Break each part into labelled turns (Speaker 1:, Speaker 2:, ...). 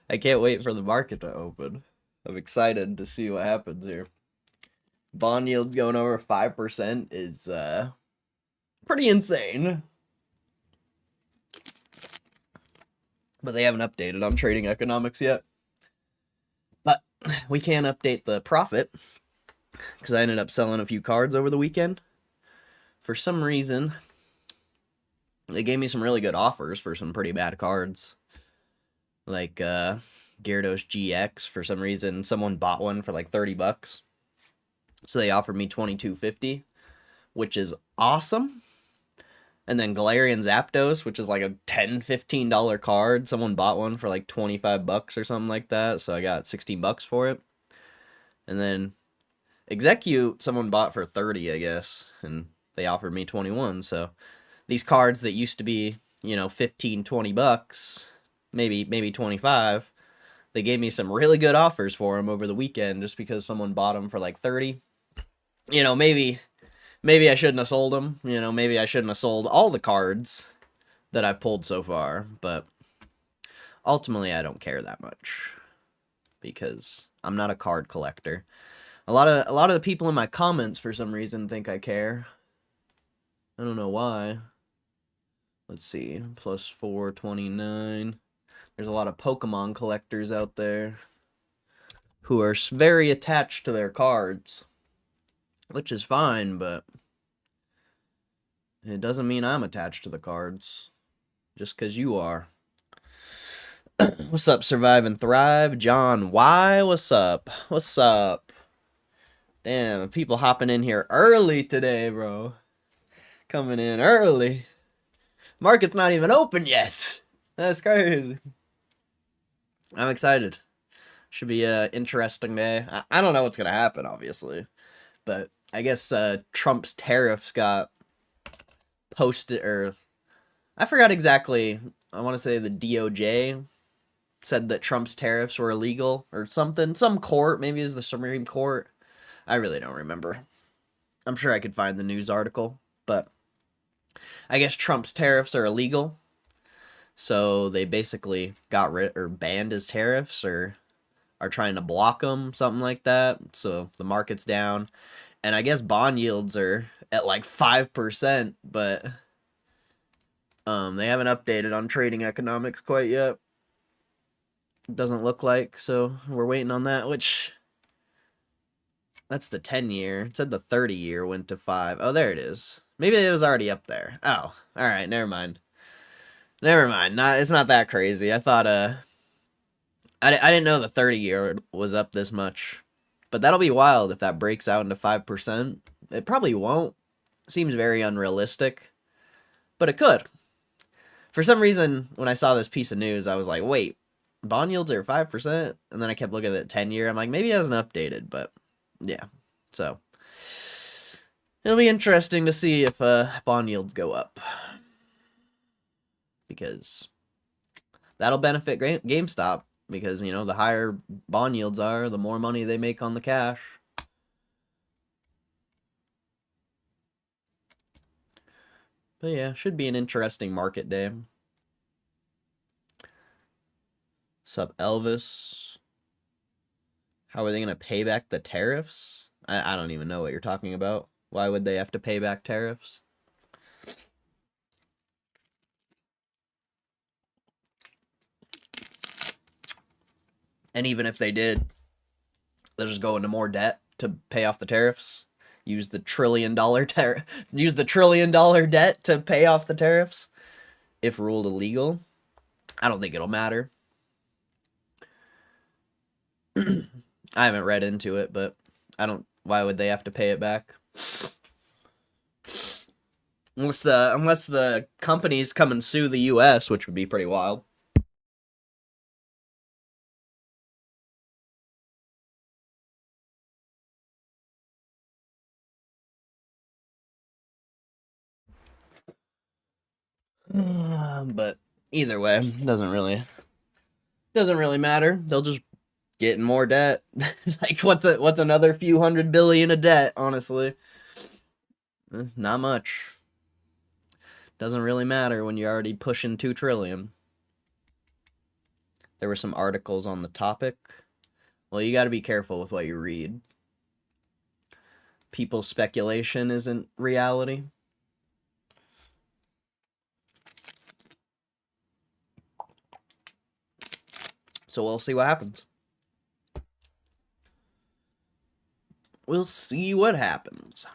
Speaker 1: I can't wait for the market to open. I'm excited to see what happens here. Bond yields going over 5% is pretty insane. But they haven't updated on trading economics yet. But we can update the profit because I ended up selling a few cards over the weekend. For some reason, they gave me some really good offers for some pretty bad cards. Like Gyarados GX, for some reason, someone bought one for like 30 bucks. So they offered me $22.50, which is awesome. And then Galarian Zapdos, which is like a $10, $15 card. Someone bought one for like 25 bucks or something like that. So I got 16 bucks for it. And then Execute, someone bought for 30, I guess. And they offered me 21. So these cards that used to be, 15, 20 bucks, maybe 25, they gave me some really good offers for them over the weekend just because someone bought them for like 30. Maybe I shouldn't have sold them. Maybe I shouldn't have sold all the cards that I've pulled so far, but ultimately I don't care that much because I'm not a card collector. A lot of the people in my comments for some reason think I care. I don't know why. Let's see. Plus 429. There's a lot of Pokemon collectors out there who are very attached to their cards, which is fine, but it doesn't mean I'm attached to the cards just because you are. What's up, Survive and Thrive? John Y, what's up? What's up? Damn, people hopping in here early today, bro. Coming in early. Market's not even open yet. That's crazy. I'm excited. Should be an interesting day. I don't know what's going to happen, obviously. But I guess Trump's tariffs got posted, or I forgot exactly. I want to say the DOJ said that Trump's tariffs were illegal or something. Some court, maybe it was the Supreme Court. I really don't remember. I'm sure I could find the news article, but I guess Trump's tariffs are illegal. So they basically got rid or banned his tariffs or are trying to block them, something like that. So the market's down. And I guess bond yields are at like 5%, but they haven't updated on trading economics quite yet. It doesn't look like, so we're waiting on that, which that's the 10-year. It said the 30-year went to 5. Oh, there it is. Maybe it was already up there. Oh, all right, never mind. Never mind. It's not that crazy. I thought I didn't know the 30-year was up this much. But that'll be wild if that breaks out into 5%. It probably won't. Seems very unrealistic. But it could. For some reason, when I saw this piece of news, I was like, wait, bond yields are 5%? And then I kept looking at the 10-year. I'm like, maybe it hasn't updated, but yeah. So it'll be interesting to see if bond yields go up. Because that'll benefit GameStop. Because, the higher bond yields are, the more money they make on the cash. But yeah, should be an interesting market day. Sup, Elvis? How are they going to pay back the tariffs? I don't even know what you're talking about. Why would they have to pay back tariffs? And even if they did, they'll just go into more debt to pay off the tariffs. Use the $1 trillion debt to pay off the tariffs. If ruled illegal, I don't think it'll matter. I haven't read into it, but I don't. Why would they have to pay it back? Unless the companies come and sue the U.S., which would be pretty wild. But either way, doesn't really matter. They'll just get in more debt. Like what's another few $100 billion of debt? Honestly, it's not much. Doesn't really matter when you're already pushing 2 trillion. There were some articles on the topic. Well, you got to be careful with what you read. People's speculation isn't reality. So we'll see what happens. We'll see what happens.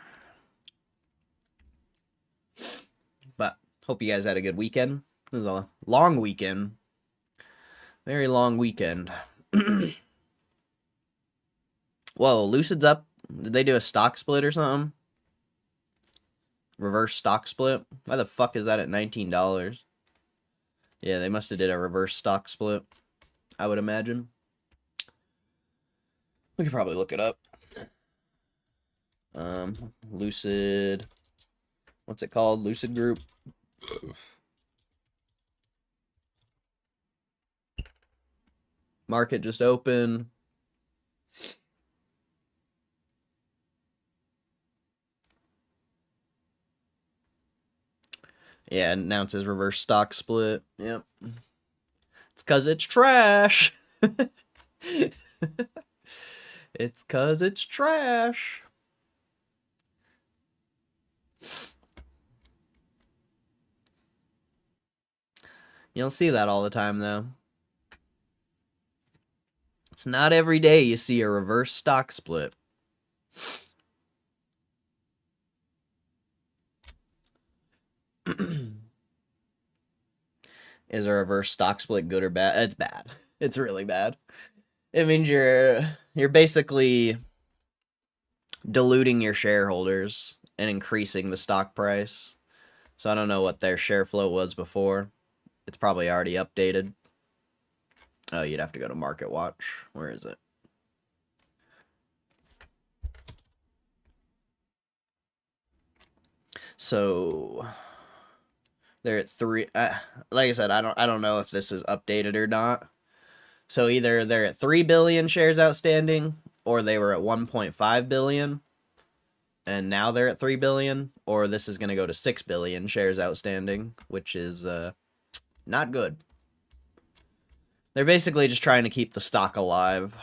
Speaker 1: But hope you guys had a good weekend. This is a long weekend. Very long weekend. Whoa, Lucid's up. Did they do a stock split or something? Reverse stock split? Why the fuck is that at $19? Yeah, they must have did a reverse stock split, I would imagine. We could probably look it up. Lucid. What's it called? Lucid Group. Market just open. Yeah, announces reverse stock split. Yep. It's because it's trash. It's because it's trash. You don't see that all the time, though. It's not every day you see a reverse stock split. Is a reverse stock split good or bad? It's bad. It's really bad. It means you're basically diluting your shareholders and increasing the stock price. So I don't know what their share float was before. It's probably already updated. Oh, you'd have to go to Market Watch. Where is it? So they're at 3. Like I said, I don't know if this is updated or not. So either they're at 3 billion shares outstanding, or they were at 1.5 billion, and now they're at 3 billion, or this is going to go to 6 billion shares outstanding, which is not good. They're basically just trying to keep the stock alive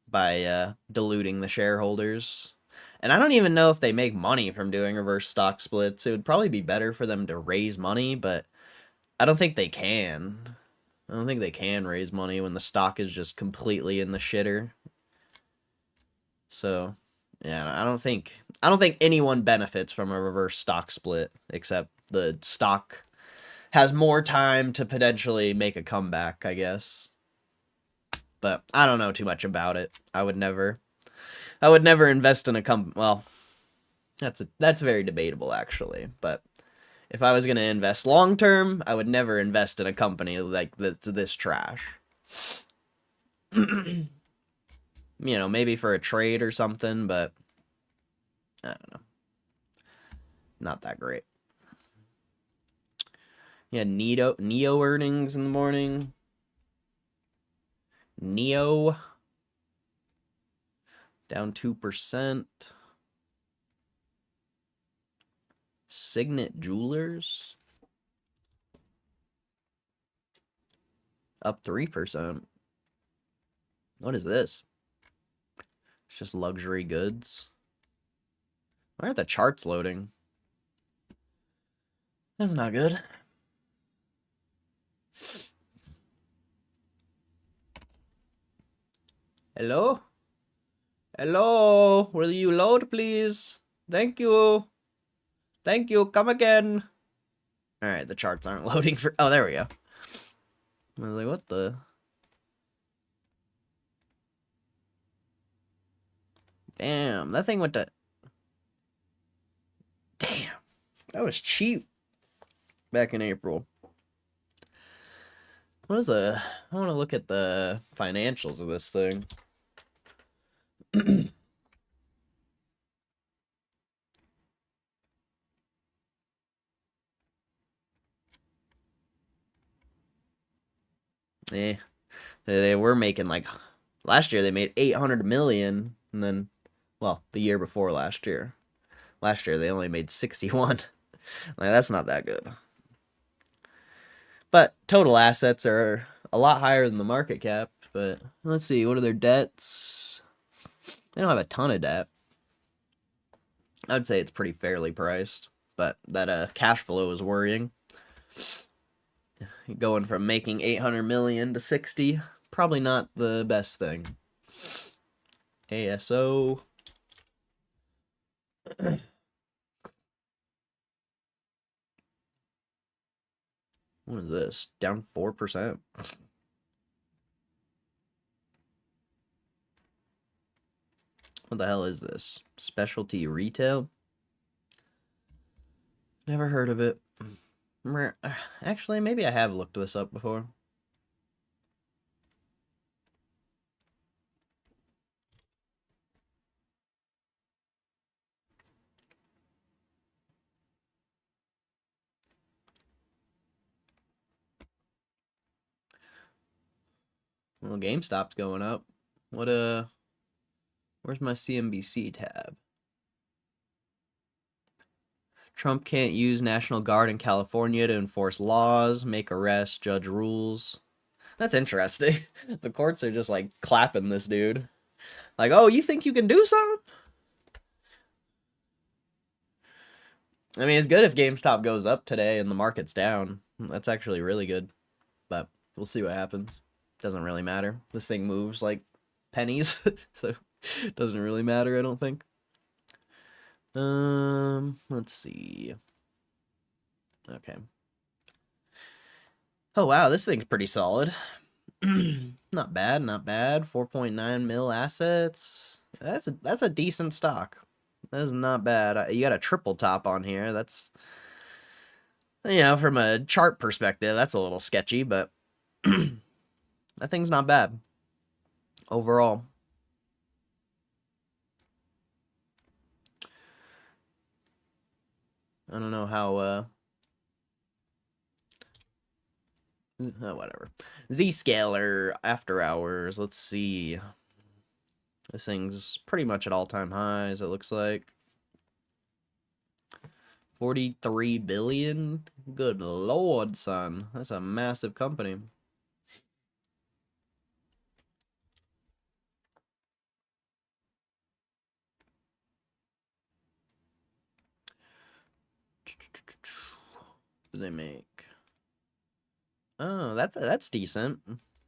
Speaker 1: by diluting the shareholders. And I don't even know if they make money from doing reverse stock splits. It would probably be better for them to raise money, but I don't think they can. I don't think they can raise money when the stock is just completely in the shitter. So, yeah, I don't think anyone benefits from a reverse stock split except the stock has more time to potentially make a comeback, I guess. But I don't know too much about it. I would never invest in a company. Well, that's very debatable actually, but if I was going to invest long term, I would never invest in a company like that's this trash. You know, maybe for a trade or something, but I don't know. Not that great. Yeah, Neo earnings in the morning. Neo down 2%. Signet Jewelers up 3%. What is this? It's just luxury goods. Why aren't the charts loading? That's not good. Hello? Hello? Will you load, please? Thank you. Thank you. Come again. Alright, the charts aren't loading for... Oh, there we go. I was like, what the... Damn, that thing went to... Damn. That was cheap. Back in April. What is the... I want to look at the financials of this thing. Eh. They were making like... Last year they made 800 million. And then... Well, the year before last year. Last year they only made 61. Like, that's not that good. But total assets are a lot higher than the market cap. But let's see, what are their debts? They don't have a ton of debt. I'd say it's pretty fairly priced, but that cash flow is worrying. Going from making 800 million to 60, probably not the best thing. ASO. What is this? Down 4%. What the hell is this? Specialty retail? Never heard of it. Actually, maybe I have looked this up before. Well, GameStop's going up. What where's my CNBC tab? Trump can't use National Guard in California to enforce laws, make arrests, judge rules. That's interesting. The courts are just like clapping this dude. Like, oh, you think you can do something? I mean, it's good if GameStop goes up today and the market's down. That's actually really good. But we'll see what happens. Doesn't really matter. This thing moves like pennies, so it doesn't really matter, I don't think. Let's see. Okay. Oh wow, this thing's pretty solid. Not bad, not bad. 4.9 mil assets. That's a decent stock. That is not bad. You got a triple top on here. That's, you know, from a chart perspective, that's a little sketchy, but that thing's not bad overall. I don't know how, whatever. Z-Scaler, after hours, let's see. This thing's pretty much at all-time highs, it looks like. 43 billion? Good lord, son. That's a massive company. What do they make? Oh, that's decent.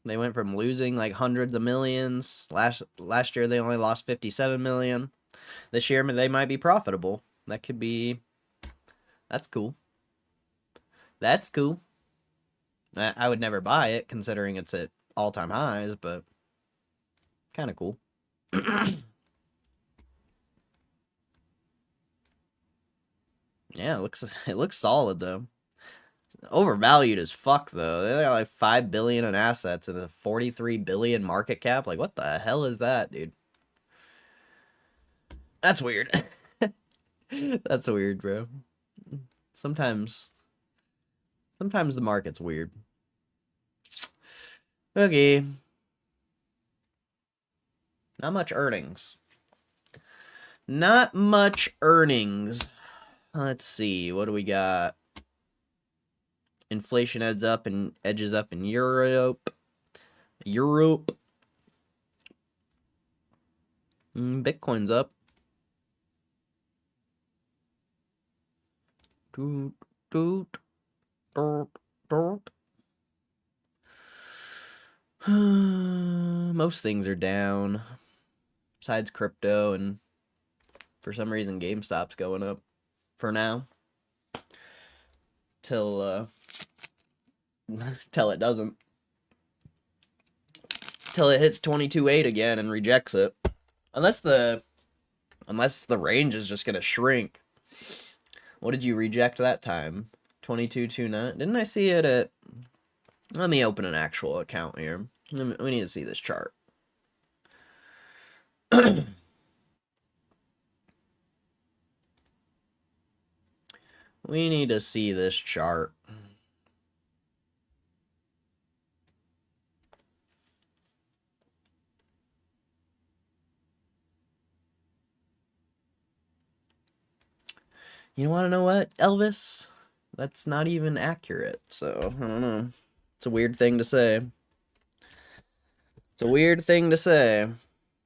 Speaker 1: They went from losing like hundreds of millions. Last year they only lost 57 million. This year they might be profitable. That could be. That's cool. That's cool. I would never buy it considering it's at all-time highs, but kind of cool. Yeah, it looks solid though. Overvalued as fuck though. They got like 5 billion in assets and a 43 billion market cap. Like what the hell is that, dude? That's weird. That's weird, bro. Sometimes the market's weird. Okay. Not much earnings. Not much earnings. Let's see. What do we got? Inflation edges up in Europe. Bitcoin's up. Most things are down. Besides crypto, and for some reason GameStop's going up for now. Till it doesn't. Till it hits 22.8 again and rejects it. Unless the range is just gonna shrink. What did you reject that time? 22.29? Didn't I see it at... Let me open an actual account here. We need to see this chart. We need to see this chart. You want to know what, Elvis? That's not even accurate, so I don't know. It's a weird thing to say. It's a weird thing to say.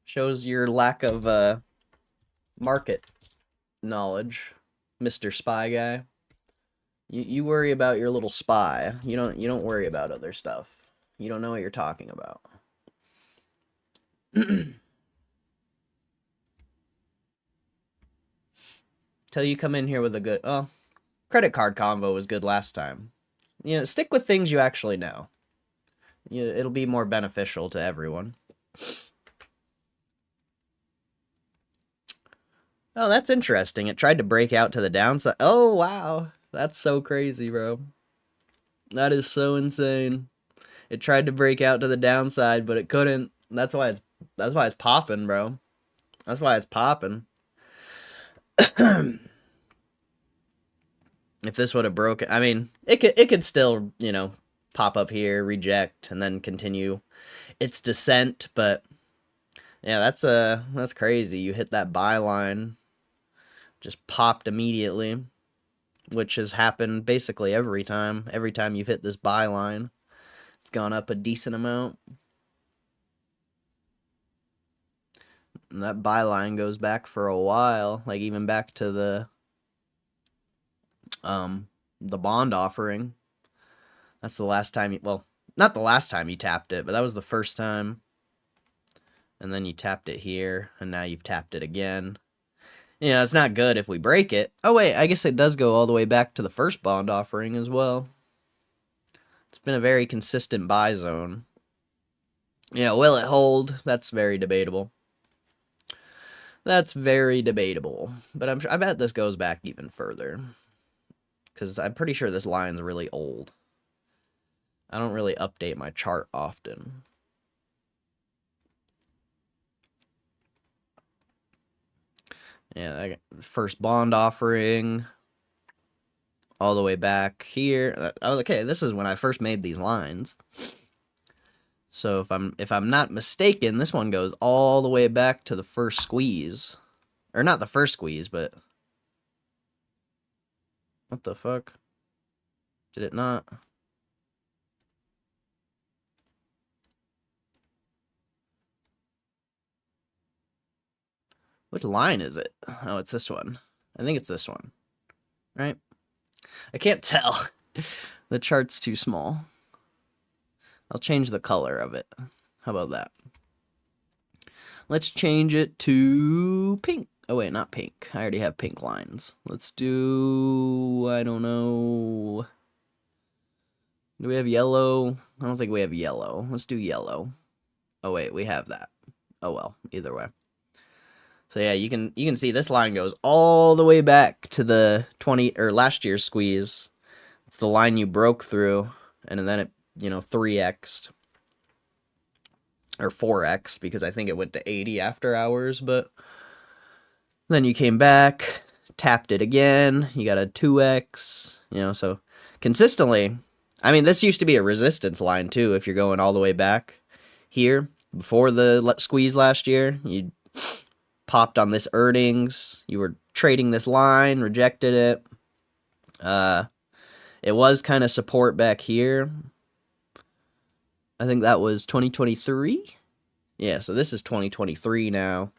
Speaker 1: Shows your lack of market knowledge, Mr. Spy Guy. You worry about your little spy. You don't worry about other stuff. You don't know what you're talking about. Till you come in here with a good credit card convo was good last time. Stick with things you actually know. It'll be more beneficial to everyone. Oh, that's interesting. It tried to break out to the downside. Oh, wow. That's so crazy, bro. That is so insane. It tried to break out to the downside, but it couldn't. That's why it's popping, bro. That's why it's popping. If this would have broken, I mean, it could still, pop up here, reject, and then continue its descent, but yeah, that's crazy. You hit that buy line, just popped immediately, which has happened basically every time. Every time you've hit this buy line, it's gone up a decent amount. And that buy line goes back for a while, like even back to the bond offering. That's the last time well, not the last time you tapped it, but that was the first time. And then you tapped it here, and now you've tapped it again. It's not good if we break it. Oh, wait, I guess it does go all the way back to the first bond offering as well. It's been a very consistent buy zone. Will it hold? That's very debatable. That's very debatable. But I bet this goes back even further. Because I'm pretty sure this line's really old. I don't really update my chart often. Yeah, first bond offering, all the way back here. Okay, this is when I first made these lines. So if I'm not mistaken, this one goes all the way back to the first squeeze, or not the first squeeze, but what the fuck? Did it not? Which line is it? Oh, it's this one. I think it's this one. Right? I can't tell. The chart's too small. I'll change the color of it. How about that? Let's change it to pink. Oh, wait, not pink. I already have pink lines. Let's do... I don't know... Do we have yellow? I don't think we have yellow. Let's do yellow. Oh, wait, we have that. Oh, well, either way. So yeah, you can see this line goes all the way back to the last year's squeeze. It's the line you broke through, and then it 3x'd or 4x, because I think it went to 80 after hours, but then you came back, tapped it again, you got a 2x, so consistently. I mean, this used to be a resistance line too. If you're going all the way back here before the squeeze last year, you popped on this earnings, you were trading this line, rejected it. It was kind of support back here. I think that was 2023. Yeah, so this is 2023 now.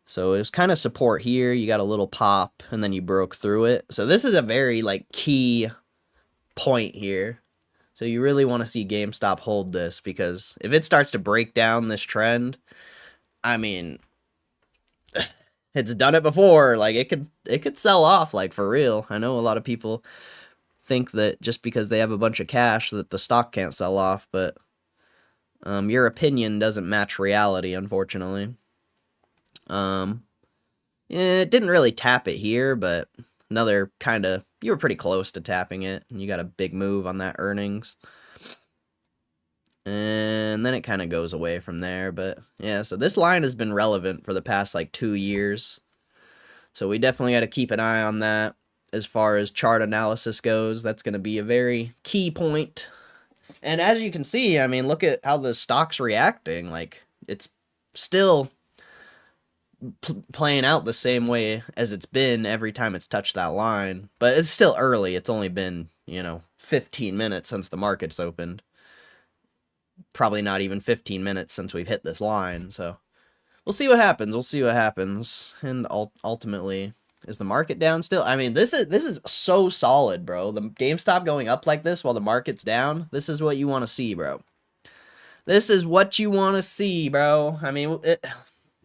Speaker 1: So it was kind of support here. You got a little pop, and then you broke through it. So this is a very key point here. So you really want to see GameStop hold this, because if it starts to break down this trend, I mean, it's done it before. It could sell off, for real. I know a lot of people think that just because they have a bunch of cash that the stock can't sell off, but your opinion doesn't match reality, unfortunately. It didn't really tap it here, but another you were pretty close to tapping it, and you got a big move on that earnings. And then it kind of goes away from there, but yeah, so this line has been relevant for the past 2 years. So we definitely got to keep an eye on that. As far as chart analysis goes, that's going to be a very key point. And as you can see, I mean, look at how the stock's reacting. It's still playing out the same way as it's been every time it's touched that line. But it's still early. It's only been, 15 minutes since the market's opened. Probably not even 15 minutes since we've hit this line. So we'll see what happens. We'll see what happens. And ultimately, is the market down still? I mean, this is so solid, bro. The GameStop going up like this while the market's down. This is what you want to see, bro. This is what you want to see, bro. I mean,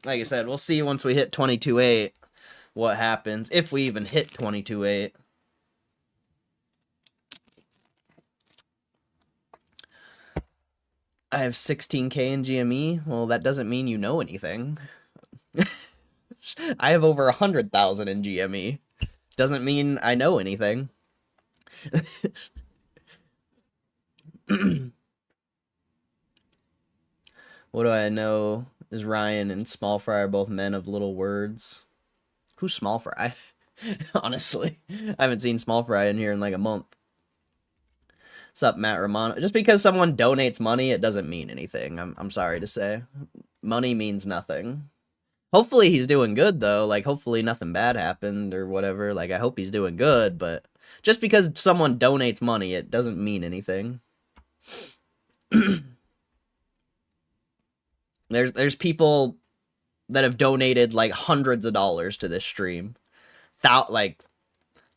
Speaker 1: like I said, we'll see once we hit 22.8 what happens, if we even hit 22.8. I have 16K in GME. Well, that doesn't mean you know anything. I have over 100,000 in GME. Doesn't mean I know anything. What do I know? Is Ryan and Small Fry are both men of little words? Who's Small Fry? Honestly, I haven't seen Small Fry in here in like a month. What's up, Matt Romano? Just because someone donates money, it doesn't mean anything. I'm sorry to say. Money means nothing. Hopefully he's doing good, though. Like, hopefully nothing bad happened or whatever. Like, I hope he's doing good, but just because someone donates money, it doesn't mean anything. There's people that have donated, like, hundreds of dollars to this stream. Like,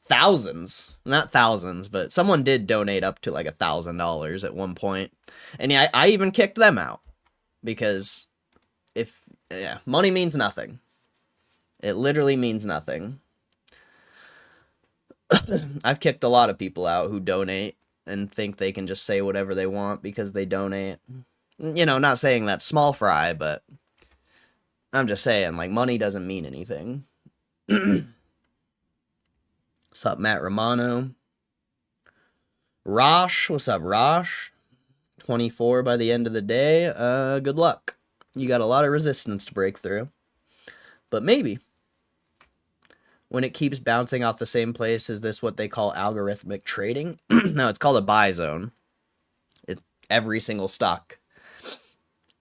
Speaker 1: thousands. Not thousands, but someone did donate up to, like, $1,000 at one point. And yeah, I even kicked them out. Because money means nothing. It literally means nothing. I've kicked a lot of people out who donate and think they can just say whatever they want because they donate. Not saying that's Small Fry, but I'm just saying, like, money doesn't mean anything. What's up, Matt Romano? Rosh, what's up, Rosh? 24 by the end of the day. Good luck. You got a lot of resistance to break through. But maybe. When it keeps bouncing off the same place, is this what they call algorithmic trading? No, it's called a buy zone. It's every single stock.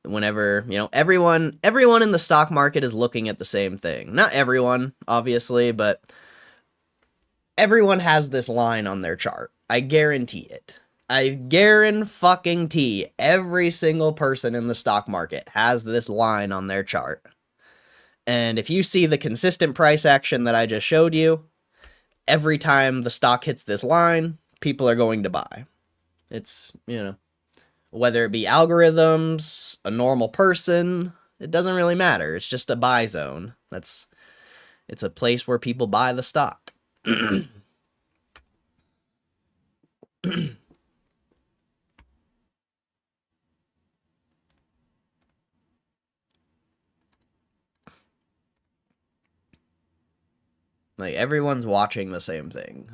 Speaker 1: Whenever, everyone in the stock market is looking at the same thing. Not everyone, obviously, but everyone has this line on their chart. I guarantee it. I guarantee every single person in the stock market has this line on their chart. And if you see the consistent price action that I just showed you, every time the stock hits this line, people are going to buy. It's, whether it be algorithms, a normal person, it doesn't really matter. It's just a buy zone. It's a place where people buy the stock. Like, everyone's watching the same thing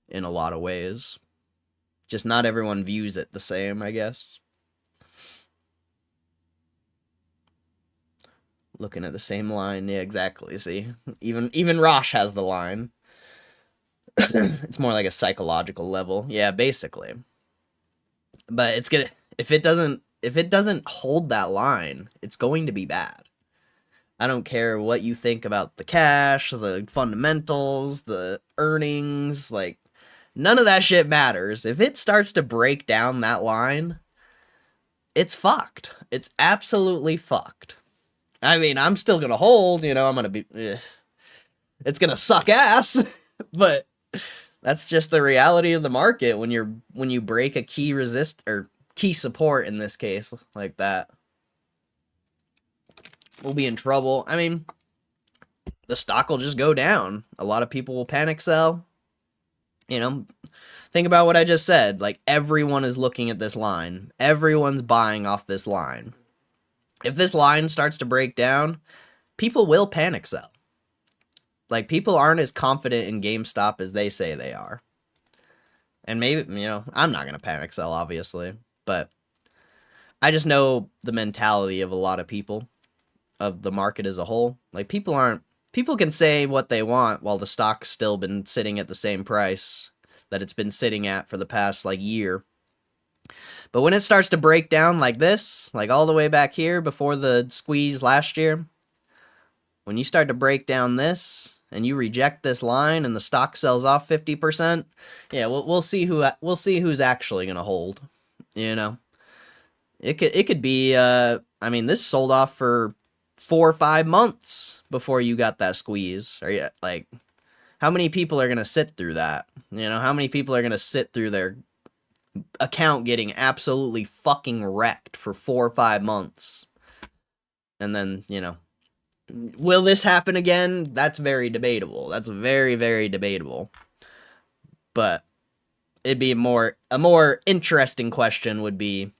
Speaker 1: in a lot of ways. Just not everyone views it the same, I guess. Looking at the same line. Yeah, exactly. See? Even Rosh has the line. It's more like a psychological level. Yeah, basically. But it's gonna if it doesn't hold that line, it's going to be bad. I don't care what you think about the cash, the fundamentals, the earnings, like, none of that shit matters. If it starts to break down that line, it's fucked. It's absolutely fucked. I mean, I'm still gonna hold, I'm gonna be... It's gonna suck ass, but that's just the reality of the market when you break a key resist, or key support in this case, like that. We'll be in trouble. I mean, the stock will just go down. A lot of people will panic sell. Think about what I just said. Like, everyone is looking at this line. Everyone's buying off this line. If this line starts to break down, people will panic sell. Like, people aren't as confident in GameStop as they say they are. And maybe, I'm not going to panic sell, obviously. But I just know the mentality of a lot of people, of the market as a whole. Like, people can say what they want while the stock's still been sitting at the same price that it's been sitting at for the past, like, year. But when it starts to break down like this, like all the way back here before the squeeze last year, when you start to break down this and you reject this line and the stock sells off 50%, yeah, we'll see who's actually gonna hold. You know, it could be. I mean, this sold off for 4 or 5 months before you got that squeeze. Or yeah, like, how many people are gonna sit through that? You know, how many people are gonna sit through their account getting absolutely fucking wrecked for 4 or 5 months? And then, you know, will this happen again? That's very debatable. That's very, very debatable. But it'd be a more interesting question would be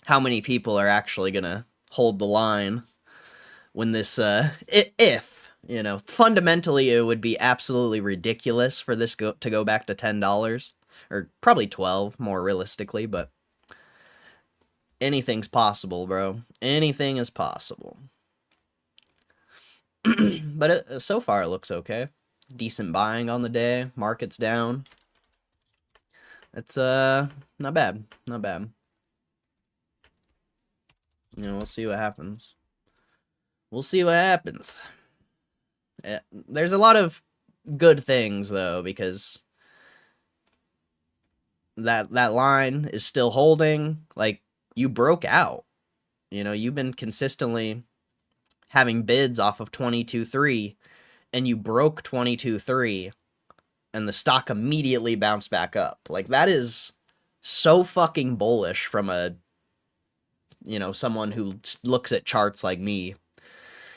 Speaker 1: how many people are actually gonna hold the line when this if, you know, fundamentally it would be absolutely ridiculous for this to go back to $10, or probably 12 more realistically, but anything's possible, bro. Anything is possible. But so far it looks okay. Decent buying on the day. Market's down. It's not bad. Not bad. You know, we'll see what happens. We'll see what happens. There's a lot of good things though, because that line is still holding. Like, you broke out. You know, you've been consistently having bids off of 22.3, and you broke 22.3, and the stock immediately bounced back up. Like, that is so fucking bullish from a, you know, someone who looks at charts like me.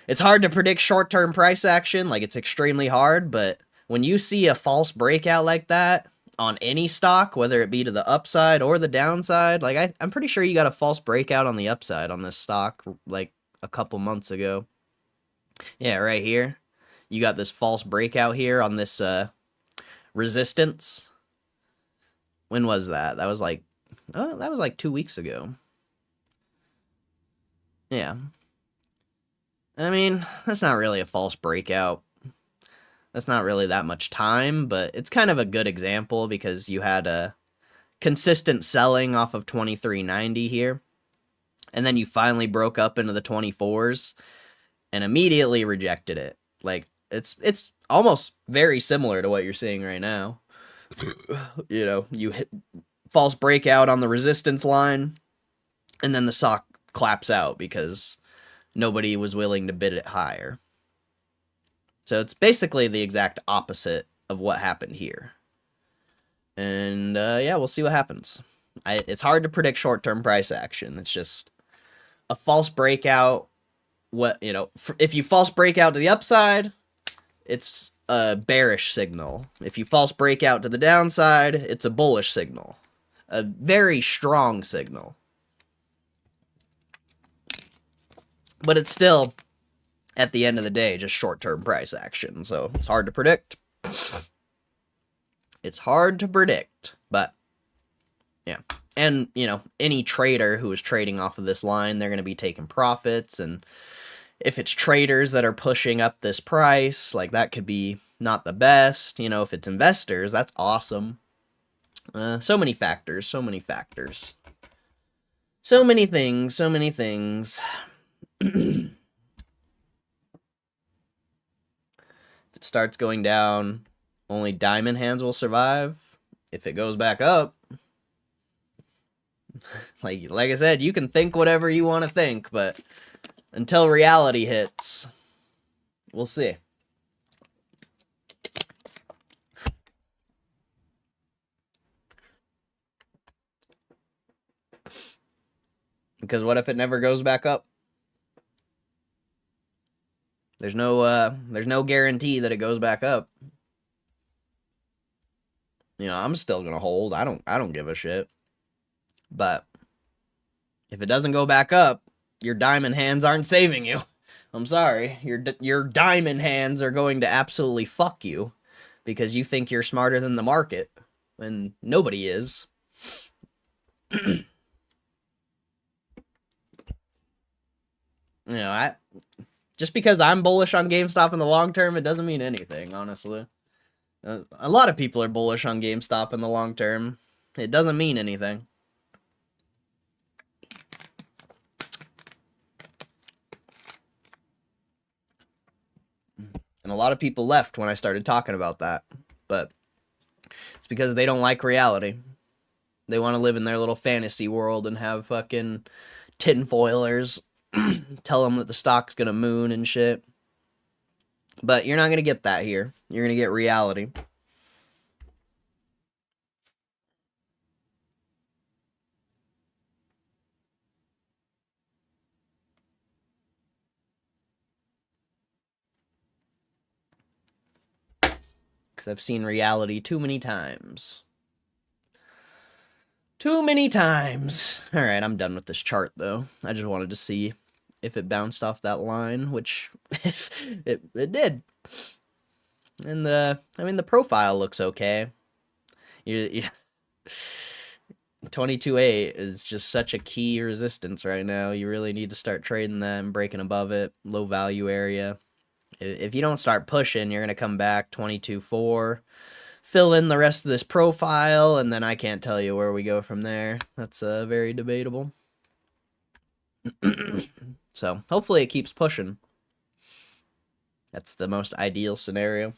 Speaker 1: It's hard to predict short-term price action. Like, it's extremely hard, but when you see a false breakout like that on any stock, whether it be to the upside or the downside, like, I'm pretty sure you got a false breakout on the upside on this stock, like, a couple months ago. Yeah, right here. You got this false breakout here on this resistance. When was that? That was like 2 weeks ago. Yeah. I mean, that's not really a false breakout. That's not really that much time, but it's kind of a good example because you had a consistent selling off of 23.90 here, and then you finally broke up into the 24s and immediately rejected it. Like, it's almost very similar to what you're seeing right now. You know, you hit false breakout on the resistance line, and then the stock claps out because nobody was willing to bid it higher. So it's basically the exact opposite of what happened here. And yeah, we'll see what happens. It's hard to predict short-term price action. It's just a false breakout. What, you know, if you false breakout to the upside, it's a bearish signal. If you false breakout to the downside, it's a bullish signal. A very strong signal. But it's still, at the end of the day, just short-term price action. So it's hard to predict. It's hard to predict, but yeah. And, you know, any trader who is trading off of this line, they're going to be taking profits. And if it's traders that are pushing up this price, like, that could be not the best. You know, if it's investors, that's awesome. So many factors, so many factors. So many things, so many things. If it starts going down, only diamond hands will survive. If it goes back up, like I said, you can think whatever you want to think, but until reality hits, we'll see. Because what if it never goes back up? There's no guarantee that it goes back up. You know, I'm still gonna hold. I don't give a shit. But if it doesn't go back up, your diamond hands aren't saving you. I'm sorry. Your diamond hands are going to absolutely fuck you because you think you're smarter than the market when nobody is. You know, just because I'm bullish on GameStop in the long term, it doesn't mean anything, honestly. A lot of people are bullish on GameStop in the long term. It doesn't mean anything. And a lot of people left when I started talking about that. But it's because they don't like reality. They want to live in their little fantasy world and have fucking tinfoilers tell them that the stock's gonna moon and shit. But you're not gonna get that here. You're gonna get reality. Because I've seen reality too many times. Too many times. Alright, I'm done with this chart, though. I just wanted to see if it bounced off that line, which it did. And the profile looks okay. You 22.8 is just such a key resistance right now. You really need to start trading that and breaking above it. Low value area. If you don't start pushing, you're going to come back 22.4. Fill in the rest of this profile, and then I can't tell you where we go from there. That's very debatable. So, hopefully it keeps pushing. That's the most ideal scenario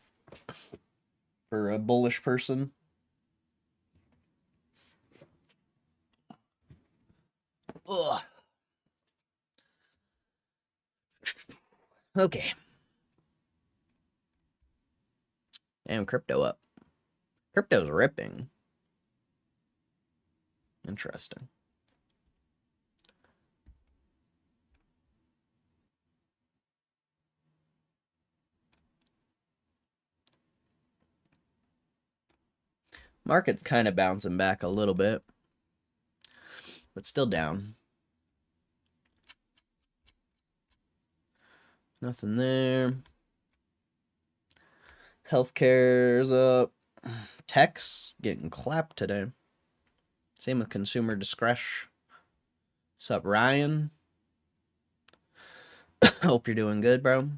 Speaker 1: for a bullish person. Ugh. Okay. And crypto up. Crypto's ripping. Interesting. Market's kind of bouncing back a little bit, but still down. Nothing there. Healthcare's up. Tech's getting clapped today. Same with consumer discretion. What's up, Ryan? Hope you're doing good, bro.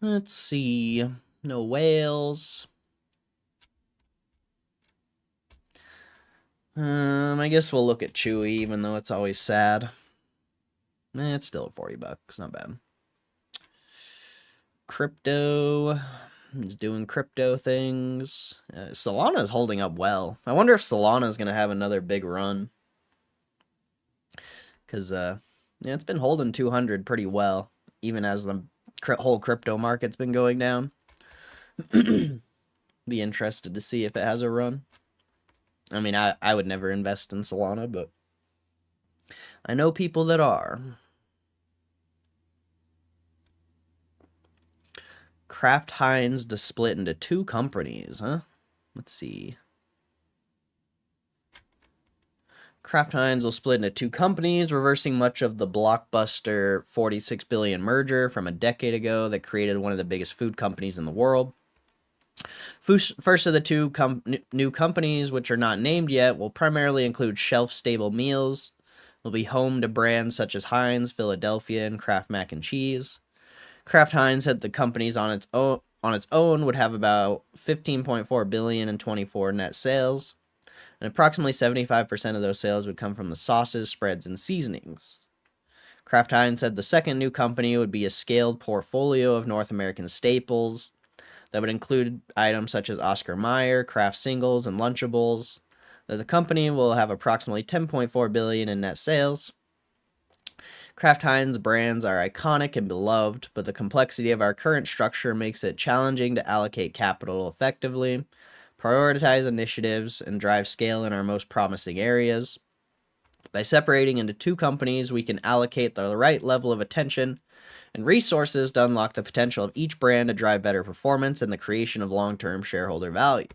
Speaker 1: Let's see. No whales. I guess we'll look at Chewy, even though it's always sad. It's still at $40. Not bad. Crypto is doing crypto things. Solana is holding up well. I wonder if Solana is going to have another big run. Because, yeah, it's been holding 200 pretty well, even as the whole crypto market's been going down. Be interested to see if it has a run. I mean, I would never invest in Solana, but I know people that are. Kraft Heinz to split into 2 companies, huh? Let's see. Kraft Heinz will split into 2 companies, reversing much of the blockbuster $46 billion merger from a decade ago that created one of the biggest food companies in the world. First of the 2 new companies, which are not named yet, will primarily include shelf-stable meals. Will be home to brands such as Heinz, Philadelphia, and Kraft Mac and Cheese. Kraft Heinz said the companies on its own would have about $15.4 billion in 24 net sales, and approximately 75% of those sales would come from the sauces, spreads, and seasonings. Kraft Heinz said the second new company would be a scaled portfolio of North American staples that would include items such as Oscar Mayer, Kraft Singles, and Lunchables. That the company will have approximately $10.4 billion in net sales. Kraft Heinz brands are iconic and beloved, but the complexity of our current structure makes it challenging to allocate capital effectively, prioritize initiatives, and drive scale in our most promising areas. By separating into 2 companies, we can allocate the right level of attention and resources to unlock the potential of each brand to drive better performance and the creation of long-term shareholder value.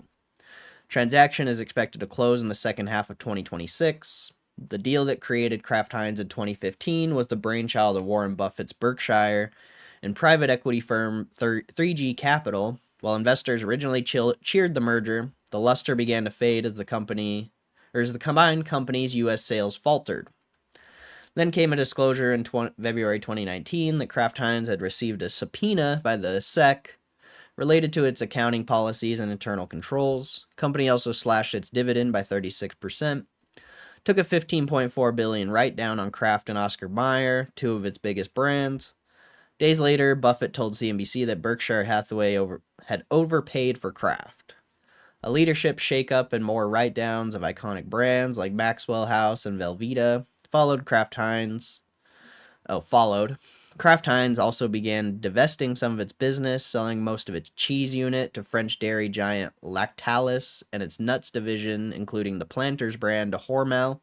Speaker 1: Transaction is expected to close in the second half of 2026. The deal that created Kraft Heinz in 2015 was the brainchild of Warren Buffett's Berkshire and private equity firm 3G Capital. While investors originally cheered the merger, the luster began to fade as the combined company's U.S. sales faltered. Then came a disclosure in February 2019 that Kraft Heinz had received a subpoena by the SEC Related to its accounting policies and internal controls, company also slashed its dividend by 36%, took a $15.4 billion write-down on Kraft and Oscar Mayer, two of its biggest brands. Days later, Buffett told CNBC that Berkshire Hathaway had overpaid for Kraft. A leadership shakeup and more write-downs of iconic brands like Maxwell House and Velveeta followed. Kraft Heinz also began divesting some of its business, selling most of its cheese unit to French dairy giant Lactalis and its nuts division, including the Planters brand, to Hormel.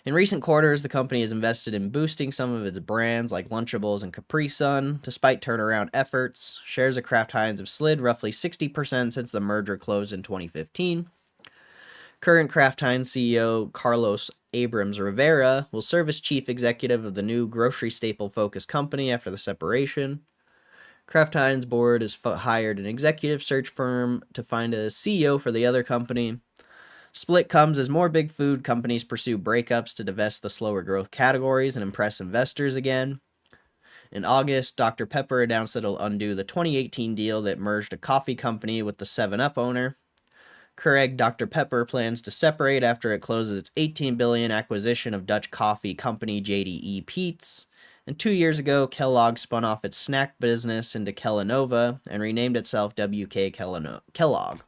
Speaker 1: In recent quarters, the company has invested in boosting some of its brands like Lunchables and Capri Sun. Despite turnaround efforts, shares of Kraft Heinz have slid roughly 60% since the merger closed in 2015. Current Kraft Heinz CEO Carlos Abrams Rivera will serve as chief executive of the new grocery staple-focused company after the separation. Kraft Heinz board has hired an executive search firm to find a CEO for the other company. Split comes as more big food companies pursue breakups to divest the slower growth categories and impress investors again. In August, Dr. Pepper announced that it'll undo the 2018 deal that merged a coffee company with the 7-Up owner. Keurig Dr. Pepper plans to separate after it closes its $18 billion acquisition of Dutch coffee company JDE Peet's. And 2 years ago, Kellogg spun off its snack business into Kellanova and renamed itself WK Kellogg.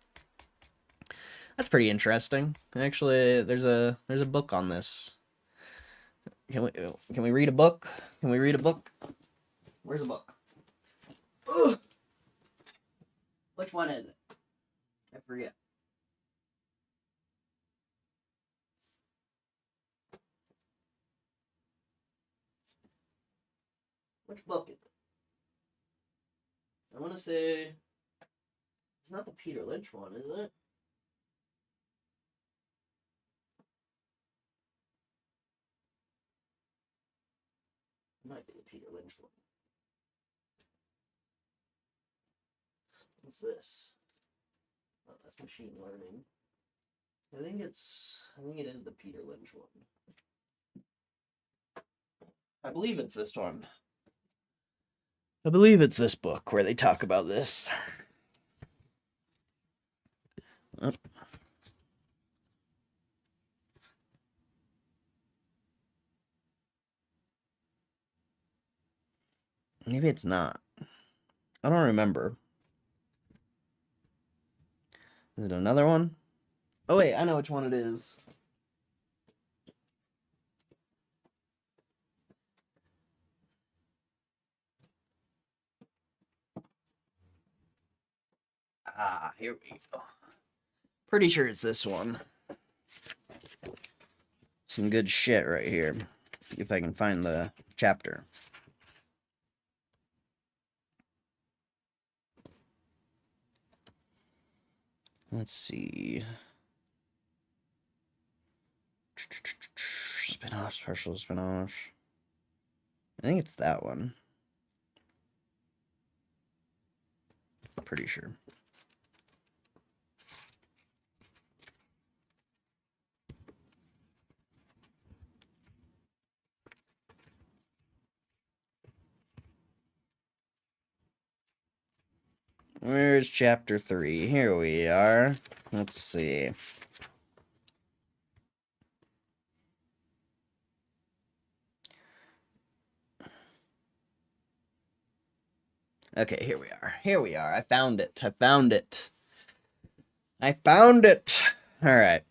Speaker 1: That's pretty interesting. Actually, there's a book on this. Can we read a book? Can we read a book? Where's the book? Ugh. Which one is it? I forget. Which book is it? I want to say it's not the Peter Lynch one, is it? It might be the Peter Lynch one. What's this? Oh, that's machine learning. I think it is the Peter Lynch one. I believe it's this one. I believe it's this book where they talk about this. Oh. Maybe it's not. I don't remember. Is it another one? Oh wait, I know which one it is. Ah, here we go. Pretty sure it's this one. Some good shit right here. If I can find the chapter. Let's see. Spin-offs, partial spin-offs. I think it's that one. I'm pretty sure. Where's chapter 3? Here we are. Let's see. Okay, here we are. Here we are. I found it. I found it. I found it. All right.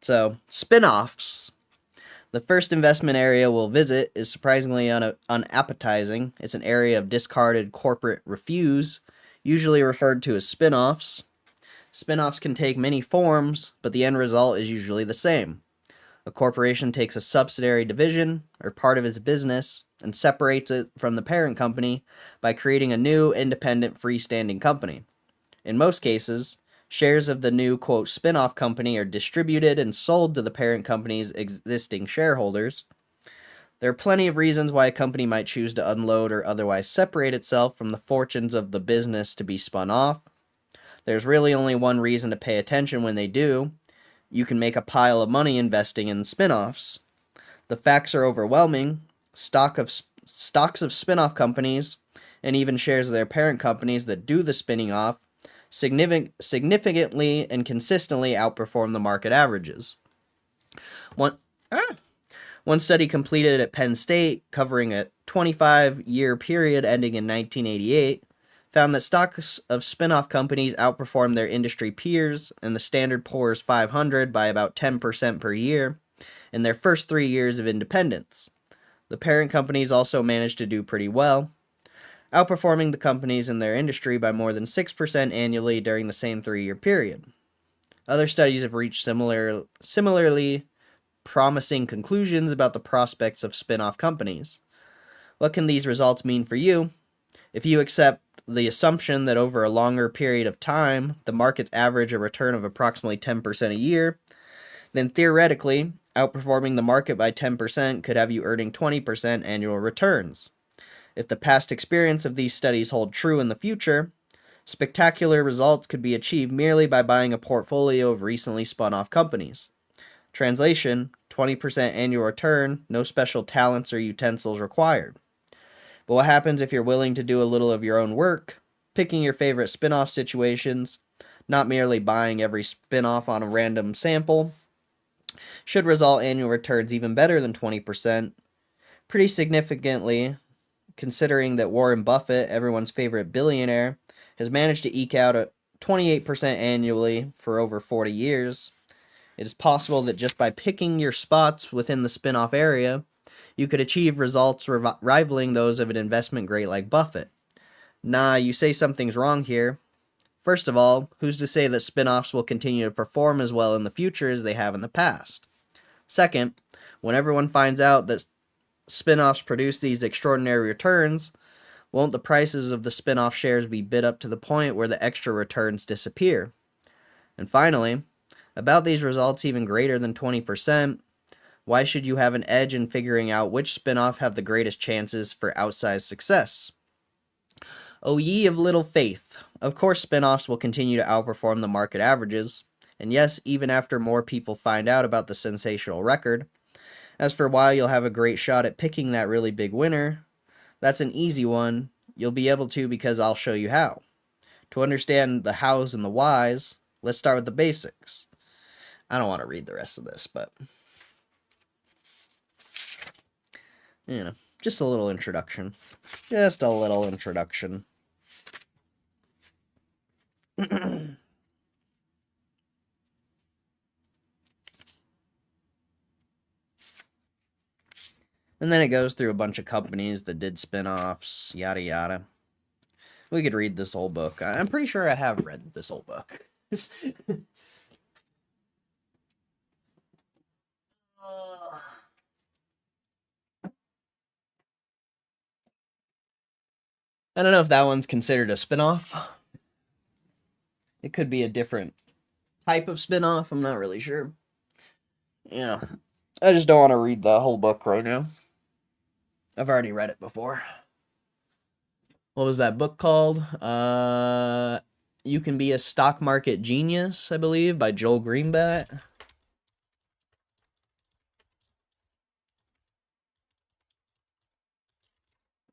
Speaker 1: So, spin-offs. The first investment area we'll visit is surprisingly unappetizing. It's an area of discarded corporate refuse, usually referred to as spin-offs. Spin-offs can take many forms, but the end result is usually the same. A corporation takes a subsidiary division, or part of its business, and separates it from the parent company by creating a new, independent, freestanding company. In most cases, shares of the new, quote, spin-off company are distributed and sold to the parent company's existing shareholders. There are plenty of reasons why a company might choose to unload or otherwise separate itself from the fortunes of the business to be spun off. There's really only one reason to pay attention when they do. You can make a pile of money investing in spin-offs. The facts are overwhelming. Stocks of spin-off companies and even shares of their parent companies that do the spinning off significantly and consistently outperform the market averages. One, One study completed at Penn State, covering a 25-year period ending in 1988, found that stocks of spin-off companies outperformed their industry peers and the Standard & Poor's 500 by about 10% per year in their first 3 years of independence. The parent companies also managed to do pretty well, outperforming the companies in their industry by more than 6% annually during the same 3-year period. Other studies have reached similarly promising conclusions about the prospects of spin-off companies. What can these results mean for you? If you accept the assumption that over a longer period of time, the markets average a return of approximately 10% a year, then theoretically, outperforming the market by 10% could have you earning 20% annual returns. If the past experience of these studies hold true in the future, spectacular results could be achieved merely by buying a portfolio of recently spun off companies. Translation, 20% annual return, no special talents or utensils required. But what happens if you're willing to do a little of your own work, picking your favorite spin-off situations, not merely buying every spin-off on a random sample? Should result annual returns even better than 20%, pretty significantly, considering that Warren Buffett, everyone's favorite billionaire, has managed to eke out a 28% annually for over 40 years. It is possible that just by picking your spots within the spin-off area, you could achieve results rivaling those of an investment great like Buffett. Nah, you say something's wrong here. First of all, who's to say that spin-offs will continue to perform as well in the future as they have in the past? Second, when everyone finds out that spin-offs produce these extraordinary returns, won't the prices of the spin-off shares be bid up to the point where the extra returns disappear? And finally, about these results even greater than 20%, why should you have an edge in figuring out which spin-off have the greatest chances for outsized success? O ye of little faith, of course spin-offs will continue to outperform the market averages, and yes, even after more people find out about the sensational record. As for why you'll have a great shot at picking that really big winner, that's an easy one. You'll be able to because I'll show you how. To understand the hows and the whys, let's start with the basics. I don't want to read the rest of this, but, just a little introduction. Just a little introduction. And then it goes through a bunch of companies that did spin-offs, yada yada. We could read this whole book. I'm pretty sure I have read this whole book. I don't know if that one's considered a spin-off. It could be a different type of spin-off. I'm not really sure. Yeah. I just don't want to read the whole book right now. I've already read it before. What was that book called? You Can Be a Stock Market Genius, I believe, by Joel Greenblatt.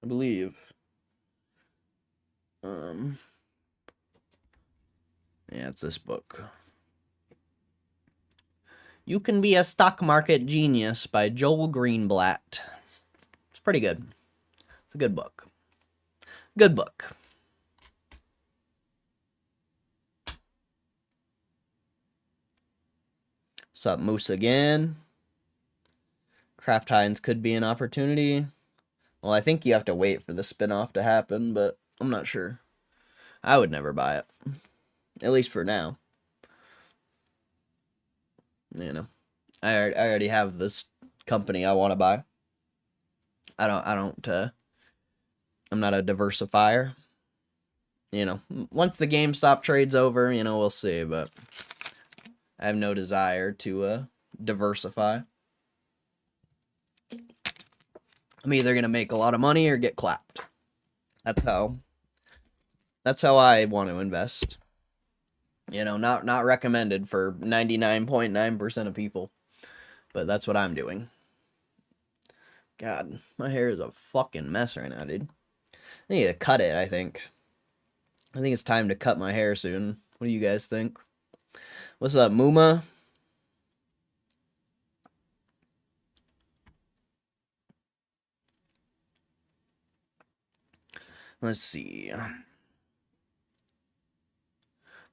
Speaker 1: I believe. Yeah, it's this book. You Can Be a Stock Market Genius by Joel Greenblatt. It's pretty good. It's a good book. Good book. What's up, Moose again? Kraft Heinz could be an opportunity. Well, I think you have to wait for the spin-off to happen, but I'm not sure. I would never buy it. At least for now. I already have this company I want to buy. I'm not a diversifier. Once the GameStop trade's over, we'll see, but I have no desire to diversify. I'm either going to make a lot of money or get clapped. That's how I want to invest. Not recommended for 99.9% of people, but that's what I'm doing. God, my hair is a fucking mess right now, dude. I need to cut it, I think. I think it's time to cut my hair soon. What do you guys think? What's up, Muma? Let's see.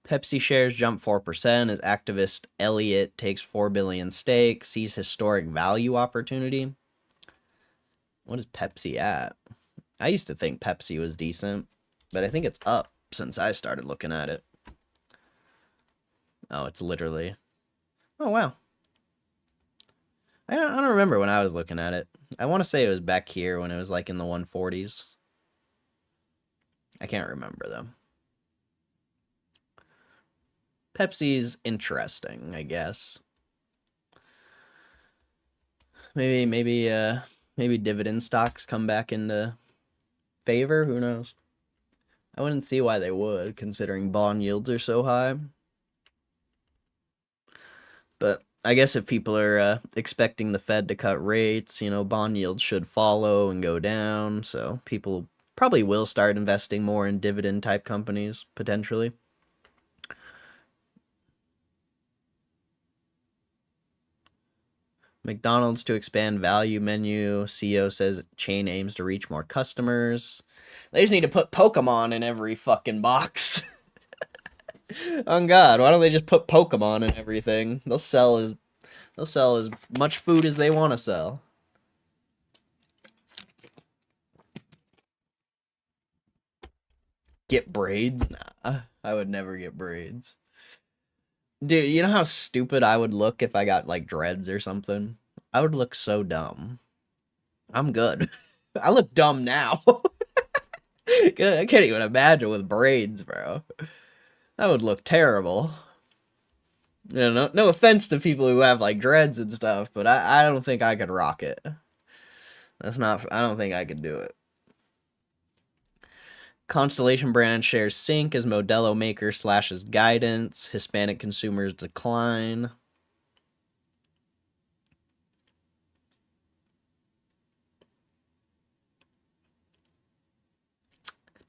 Speaker 1: Pepsi shares jump 4% as activist Elliott takes $4 billion stake, sees historic value opportunity. What is Pepsi at? I used to think Pepsi was decent, but I think it's up since I started looking at it. Oh, it's literally... Oh, wow. I don't remember when I was looking at it. I want to say it was back here when it was like in the 140s. I can't remember, though. Pepsi's interesting, I guess. Maybe dividend stocks come back into favor. Who knows? I wouldn't see why they would, considering bond yields are so high. But I guess if people are expecting the Fed to cut rates, you know, bond yields should follow and go down. So people probably will start investing more in dividend type companies, potentially. McDonald's to expand value menu. CEO says chain aims to reach more customers. They just need to put Pokemon in every fucking box. Oh God, why don't they just put Pokemon in everything? They'll sell as much food as they want to sell. Get braids? Nah, I would never get braids. Dude, you know how stupid I would look if I got like dreads or something? I would look so dumb. I'm good. I look dumb now. I can't even imagine with braids, bro. That would look terrible. You know, no offense to people who have like dreads and stuff, but I don't think I could rock it. I don't think I could do it. Constellation brand shares sink as Modelo maker slashes guidance. Hispanic consumers decline.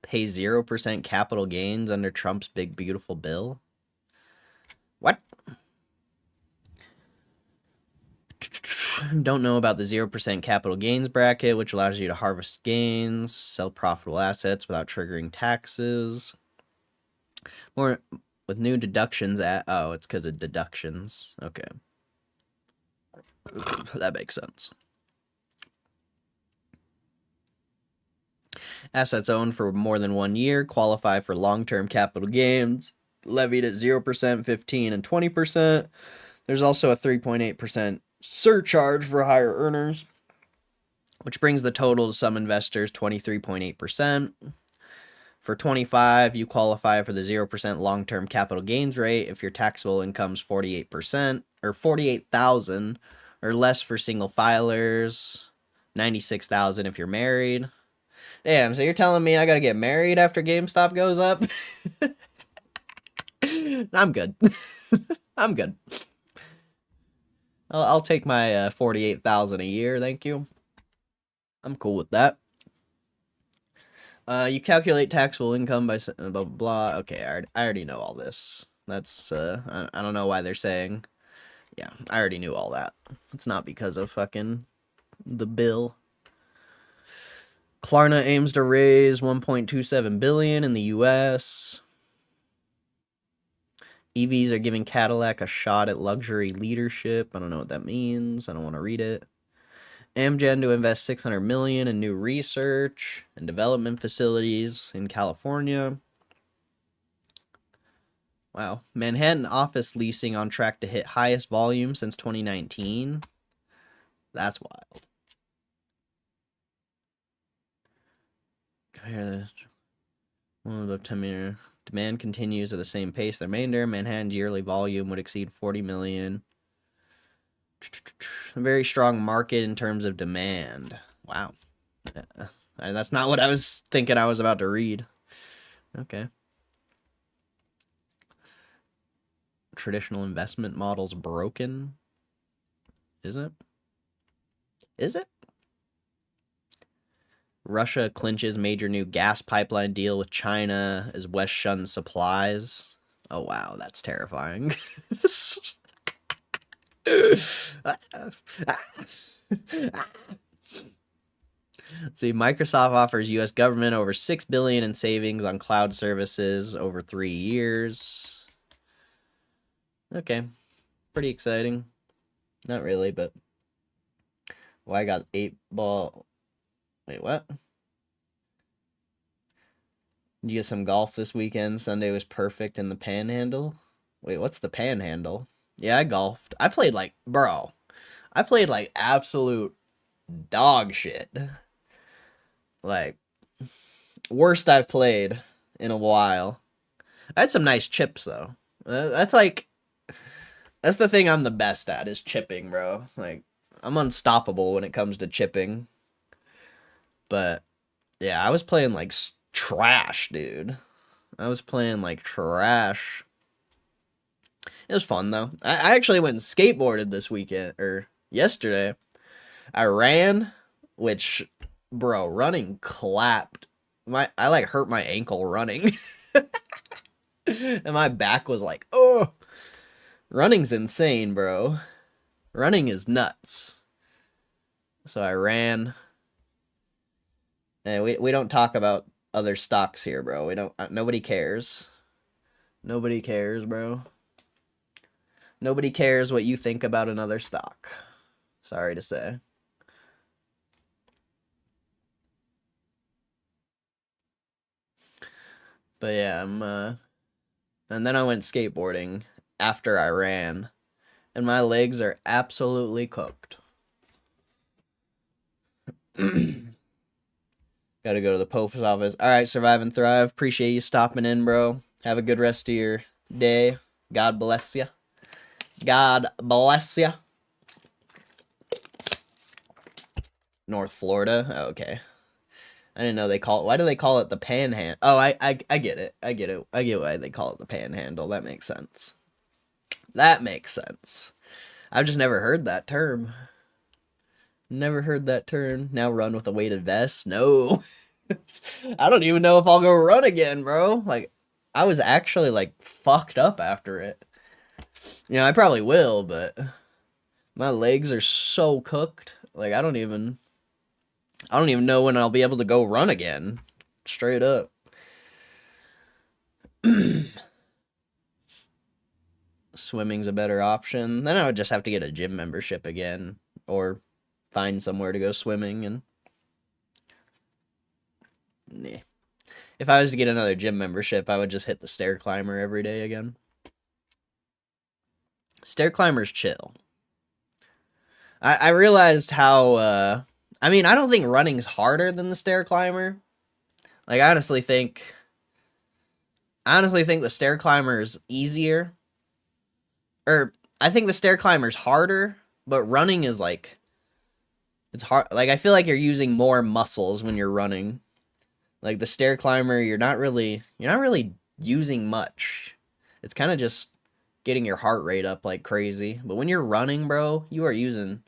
Speaker 1: Pay 0% capital gains under Trump's big beautiful bill. What? Don't know about the 0% capital gains bracket, which allows you to harvest gains, sell profitable assets without triggering taxes. More with new deductions at... Oh, it's because of deductions. Okay. That makes sense. Assets owned for more than 1 year qualify for long-term capital gains, levied at 0%, 15%, and 20%. There's also a 3.8% surcharge for higher earners, which brings the total to some investors 23.8%. For 25, you qualify for the 0% long-term capital gains rate if your taxable income's 48% or 48,000 or less for single filers, 96,000 if you're married. Damn, so you're telling me I gotta get married after GameStop goes up? I'm good. I'm good. I'll take my 48,000 a year, thank you. I'm cool with that. You calculate taxable income by blah blah blah. Okay, I already know all this. That's I don't know why they're saying. Yeah, I already knew all that. It's not because of fucking the bill. Klarna aims to raise 1.27 billion in the US. EVs are giving Cadillac a shot at luxury leadership. I don't know what that means. I don't want to read it. Amgen to invest 600 million in new research and development facilities in California. Wow. Manhattan office leasing on track to hit highest volume since 2019. That's wild. Compare this. Well, about 10 million. Demand continues at the same pace. The remainder, Manhattan's yearly volume would exceed 40 million. A very strong market in terms of demand. Wow. That's not what I was thinking I was about to read. Okay. Traditional investment models broken. Is it? Is it? Russia clinches major new gas pipeline deal with China as West shuns supplies. Oh wow, that's terrifying. See, Microsoft offers U.S. government over $6 billion in savings on cloud services over 3 years. Okay, pretty exciting. Not really, but well, I got 8-ball. Wait, what? Did you get some golf this weekend? Sunday was perfect in the Panhandle. Wait, what's the Panhandle? Yeah, I golfed. I played like, bro. I played like absolute dog shit. Like, worst I've played in a while. I had some nice chips though. That's the thing I'm the best at is chipping, bro. Like, I'm unstoppable when it comes to chipping. But yeah, I was playing like trash, dude. I was playing like trash. It was fun though. I actually went and skateboarded this weekend or yesterday. I ran, which, bro, running clapped. I like hurt my ankle running. And my back was like, oh. Running's insane, bro. Running is nuts. So I ran. And we don't talk about other stocks here, bro. We don't. Nobody cares. Nobody cares, bro. Nobody cares what you think about another stock. Sorry to say. But yeah, and then I went skateboarding after I ran, and my legs are absolutely cooked. Gotta go to the post office. All right, Survive and Thrive. Appreciate you stopping in, bro. Have a good rest of your day. God bless you. God bless you. North Florida. Oh, okay. I didn't know they call it. Why do they call it the Panhandle? Oh, I get it. I get it. I get why they call it the Panhandle. That makes sense. That makes sense. I've just never heard that term. Never heard that term. Now run with a weighted vest? No. I don't even know if I'll go run again, bro. Like, I was actually, like, fucked up after it. You know, I probably will, but my legs are so cooked. Like, I don't even know when I'll be able to go run again. Straight up. Swimming's a better option. Then I would just have to get a gym membership again, or find somewhere to go swimming. And nah. If I was to get another gym membership, I would just hit the stair climber every day again. Stair climber's chill. I realized how, I mean, I don't think running's harder than the stair climber. Like, I honestly think the stair climber is easier. Or, I think the stair climber's harder, but running is, like, it's hard. Like, I feel like you're using more muscles when you're running. Like, the stair climber, you're not really using much. It's kind of just getting your heart rate up like crazy. But when you're running, bro, you are using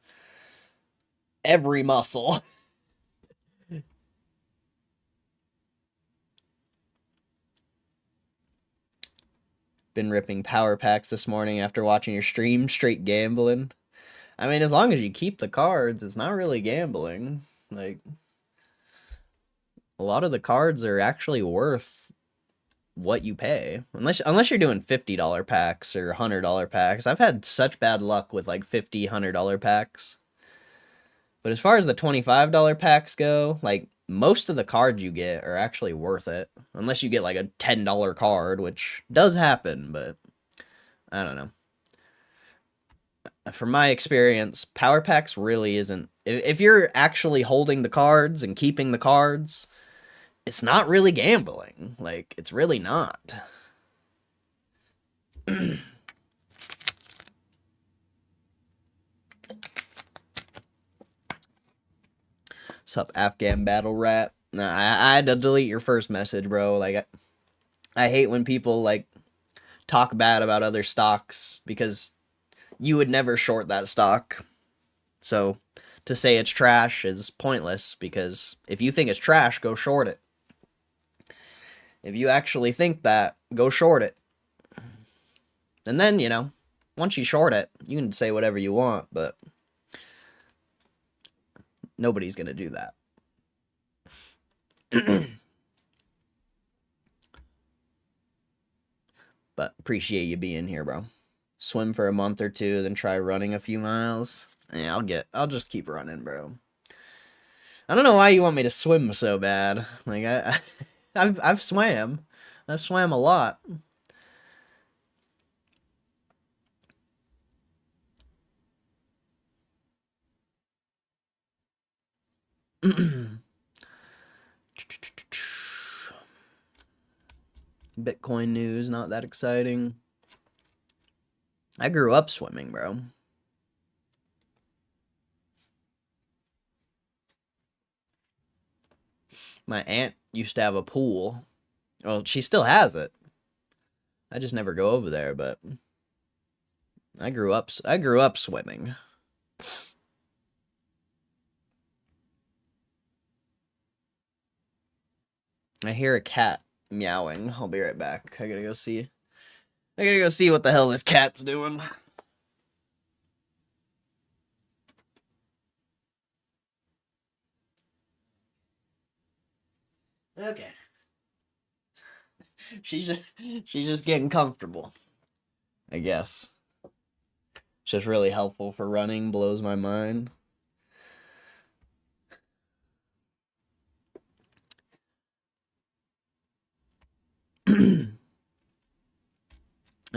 Speaker 1: every muscle. Been ripping power packs this morning after watching your stream. Straight gambling. I mean, as long as you keep the cards, it's not really gambling. Like, a lot of the cards are actually worth what you pay. Unless you're doing $50 packs or $100 packs. I've had such bad luck with like $50, $100 packs. But as far as the $25 packs go, like, most of the cards you get are actually worth it. Unless you get like a $10 card, which does happen, but I don't know. From my experience, power packs really isn't. If you're actually holding the cards and keeping the cards, it's not really gambling. Like, it's really not. What's up, Afghan Battle Rat? Nah, I had to delete your first message, bro. Like, I hate when people, like, talk bad about other stocks because you would never short that stock. So, to say it's trash is pointless, because if you think it's trash, go short it. If you actually think that, go short it. And then, you know, once you short it, you can say whatever you want, but nobody's going to do that. But appreciate you being here, bro. Swim for a month or two, then try running a few miles. Yeah, I'll just keep running, bro. I don't know why you want me to swim so bad. Like, I've swam. I've swam a lot. Bitcoin news, not that exciting. I grew up swimming, bro. My aunt used to have a pool. Well, she still has it. I just never go over there, but I grew up swimming. I hear a cat meowing. I'll be right back. I gotta go see what the hell this cat's doing. Okay. She's just getting comfortable, I guess. It's just really helpful for running, blows my mind. I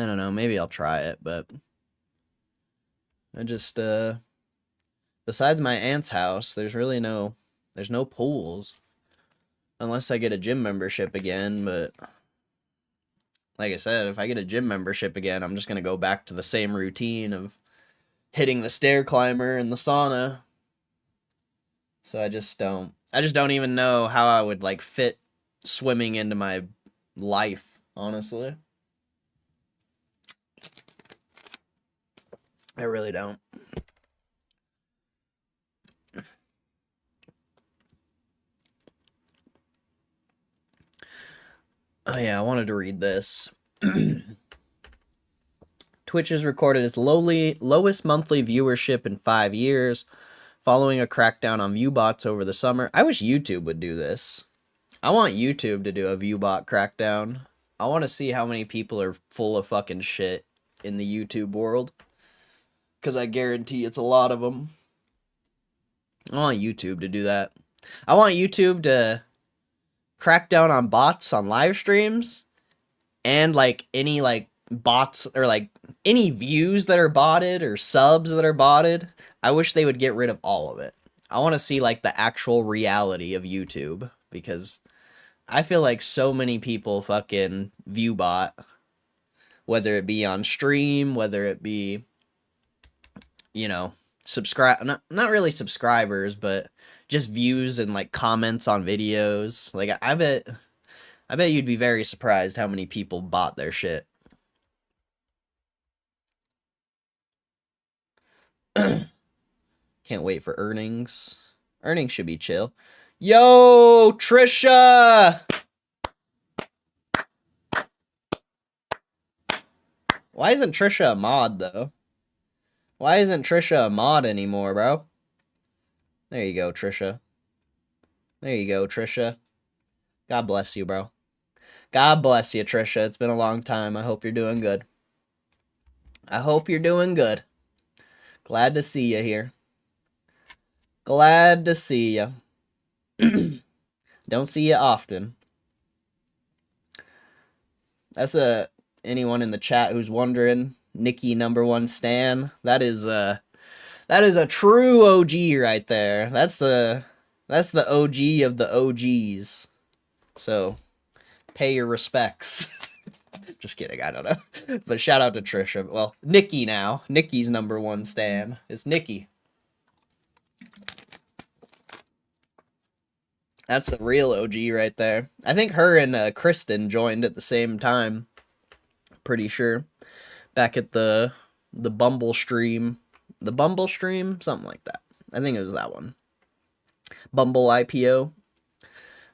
Speaker 1: don't know, maybe I'll try it, but I just besides my aunt's house, there's no pools. Unless I get a gym membership again, but like I said, if I get a gym membership again, I'm just going to go back to the same routine of hitting the stair climber and the sauna. So I just don't even know how I would like fit swimming into my life, honestly. I really don't. Oh yeah, I wanted to read this. Twitch has recorded its lowest monthly viewership in 5 years, following a crackdown on viewbots over the summer. I wish YouTube would do this. I want YouTube to do a viewbot crackdown. I want to see how many people are full of fucking shit in the YouTube world. Because I guarantee it's a lot of them. I want YouTube to do that. I want YouTube to crack down on bots on live streams, and like any like bots or like any views that are botted or subs that are botted. I wish they would get rid of all of it. I want to see like the actual reality of YouTube, because I feel like so many people fucking view bot, whether it be on stream, whether it be, you know, not really subscribers, but just views and like comments on videos. Like I bet you'd be very surprised how many people bought their shit. Can't wait for earnings. Earnings should be chill. Yo, Trisha! Why isn't Trisha a mod, though? Why isn't Trisha a mod anymore, bro? There you go, Trisha. There you go, Trisha. God bless you, bro. God bless you, Trisha. It's been a long time. I hope you're doing good. I hope you're doing good. Glad to see you here. Glad to see you. Don't see you often. That's anyone in the chat who's wondering. Nikki #1 stan. That is a true OG right there. That's the OG of the OGs. So pay your respects. Just kidding, I don't know. But shout out to Trisha. Well, Nikki now. Nikki's #1 stan. It's Nikki. That's the real OG right there. I think her and Kristen joined at the same time. Pretty sure. Back at the Bumble stream. The Bumble stream? Something like that. I think it was that one. Bumble IPO.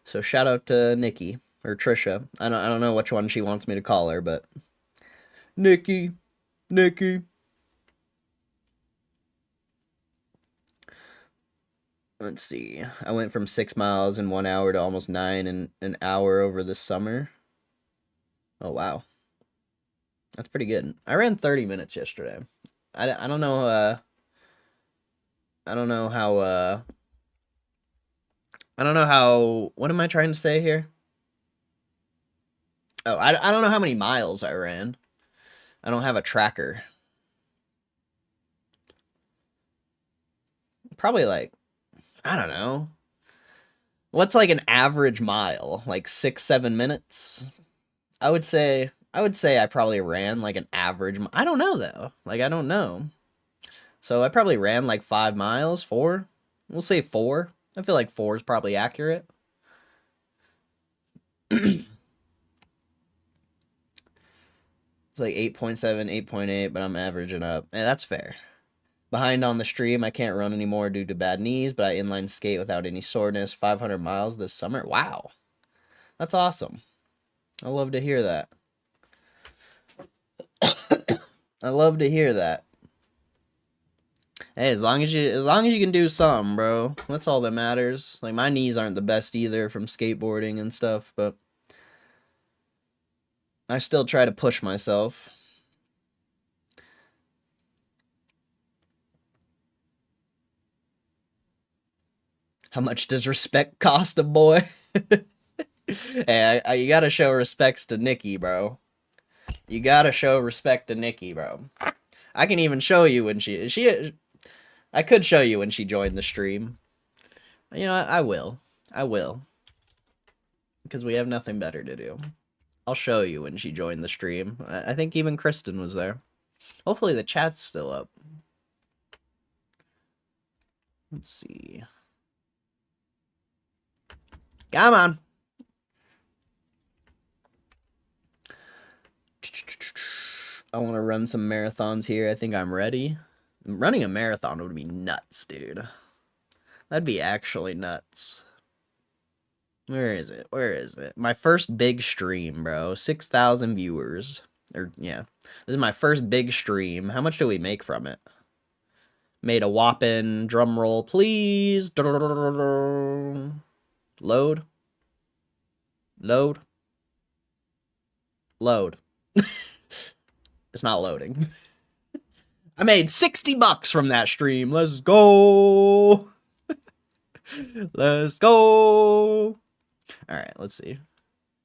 Speaker 1: So shout out to Nikki or Trisha. I don't know which one she wants me to call her, but Nikki. Let's see. I went from 6 miles in 1 hour to almost 9 in an hour over the summer. Oh, wow. That's pretty good. I ran 30 minutes yesterday. I don't know, I don't know how, what am I trying to say here? Oh, I don't know how many miles I ran. I don't have a tracker. Probably like, I don't know. What's like an average mile? Like 6-7 minutes? I would say I probably ran like an average. I don't know though. Like I don't know. So I probably ran like 5 miles, 4. We'll say 4. I feel like 4 is probably accurate. It's like 8.7, 8.8, but I'm averaging up. And that's fair. Behind on the stream, I can't run anymore due to bad knees, but I inline skate without any soreness. 500 miles this summer. Wow. That's awesome. I love to hear that. I love to hear that. Hey, as long as you can do something, bro. That's all that matters. Like my knees aren't the best either from skateboarding and stuff, but I still try to push myself. How much does respect cost a boy? Hey, you gotta show respects to Nikki, bro. You gotta show respect to Nikki, bro. I can even show you when I could show you when she joined the stream. You know, I will. Because we have nothing better to do. I'll show you when she joined the stream. I think even Kristen was there. Hopefully the chat's still up. Let's see. Come on. I want to run some marathons here. I think I'm ready. Running a marathon would be nuts, dude. That'd be actually nuts. Where is it? My first big stream, bro. 6,000 viewers. Yeah. This is my first big stream. How much do we make from it? Made a whopping, drum roll, please. Load. It's not loading. I made $60 from that stream. Let's go. Let's go. All right, let's see.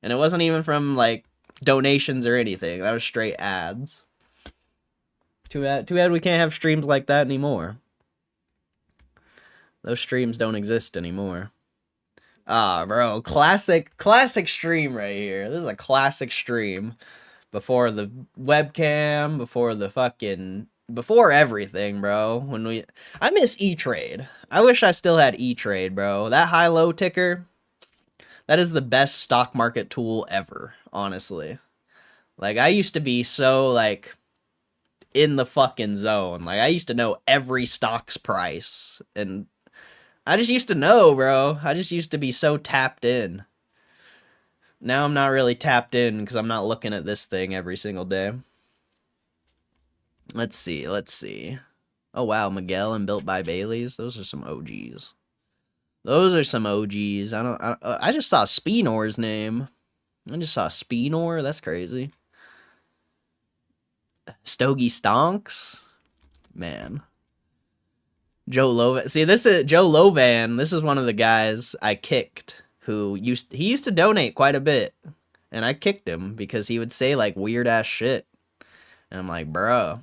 Speaker 1: And it wasn't even from like donations or anything. That was straight ads. Too bad we can't have streams like that anymore. Those streams don't exist anymore. Ah, bro, classic stream right here. This is a classic stream. Before the webcam, before everything, bro. I miss E-Trade. I wish I still had E-Trade, bro. That high-low ticker, that is the best stock market tool ever, honestly. Like, I used to be so, like, in the fucking zone. Like, I used to know every stock's price. And I just used to know, bro. I just used to be so tapped in. Now I'm not really tapped in because I'm not looking at this thing every single day. Let's see. Oh, wow, Miguel and Built by Bailey's. Those are some OGs. I just saw Speenor's name. That's crazy. Stogie Stonks? Man. Joe Lovan. See, this is Joe Lovan. This is one of the guys I kicked. He used to donate quite a bit, and I kicked him because he would say like weird ass shit, and I'm like, bro.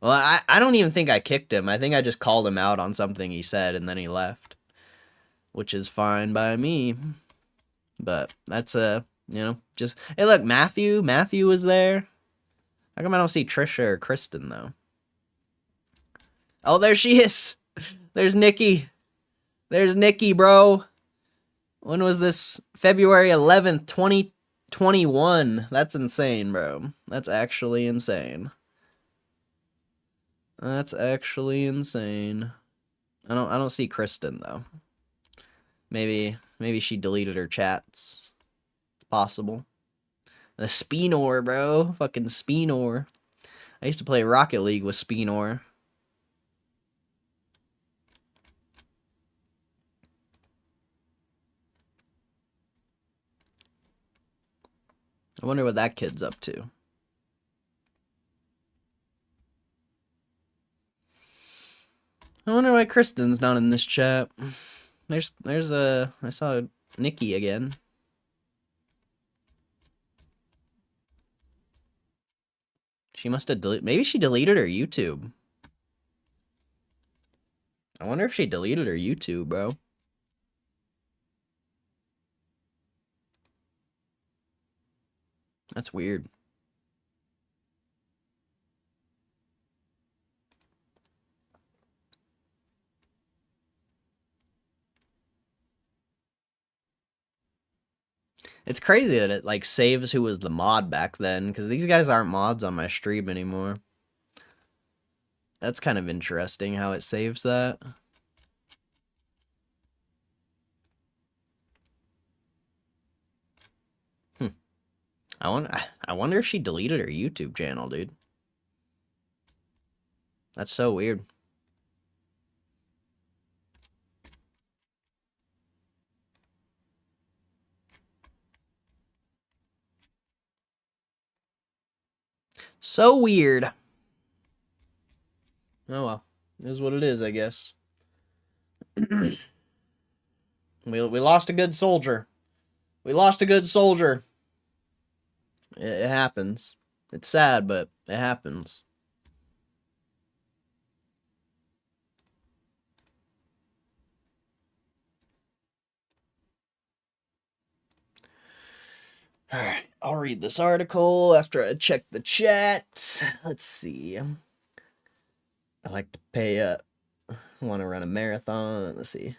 Speaker 1: Well, I don't even think I kicked him. I think I just called him out on something he said, and then he left, which is fine by me. But that's just hey, look, Matthew was there. How come I don't see Trisha or Kristen though? Oh, there she is. There's Nikki. There's Nikki, bro. When was this? February 11th, 2021. That's insane, bro. That's actually insane. I don't see Kristen though. Maybe she deleted her chats. It's possible. The Spinor, bro. Fucking Spinor. I used to play Rocket League with Spinor. I wonder what that kid's up to. I wonder why Kristen's not in this chat. I saw Nikki again. She must have deleted. Maybe she deleted her YouTube. I wonder if she deleted her YouTube, bro. That's weird. It's crazy that it like saves who was the mod back then, because these guys aren't mods on my stream anymore. That's kind of interesting how it saves that. I wonder if she deleted her YouTube channel, dude. That's so weird. So weird. Oh well. It is what it is, I guess. we lost a good soldier. We lost a good soldier. It happens. It's sad, but it happens. Alright, I'll read this article after I check the chat. Let's see. I like to pay up. Want to run a marathon. Let's see.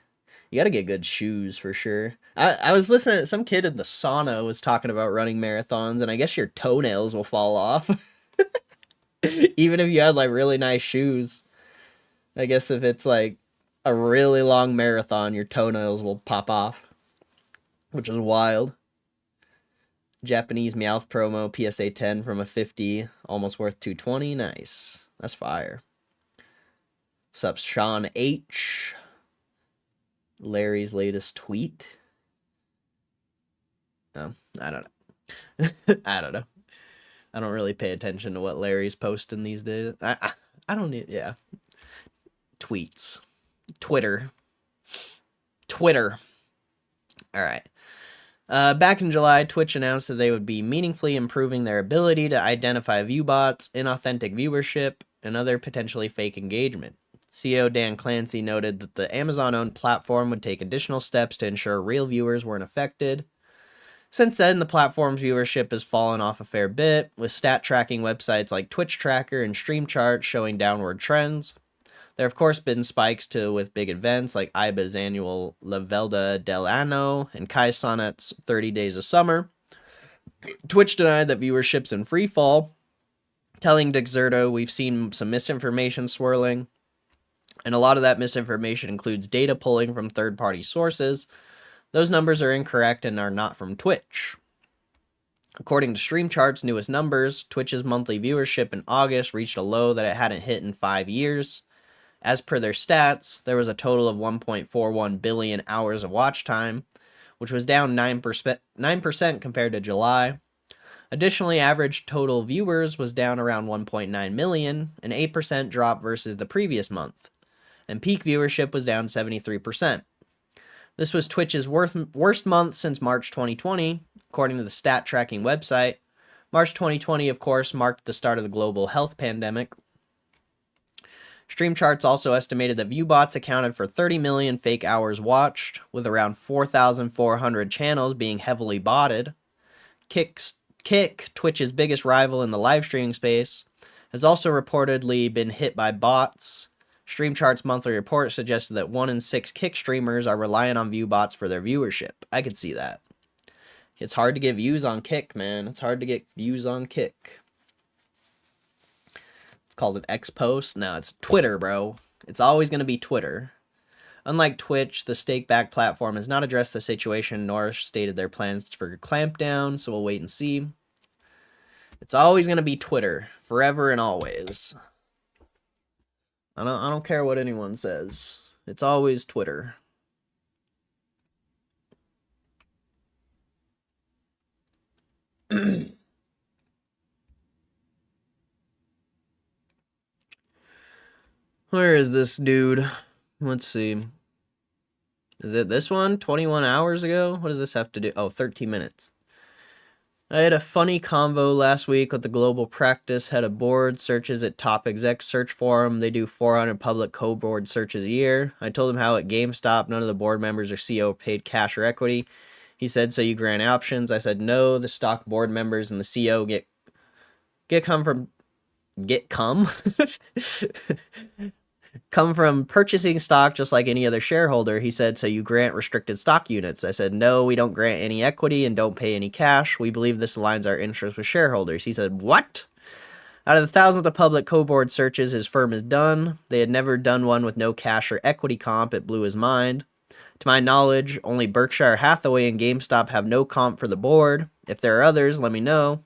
Speaker 1: You got to get good shoes for sure. I was listening to some kid in the sauna was talking about running marathons, and I guess your toenails will fall off. Even if you had like really nice shoes. I guess if it's like a really long marathon, your toenails will pop off. Which is wild. Japanese Meowth promo, PSA 10 from a 50, almost worth 220. Nice. That's fire. What's up, Sean H? Larry's latest tweet. Oh, I don't know. I don't know. I don't really pay attention to what Larry's posting these days. I don't need, yeah. Tweets. Twitter. All right. Back in July, Twitch announced that they would be meaningfully improving their ability to identify viewbots, inauthentic viewership, and other potentially fake engagement. CEO Dan Clancy noted that the Amazon-owned platform would take additional steps to ensure real viewers weren't affected. Since then, the platform's viewership has fallen off a fair bit, with stat tracking websites like Twitch Tracker and Stream Chart showing downward trends. There have, of course, been spikes too with big events like IBA's annual La Velda del Anno and Kai Sonnet's 30 Days of Summer. Twitch denied that viewership's in free fall, telling Dexerto we've seen some misinformation swirling, and a lot of that misinformation includes data pulling from third-party sources. Those numbers are incorrect and are not from Twitch. According to Stream Chart's newest numbers, Twitch's monthly viewership in August reached a low that it hadn't hit in 5 years. As per their stats, there was a total of 1.41 billion hours of watch time, which was down 9% compared to July. Additionally, average total viewers was down around 1.9 million, an 8% drop versus the previous month, and peak viewership was down 73%. This was Twitch's worst month since March 2020, according to the stat tracking website. March 2020, of course, marked the start of the global health pandemic. Stream Charts also estimated that viewbots accounted for 30 million fake hours watched, with around 4,400 channels being heavily botted. Kick, Twitch's biggest rival in the live streaming space, has also reportedly been hit by bots. Stream Chart's monthly report suggested that 1 in 6 Kick streamers are relying on viewbots for their viewership. I could see that. It's hard to get views on Kick, man. It's hard to get views on Kick. It's called an X post. No, it's Twitter, bro. It's always going to be Twitter. Unlike Twitch, the stake-backed platform has not addressed the situation nor stated their plans for a clampdown, so we'll wait and see. It's always going to be Twitter, forever and always. I don't care what anyone says. It's always Twitter. Where is this dude? Let's see. Is it this one? 21 hours ago? What does this have to do? Oh, 13 minutes. I had a funny convo last week with the Global Practice head of board searches at Top Exec Search Forum. They do 400 public co-board searches a year. I told him how at GameStop none of the board members or CEO paid cash or equity. He said, so you grant options? I said, no, the stock board members and the CEO come from purchasing stock just like any other shareholder. He said, so you grant restricted stock units? I said, no, we don't grant any equity and don't pay any cash. We believe this aligns our interests with shareholders. He said, what? Out of the thousands of public co-board searches his firm has done, they had never done one with no cash or equity comp. It blew his mind. To my knowledge, only Berkshire Hathaway and GameStop have no comp for the board. If there are others, let me know.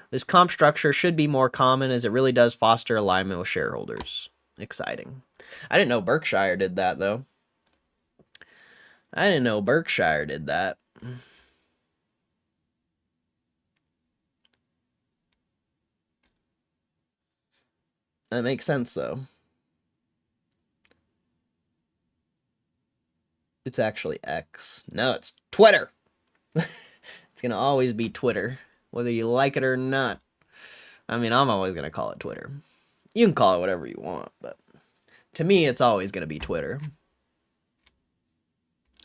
Speaker 1: This comp structure should be more common as it really does foster alignment with shareholders. Exciting. I didn't know Berkshire did that, though. I didn't know Berkshire did that. That makes sense, though. It's actually X. No, it's Twitter. It's going to always be Twitter, whether you like it or not. I mean, I'm always going to call it Twitter. You can call it whatever you want, but to me, it's always going to be Twitter.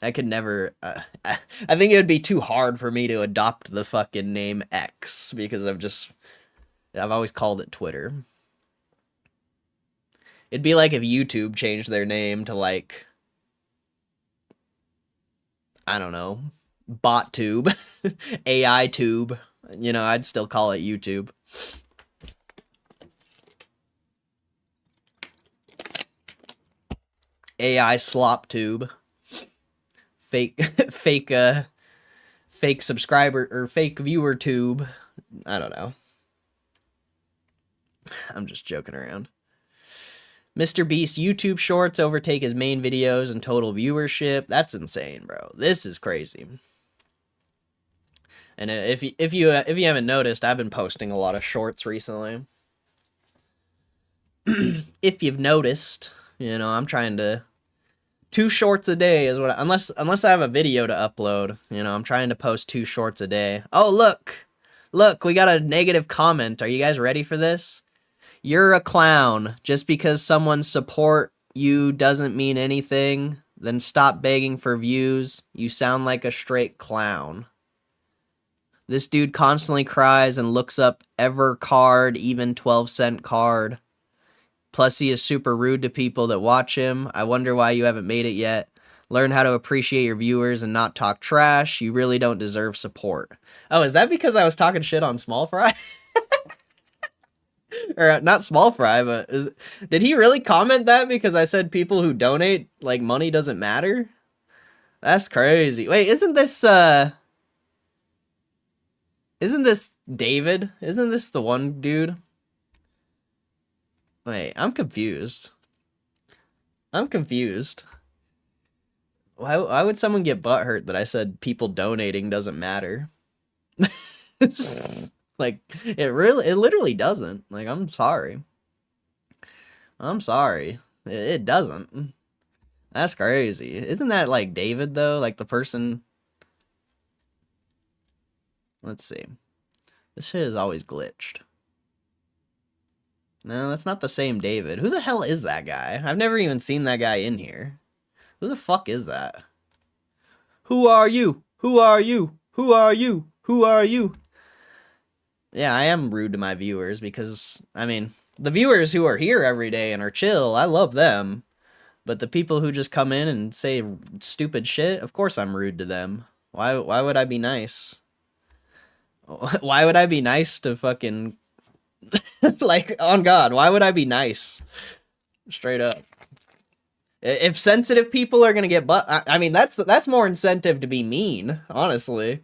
Speaker 1: I could never... I think it would be too hard for me to adopt the fucking name X, because I've always called it Twitter. It'd be like if YouTube changed their name to, like, I don't know, BotTube, AI Tube. You know, I'd still call it YouTube. AI slop tube. Fake subscriber or fake viewer tube. I don't know. I'm just joking around. Mr. Beast's YouTube shorts overtake his main videos and total viewership. That's insane, bro. This is crazy. And if you haven't noticed, I've been posting a lot of shorts recently. If you've noticed, you know, I'm trying to 2 shorts a day is what unless I have a video to upload, you know, I'm trying to post 2 shorts a day. Oh, look, we got a negative comment. Are you guys ready for this? You're a clown. Just because someone support you doesn't mean anything, then stop begging for views. You sound like a straight clown. This dude constantly cries and looks up ever card, even 12-cent card. Plus, he is super rude to people that watch him. I wonder why you haven't made it yet. Learn how to appreciate your viewers and not talk trash. You really don't deserve support. Oh, is that because I was talking shit on Small Fry? Or not Small Fry, but did he really comment that because I said people who donate, like, money doesn't matter? That's crazy. Wait, isn't this David? Isn't this the one dude? Wait, I'm confused. Why would someone get butthurt that I said people donating doesn't matter? Like, it literally doesn't. Like, I'm sorry. It doesn't. That's crazy. Isn't that like David, though? Like the person... Let's see. This shit is always glitched. No, that's not the same David. Who the hell is that guy? I've never even seen that guy in here. Who the fuck is that? Who are you? Who are you? Who are you? Who are you? Yeah, I am rude to my viewers because, I mean, the viewers who are here every day and are chill, I love them. But the people who just come in and say stupid shit, of course I'm rude to them. Why would I be nice? Why would I be nice to fucking... like, on God, why would I be nice? Straight up. If sensitive people are gonna get I mean, that's more incentive to be mean, honestly.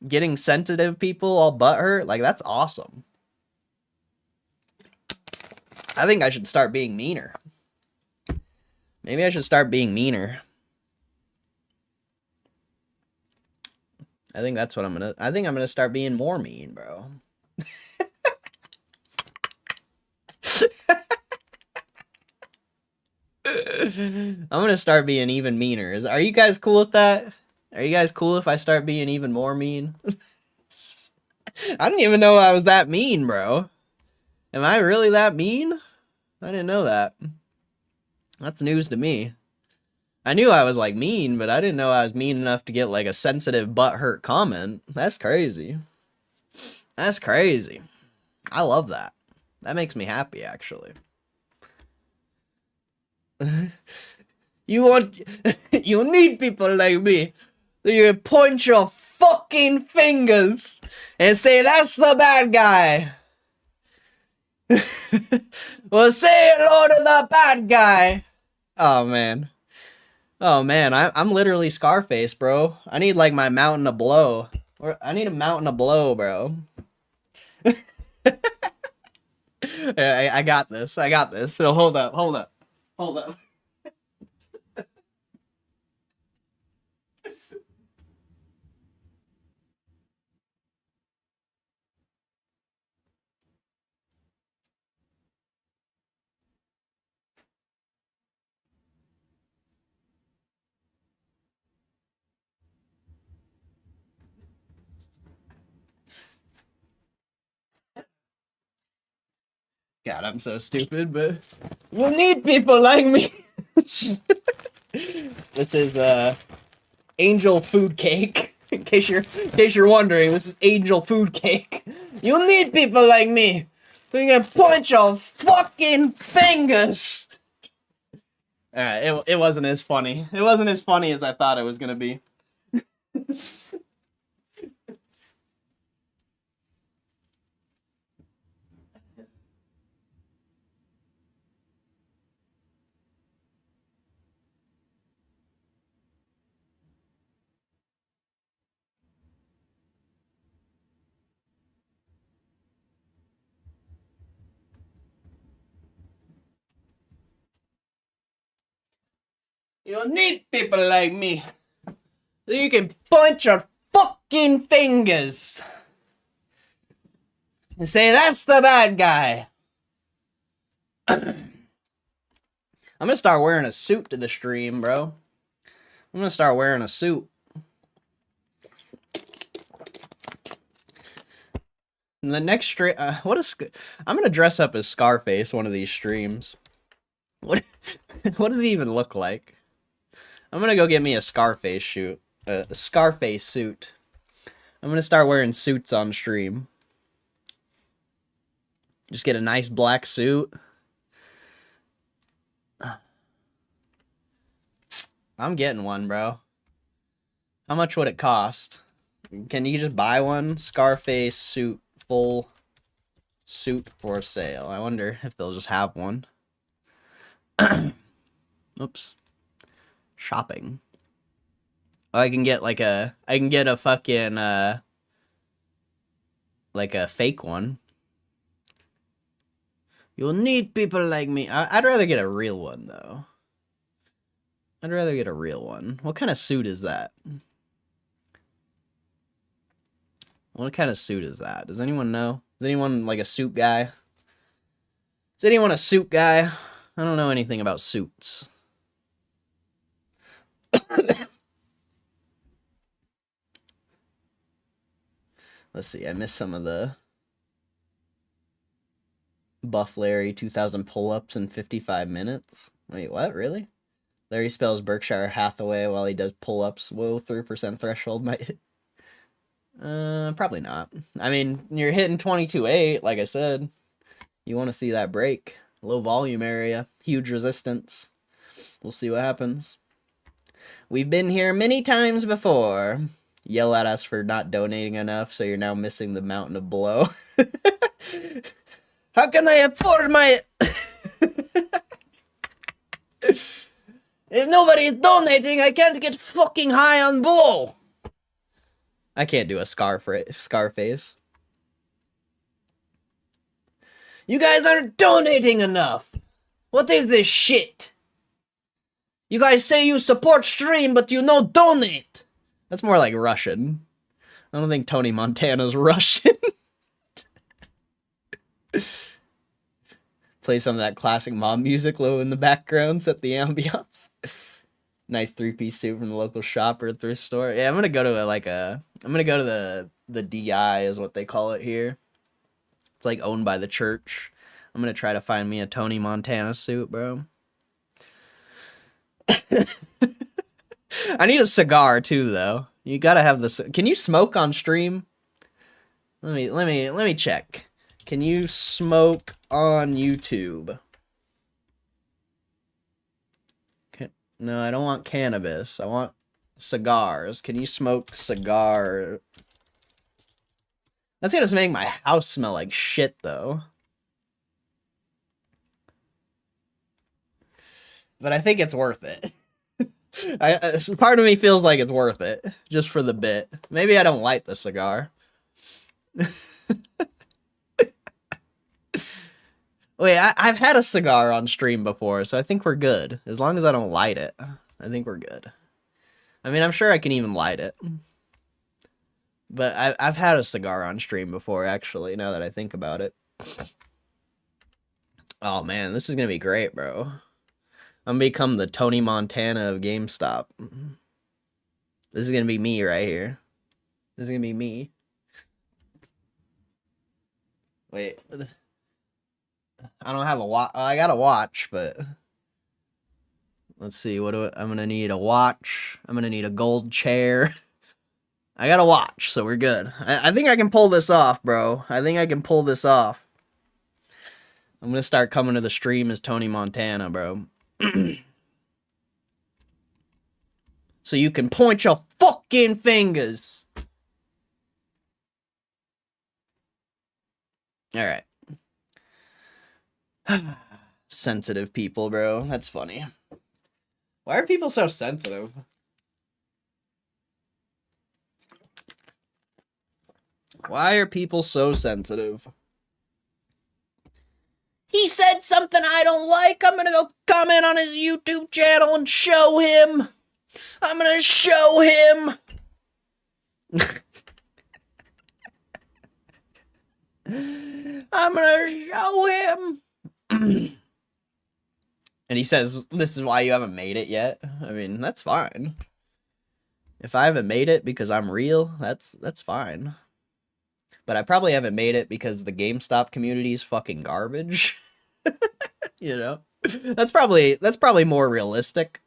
Speaker 1: Getting sensitive people all butthurt, like, that's awesome. I think I should start being meaner. Maybe I should start being meaner. I think that's what I'm gonna start being more mean, bro. I'm gonna start being even meaner. Are you guys cool with that? Are you guys cool if I start being even more mean? I didn't even know I was that mean, bro. Am I really that mean? I didn't know that. That's news to me. I knew I was, like, mean, but I didn't know I was mean enough to get, like, a sensitive butthurt comment. That's crazy. That's crazy. I love that. That makes me happy, actually. You need people like me. So you point your fucking fingers and say, that's the bad guy. Well, say hello to the bad guy. Oh, man. Oh, man. I'm literally Scarface, bro. I need, like, my mountain to blow. I need a mountain to blow, bro. I got this. I got this. So hold up. Hold up. Hold up. God, I'm so stupid, but you need people like me. This is angel food cake. In case you're wondering, this is angel food cake. You need people like me. So you can point your fucking fingers. Alright, it wasn't as funny. It wasn't as funny as I thought it was gonna be. You need people like me. So you can point your fucking fingers. And say, that's the bad guy. I'm gonna start wearing a suit to the stream, bro. I'm gonna start wearing a suit. And the next stream, I'm gonna dress up as Scarface one of these streams. What does he even look like? I'm gonna go get me a Scarface suit. A Scarface suit. I'm gonna start wearing suits on stream. Just get a nice black suit. I'm getting one, bro. How much would it cost? Can you just buy one? Scarface suit, full suit for sale. I wonder if they'll just have one. Oops. Shopping. Oh, I can get a fucking, like a fake one. You'll need people like me. I'd rather get a real one, though. I'd rather get a real one. What kind of suit is that? What kind of suit is that? Does anyone know? Is anyone, like, a suit guy? Is anyone a suit guy? I don't know anything about suits. Let's see, I missed some of the Buff Larry 2000 pull-ups in 55 minutes. Wait, what? Really? Larry spells Berkshire Hathaway while he does pull-ups. Whoa, 3% threshold might hit. Probably not. I mean, you're hitting 22.8, like I said. You want to see that break. Low volume area. Huge resistance. We'll see what happens. We've been here many times before. Yell at us for not donating enough, so you're now missing the mountain of blow. How can I afford my... If nobody is donating, I can't get fucking high on blow. I can't do a Scarface. You guys aren't donating enough. What is this shit? You guys say you support stream, but you no donate. That's more like Russian. I don't think Tony Montana's Russian. Play some of that classic mob music low in the background, set the ambiance. Nice 3-piece suit from the local shop or thrift store. Yeah, I'm gonna go to the DI is what they call it here. It's like owned by the church. I'm gonna try to find me a Tony Montana suit, bro. I need a cigar too, though. You gotta have the. Can you smoke on stream? Let me check. Can you smoke on YouTube? No, I don't want cannabis. I want cigars. Can you smoke cigar? That's gonna make my house smell like shit, though. But I think it's worth it. Part of me feels like it's worth it, just for the bit. Maybe I don't light the cigar. Wait, I've had a cigar on stream before, so I think we're good. As long as I don't light it, I think we're good. I mean, I'm sure I can even light it. But I've had a cigar on stream before, actually, now that I think about it. Oh, man, this is going to be great, bro. I'm going to become the Tony Montana of GameStop. This is going to be me right here. This is going to be me. Wait. I don't have a watch. I got a watch, but let's see. I'm gonna need a watch. I'm gonna need a gold chair. I got a watch, so we're good. I think I can pull this off, bro. I think I can pull this off. I'm gonna start coming to the stream as Tony Montana, bro. So you can point your fucking fingers. All right. Sensitive people, bro. That's funny. Why are people so sensitive? Why are people so sensitive? He said something I don't like. I'm gonna go comment on his YouTube channel and show him. I'm gonna show him. I'm gonna show him. And he says, this is why you haven't made it yet. I mean, that's fine. If I haven't made it because I'm real, that's fine. But I probably haven't made it because the GameStop community is fucking garbage. You know? That's probably more realistic.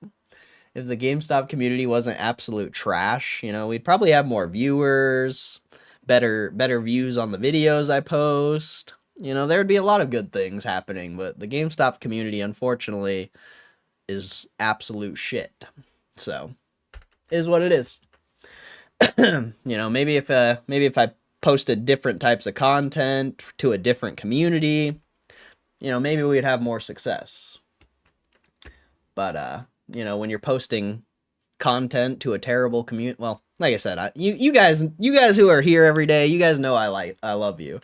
Speaker 1: If the GameStop community wasn't absolute trash, you know, we'd probably have more viewers, better views on the videos I post. You know, there'd be a lot of good things happening, but the GameStop community, unfortunately, is absolute shit. So, is what it is. You know, maybe if I posted different types of content to a different community, you know, maybe we'd have more success. But you know, when you're posting content to a terrible community, well, like I said, you guys who are here every day, you guys know I love you.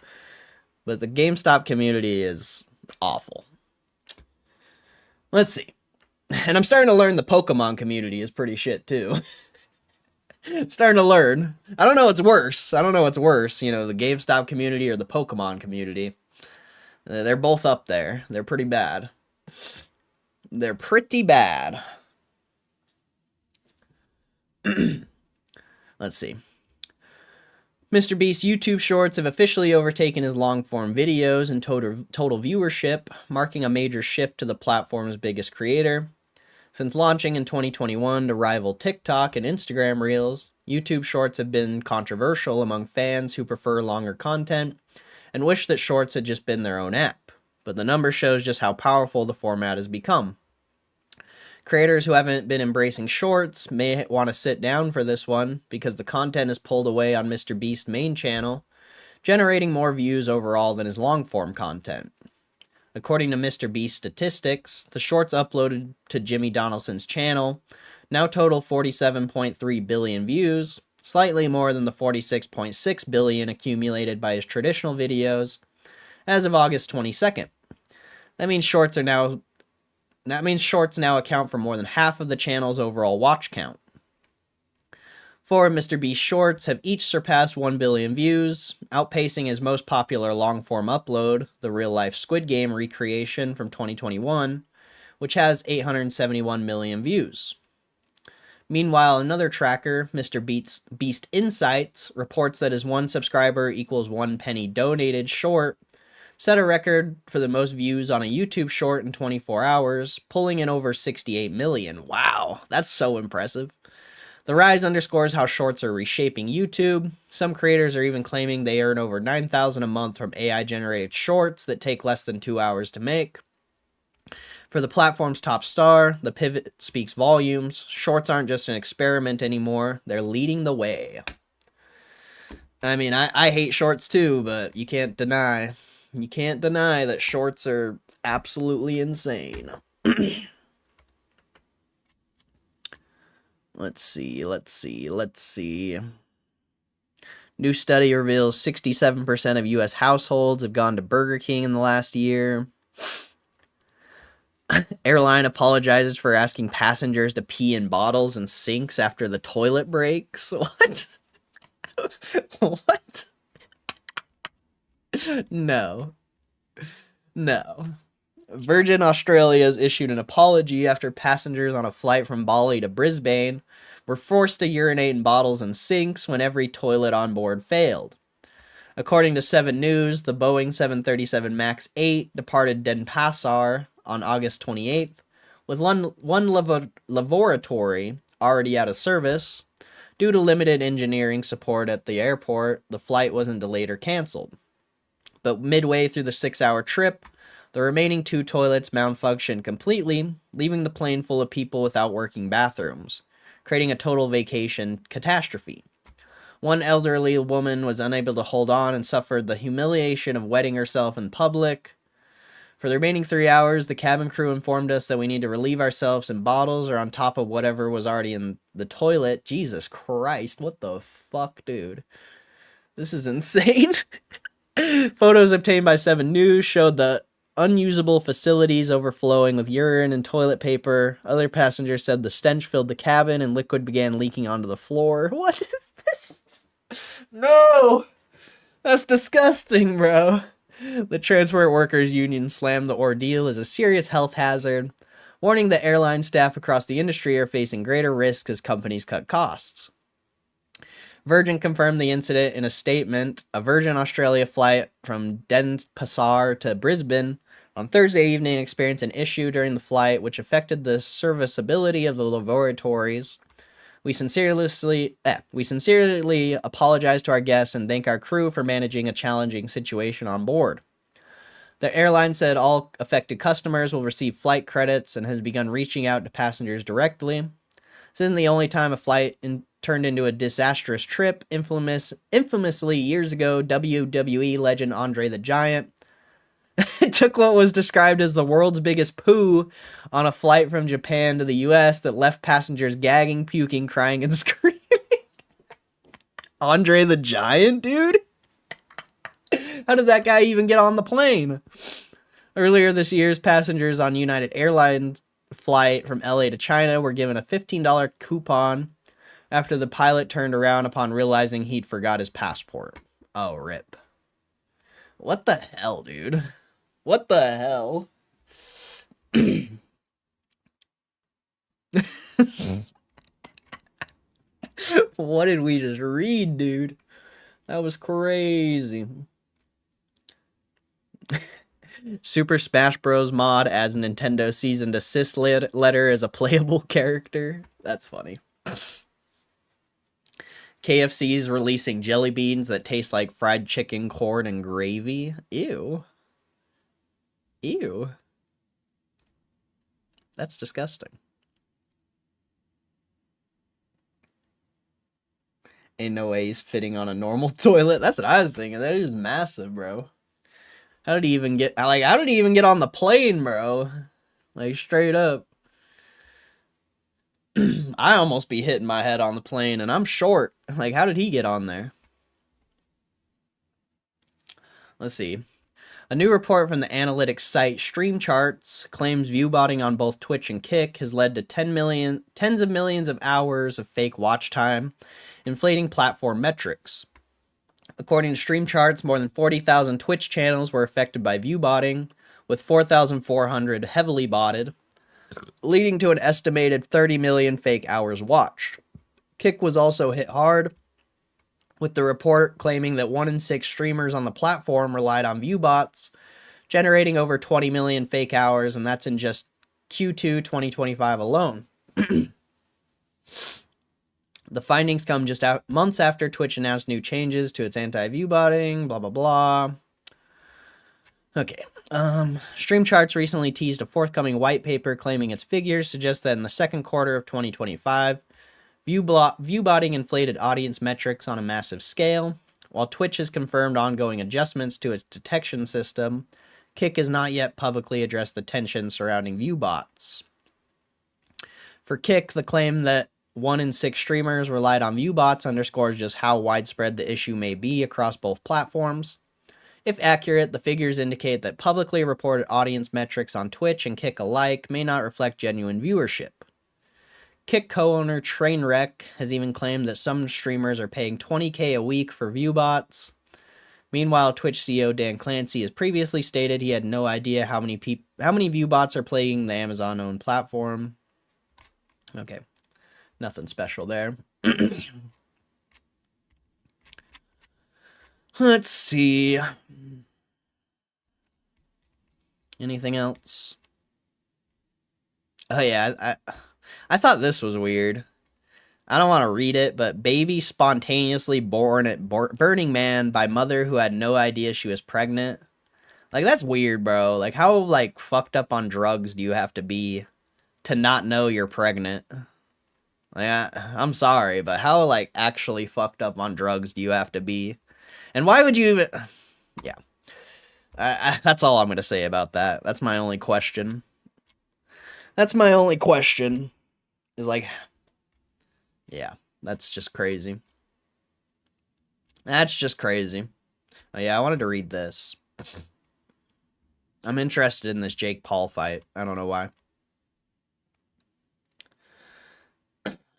Speaker 1: But the GameStop community is awful. Let's see. And I'm starting to learn the Pokemon community is pretty shit, too. I'm starting to learn. I don't know what's worse. You know, the GameStop community or the Pokemon community. They're both up there. They're pretty bad. They're pretty bad. Let's see. Mr. Beast's YouTube Shorts have officially overtaken his long-form videos in total viewership, marking a major shift to the platform's biggest creator. Since launching in 2021 to rival TikTok and Instagram Reels, YouTube Shorts have been controversial among fans who prefer longer content and wish that Shorts had just been their own app. But the number shows just how powerful the format has become. Creators who haven't been embracing Shorts may want to sit down for this one because the content is pulled away on Mr. Beast's main channel, generating more views overall than his long-form content. According to Mr. Beast statistics, the shorts uploaded to Jimmy Donaldson's channel now total 47.3 billion views, slightly more than the 46.6 billion accumulated by his traditional videos as of August 22nd. That means shorts now account for more than half of the channel's overall watch count. Four of Mr. Beast's shorts have each surpassed 1 billion views, outpacing his most popular long-form upload, the real-life Squid Game recreation from 2021, which has 871 million views. Meanwhile, another tracker, Mr. Beast Insights, reports that his one subscriber equals 1 penny donated short set a record for the most views on a YouTube short in 24 hours, pulling in over 68 million. Wow, that's so impressive. The rise underscores how shorts are reshaping YouTube. Some creators are even claiming they earn over $9,000 a month from AI-generated shorts that take less than 2 hours to make. For the platform's top star, the pivot speaks volumes. Shorts aren't just an experiment anymore. They're leading the way. I mean, I hate shorts too, but you can't deny that shorts are absolutely insane. Let's see. New study reveals 67% of U.S. households have gone to Burger King in the last year. Airline apologizes for asking passengers to pee in bottles and sinks after the toilet breaks. What? What? No. Virgin Australia has issued an apology after passengers on a flight from Bali to Brisbane were forced to urinate in bottles and sinks when every toilet on board failed. According to 7 News, the Boeing 737 MAX 8 departed Denpasar on August 28th, with one laboratory already out of service. Due to limited engineering support at the airport, the flight wasn't delayed or canceled. But midway through the 6-hour trip, the remaining 2 toilets malfunctioned completely, leaving the plane full of people without working bathrooms, creating a total vacation catastrophe. One elderly woman was unable to hold on and suffered the humiliation of wetting herself in public. For the remaining 3 hours, the cabin crew informed us that we need to relieve ourselves in bottles or on top of whatever was already in the toilet. Jesus Christ, what the fuck, dude? This is insane. Photos obtained by 7 News showed the unusable facilities overflowing with urine and toilet paper. Other passengers said the stench filled the cabin and liquid began leaking onto the floor. What is this? No! That's disgusting, bro. The Transport Workers Union slammed the ordeal as a serious health hazard, warning that airline staff across the industry are facing greater risks as companies cut costs. Virgin confirmed the incident in a statement. A Virgin Australia flight from Denpasar to Brisbane on Thursday evening experienced an issue during the flight which affected the serviceability of the laboratories. We sincerely apologize to our guests and thank our crew for managing a challenging situation on board. The airline said all affected customers will receive flight credits and has begun reaching out to passengers directly. This isn't the only time a flight turned into a disastrous trip. Infamously, years ago, WWE legend Andre the Giant took what was described as the world's biggest poo on a flight from Japan to the US that left passengers gagging, puking, crying, and screaming. Andre the Giant, dude? How did that guy even get on the plane? Earlier this year, passengers on United Airlines flight from LA to China were given a $15 coupon after the pilot turned around upon realizing he'd forgot his passport. Oh, rip. What the hell, dude? What the hell? What did we just read, dude? That was crazy. Super Smash Bros. Mod adds Nintendo Cease and Desist letter as a playable character. That's funny. KFC's releasing jelly beans that taste like fried chicken, corn, and gravy. Ew. Ew. That's disgusting. Ain't no way he's fitting on a normal toilet. That's what I was thinking. That is massive, bro. How did he even get, like, how did he even get on the plane, bro? Like, straight up. I almost be hitting my head on the plane, and I'm short. Like, how did he get on there? Let's see. A new report from the analytics site Stream Charts claims viewbotting on both Twitch and Kick has led to tens of millions of hours of fake watch time, inflating platform metrics. According to Stream Charts, more than 40,000 Twitch channels were affected by viewbotting, with 4,400 heavily botted, leading to an estimated 30 million fake hours watched. Kick was also hit hard, with the report claiming that 1 in 6 streamers on the platform relied on viewbots, generating over 20 million fake hours, and that's in just Q2 2025 alone. The findings come just months after Twitch announced new changes to its anti-viewbotting, blah, blah, blah. Okay. Stream Charts recently teased a forthcoming white paper claiming its figures suggest that in the second quarter of 2025, viewbotting inflated audience metrics on a massive scale. While Twitch has confirmed ongoing adjustments to its detection system, Kick has not yet publicly addressed the tension surrounding viewbots. For Kick, the claim that 1 in 6 streamers relied on viewbots underscores just how widespread the issue may be across both platforms. If accurate, the figures indicate that publicly reported audience metrics on Twitch and Kick alike may not reflect genuine viewership. Kick co-owner Trainwreck has even claimed that some streamers are paying $20K a week for viewbots. Meanwhile, Twitch CEO Dan Clancy has previously stated he had no idea how many viewbots are plaguing the Amazon-owned platform. Okay, nothing special there. Let's see. Anything else? Oh yeah, I thought this was weird. I don't want to read it, but baby spontaneously born at Burning Man by mother who had no idea she was pregnant. Like, that's weird, bro. Like, how, like, fucked up on drugs do you have to be to not know you're pregnant? Like, I'm sorry, but how, like, actually fucked up on drugs do you have to be? And why would you even... Yeah. That's all I'm going to say about that. That's my only question. That's my only question. Is like... Yeah, that's just crazy. That's just crazy. Oh, yeah, I wanted to read this. I'm interested in this Jake Paul fight. I don't know why.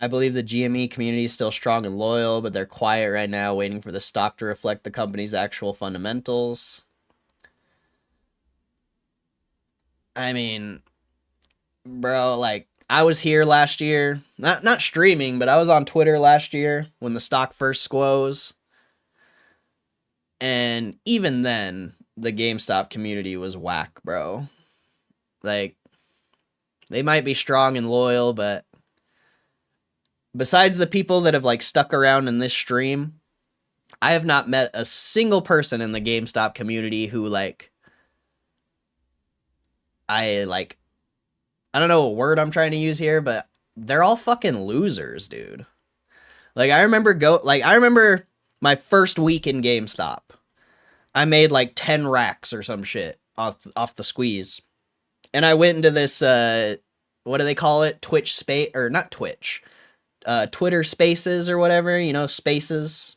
Speaker 1: I believe the GME community is still strong and loyal, but they're quiet right now, waiting for the stock to reflect the company's actual fundamentals. I mean, bro, like, I was here last year, not streaming, but I was on Twitter last year when the stock first squoze. And even then, the GameStop community was whack, bro. Like, they might be strong and loyal, but besides the people that have, like, stuck around in this stream, I have not met a single person in the GameStop community who, like, I don't know what word I'm trying to use here, but they're all fucking losers, dude. Like, I remember my first week in GameStop. I made like 10 racks or some shit off the squeeze. And I went into this, what do they call it? Twitch space, or not Twitch. Twitter spaces or whatever, you know, spaces.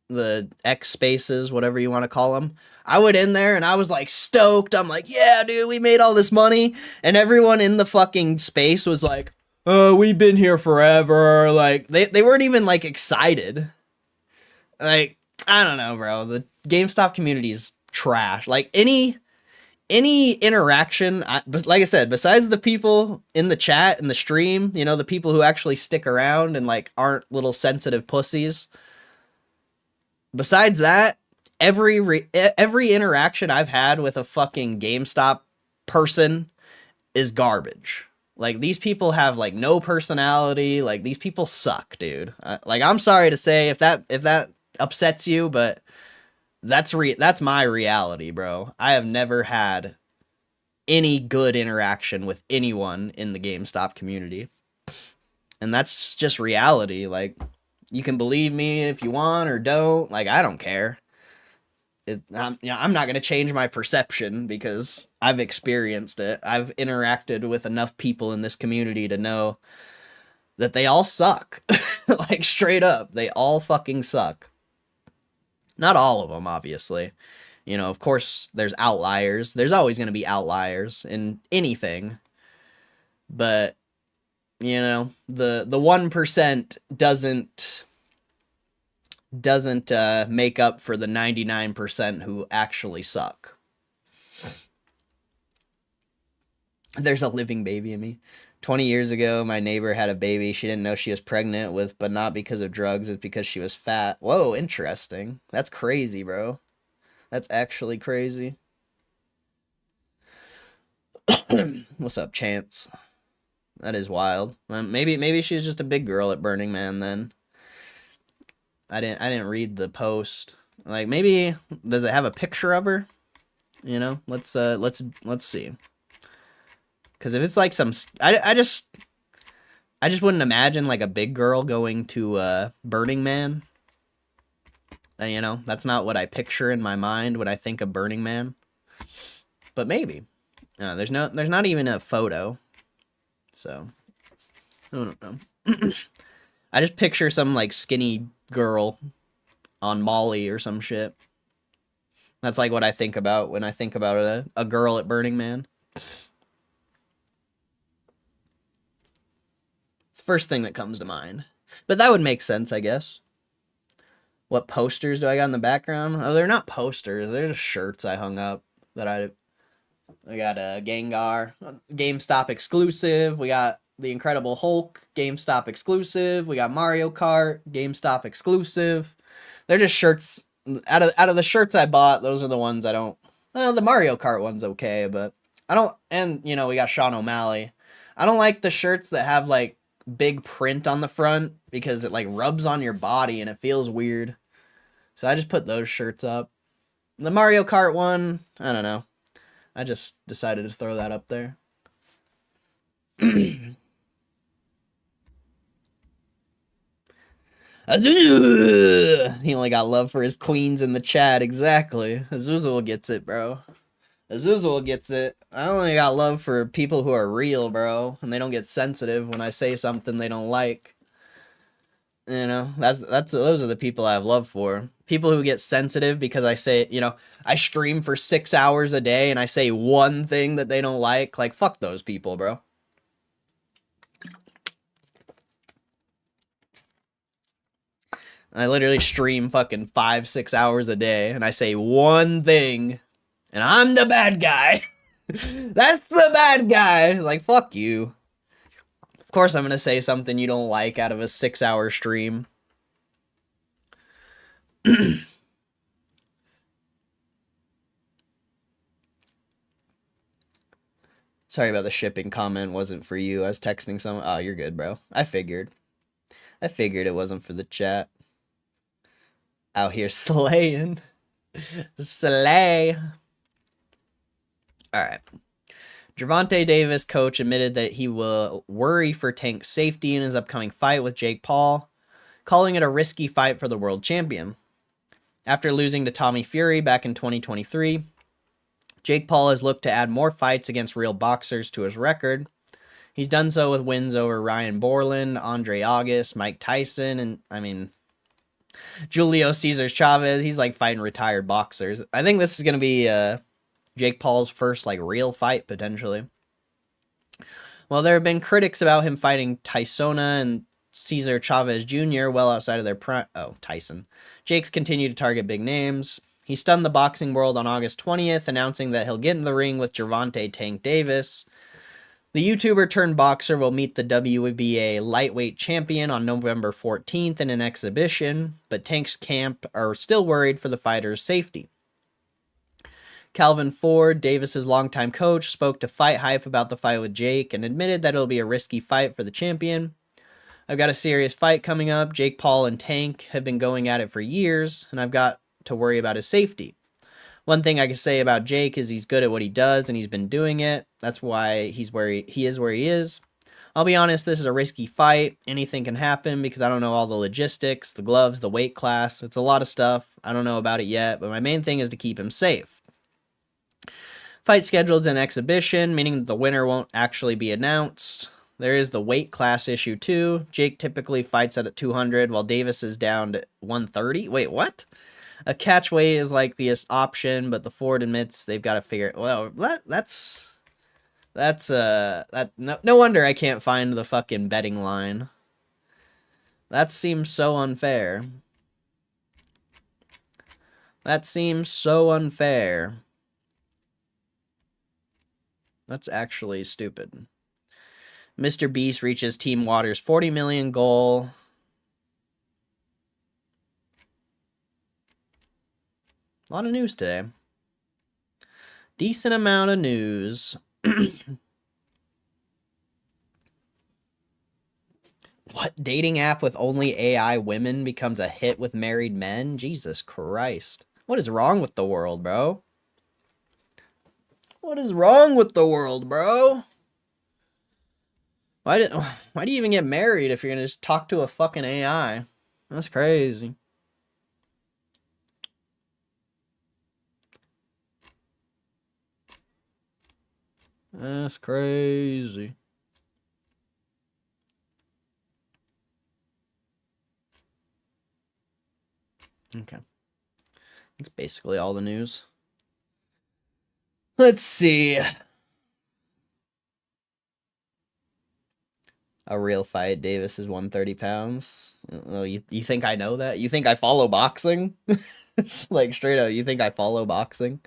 Speaker 1: The X spaces, whatever you want to call them. I went in there and I was like stoked. I'm like, yeah, dude, we made all this money. And everyone in the fucking space was like, oh, we've been here forever. Like, they weren't even like excited. Like, I don't know, bro. The GameStop community is trash. Like, any interaction, like I said, besides the people in the chat and the stream, you know, the people who actually stick around and like aren't little sensitive pussies. Besides that, every interaction I've had with a fucking GameStop person is garbage. Like, these people have like no personality. Like, these people suck, dude. Like, I'm sorry to say if that upsets you, but that's my reality, bro. I have never had any good interaction with anyone in the GameStop community. And that's just reality. Like, you can believe me if you want or don't. Like, I don't care. I'm not going to change my perception because I've experienced it. I've interacted with enough people in this community to know that they all suck. Like, straight up, they all fucking suck. Not all of them, obviously. You know, of course, there's outliers. There's always going to be outliers in anything. But, you know, the 1% doesn't make up for the 99% who actually suck. There's a living baby in me. 20 years ago, my neighbor had a baby she didn't know she was pregnant with, but not because of drugs, it's because she was fat. Whoa, interesting. That's crazy, bro. That's actually crazy. What's up, Chance? That is wild. Maybe she was just a big girl at Burning Man then. I didn't read the post. Like, maybe does it have a picture of her? You know, let's see. Because if it's like some, I just wouldn't imagine like a big girl going to Burning Man. And, you know, that's not what I picture in my mind when I think of Burning Man. But maybe. There's not even a photo. So, I don't know. I just picture some like skinny girl on Molly or some shit. That's like what I think about when I think about a girl at Burning Man. It's the first thing that comes to mind. But that would make sense, I guess. What posters do I got in the background? Oh, they're not posters. They're just shirts I hung up that I got a Gengar GameStop exclusive. We got the Incredible Hulk GameStop exclusive. We got Mario Kart GameStop exclusive. They're just shirts. Out of the shirts I bought, those are the ones I don't. Well, the Mario Kart one's okay, but I don't. And you know, we got Sean O'Malley. I don't like the shirts that have like big print on the front because it like rubs on your body and it feels weird. So I just put those shirts up. The Mario Kart one, I don't know. I just decided to throw that up there. He only got love for his queens in the chat. Exactly. Azuzul gets it, bro. Azuzul gets it. I only got love for people who are real, bro, and they don't get sensitive when I say something they don't like. You know, those are the people I have love for. People who get sensitive because I say, you know, I stream for 6 hours a day and I say one thing that they don't like. Like, fuck those people, bro. I literally stream fucking 5-6 hours a day and I say one thing and I'm the bad guy. That's the bad guy. Like, fuck you. Of course I'm gonna say something you don't like out of a 6-hour stream. Sorry about the shipping comment. Wasn't for you. I was texting someone. Oh, you're good, bro. I figured it wasn't for the chat. Out here slaying. Slay. Alright. Gervonta Davis, coach, admitted that he will worry for Tank's safety in his upcoming fight with Jake Paul, calling it a risky fight for the world champion. After losing to Tommy Fury back in 2023, Jake Paul has looked to add more fights against real boxers to his record. He's done so with wins over Ryan Borland, Andre August, Mike Tyson, and, Julio Cesar Chavez. He's like fighting retired boxers. I think this is going to be Jake Paul's first like real fight, potentially. Well, there have been critics about him fighting Tysona and Cesar Chavez Jr. well outside of their prime. Oh, Tyson. Jake's continued to target big names. He stunned the boxing world on August 20th, announcing that he'll get in the ring with Gervonta Tank Davis. The YouTuber turned boxer will meet the WBA lightweight champion on November 14th in an exhibition, but Tank's camp are still worried for the fighter's safety. Calvin Ford, Davis's longtime coach, spoke to Fight Hype about the fight with Jake and admitted that it'll be a risky fight for the champion. I've got a serious fight coming up. Jake Paul and Tank have been going at it for years, and I've got to worry about his safety. One thing I can say about Jake is he's good at what he does, and he's been doing it. That's why he is where he is. I'll be honest, this is a risky fight. Anything can happen because I don't know all the logistics, the gloves, the weight class. It's a lot of stuff. I don't know about it yet, but my main thing is to keep him safe. Fight scheduled an exhibition, meaning that the winner won't actually be announced. There is the weight class issue too. Jake typically fights at 200 while Davis is down to 130. Wait, what? A catch weight is like the option, but the Ford admits they've got to figure it. Well, that's no wonder I can't find the fucking betting line. That seems so unfair. That seems so unfair. That's actually stupid. Mr. Beast reaches Team Water's 40 million goal. A lot of news today. Decent amount of news. What dating app with only AI women becomes a hit with married men? Jesus Christ. What is wrong with the world, bro? What is wrong with the world, bro? Why do you even get married if you're gonna just talk to a fucking AI? That's crazy. That's crazy. Okay. That's basically all the news. Let's see. A real fight. Davis is 130 pounds. Oh, you think I know that? You think I follow boxing? It's like straight up, you think I follow boxing?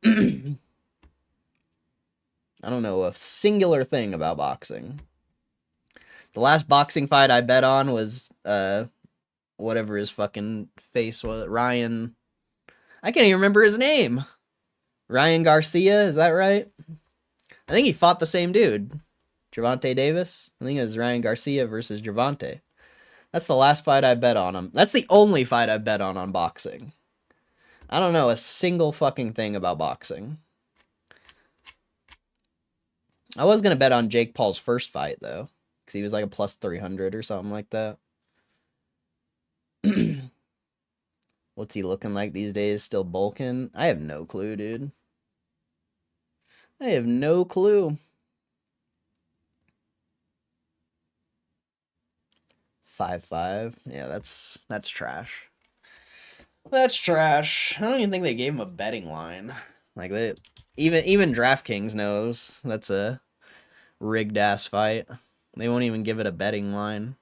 Speaker 1: I don't know a singular thing about boxing. The last boxing fight I bet on was whatever his fucking face was, Ryan. I can't even remember his name. Ryan Garcia, is that right? I think he fought the same dude. Gervonta Davis? I think it was Ryan Garcia versus Gervonta. That's the last fight I bet on him. That's the only fight I bet on boxing. I don't know a single fucking thing about boxing. I was going to bet on Jake Paul's first fight, though. Because he was like a plus 300 or something like that. What's he looking like these days? Still bulking? I have no clue, dude. I have no clue. 5'5". Yeah, that's trash. That's trash. I don't even think they gave him a betting line. Like they even DraftKings knows that's a rigged ass fight. They won't even give it a betting line.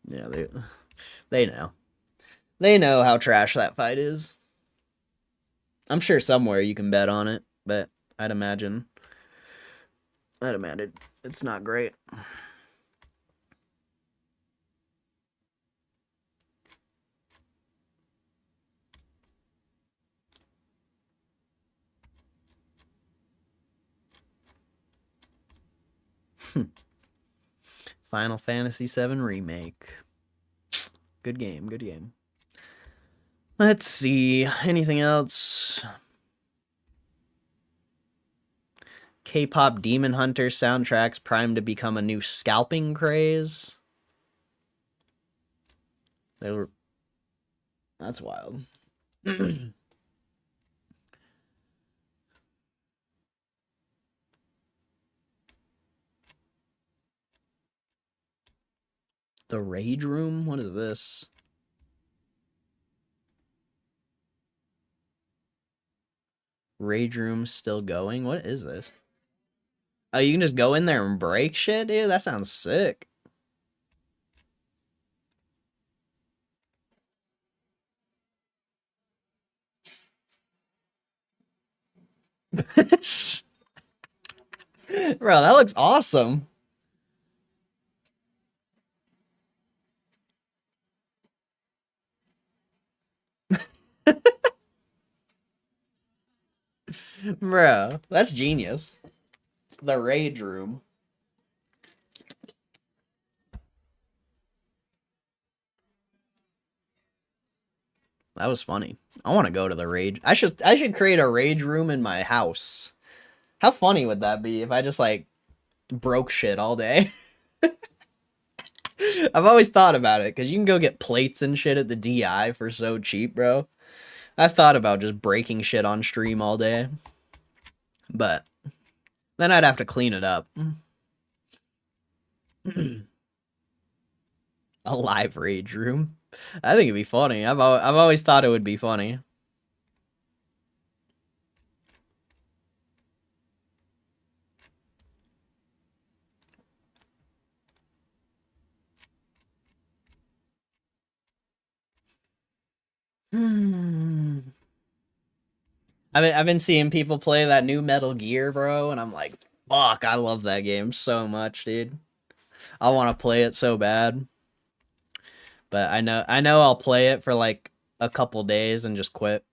Speaker 1: Yeah, they know. They know how trash that fight is. I'm sure somewhere you can bet on it, but I'd imagine it's not great. Final Fantasy VII Remake. Good game, good game. Let's see. Anything else? K-pop Demon Hunter soundtracks primed to become a new scalping craze. That's wild. The Rage Room? What is this? Rage Room still going? What is this? Oh, you can just go in there and break shit, dude? That sounds sick. Bro, that looks awesome. Bro, that's genius. The Rage Room. That was funny. I want to go to the rage. I should create a rage room in my house. How funny would that be if I just like broke shit all day? I've always thought about it because you can go get plates and shit at the DI for so cheap, bro. I've thought about just breaking shit on stream all day, but then I'd have to clean it up. A live rage room. I think it'd be funny. I've always thought it would be funny. I've been seeing people play that new Metal Gear, bro, and I'm like, fuck, I love that game so much, dude. I want to play it so bad. But I know I'll play it for like a couple days and just quit.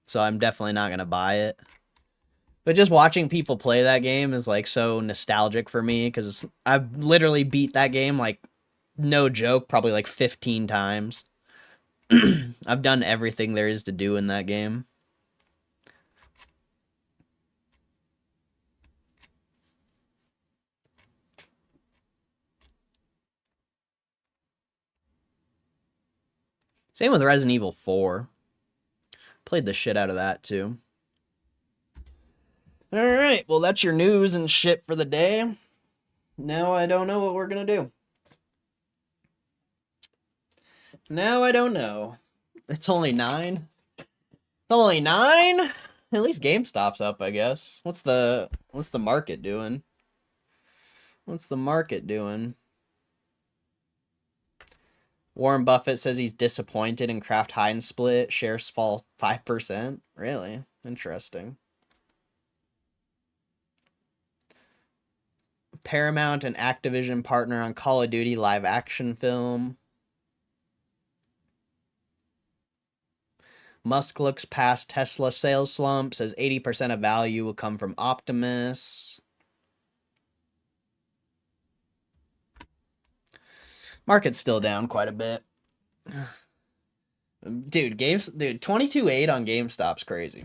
Speaker 1: So I'm definitely not going to buy it. But just watching people play that game is like so nostalgic for me cuz I've literally beat that game like no joke probably like 15 times. I've done everything there is to do in that game. Same with Resident Evil 4. Played the shit out of that too. Alright, well that's your news and shit for the day. Now I don't know what we're gonna do. Now I don't know. It's only 9? It's only 9? At least GameStop's up, I guess. What's the market doing? What's the market doing? Warren Buffett says he's disappointed in Kraft Heinz split. Shares fall 5%. Really? Interesting. Paramount and Activision partner on Call of Duty live action film. Musk looks past Tesla sales slump, says 80% of value will come from Optimus. Market's still down quite a bit. Dude, 22.8 on GameStop's crazy.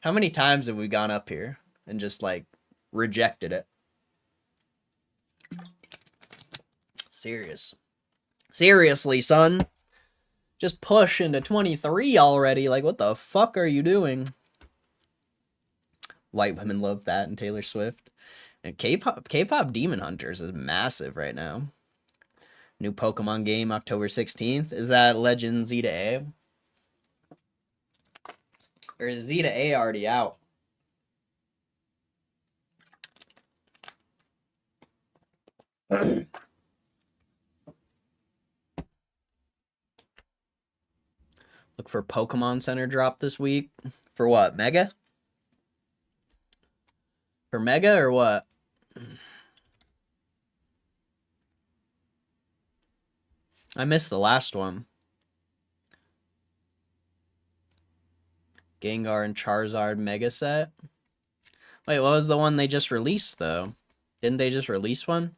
Speaker 1: How many times have we gone up here and just like rejected it? Seriously, son. Just push into 23 already. Like, what the fuck are you doing? White women love that and Taylor Swift. And K-pop Demon Hunters is massive right now. New Pokemon game October 16th. Is that Legend Z to A? Or is Z to A already out? Look for Pokemon Center drop this week. For what? Mega? For Mega or what? I missed the last one. Gengar and Charizard Mega set. Wait, what was the one they just released, though? Didn't they just release one?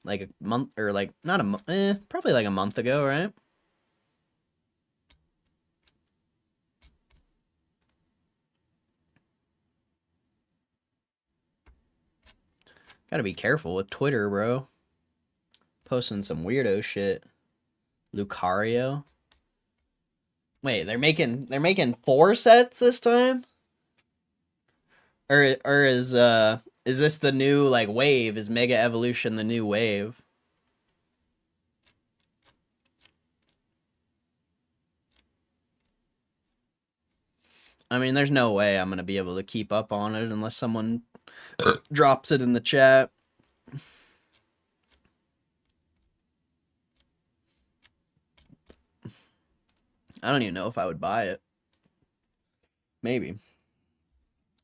Speaker 1: Like a month, or like, not a month, probably like a month ago, right? Gotta be careful with Twitter, bro. Posting some weirdo shit. Lucario. Wait, they're making 4 sets this time? Or is this the new like wave? Is Mega Evolution the new wave? I mean, there's no way I'm gonna be able to keep up on it unless someone drops it in the chat. I don't even know if I would buy it. Maybe.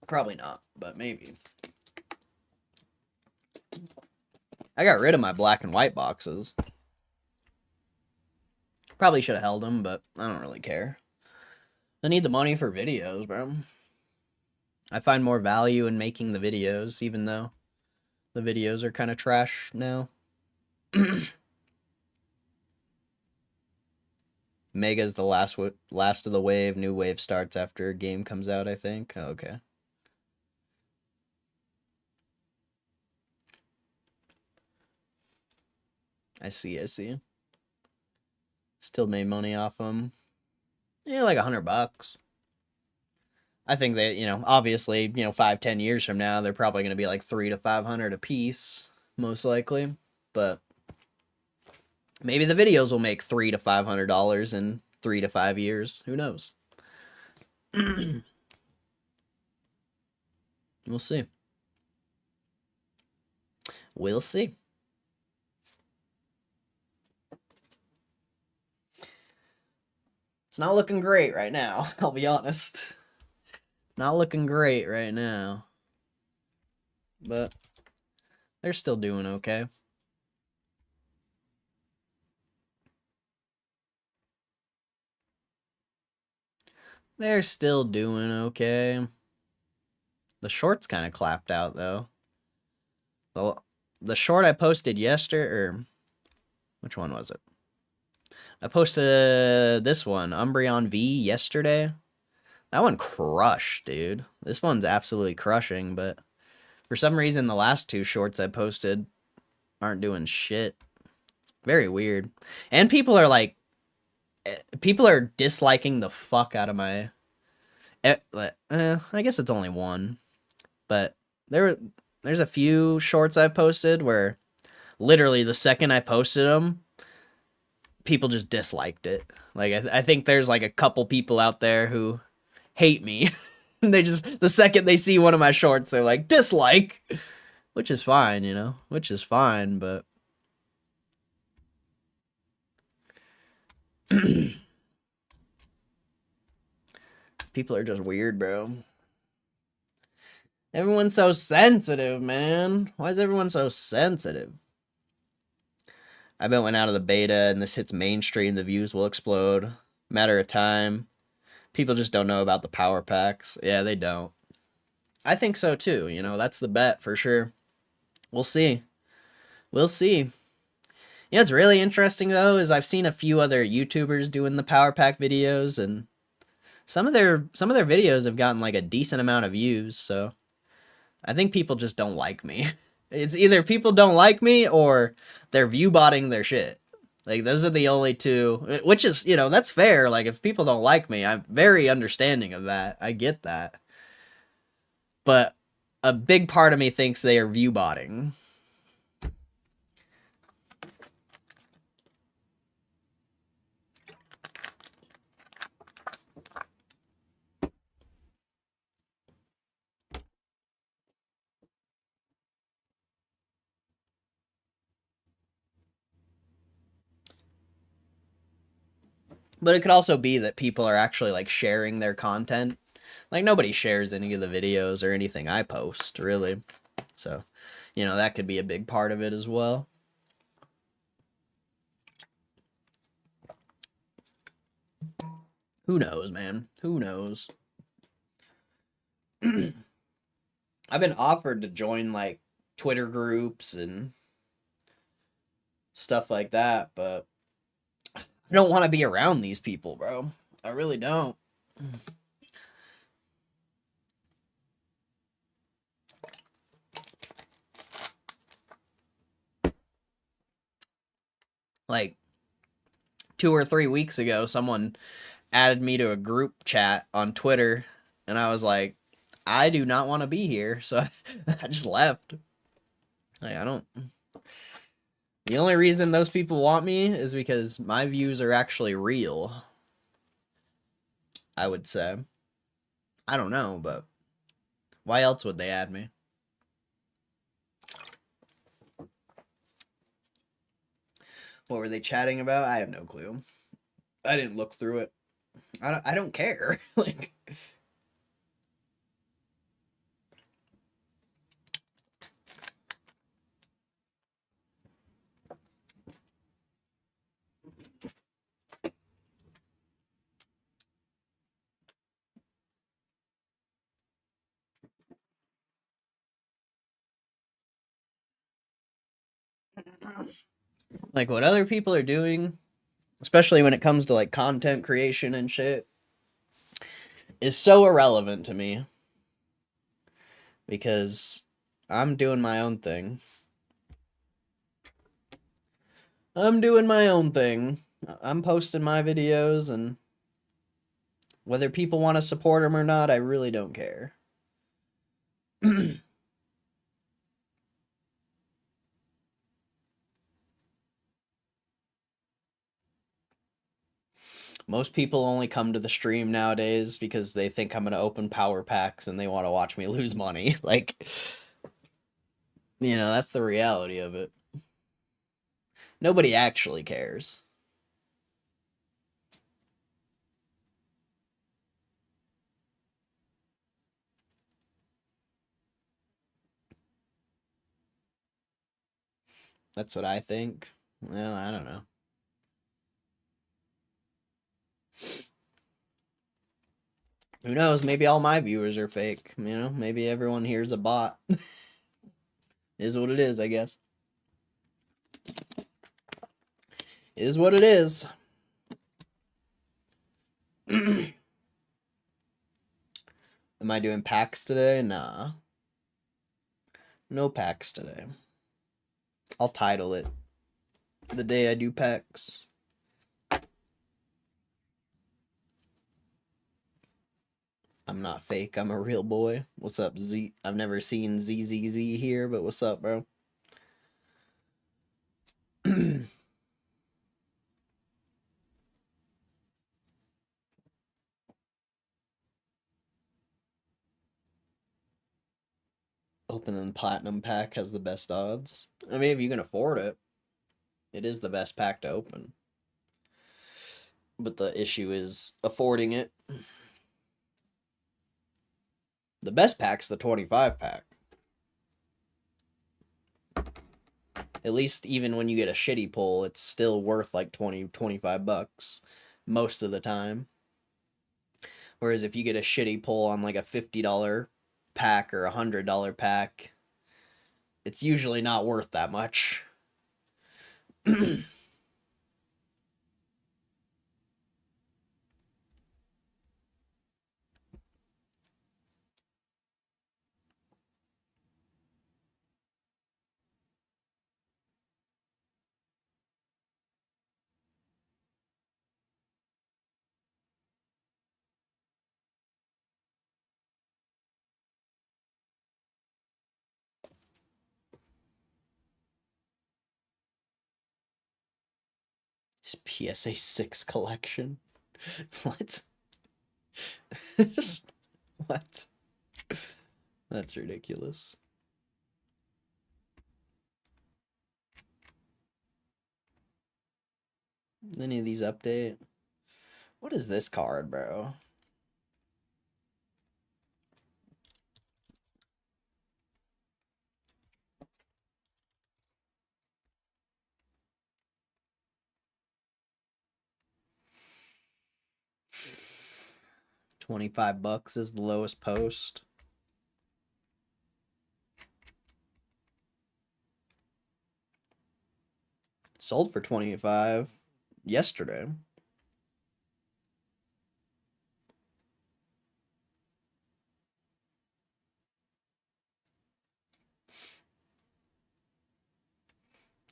Speaker 1: Probably not, but maybe. I got rid of my black and white boxes. Probably should have held them, but I don't really care. I need the money for videos, bro. I find more value in making the videos, even though the videos are kind of trash now. Mega's the last of the wave. New wave starts after a game comes out, I think. Oh, okay. I see. Still made money off them. Yeah, like $100. I think that, obviously, 5-10 years from now, they're probably going to be like 300 to 500 a piece, most likely. But maybe the videos will make $300 to $500 in 3 to 5 years. Who knows? We'll see. We'll see. It's not looking great right now, I'll be honest. Not looking great right now. But they're still doing okay. They're still doing okay. The short's kind of clapped out, though. The short I posted yesterday, or which one was it? I posted this one, Umbreon V, yesterday. That one crushed, dude. This one's absolutely crushing, but for some reason, the last two shorts I posted aren't doing shit. Very weird. And people are disliking the fuck out of my... I guess it's only one. But there's a few shorts I've posted where literally the second I posted them, people just disliked it. Like, I think there's like a couple people out there who hate me. They just, the second they see one of my shorts, they're like, dislike. Which is fine, which is fine, but... People are just weird, bro. Everyone's so sensitive, man. Why is everyone so sensitive? I bet when out of the beta and this hits mainstream, the views will explode. Matter of time. People just don't know about the power packs. Yeah, they don't. I think so too, that's the bet for sure. We'll see. We'll see. What's really interesting though is I've seen a few other YouTubers doing the power pack videos, and some of their videos have gotten like a decent amount of views, so I think people just don't like me. It's either people don't like me or they're view botting their shit. Like, those are the only two, which is, that's fair. Like, if people don't like me, I'm very understanding of that. I get that. But a big part of me thinks they are view botting. But it could also be that people are actually, like, sharing their content. Like, nobody shares any of the videos or anything I post, really. So, that could be a big part of it as well. Who knows, man? Who knows? I've been offered to join, like, Twitter groups and stuff like that, but I don't want to be around these people, bro. I really don't. Like, 2 or 3 weeks ago, someone added me to a group chat on Twitter, and I was like, I do not want to be here, so I just left. Like, I don't... The only reason those people want me is because my views are actually real, I would say. I don't know, but why else would they add me? What were they chatting about? I have no clue. I didn't look through it. I don't care. Like... Like, what other people are doing especially when it comes to like content creation and shit, is so irrelevant to me because I'm doing my own thing. I'm doing my own thing. I'm posting my videos, and whether people want to support them or not, I really don't care. Most people only come to the stream nowadays because they think I'm going to open power packs and they want to watch me lose money. Like, that's the reality of it. Nobody actually cares. That's what I think. Well, I don't know. Who knows? Maybe all my viewers are fake. Maybe everyone here's a bot. Is what it is, I guess. Is what it is. Am I doing packs today? Nah. No packs today. I'll title it The Day I Do Packs. I'm not fake. I'm a real boy. What's up, Z? I've never seen ZZZ here, but what's up, bro? Opening the Platinum pack has the best odds. I mean, if you can afford it, it is the best pack to open. But the issue is affording it. The best pack's the 25 pack. At least even when you get a shitty pull, it's still worth like 20, 25 bucks most of the time. Whereas if you get a shitty pull on like a $50 pack or a $100 pack, it's usually not worth that much. His PSA 6 collection. What? What? That's ridiculous. Any of these update? What is this card, bro? $25 is the lowest post. Sold for 25 yesterday.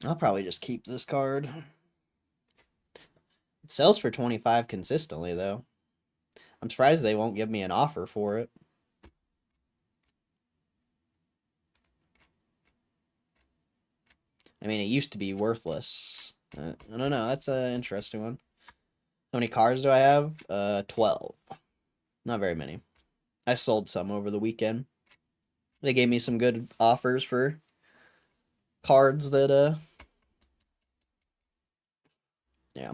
Speaker 1: I'll probably just keep this card. It sells for 25 consistently, though. I'm surprised they won't give me an offer for it. I mean, it used to be worthless. I don't know. That's an interesting one. How many cards do I have? 12. Not very many. I sold some over the weekend. They gave me some good offers for cards that, yeah,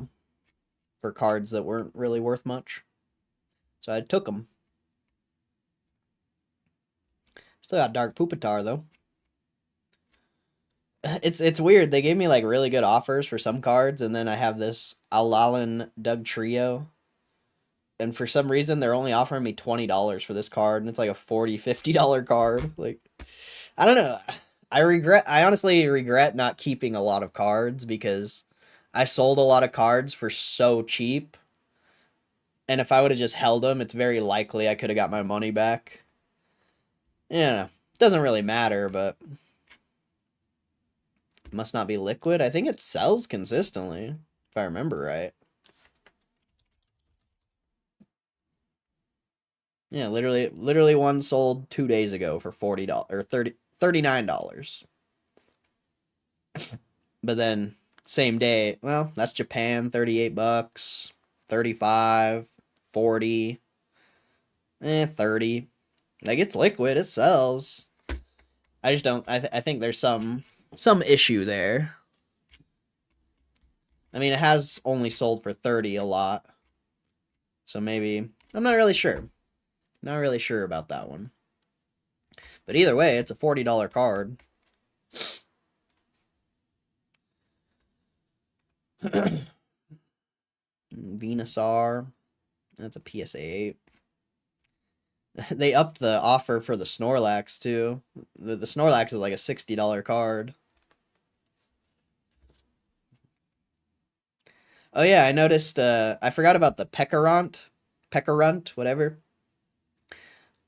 Speaker 1: for cards that weren't really worth much. So I took them. Still got Dark Pupitar, though. It's weird. They gave me like really good offers for some cards, and then I have this Alalan Doug Trio. And for some reason, they're only offering me $20 for this card, and it's like a $40, $50 card. Like, I don't know. I honestly regret not keeping a lot of cards because I sold a lot of cards for so cheap, and if I would have just held them, it's very likely I could have got my money back. Yeah, it doesn't really matter, but it must not be liquid. I think it sells consistently, if I remember right. Yeah, literally one sold 2 days ago for $40 or $39. But then same day, well, that's Japan, $38, 35, 40, 30. Like it's liquid, it sells. I just don't I think there's some issue there. I mean, it has only sold for 30 a lot. So maybe I'm not really sure. Not really sure about that one. But either way, it's a $40 card. Venusaur. That's a PSA 8. They upped the offer for the Snorlax, too. The Snorlax is like a $60 card. Oh, yeah, I noticed, I forgot about the Pekarunt, whatever.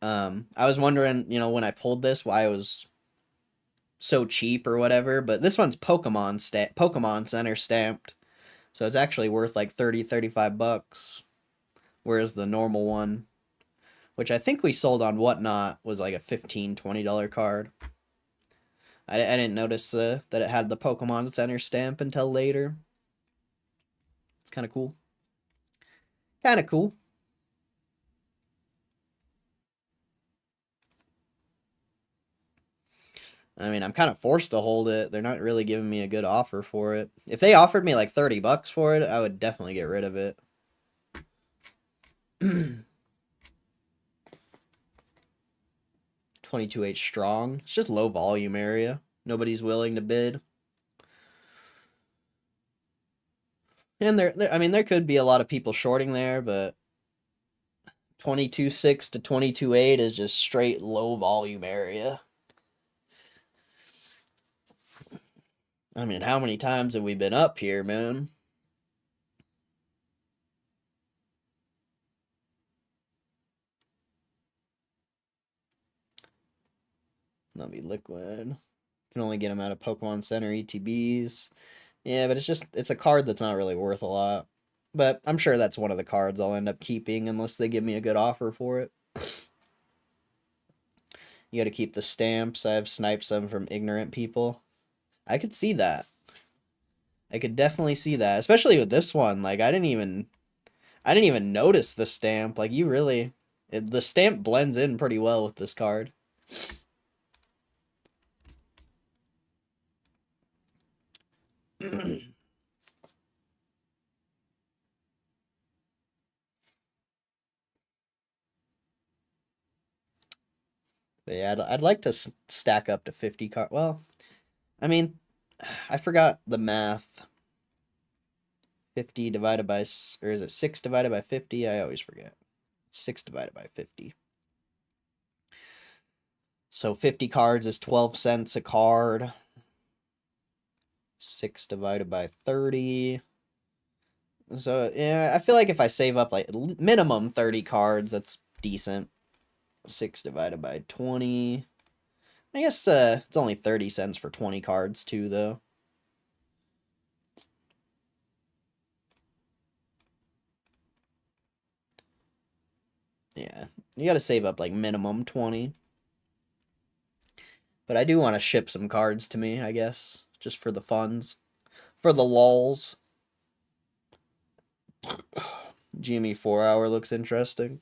Speaker 1: I was wondering, when I pulled this, why it was so cheap or whatever, but this one's Pokemon Center stamped. So it's actually worth like 30, 35 bucks. Whereas the normal one, which I think we sold on Whatnot, was like a $15, $20 card. I didn't notice that it had the Pokemon Center stamp until later. It's kind of cool. Kind of cool. I mean, I'm kind of forced to hold it. They're not really giving me a good offer for it. If they offered me like 30 bucks for it, I would definitely get rid of it. 22H strong. It's just low volume area. Nobody's willing to bid. And there could be a lot of people shorting there, but 22.6 to 22.8 is just straight low volume area. I mean, how many times have we been up here, man? Not be liquid. Can only get them out of Pokemon Center ETBs. Yeah, but it's a card that's not really worth a lot. But I'm sure that's one of the cards I'll end up keeping unless they give me a good offer for it. You gotta keep the stamps. I have sniped some from ignorant people. I could see that. I could definitely see that, especially with this one. Like I didn't even notice the stamp. Like the stamp blends in pretty well with this card. But yeah, I'd like to stack up to 50 cards. Well, I mean, I forgot the math. 50 divided by, or is it 6 divided by 50? I always forget. 6 divided by 50. So 50 cards is 12 cents a card. 6 divided by 30. So, yeah, I feel like if I save up like minimum 30 cards, that's decent. 6 divided by 20. I guess it's only 30 cents for 20 cards too, though. Yeah, you gotta save up like minimum 20. But I do want to ship some cards to me, I guess. Just for the funds. For the lulz. Gme 4-hour looks interesting.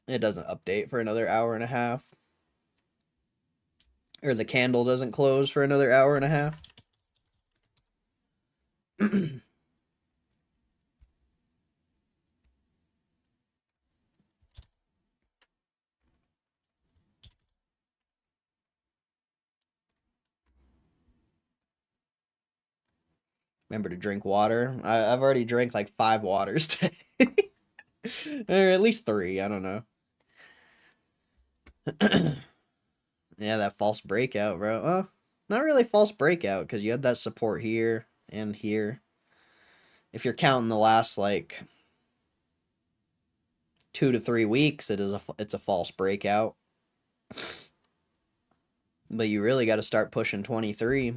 Speaker 1: It doesn't update for another hour and a half. Or the candle doesn't close for another hour and a half. Remember to drink water. I've already drank like 5 waters today. Or at least 3, I don't know. Yeah, that false breakout, bro. Not really false breakout, because you had that support here and here. If you're counting the last, like, 2 to 3 weeks, it's a false breakout. But you really got to start pushing 23.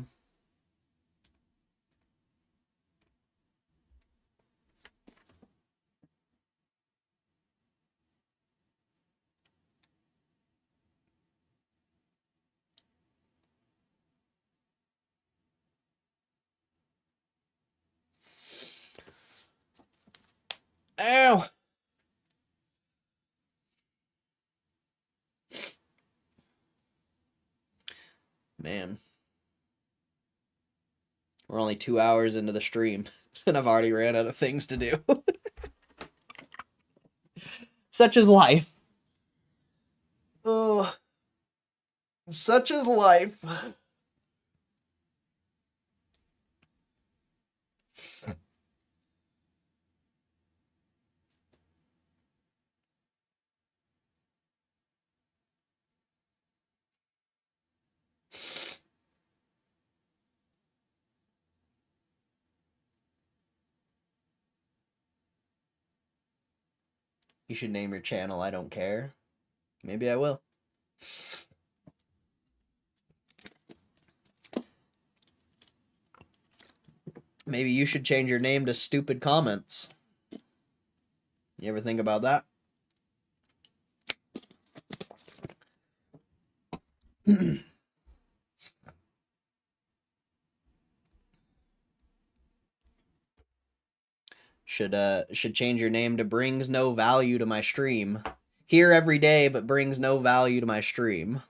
Speaker 1: Ow! Man. We're only 2 hours into the stream, and I've already ran out of things to do. Such is life. Oh, such is life. You should name your channel I Don't Care. Maybe I will. Maybe you should change your name to Stupid Comments. You ever think about that? Should change your name to Brings No Value to My Stream. Here every day, but brings no value to my stream.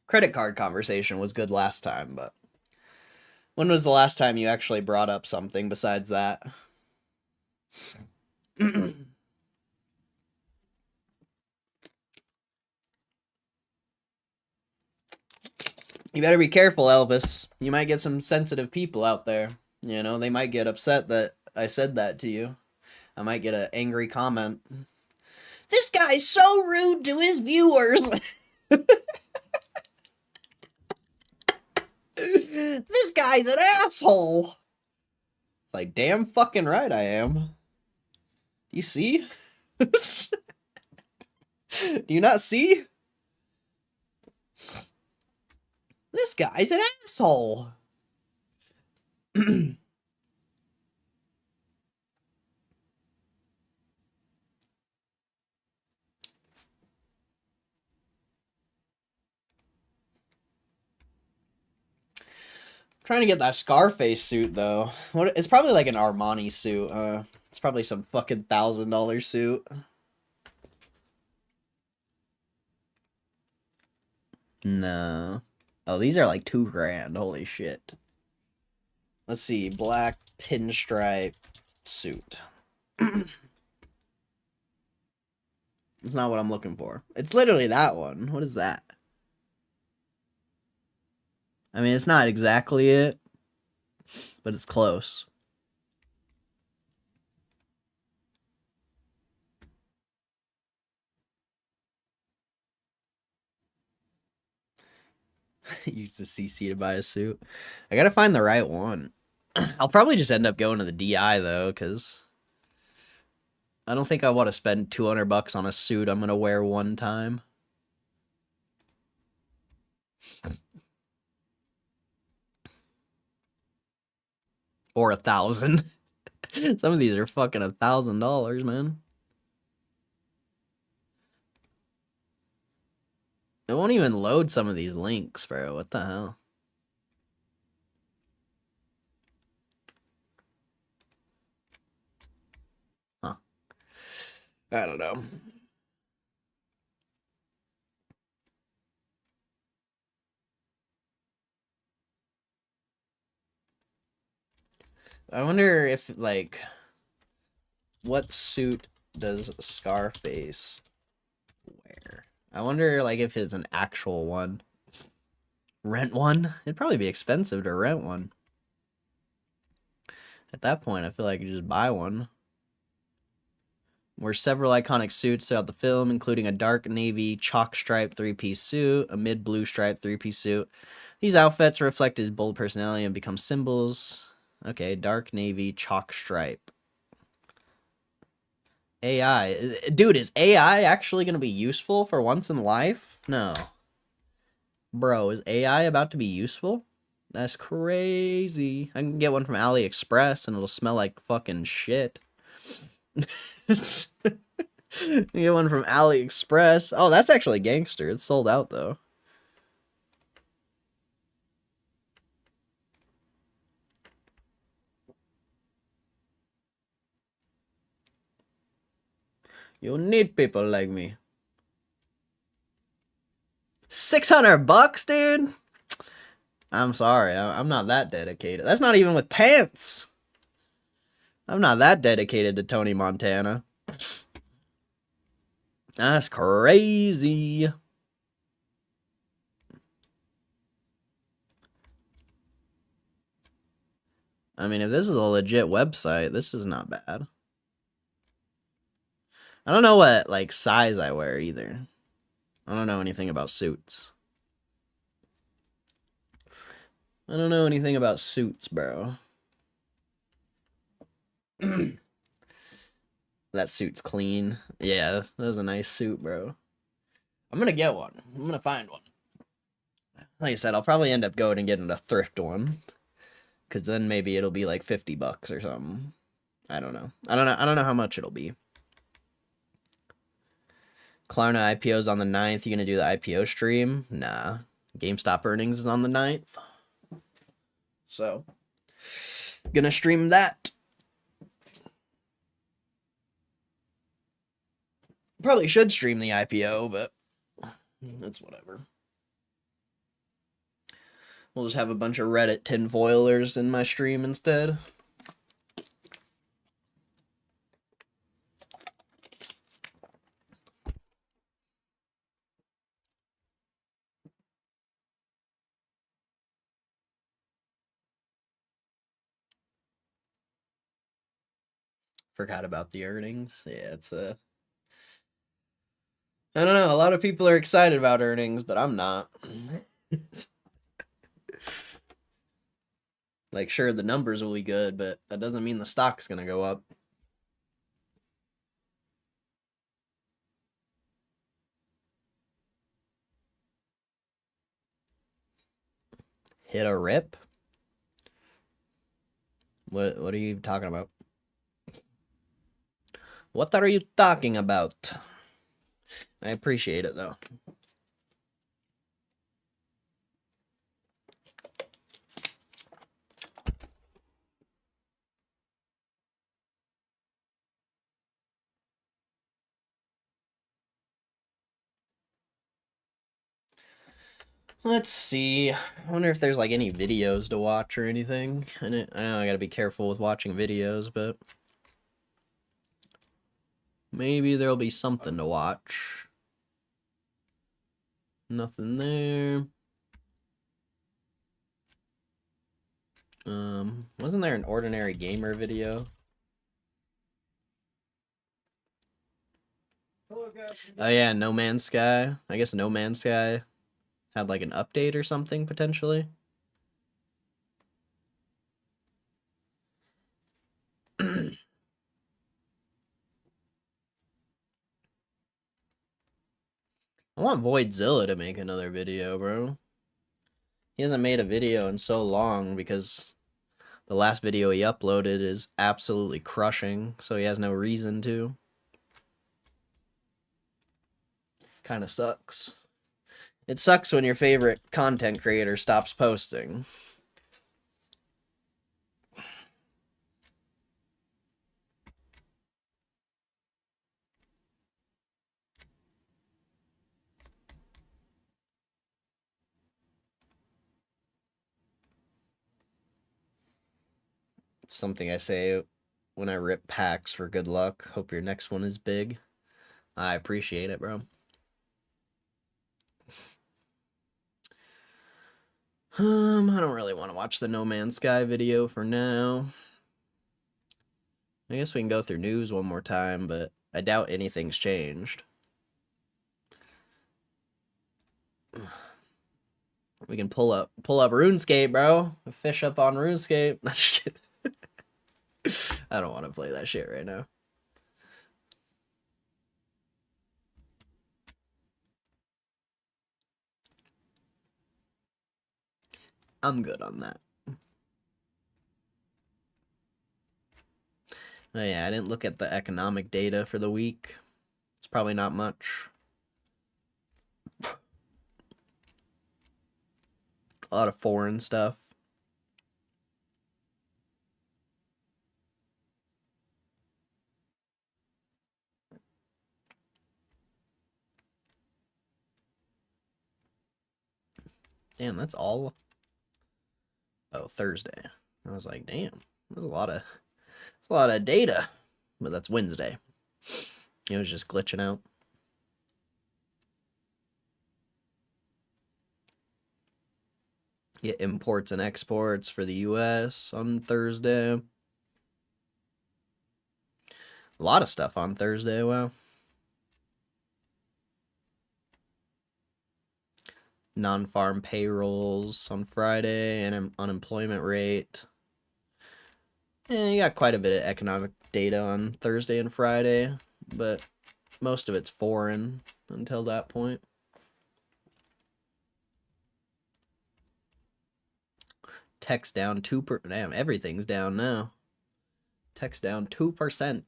Speaker 1: Credit card conversation was good last time, but when was the last time you actually brought up something besides that? You better be careful, Elvis. You might get some sensitive people out there. You know, they might get upset that I said that to you. I might get an angry comment. This guy's so rude to his viewers. This guy's an asshole. It's like, damn fucking right I am. You see? Do you not see? This guy's an asshole. Trying to get that Scarface suit though. What? It's probably like an Armani suit. It's probably some fucking $1,000 suit. No. Oh, these are like $2,000. Holy shit. Let's see. Black pinstripe suit. It's not what I'm looking for. It's literally that one. What is that? I mean, it's not exactly it, but it's close. Use the CC to buy a suit. I gotta find the right one. I'll probably just end up going to the DI though, because I don't think I want to spend $200 on a suit I'm gonna wear one time. Or 1,000. Some of these are fucking $1,000, man. It won't even load some of these links, bro. What the hell? Huh. I don't know. I wonder if, like, what suit does Scarface wear? I wonder, like, if it's an actual one. Rent one? It'd probably be expensive to rent one. At that point, I feel like you just buy one. were several iconic suits throughout the film, including a dark navy chalk stripe three-piece suit, a mid-blue stripe three-piece suit. These outfits reflect his bold personality and become symbols. Okay, dark navy chalk stripe. AI. Dude, is AI actually going to be useful for once in life? No. Bro, is AI about to be useful? That's crazy. I can get one from AliExpress and it'll smell like fucking shit. You get one from AliExpress. Oh, that's actually gangster. It's sold out, though. You need people like me. $600, dude? I'm sorry. I'm not that dedicated. That's not even with pants. I'm not that dedicated to Tony Montana. That's crazy. I mean, if this is a legit website, this is not bad. I don't know what, like, size I wear either. I don't know anything about suits. I don't know anything about suits, bro. That suit's clean. Yeah, that was a nice suit, bro. I'm gonna get one. I'm gonna find one. Like I said, I'll probably end up going and getting a thrift one. Cause then maybe it'll be like $50 or something. I don't know. I don't know how much it'll be. Klarna IPO's on the 9th. You gonna do the IPO stream? Nah. GameStop earnings is on the 9th. So, gonna stream that. Probably should stream the IPO, but that's whatever. We'll just have a bunch of Reddit tinfoilers in my stream instead. Forgot about the earnings. Yeah, it's a... I don't know. A lot of people are excited about earnings, but I'm not. Like, sure, the numbers will be good, but that doesn't mean the stock's gonna go up. Hit a rip? What are you talking about? What are you talking about? I appreciate it, though. Let's see. I wonder if there's, like, any videos to watch or anything. I know I gotta be careful with watching videos, but... maybe there'll be something to watch. Nothing there. Wasn't there an Ordinary Gamer video? Oh yeah, No Man's Sky. I guess No Man's Sky had like an update or something potentially. I want Voidzilla to make another video, bro. He hasn't made a video in so long because the last video he uploaded is absolutely crushing, so he has no reason to. Kind of sucks. It sucks when your favorite content creator stops posting. It's something I say when I rip packs for good luck. Hope your next one is big. I appreciate it, bro. I don't really want to watch the No Man's Sky video for now. I guess we can go through news one more time, but I doubt anything's changed. We can pull up RuneScape, bro. Fish up on RuneScape. Just kidding. I don't want to play that shit right now. I'm good on that. Oh yeah, I didn't look at the economic data for the week. It's probably not much. A lot of foreign stuff. Damn, that's all. Oh, Thursday. I was like, damn, there's a lot of data. But that's Wednesday. It was just glitching out. Get imports and exports for the US on Thursday. A lot of stuff on Thursday, wow. Non-farm payrolls on Friday and unemployment rate. You got quite a bit of economic data on Thursday and Friday, but most of it's foreign until that point. Tech's down 2%. Damn, everything's down now. Tech's down 2%.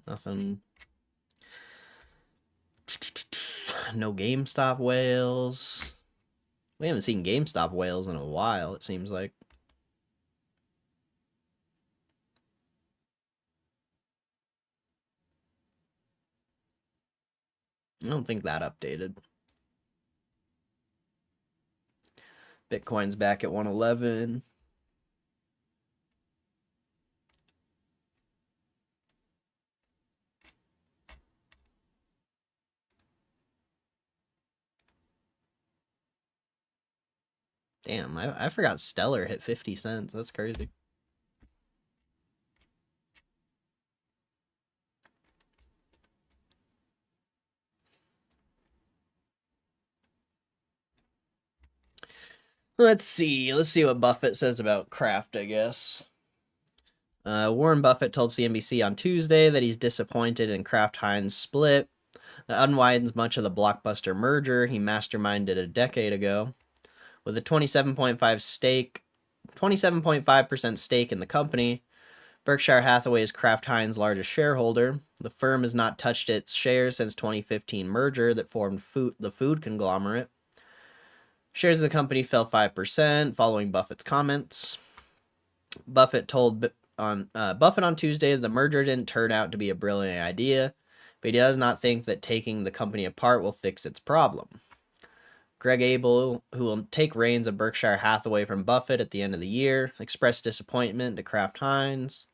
Speaker 1: Nothing. No GameStop whales. We haven't seen GameStop whales in a while, it seems like. I don't think that updated. Bitcoin's back at 111. Damn, I forgot Stellar hit 50 cents. That's crazy. Let's see. Let's see what Buffett says about Kraft, I guess. Warren Buffett told CNBC on Tuesday that he's disappointed in Kraft Heinz split. That unwinds much of the blockbuster merger he masterminded a decade ago. With a 27.5% stake in the company, Berkshire Hathaway is Kraft Heinz' largest shareholder. The firm has not touched its shares since 2015 merger that formed the food conglomerate. Shares of the company fell 5% following Buffett's comments. Buffett on Tuesday that the merger didn't turn out to be a brilliant idea, but he does not think that taking the company apart will fix its problem. Greg Abel, who will take reins of Berkshire Hathaway from Buffett at the end of the year, expressed disappointment to Kraft Heinz.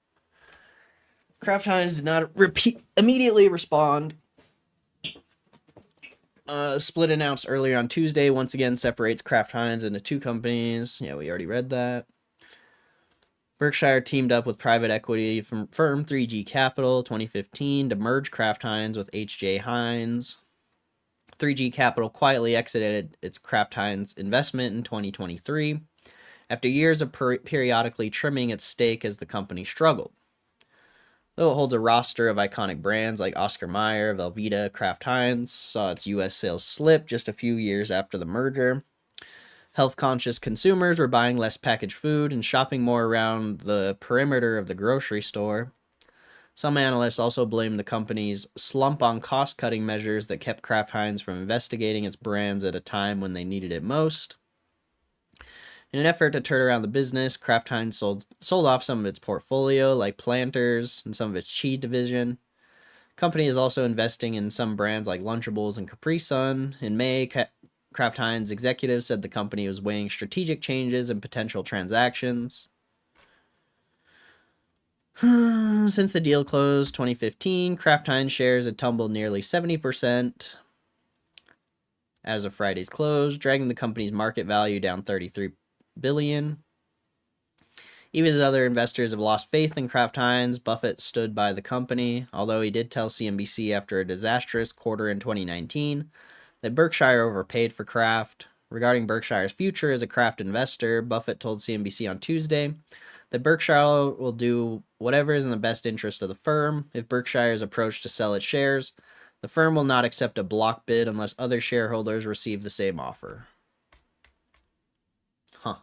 Speaker 1: Kraft Heinz did not immediately respond. Split announced earlier on Tuesday once again separates Kraft Heinz into two companies. Yeah, we already read that. Berkshire teamed up with private equity firm 3G Capital 2015 to merge Kraft Heinz with H.J. Heinz. 3G Capital quietly exited its Kraft Heinz investment in 2023 after years of periodically trimming its stake as the company struggled. Though it holds a roster of iconic brands like Oscar Mayer, Velveeta, Kraft Heinz, saw its U.S. sales slip just a few years after the merger. Health-conscious consumers were buying less packaged food and shopping more around the perimeter of the grocery store. Some analysts also blame the company's slump on cost-cutting measures that kept Kraft Heinz from investigating its brands at a time when they needed it most. In an effort to turn around the business, Kraft Heinz sold off some of its portfolio, like Planters and some of its cheese division. The company is also investing in some brands like Lunchables and Capri Sun. In May, Kraft Heinz executives said the company was weighing strategic changes and potential transactions. Since the deal closed 2015, Kraft Heinz shares had tumbled nearly 70%. as of Friday's close, dragging the company's market value down $33 billion. Even as other investors have lost faith in Kraft Heinz, Buffett stood by the company, although he did tell CNBC after a disastrous quarter in 2019 that Berkshire overpaid for Kraft. Regarding Berkshire's future as a Kraft investor, Buffett told CNBC on Tuesday that Berkshire will do whatever is in the best interest of the firm. If Berkshire is approached to sell its shares, the firm will not accept a block bid unless other shareholders receive the same offer. Huh.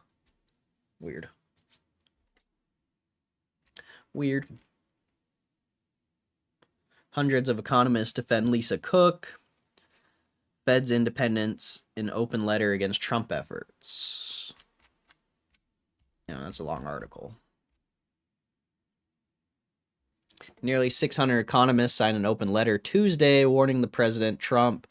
Speaker 1: Weird. Weird. Hundreds of economists defend Lisa Cook. Fed's independence in open letter against Trump efforts. Yeah, that's a long article. Nearly 600 economists signed an open letter Tuesday warning the President Trump's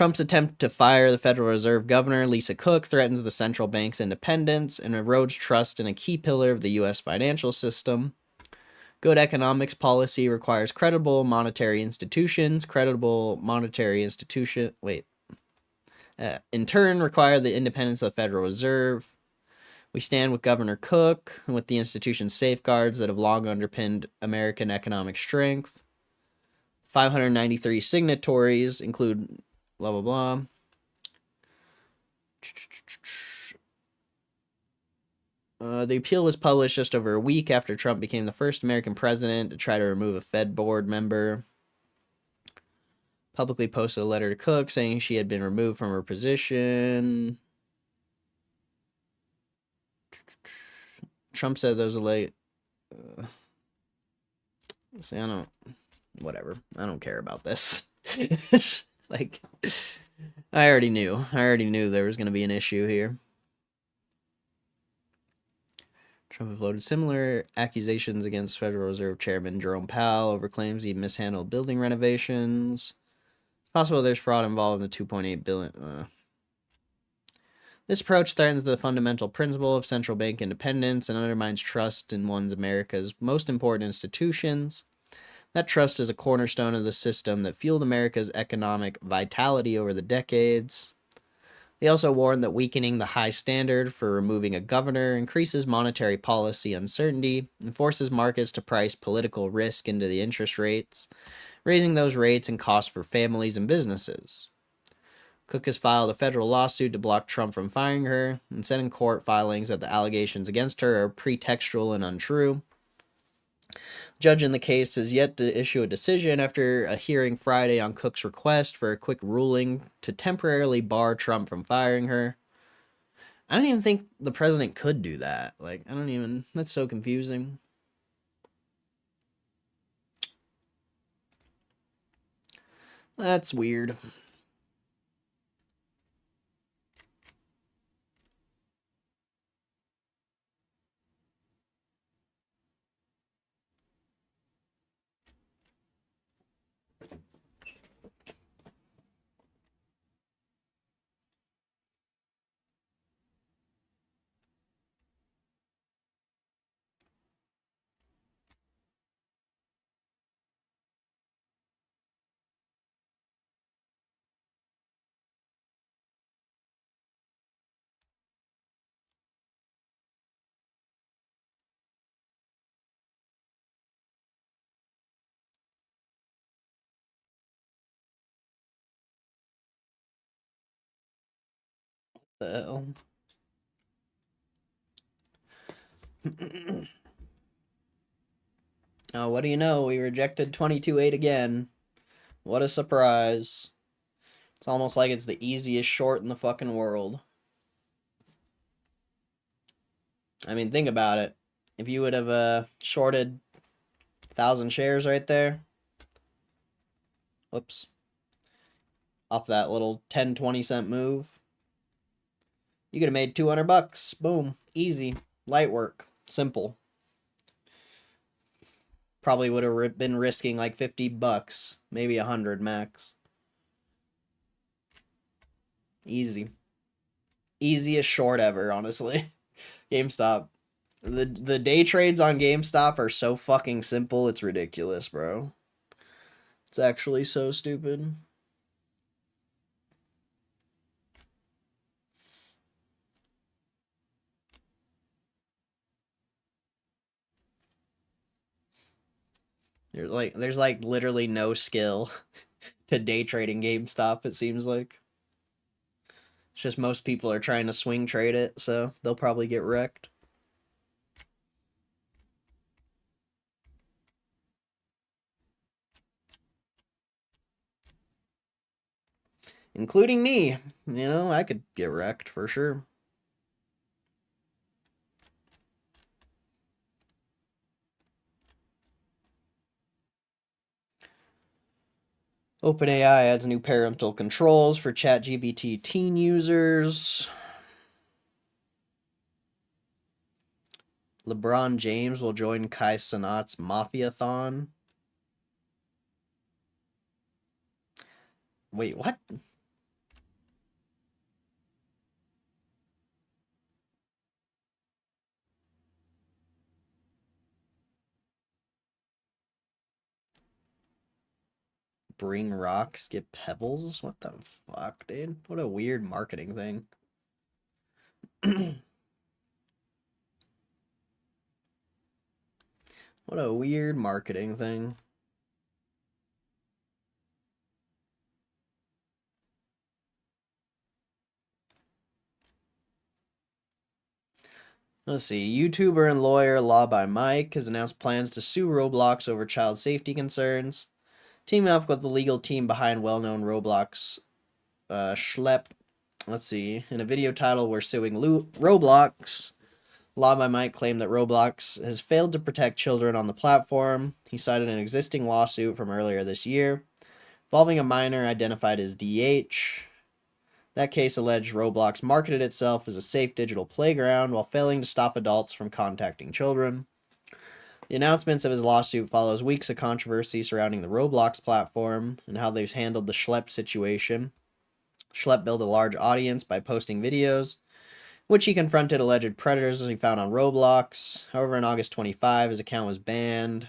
Speaker 1: attempt to fire the Federal Reserve Governor Lisa Cook threatens the central bank's independence and erodes trust in a key pillar of the U.S. financial system. Good economics policy requires credible monetary institutions. In turn, require the independence of the Federal Reserve. We stand with Governor Cook and with the institution's safeguards that have long underpinned American economic strength. 593 signatories include blah, blah, blah. The appeal was published just over a week after Trump became the first American president to try to remove a Fed board member. Publicly posted a letter to Cook saying she had been removed from her position. Trump said there was a late... see, whatever. I don't care about this. Like, I already knew there was going to be an issue here. Trump have floated similar accusations against Federal Reserve Chairman Jerome Powell over claims he mishandled building renovations. It's possible there's fraud involved in the $2.8 billion. This approach threatens the fundamental principle of central bank independence and undermines trust in America's most important institutions. That trust is a cornerstone of the system that fueled America's economic vitality over the decades. They also warned that weakening the high standard for removing a governor increases monetary policy uncertainty and forces markets to price political risk into the interest rates, raising those rates and costs for families and businesses. Cook has filed a federal lawsuit to block Trump from firing her and said in court filings that the allegations against her are pretextual and untrue. The judge in the case has yet to issue a decision after a hearing Friday on Cook's request for a quick ruling to temporarily bar Trump from firing her. I don't even think the president could do that. That's so confusing. That's weird. The hell? Oh, what do you know? We rejected 22.8 again. What a surprise. It's almost like it's the easiest short in the fucking world. I mean, think about it. If you would have shorted 1,000 shares right there. Whoops. Off that little 10, 20 cent move. You could have made $200. Boom. Easy. Light work. Simple. Probably would have been risking like $50. Maybe 100 max. Easy. Easiest short ever, honestly. GameStop. The day trades on GameStop are so fucking simple, it's ridiculous, bro. It's actually so stupid. There's like literally no skill to day trading GameStop, it seems like. It's just most people are trying to swing trade it, so they'll probably get wrecked. Including me. You know, I could get wrecked for sure. OpenAI adds new parental controls for ChatGPT teen users. LeBron James will join Kai Cenat's Mafiathon. Wait, what? Bring rocks, get pebbles? What the fuck, dude? What a weird marketing thing. What a weird marketing thing. Let's see. YouTuber and lawyer Law by Mike has announced plans to sue Roblox over child safety concerns, teaming up with the legal team behind well-known Roblox Schlep. Let's see. In a video titled "We're Suing Roblox," Law by Mike claimed that Roblox has failed to protect children on the platform. He cited an existing lawsuit from earlier this year involving a minor identified as DH. That case alleged Roblox marketed itself as a safe digital playground while failing to stop adults from contacting children. The announcements of his lawsuit follows weeks of controversy surrounding the Roblox platform and how they've handled the Schlep situation. Schlep built a large audience by posting videos, which he confronted alleged predators he found on Roblox. However, on August 25, his account was banned.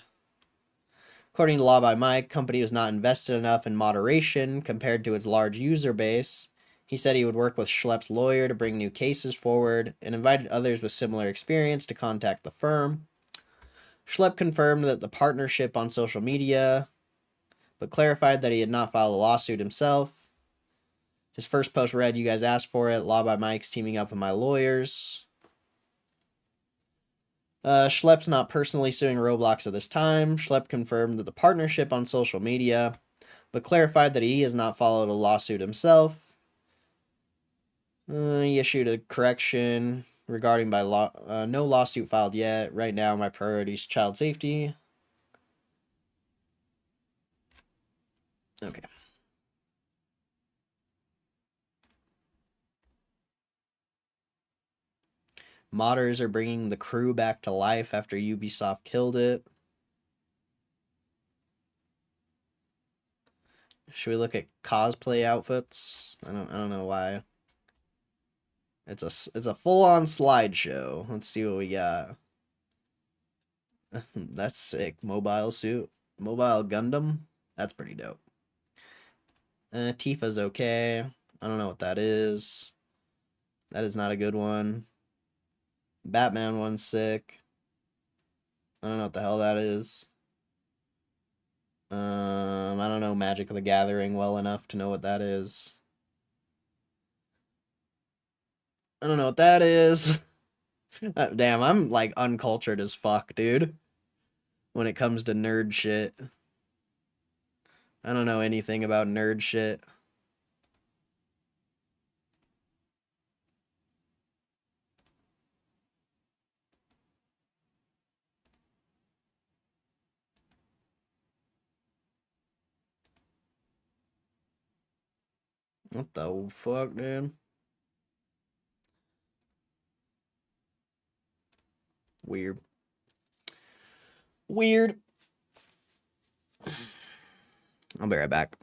Speaker 1: According to Law by Mike, the company was not invested enough in moderation compared to its large user base. He said he would work with Schlepp's lawyer to bring new cases forward and invited others with similar experience to contact the firm. Schlepp confirmed that the partnership on social media, but clarified that he had not filed a lawsuit himself. His first post read, "You guys asked for it. Law by Mike's teaming up with my lawyers." Schlepp's not personally suing Roblox at this time. Schlepp confirmed that the partnership on social media, but clarified that he has not followed a lawsuit himself. He issued a correction regarding by law. No lawsuit filed yet. Right now, my priority is child safety. Okay. Modders are bringing the crew back to life after Ubisoft killed it. Should we look at cosplay outfits? I don't know why. It's a full-on slideshow. Let's see what we got. That's sick. Mobile suit. Mobile Gundam. That's pretty dope. Tifa's okay. I don't know what that is. That is not a good one. Batman one's sick. I don't know what the hell that is. I don't know Magic of the Gathering well enough to know what that is. I don't know what that is. Damn, I'm like uncultured as fuck, dude. When it comes to nerd shit. I don't know anything about nerd shit. What the fuck, dude? Weird. Weird. I'll be right back.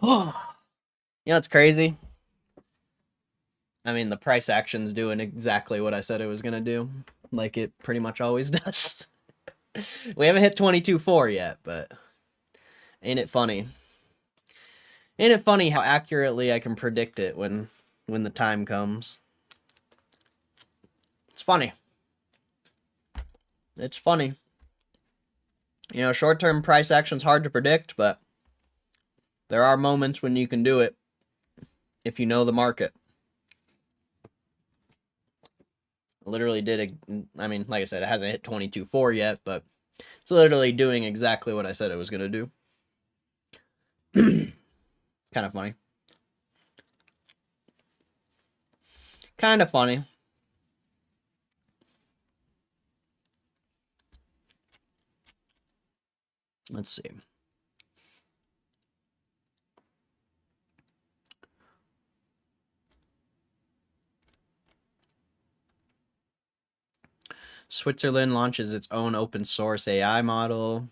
Speaker 1: Oh, you know, it's crazy. I mean, the price action's doing exactly what I said it was gonna do, like it pretty much always does. We haven't hit 22.4 yet, but ain't it funny? Ain't it funny how accurately I can predict it when the time comes? It's funny. It's funny. You know, short-term price action's hard to predict, but there are moments when you can do it if you know the market. Literally did I mean, like I said, it hasn't hit 22.4 yet, but it's literally doing exactly what I said it was going to do. It's kind of funny. Kind of funny. Let's see. Switzerland launches its own open source AI model.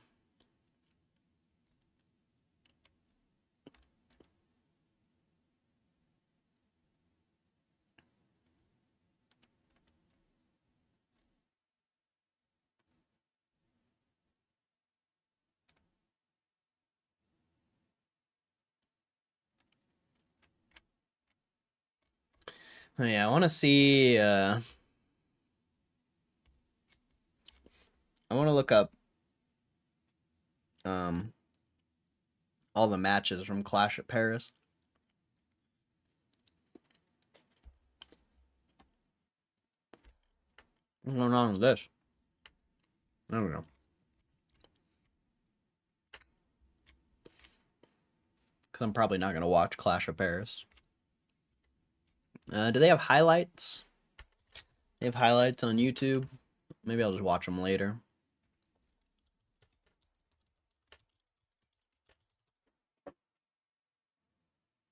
Speaker 1: Oh, yeah, I want to see. I want to look up all the matches from Clash at Paris. What's going on with this? I don't know. Because I'm probably not going to watch Clash of Paris. Do they have highlights? They have highlights on YouTube. Maybe I'll just watch them later.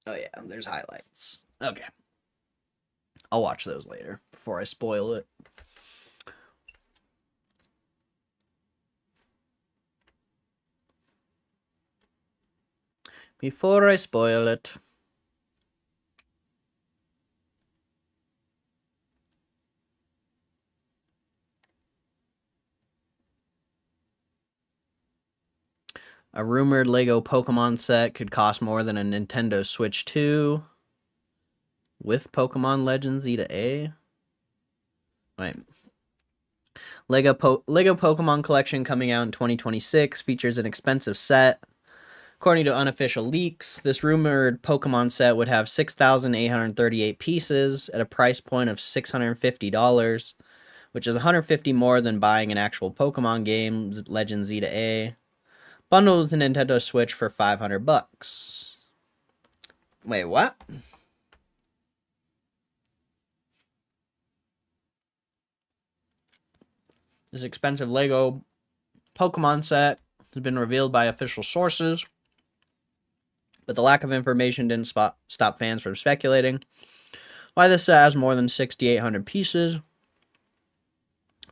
Speaker 1: Oh yeah, there's highlights. Okay. I'll watch those later before I spoil it. Before I spoil it. A rumored Lego Pokemon set could cost more than a Nintendo Switch 2 with Pokemon Legends E to A. Right. Lego Pokemon Collection coming out in 2026 features an expensive set. According to unofficial leaks, this rumored Pokemon set would have 6,838 pieces at a price point of $650, which is $150 more than buying an actual Pokemon game, Legends Z to A. Bundled with the Nintendo Switch for $500. Wait, what? This expensive Lego Pokemon set has been revealed by official sources, but the lack of information didn't stop fans from speculating why this set has more than 6,800 pieces.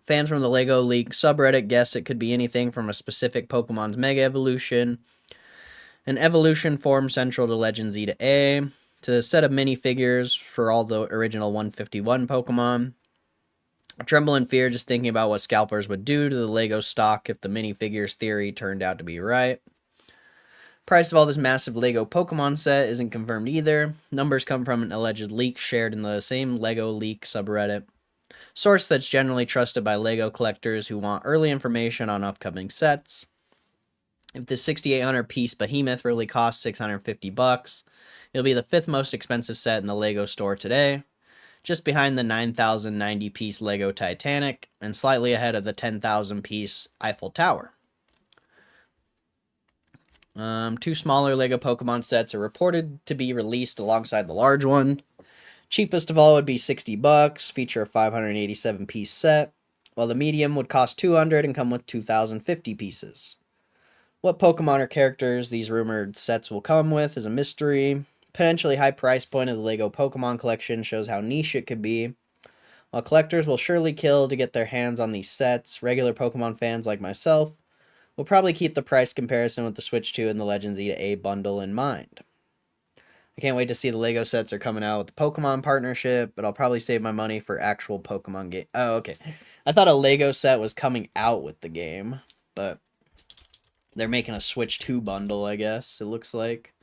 Speaker 1: Fans from the LEGO League subreddit guess it could be anything from a specific Pokemon's Mega Evolution, an evolution form central to Legends E to A, to a set of minifigures for all the original 151 Pokemon. I tremble in fear just thinking about what scalpers would do to the LEGO stock if the minifigures theory turned out to be right. Price of all this massive Lego Pokemon set isn't confirmed either. Numbers come from an alleged leak shared in the same LEGO Leak subreddit. Source that's generally trusted by LEGO collectors who want early information on upcoming sets. If the 6,800 piece behemoth really costs $650, it'll be the 5th most expensive set in the LEGO store today, just behind the 9,090 piece LEGO Titanic and slightly ahead of the 10,000 piece Eiffel Tower. 2 smaller LEGO Pokemon sets are reported to be released alongside the large one. Cheapest of all would be $60, feature a 587 piece set, while the medium would cost $200 and come with 2,050 pieces. What Pokemon or characters these rumored sets will come with is a mystery. Potentially high price point of the LEGO Pokemon collection shows how niche it could be. While collectors will surely kill to get their hands on these sets, regular Pokemon fans like myself will probably keep the price comparison with the Switch 2 and the Legends E to A bundle in mind. I can't wait to see the Lego sets are coming out with the Pokemon partnership, but I'll probably save my money for actual Pokemon game. Oh, okay. I thought a Lego set was coming out with the game, but they're making a Switch 2 bundle, I guess, it looks like.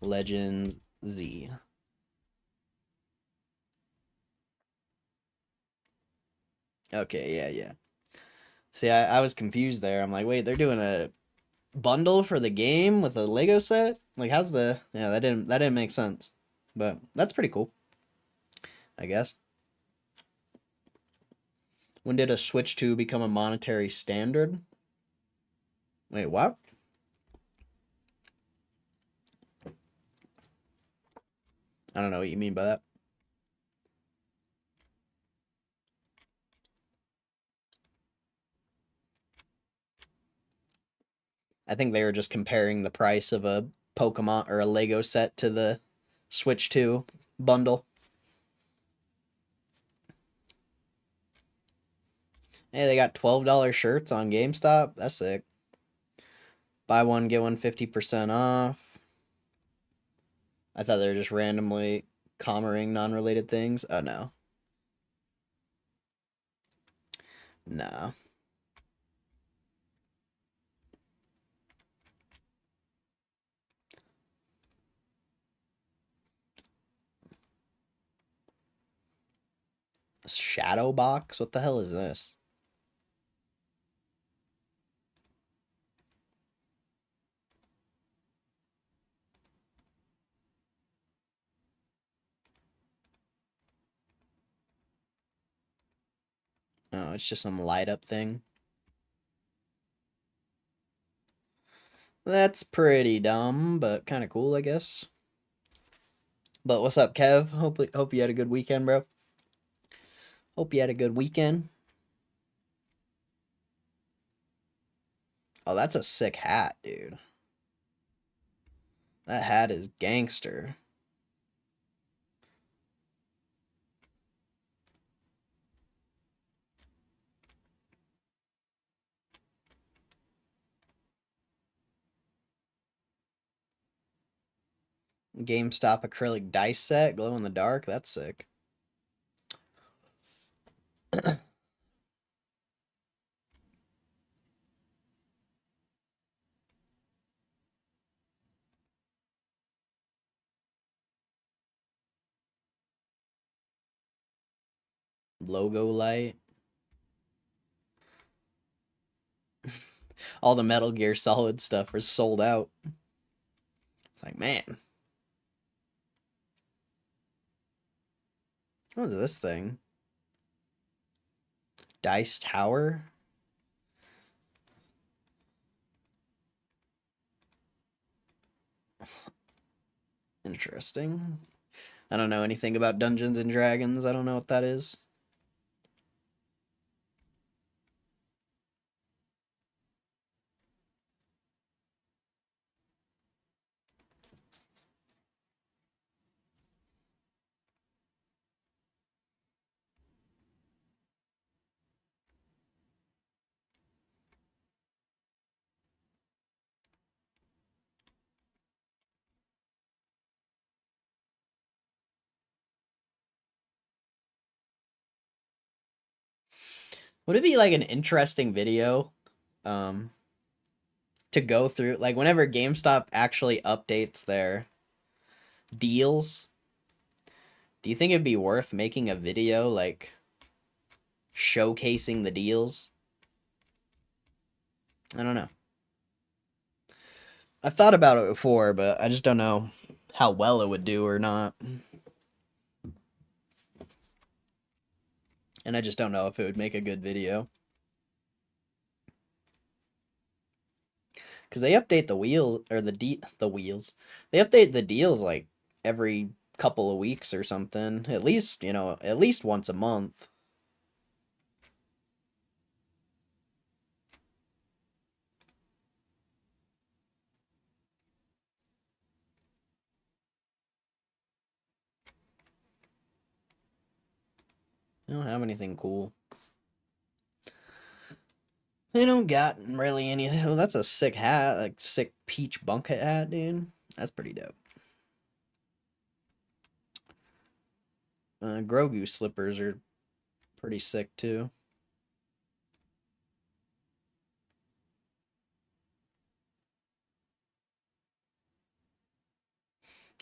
Speaker 1: Legend Z. Okay, yeah. See, I was confused there. I'm like, wait, they're doing a bundle for the game with a Lego set? Like, how's the... Yeah, that didn't make sense. But that's pretty cool, I guess. When did a Switch 2 become a monetary standard? Wait, what? I don't know what you mean by that. I think they were just comparing the price of a Pokemon or a Lego set to the Switch 2 bundle. Hey, they got $12 shirts on GameStop. That's sick. Buy one, get one 50% off. I thought they were just randomly commerring non-related things. Oh, no. No. Shadow box? What the hell is this? Oh, it's just some light up thing. That's pretty dumb, but kind of cool, I guess. But what's up, Kev? Hope you had a good weekend, bro. Hope you had a good weekend. Oh, that's a sick hat, dude. That hat is gangster. GameStop acrylic dice set, glow in the dark. That's sick. Logo light. All the Metal Gear Solid stuff is sold out. It's like, man. What is this thing? Dice Tower? Interesting. I don't know anything about Dungeons and Dragons. I don't know what that is. Would it be like an interesting video um to go through, like whenever GameStop actually updates their deals, do you think it'd be worth making a video like showcasing the deals? I don't know. I've thought about it before, but I just don't know how well it would do or not. And I just don't know if it would make a good video. Because they update the wheel or the wheels. They update the deals like every couple of weeks or something. At least, at least once a month. I don't have anything cool. They don't got really anything. Oh, that's a sick hat, like sick peach bucket hat, dude. That's pretty dope. Grogu slippers are pretty sick too.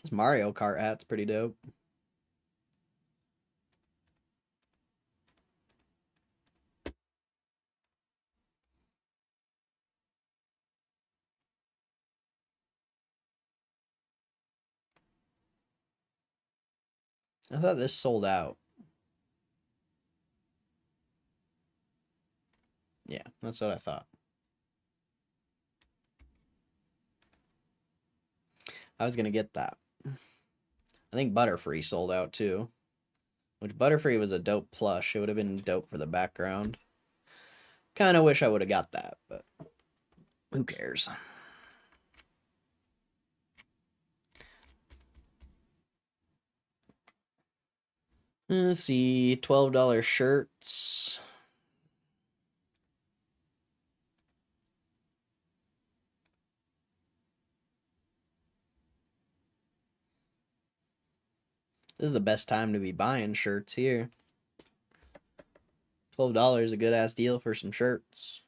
Speaker 1: This Mario Kart hat's pretty dope. I thought this sold out. Yeah, that's what I thought. I was gonna get that. I think Butterfree sold out too. Which Butterfree was a dope plush. It would have been dope for the background. Kind of wish I would have got that, but who cares? Let's see, $12 shirts. This is the best time to be buying shirts here. $12 a good ass deal for some shirts.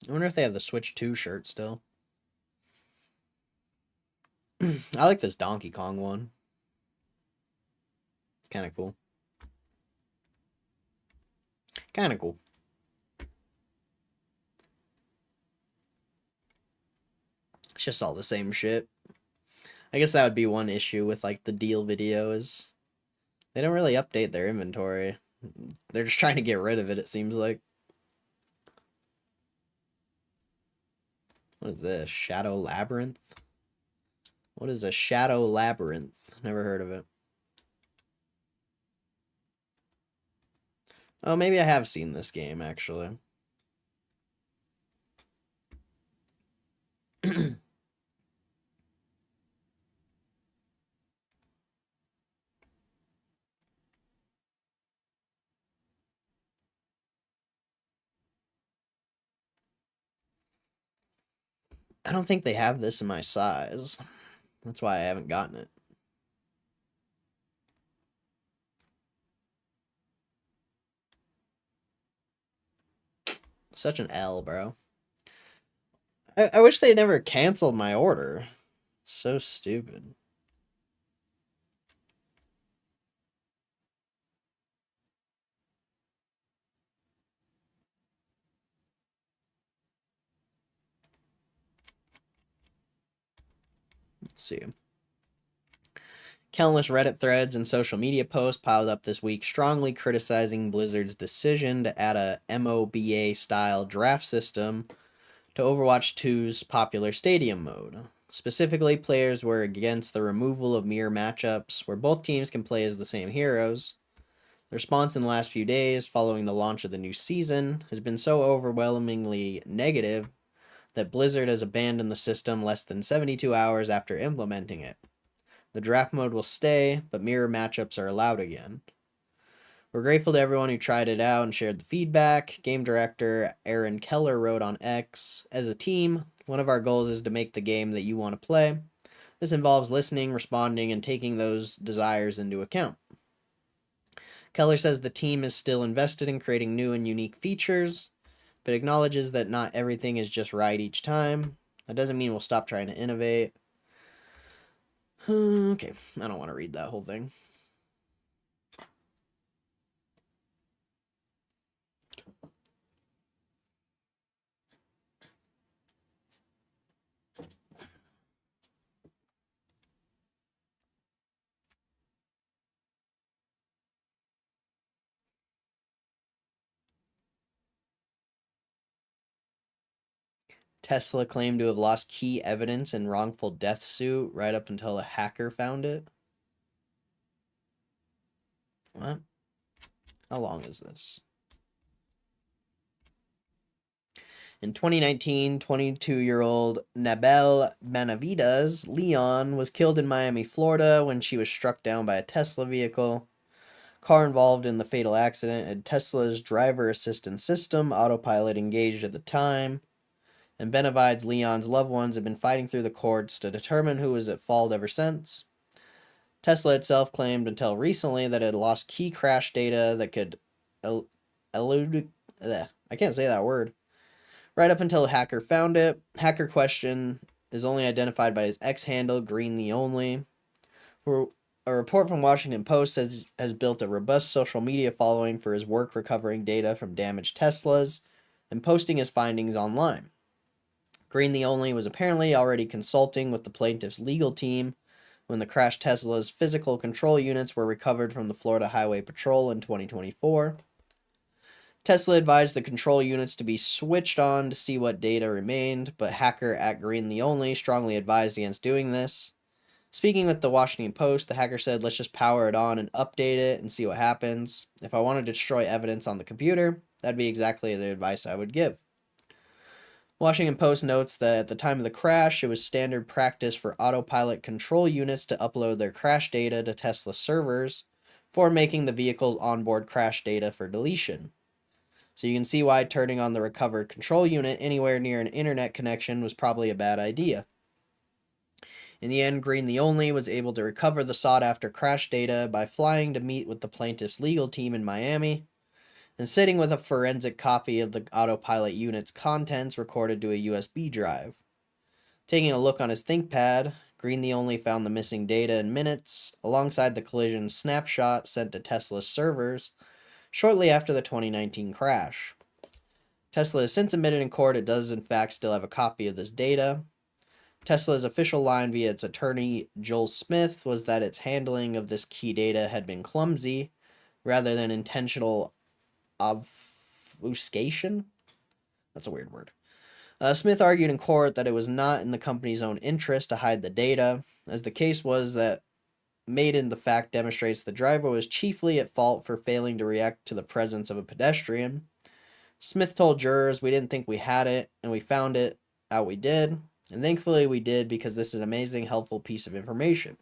Speaker 1: I wonder if they have the Switch 2 shirt still. I like this Donkey Kong one. It's kind of cool. Kind of cool. It's just all the same shit. I guess that would be one issue with like the deal videos. They don't really update their inventory. They're just trying to get rid of it, it seems like. What is this? Shadow Labyrinth? What is a Shadow Labyrinth? Never heard of it. Oh, maybe I have seen this game, actually. I don't think they have this in my size. That's why I haven't gotten it. Such an L, bro. I wish they never canceled my order. So stupid. Let's see. Countless Reddit threads and social media posts piled up this week strongly criticizing Blizzard's decision to add a MOBA-style draft system to Overwatch 2's popular Stadium mode. Specifically, players were against the removal of mirror matchups, where both teams can play as the same heroes. The response in the last few days, following the launch of the new season, has been so overwhelmingly negative that Blizzard has abandoned the system less than 72 hours after implementing it. The draft mode will stay, but mirror matchups are allowed again. We're grateful to everyone who tried it out and shared the feedback. Game director Aaron Keller wrote on X, "As a team, one of our goals is to make the game that you want to play. This involves listening, responding, and taking those desires into account." Keller says the team is still invested in creating new and unique features, but acknowledges that not everything is just right each time. That doesn't mean we'll stop trying to innovate. Okay, I don't want to read that whole thing. Tesla claimed to have lost key evidence in wrongful death suit right up until a hacker found it. What? How long is this? In 2019, 22-year-old Nabel Benavides Leon was killed in Miami, Florida when she was struck down by a Tesla vehicle. Car involved in the fatal accident had Tesla's driver assistance system, autopilot engaged at the time, and Benavides Leon's loved ones have been fighting through the courts to determine who was at fault ever since. Tesla itself claimed until recently that it had lost key crash data that could elude. I can't say that word. Right up until a hacker found it. Hacker question is only identified by his X handle, Green the Only. A report from Washington Post has built a robust social media following for his work recovering data from damaged Teslas and posting his findings online. Green the Only was apparently already consulting with the plaintiff's legal team when the crashed Tesla's physical control units were recovered from the Florida Highway Patrol in 2024. Tesla advised the control units to be switched on to see what data remained, but hacker at Green the Only strongly advised against doing this. Speaking with the Washington Post, the hacker said, "Let's just power it on and update it and see what happens. If I wanted to destroy evidence on the computer, that'd be exactly the advice I would give." Washington Post notes that at the time of the crash, it was standard practice for autopilot control units to upload their crash data to Tesla servers for making the vehicle's onboard crash data for deletion. So you can see why turning on the recovered control unit anywhere near an internet connection was probably a bad idea. In the end, Green the Only was able to recover the sought-after crash data by flying to meet with the plaintiff's legal team in Miami and sitting with a forensic copy of the autopilot unit's contents recorded to a USB drive. Taking a look on his ThinkPad, Green the Only found the missing data in minutes, alongside the collision snapshot sent to Tesla's servers shortly after the 2019 crash. Tesla has since admitted in court it does in fact still have a copy of this data. Tesla's official line via its attorney, Joel Smith, was that its handling of this key data had been clumsy rather than intentional obfuscation. That's a weird word. Smith argued in court that it was not in the company's own interest to hide the data, as the case was that made in the fact demonstrates the driver was chiefly at fault for failing to react to the presence of a pedestrian. Smith told jurors, "We didn't think we had it, and we found it out we did. And thankfully we did because this is an amazing, helpful piece of information."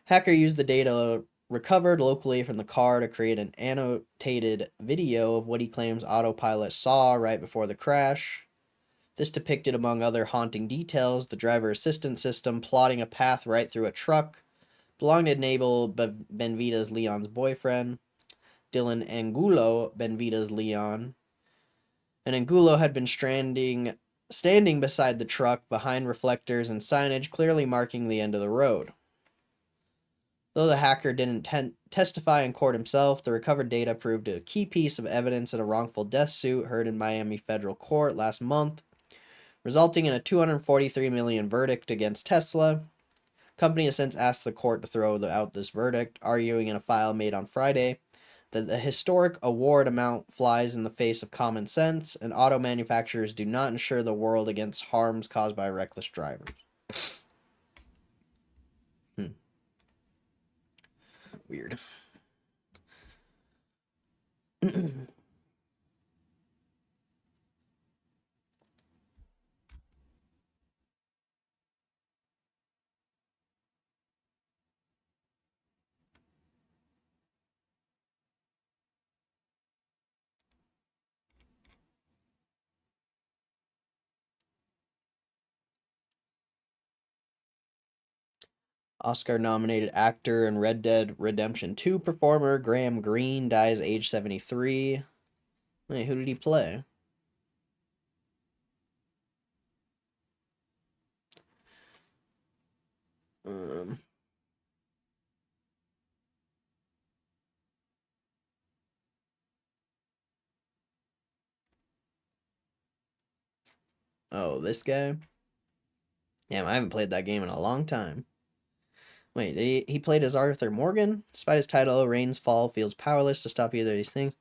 Speaker 1: Hacker used the data recovered locally from the car to create an annotated video of what he claims autopilot saw right before the crash. This depicted, among other haunting details, the driver assistance system plotting a path right through a truck belonging to Nabel Benavides Leon's boyfriend, Dylan Angulo Benavides Leon. And Angulo had been standing beside the truck behind reflectors and signage clearly marking the end of the road. Though the hacker didn't testify in court himself, the recovered data proved a key piece of evidence in a wrongful death suit heard in Miami federal court last month, resulting in a $243 million verdict against Tesla. The company has since asked the court to throw out this verdict, arguing in a file made on Friday that the historic award amount flies in the face of common sense, and auto manufacturers do not insure the world against harms caused by reckless drivers. Weird. Oscar-nominated actor and Red Dead Redemption 2 performer Graham Greene dies age 73. Wait, who did he play? Oh, this guy? Damn, I haven't played that game in a long time. Wait, he played as Arthur Morgan? Despite his title, Rain's Fall feels powerless to stop either of these things.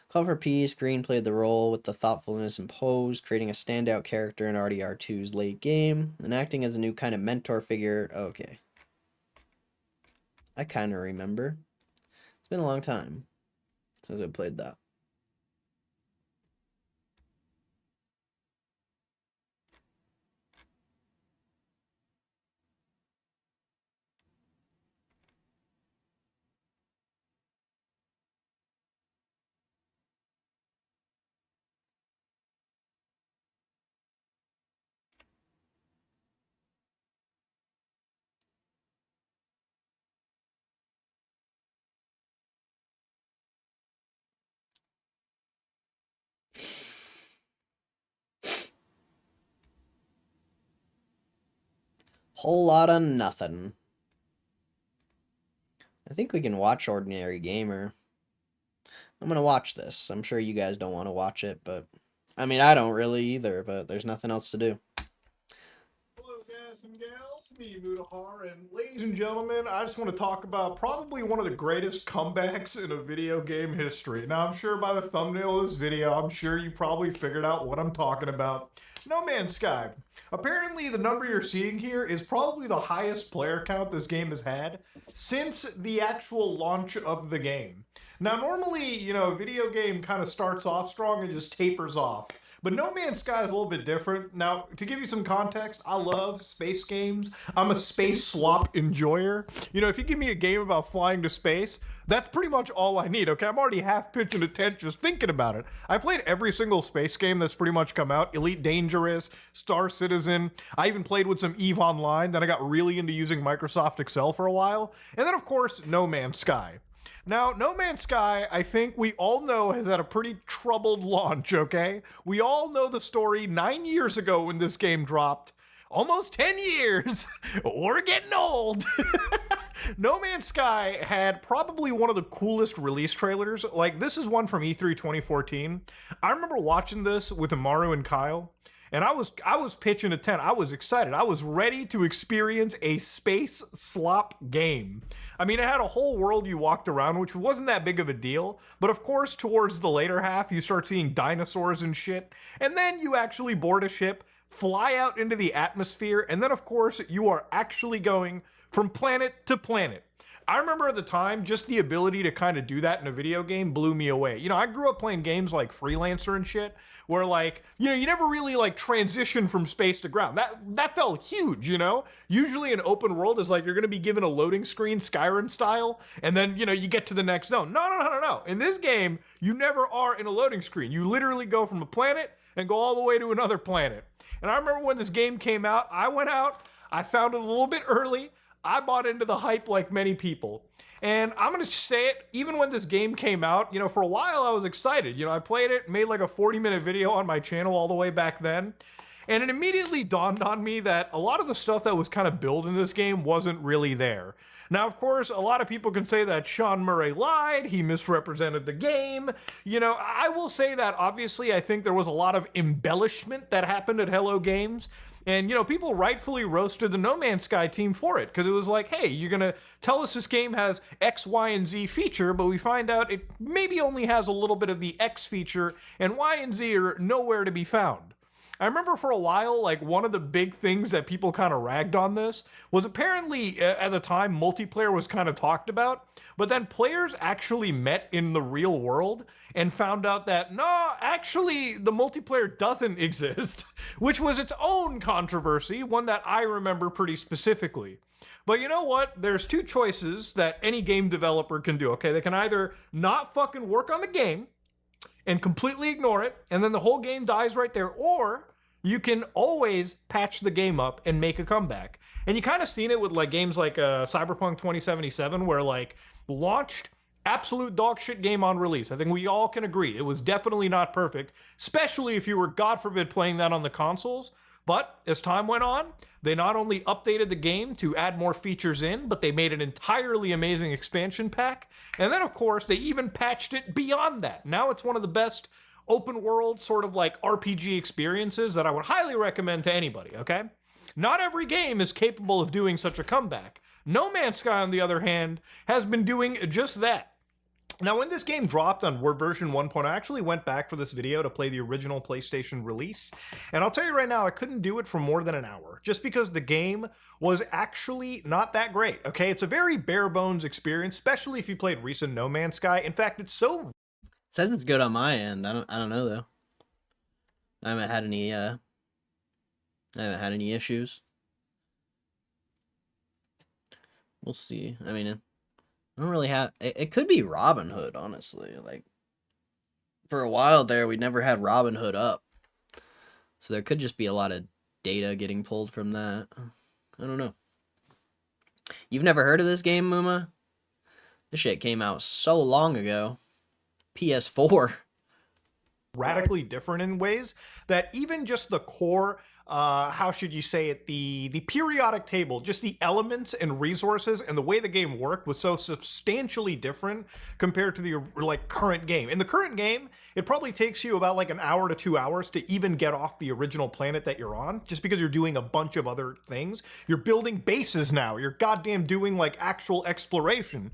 Speaker 1: Call for Peace, Green played the role with the thoughtfulness imposed, creating a standout character in RDR2's late game, and acting as a new kind of mentor figure. Okay. I kind of remember. It's been a long time. since I played that. Whole lot of nothing. I think we can watch Ordinary Gamer. I'm gonna watch this. I'm sure you guys don't want to watch it, but I mean, I don't really either, but there's nothing else to do.
Speaker 2: Hello, guys and gals, me, Mudahar, and ladies and gentlemen, I just want to talk about probably one of the greatest comebacks in a video game history. Now, I'm sure by the thumbnail of this video, I'm sure you probably figured out what I'm talking about. No Man's Sky. Apparently, the number you're seeing here is probably the highest player count this game has had since the actual launch of the game. Now, normally, you know, a video game kind of starts off strong and just tapers off. But No Man's Sky is a little bit different. Now, to give you some context, I love space games. I'm a space slop enjoyer. You know, if you give me a game about flying to space, that's pretty much all I need, okay? I'm already half pitching a tent just thinking about it. I played every single space game that's pretty much come out. Elite Dangerous, Star Citizen. I even played with some EVE Online. Then I got really into using Microsoft Excel for a while. And then, of course, No Man's Sky. Now, No Man's Sky, I think we all know, has had a pretty troubled launch, okay? We all know the story 9 years ago when this game dropped. Almost 10 years. We're getting old. No Man's Sky had probably one of the coolest release trailers. Like, this is one from E3 2014. I remember watching this with Amaru and Kyle. And I was pitching a tent. I was excited. I was ready to experience a space slop game. I mean, it had a whole world you walked around, which wasn't that big of a deal. But of course, towards the later half, you start seeing dinosaurs and shit. And then you actually board a ship, fly out into the atmosphere, and then of course, you are actually going from planet to planet. I remember at the time, just the ability to kind of do that in a video game blew me away. You know, I grew up playing games like Freelancer and shit, where like, you know, you never really like transition from space to ground. That felt huge, you know? Usually an open world is like you're gonna be given a loading screen, Skyrim style, and then, you know, you get to the next zone. No. In this game, you never are in a loading screen. You literally go from a planet and go all the way to another planet. And I remember when this game came out, I went out, I found it a little bit early, I bought into the hype like many people. And I'm going to say it, even when this game came out, you know, for a while I was excited. You know, I played it, made like a 40-minute video on my channel all the way back then. And it immediately dawned on me that a lot of the stuff that was kind of built in this game wasn't really there. Now, of course, a lot of people can say that Sean Murray lied, he misrepresented the game. You know, I will say that obviously I think there was a lot of embellishment that happened at Hello Games. And, you know, people rightfully roasted the No Man's Sky team for it, because it was like, hey, you're going to tell us this game has X, Y, and Z feature, but we find out it maybe only has a little bit of the X feature, and Y and Z are nowhere to be found. I remember for a while, like, one of the big things that people kind of ragged on this was apparently, at the time, multiplayer was kind of talked about, but then players actually met in the real world and found out that, no, actually, the multiplayer doesn't exist, which was its own controversy, one that I remember pretty specifically. But you know what? There's two choices that any game developer can do, okay? They can either not fucking work on the game and completely ignore it, and then the whole game dies right there, or you can always patch the game up and make a comeback. And you kind of seen it with like games like Cyberpunk 2077, where like launched absolute dog shit game on release. I think we all can agree it was definitely not perfect, especially if you were, God forbid, playing that on the consoles. But as time went on, they not only updated the game to add more features in, but they made an entirely amazing expansion pack. And then, of course, they even patched it beyond that. Now it's one of the best open world sort of like RPG experiences that I would highly recommend to anybody, okay? Not every game is capable of doing such a comeback. No Man's Sky, on the other hand, has been doing just that. Now, when this game dropped on version 1.0, I actually went back for this video to play the original PlayStation release. And I'll tell you right now, I couldn't do it for more than an hour, just because the game was actually not that great, okay? It's a very bare bones experience, especially if you played recent No Man's Sky. In fact, it's so
Speaker 1: Says it's good on my end. I don't know though. I haven't had any issues. We'll see. I mean, I don't really have it could be Robin Hood, honestly. Like for a while there we never had Robin Hood up. So there could just be a lot of data getting pulled from that. I don't know. You've never heard of this game, Muma? This shit came out so long ago. PS4.
Speaker 2: Radically different in ways that even just the core, how should you say it, the periodic table, just the elements and resources and the way the game worked was so substantially different compared to the like current game. In the current game, it probably takes you about like an hour to 2 hours to even get off the original planet that you're on, just because you're doing a bunch of other things. You're building bases now. You're goddamn doing like actual exploration.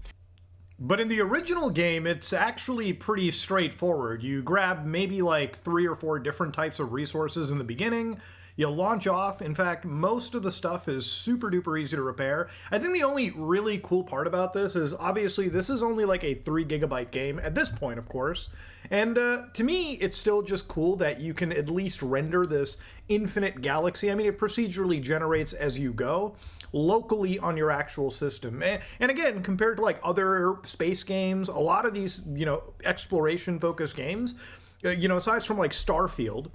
Speaker 2: But in the original game, it's actually pretty straightforward. You grab maybe like 3 or 4 different types of resources in the beginning. You launch off. In fact, most of the stuff is super duper easy to repair. I think the only really cool part about this is obviously this is only like a 3 gigabyte game at this point, of course. And to me, it's still just cool that you can at least render this infinite galaxy. I mean, it procedurally generates as you go locally on your actual system. And again, compared to like other space games, a lot of these, exploration focused games, aside from like Starfield,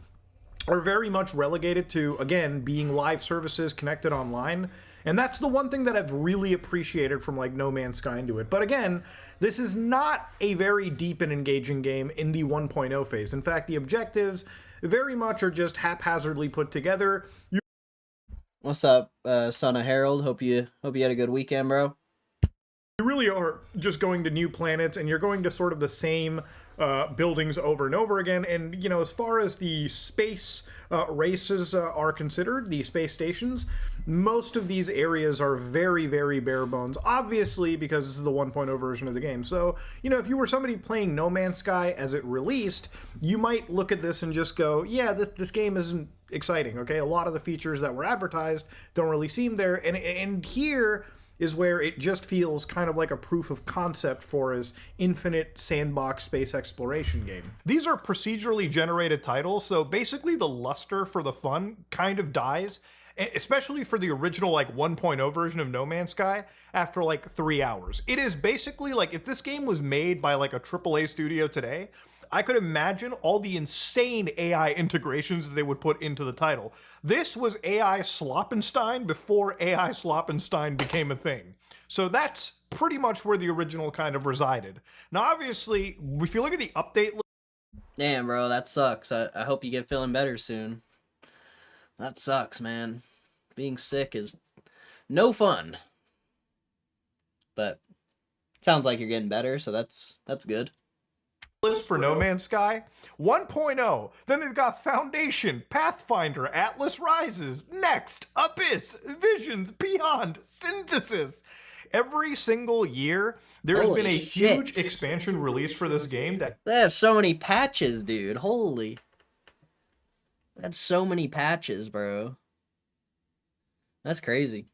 Speaker 2: are very much relegated to, again, being live services connected online. And that's the one thing that I've really appreciated from like No Man's Sky into it. But again, this is not a very deep and engaging game in the 1.0 phase. In fact, the objectives very much are just haphazardly put together.
Speaker 1: What's up, son of Harold? Hope you had a good weekend, bro.
Speaker 2: You really are just going to new planets, and you're going to sort of the same buildings over and over again. And, as far as the space races are considered, the space stations, most of these areas are very, very bare bones, obviously, because this is the 1.0 version of the game. So, if you were somebody playing No Man's Sky as it released, you might look at this and just go, yeah, this game isn't exciting, okay? A lot of the features that were advertised don't really seem there. And here is where it just feels kind of like a proof of concept for his infinite sandbox space exploration game. These are procedurally generated titles, so basically the luster for the fun kind of dies, especially for the original like 1.0 version of No Man's Sky, after like 3 hours. It is basically like if this game was made by like a AAA studio today, I could imagine all the insane AI integrations that they would put into the title. This was AI Sloppenstein before AI Sloppenstein became a thing. So that's pretty much where the original kind of resided. Now, obviously, if you look at the update list.
Speaker 1: Damn, bro, that sucks. I hope you get feeling better soon. That sucks, man. Being sick is no fun. But it sounds like you're getting better, so that's good.
Speaker 2: List for No Man's Sky 1.0. Then they've got Foundation, Pathfinder, Atlas Rises, Next, Abyss, Visions, Beyond, Synthesis. Every single year, there's been a huge expansion release for this game that
Speaker 1: they have so many patches, dude. Holy. That's so many patches, bro. That's crazy.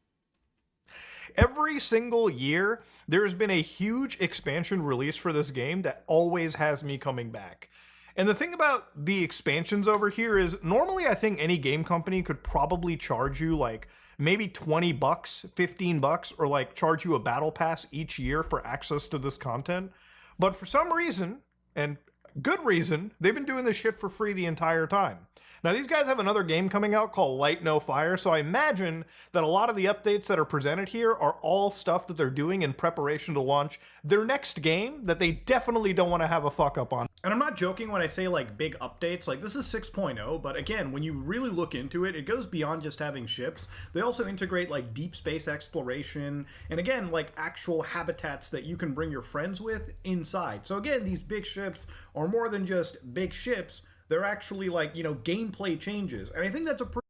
Speaker 2: Every single year, there's been a huge expansion release for this game that always has me coming back. And the thing about the expansions over here is normally I think any game company could probably charge you like maybe $20, $15, or like charge you a battle pass each year for access to this content. But for some reason, and good reason, they've been doing this shit for free the entire time. Now, these guys have another game coming out called Light No Fire, so I imagine that a lot of the updates that are presented here are all stuff that they're doing in preparation to launch their next game that they definitely don't want to have a fuck up on. And I'm not joking when I say like big updates, like this is 6.0, but again, when you really look into it, it goes beyond just having ships. They also integrate like deep space exploration, and again, like actual habitats that you can bring your friends with inside. So again, these big ships are more than just big ships. They're actually like, gameplay changes. And I think that's a pretty...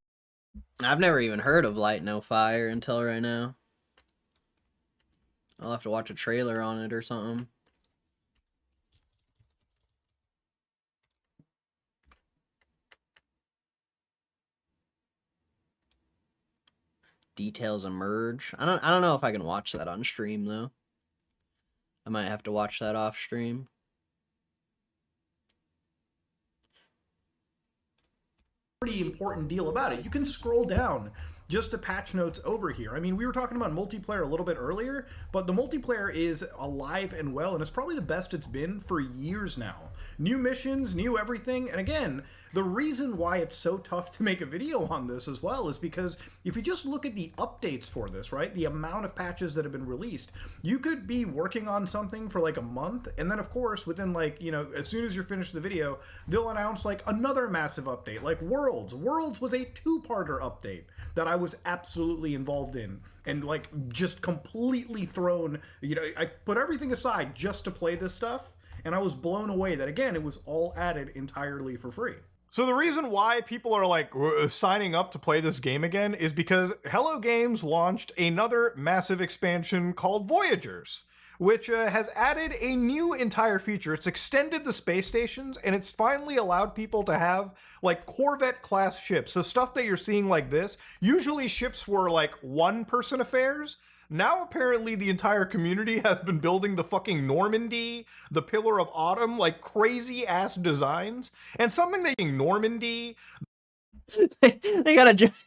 Speaker 1: I've never even heard of Light No Fire until right now. I'll have to watch a trailer on it or something. Details emerge. I don't know if I can watch that on stream though. I might have to watch that off stream.
Speaker 2: pretty important deal about it. You can scroll down just the patch notes over here. I mean, we were talking about multiplayer a little bit earlier, but the multiplayer is alive and well, and it's probably the best it's been for years now. New missions, new everything, and again, the reason why it's so tough to make a video on this as well is because if you just look at the updates for this, right, the amount of patches that have been released, you could be working on something for like a month, and then of course within like, you know, as soon as you're finished the video, they'll announce like another massive update, like Worlds. Worlds was a two-parter update that I was absolutely involved in and like just completely thrown, you know, I put everything aside just to play this stuff, and I was blown away that again it was all added entirely for free. So the reason why people are like signing up to play this game again is because Hello Games launched another massive expansion called Voyagers, which has added a new entire feature. It's extended the space stations, and it's finally allowed people to have like Corvette class ships. So stuff that you're seeing like this, usually ships were like one person affairs. Now apparently the entire community has been building the fucking Normandy, the Pillar of Autumn, like crazy ass designs. And something that Normandy,
Speaker 1: They got a giant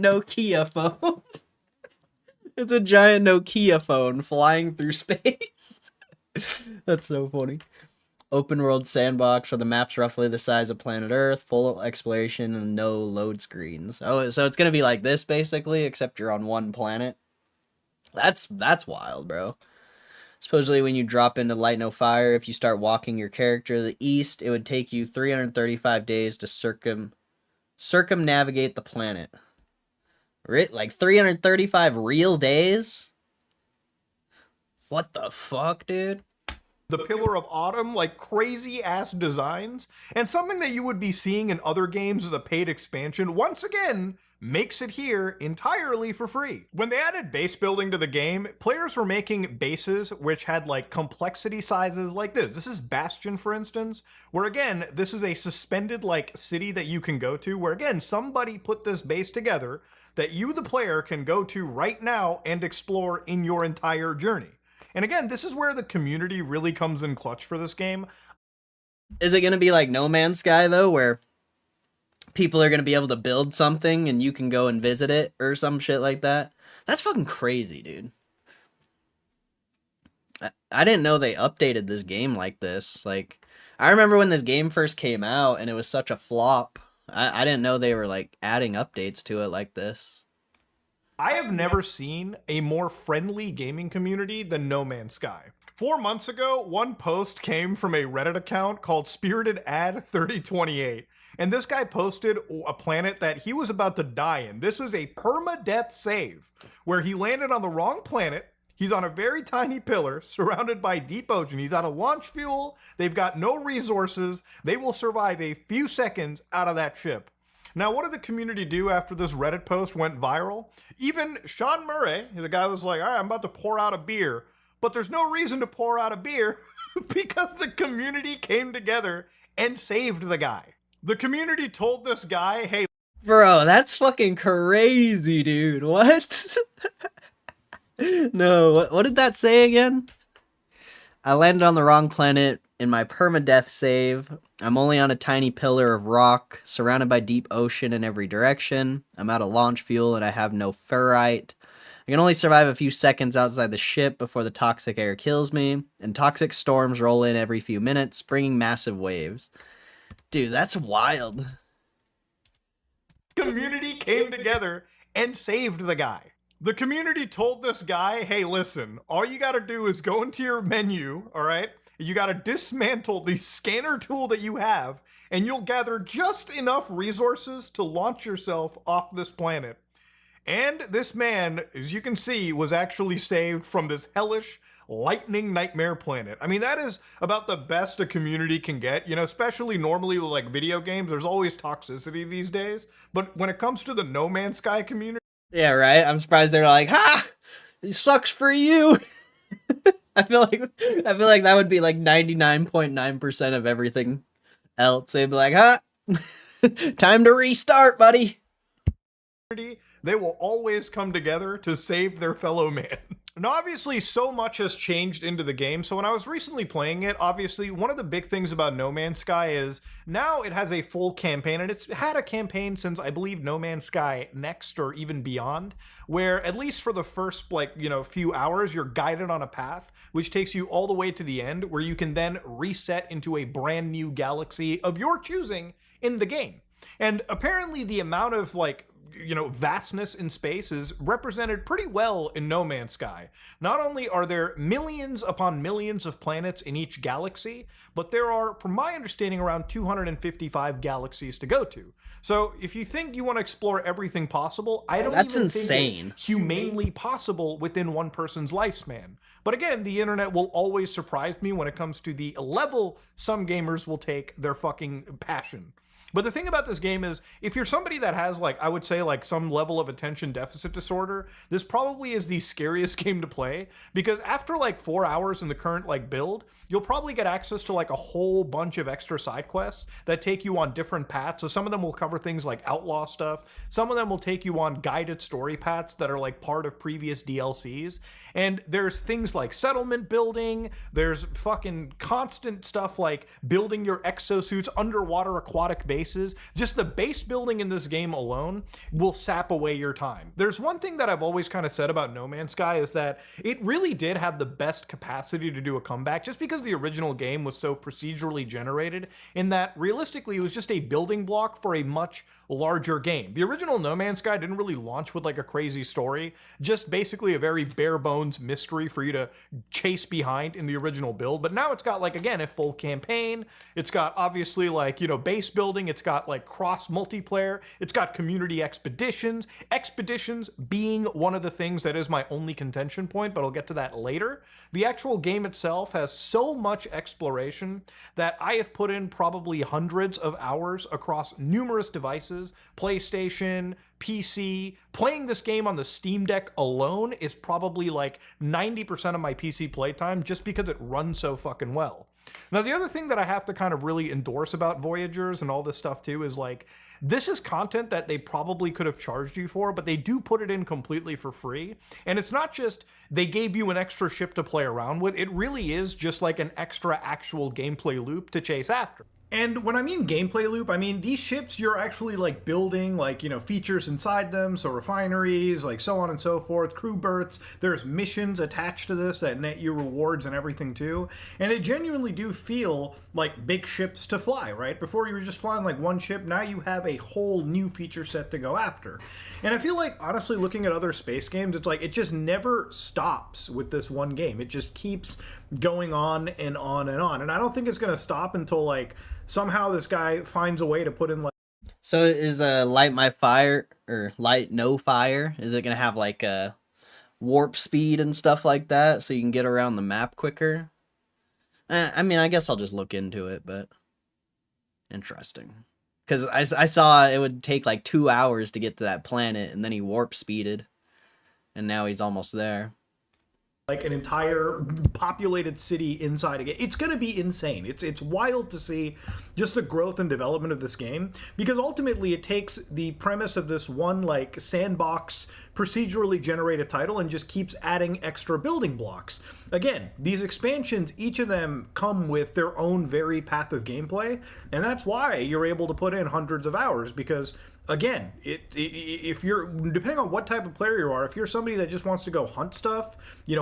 Speaker 1: Nokia phone. It's a giant Nokia phone flying through space. That's so funny. Open world sandbox where the map's roughly the size of planet Earth, full exploration and no load screens. Oh, so it's gonna be like this basically, except you're on one planet. That's wild, bro. Supposedly when you drop into Light No Fire, if you start walking your character to the east, it would take you 335 days to circumnavigate the planet. Like 335 real days? What the fuck, dude?
Speaker 2: the Pillar of Autumn, like crazy ass designs, and something that you would be seeing in other games as a paid expansion, once again, makes it here entirely for free. When they added base building to the game, players were making bases which had like complexity sizes like this. This is Bastion, for instance, where again, this is a suspended like city that you can go to, where again, somebody put this base together that you, the player, can go to right now and explore in your entire journey. And again, this is where the community really comes in clutch for this game.
Speaker 1: Is it going to be like No Man's Sky, though, where people are going to be able to build something and you can go and visit it or some shit like that? That's fucking crazy, dude. I didn't know they updated this game like this. Like, I remember when this game first came out and it was such a flop. I didn't know they were, like, adding updates to it like this.
Speaker 2: I have never seen a more friendly gaming community than No Man's Sky. 4 months ago, one post came from a Reddit account called Spirited Ad 3028. And this guy posted a planet that he was about to die in. This was a permadeath save, where he landed on the wrong planet. He's on a very tiny pillar surrounded by deep ocean. He's out of launch fuel. They've got no resources. They will survive a few seconds out of that ship. Now, what did the community do after this Reddit post went viral? Even Sean Murray, the guy was like, all right, I'm about to pour out a beer. But there's no reason to pour out a beer because the community came together and saved the guy. The community told this guy, hey,
Speaker 1: bro, that's fucking crazy, dude. What? No, what did that say again? I landed on the wrong planet in my permadeath save. I'm only on a tiny pillar of rock, surrounded by deep ocean in every direction. I'm out of launch fuel and I have no ferrite. I can only survive a few seconds outside the ship before the toxic air kills me, and toxic storms roll in every few minutes, bringing massive waves. Dude, that's wild.
Speaker 2: Community came together and saved the guy. The community told this guy, hey, listen, all you gotta do is go into your menu, all right? You gotta dismantle the scanner tool that you have, and you'll gather just enough resources to launch yourself off this planet. And this man, as you can see, was actually saved from this hellish lightning nightmare planet. I mean, that is about the best a community can get, you know, especially normally with like video games, there's always toxicity these days. But when it comes to the No Man's Sky community,
Speaker 1: yeah, right. I'm surprised they're like, ha! It sucks for you. I feel like that would be like 99.9% of everything else. They'd be like, ha! Time to restart, buddy.
Speaker 2: they will always come together to save their fellow man. Now, obviously, so much has changed into the game. So when I was recently playing it, obviously, one of the big things about No Man's Sky is now it has a full campaign, and it's had a campaign since I believe No Man's Sky Next or even beyond, where at least for the first few hours, you're guided on a path which takes you all the way to the end, where you can then reset into a brand new galaxy of your choosing in the game. And apparently, the amount of vastness in space is represented pretty well in No Man's Sky. Not only are there millions upon millions of planets in each galaxy, but there are, from my understanding, around 255 galaxies to go to. So if you think you want to explore everything possible, I don't
Speaker 1: That's
Speaker 2: even
Speaker 1: insane.
Speaker 2: think it's humanely possible within one person's lifespan. But again, the internet will always surprise me when it comes to the level some gamers will take their fucking passion. But the thing about this game is, if you're somebody that has, I would say, some level of attention deficit disorder, this probably is the scariest game to play, because after, 4 hours in the current, build, you'll probably get access to, a whole bunch of extra side quests that take you on different paths. So some of them will cover things like outlaw stuff. Some of them will take you on guided story paths that are, part of previous DLCs. And there's things like settlement building. There's fucking constant stuff like building your exosuits, underwater aquatic bases. Just the base building in this game alone will sap away your time. There's one thing that I've always kind of said about No Man's Sky is that it really did have the best capacity to do a comeback, just because the original game was so procedurally generated, in that realistically it was just a building block for a much larger game. The original No Man's Sky didn't really launch with a crazy story, just basically a very bare bones mystery for you to chase behind in the original build. But now it's got again, a full campaign. It's got obviously base building. It's got cross multiplayer. It's got community expeditions. Expeditions being one of the things that is my only contention point, but I'll get to that later. The actual game itself has so much exploration that I have put in probably hundreds of hours across numerous devices, PlayStation, PC. Playing this game on the Steam Deck alone is probably 90% of my PC playtime, just because it runs so fucking well. Now, the other thing that I have to kind of really endorse about Voyagers and all this stuff too is this is content that they probably could have charged you for, but they do put it in completely for free. And it's not just they gave you an extra ship to play around with, it really is just an extra actual gameplay loop to chase after. And when I mean gameplay loop, I mean these ships you're actually building features inside them, so refineries, so on and so forth, crew berths. There's missions attached to this that net you rewards and everything too. And they genuinely do feel like big ships to fly, right? Before you were just flying one ship, now you have a whole new feature set to go after. And I feel honestly, looking at other space games, it's it just never stops with this one game. It just keeps going on and on and on. And I don't think it's going to stop until somehow this guy finds a way to put in
Speaker 1: So is light my fire or light no fire? Is it gonna have a warp speed and stuff like that, so you can get around the map quicker? I mean, I guess I'll just look into it, but interesting. Because I saw it would take 2 hours to get to that planet, and then he warp speeded, and now he's almost there.
Speaker 2: An entire populated city inside again. It's going to be insane. It's wild to see just the growth and development of this game, because ultimately it takes the premise of this one sandbox procedurally generated title and just keeps adding extra building blocks. Again, these expansions, each of them come with their own varied path of gameplay, and that's why you're able to put in hundreds of hours, because again, if you're, depending on what type of player you are, if you're somebody that just wants to go hunt stuff,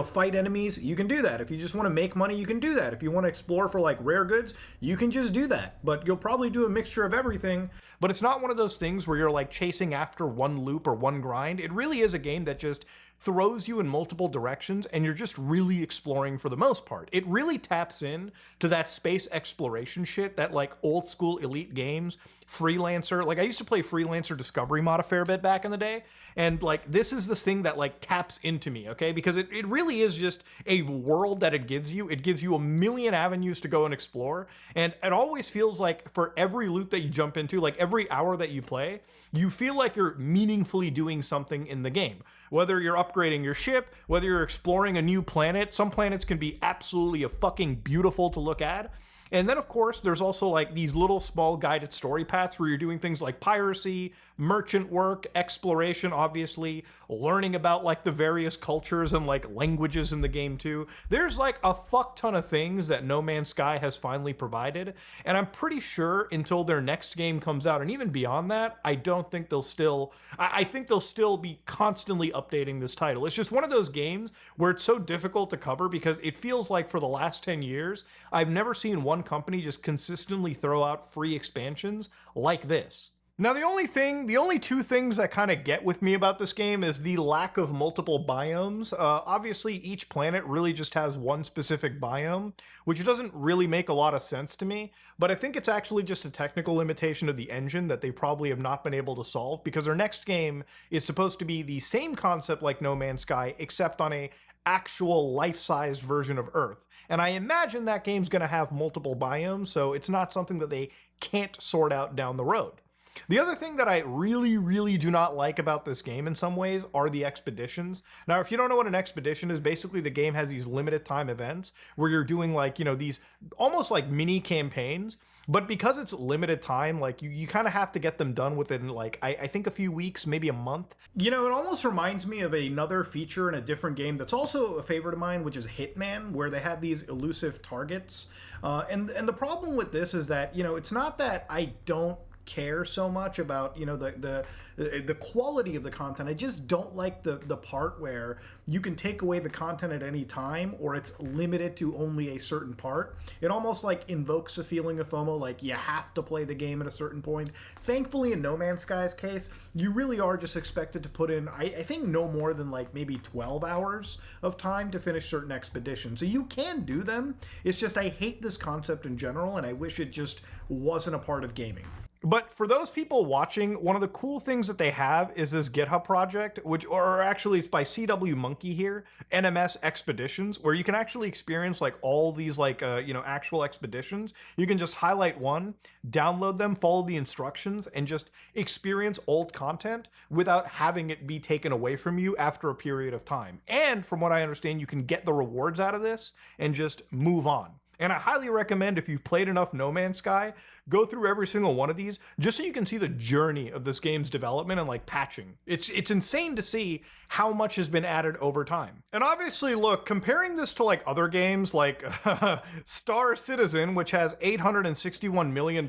Speaker 2: fight enemies, you can do that. If you just want to make money, you can do that. If you want to explore for rare goods, you can just do that. But you'll probably do a mixture of everything. But it's not one of those things where you're chasing after one loop or one grind. It really is a game that just throws you in multiple directions, and you're just really exploring for the most part. It really taps in to that space exploration shit that old school Elite games, Freelancer, I used to play Freelancer Discovery mod a fair bit back in the day, and this is this thing that taps into me, okay? Because it really is just a world that it gives you. It gives you a million avenues to go and explore, and it always feels for every loop that you jump into, every hour that you play, you feel like you're meaningfully doing something in the game. Whether you're upgrading your ship, whether you're exploring a new planet, some planets can be absolutely fucking beautiful to look at. And then, of course, there's also like these little small guided story paths where you're doing things like piracy, merchant work, exploration, obviously, learning about like the various cultures and like languages in the game too. There's like a fuck ton of things that No Man's Sky has finally provided. And I'm pretty sure until their next game comes out, and even beyond that, I don't think they'll still, I think they'll still be constantly updating this title. It's just one of those games where it's so difficult to cover because it feels like for the last 10 years, I've never seen one company just consistently throw out free expansions like this. Now, the only two things that kind of get with me about this game is the lack of multiple biomes. Obviously, each planet really just has one specific biome, which doesn't really make a lot of sense to me. But I think it's actually just a technical limitation of the engine that they probably have not been able to solve because their next game is supposed to be the same concept like No Man's Sky, except on a actual life-sized version of Earth. And I imagine that game's going to have multiple biomes, so it's not something that they can't sort out down the road. The other thing that I really do not like about this game in some ways are the expeditions. Now, if you don't know what an expedition is, basically the game has these limited time events where you're doing like, these almost like mini campaigns. But because it's limited time, like you kind of have to get them done within like, I think a few weeks, maybe a month. It almost reminds me of another feature in a different game that's also a favorite of mine, which is Hitman, where they had these elusive targets. And the problem with this is that, it's not that I don't care so much about the quality of the content. I just don't like the part where you can take away the content at any time or it's limited to only a certain part. It almost like invokes a feeling of FOMO, like you have to play the game at a certain point. Thankfully, in No Man's Sky's case, you really are just expected to put in, I think, no more than like maybe 12 hours of time to finish certain expeditions. So you can do them. It's just I hate this concept in general and I wish it just wasn't a part of gaming. But for those people watching, one of the cool things that they have is this GitHub project, or actually it's by CW Monkey here, NMS Expeditions, where you can actually experience like all these like, actual expeditions. You can just highlight one, download them, follow the instructions, and just experience old content without having it be taken away from you after a period of time. And from what I understand, you can get the rewards out of this and just move on. And I highly recommend, if you've played enough No Man's Sky, go through every single one of these just so you can see the journey of this game's development and like patching. It's insane to see how much has been added over time. And obviously, look, comparing this to like other games like Star Citizen, which has $861 million,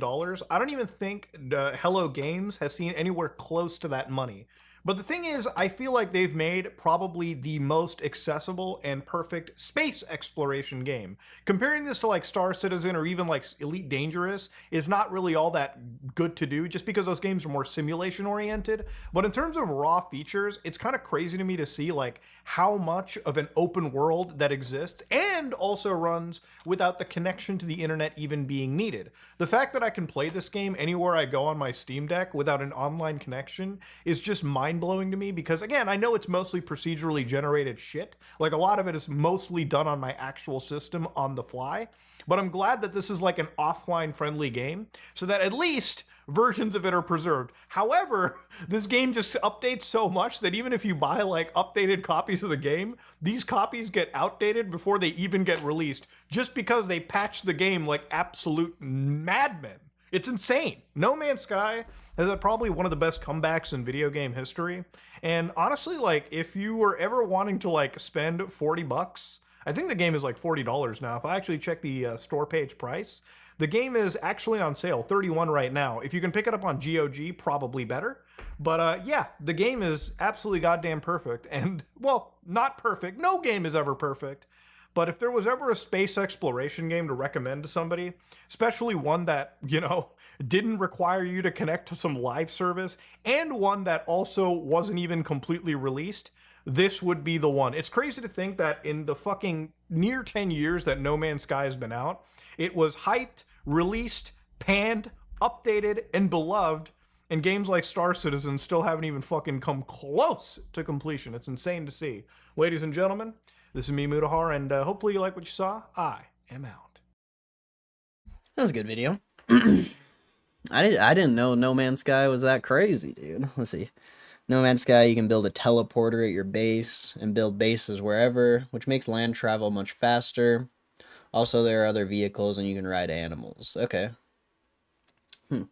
Speaker 2: I don't even think Hello Games has seen anywhere close to that money. But the thing is, I feel like they've made probably the most accessible and perfect space exploration game. Comparing this to like Star Citizen or even like Elite Dangerous is not really all that good to do just because those games are more simulation oriented. But in terms of raw features, it's kind of crazy to me to see like how much of an open world that exists and also runs without the connection to the internet even being needed. The fact that I can play this game anywhere I go on my Steam Deck without an online connection is just mind-blowing to me because, again, I know it's mostly procedurally generated shit. Like, a lot of it is mostly done on my actual system on the fly. But I'm glad that this is like an offline-friendly game so that at least versions of it are preserved. However, this game just updates so much that even if you buy like updated copies of the game, these copies get outdated before they even get released just because they patch the game like absolute madmen. It's insane. No Man's Sky has probably one of the best comebacks in video game history. And honestly, like if you were ever wanting to like spend $40, I think the game is like $40 now. If I actually check the store page price, the game is actually on sale, 31 right now. If you can pick it up on GOG, probably better. But yeah, the game is absolutely goddamn perfect. And, well, not perfect. No game is ever perfect. But if there was ever a space exploration game to recommend to somebody, especially one that, didn't require you to connect to some live service, and one that also wasn't even completely released, this would be the one. It's crazy to think that in the fucking near 10 years that No Man's Sky has been out, it was hyped, released, panned, updated, and beloved, and games like Star Citizen still haven't even fucking come close to completion. It's insane to see. Ladies and gentlemen, this is me, Mutahar, and hopefully you like what you saw. I am out.
Speaker 1: That was a good video. I didn't know No Man's Sky was that crazy, dude. Let's see. No Man's Sky, you can build a teleporter at your base and build bases wherever, which makes land travel much faster. Also, there are other vehicles and you can ride animals. Okay. Hmm.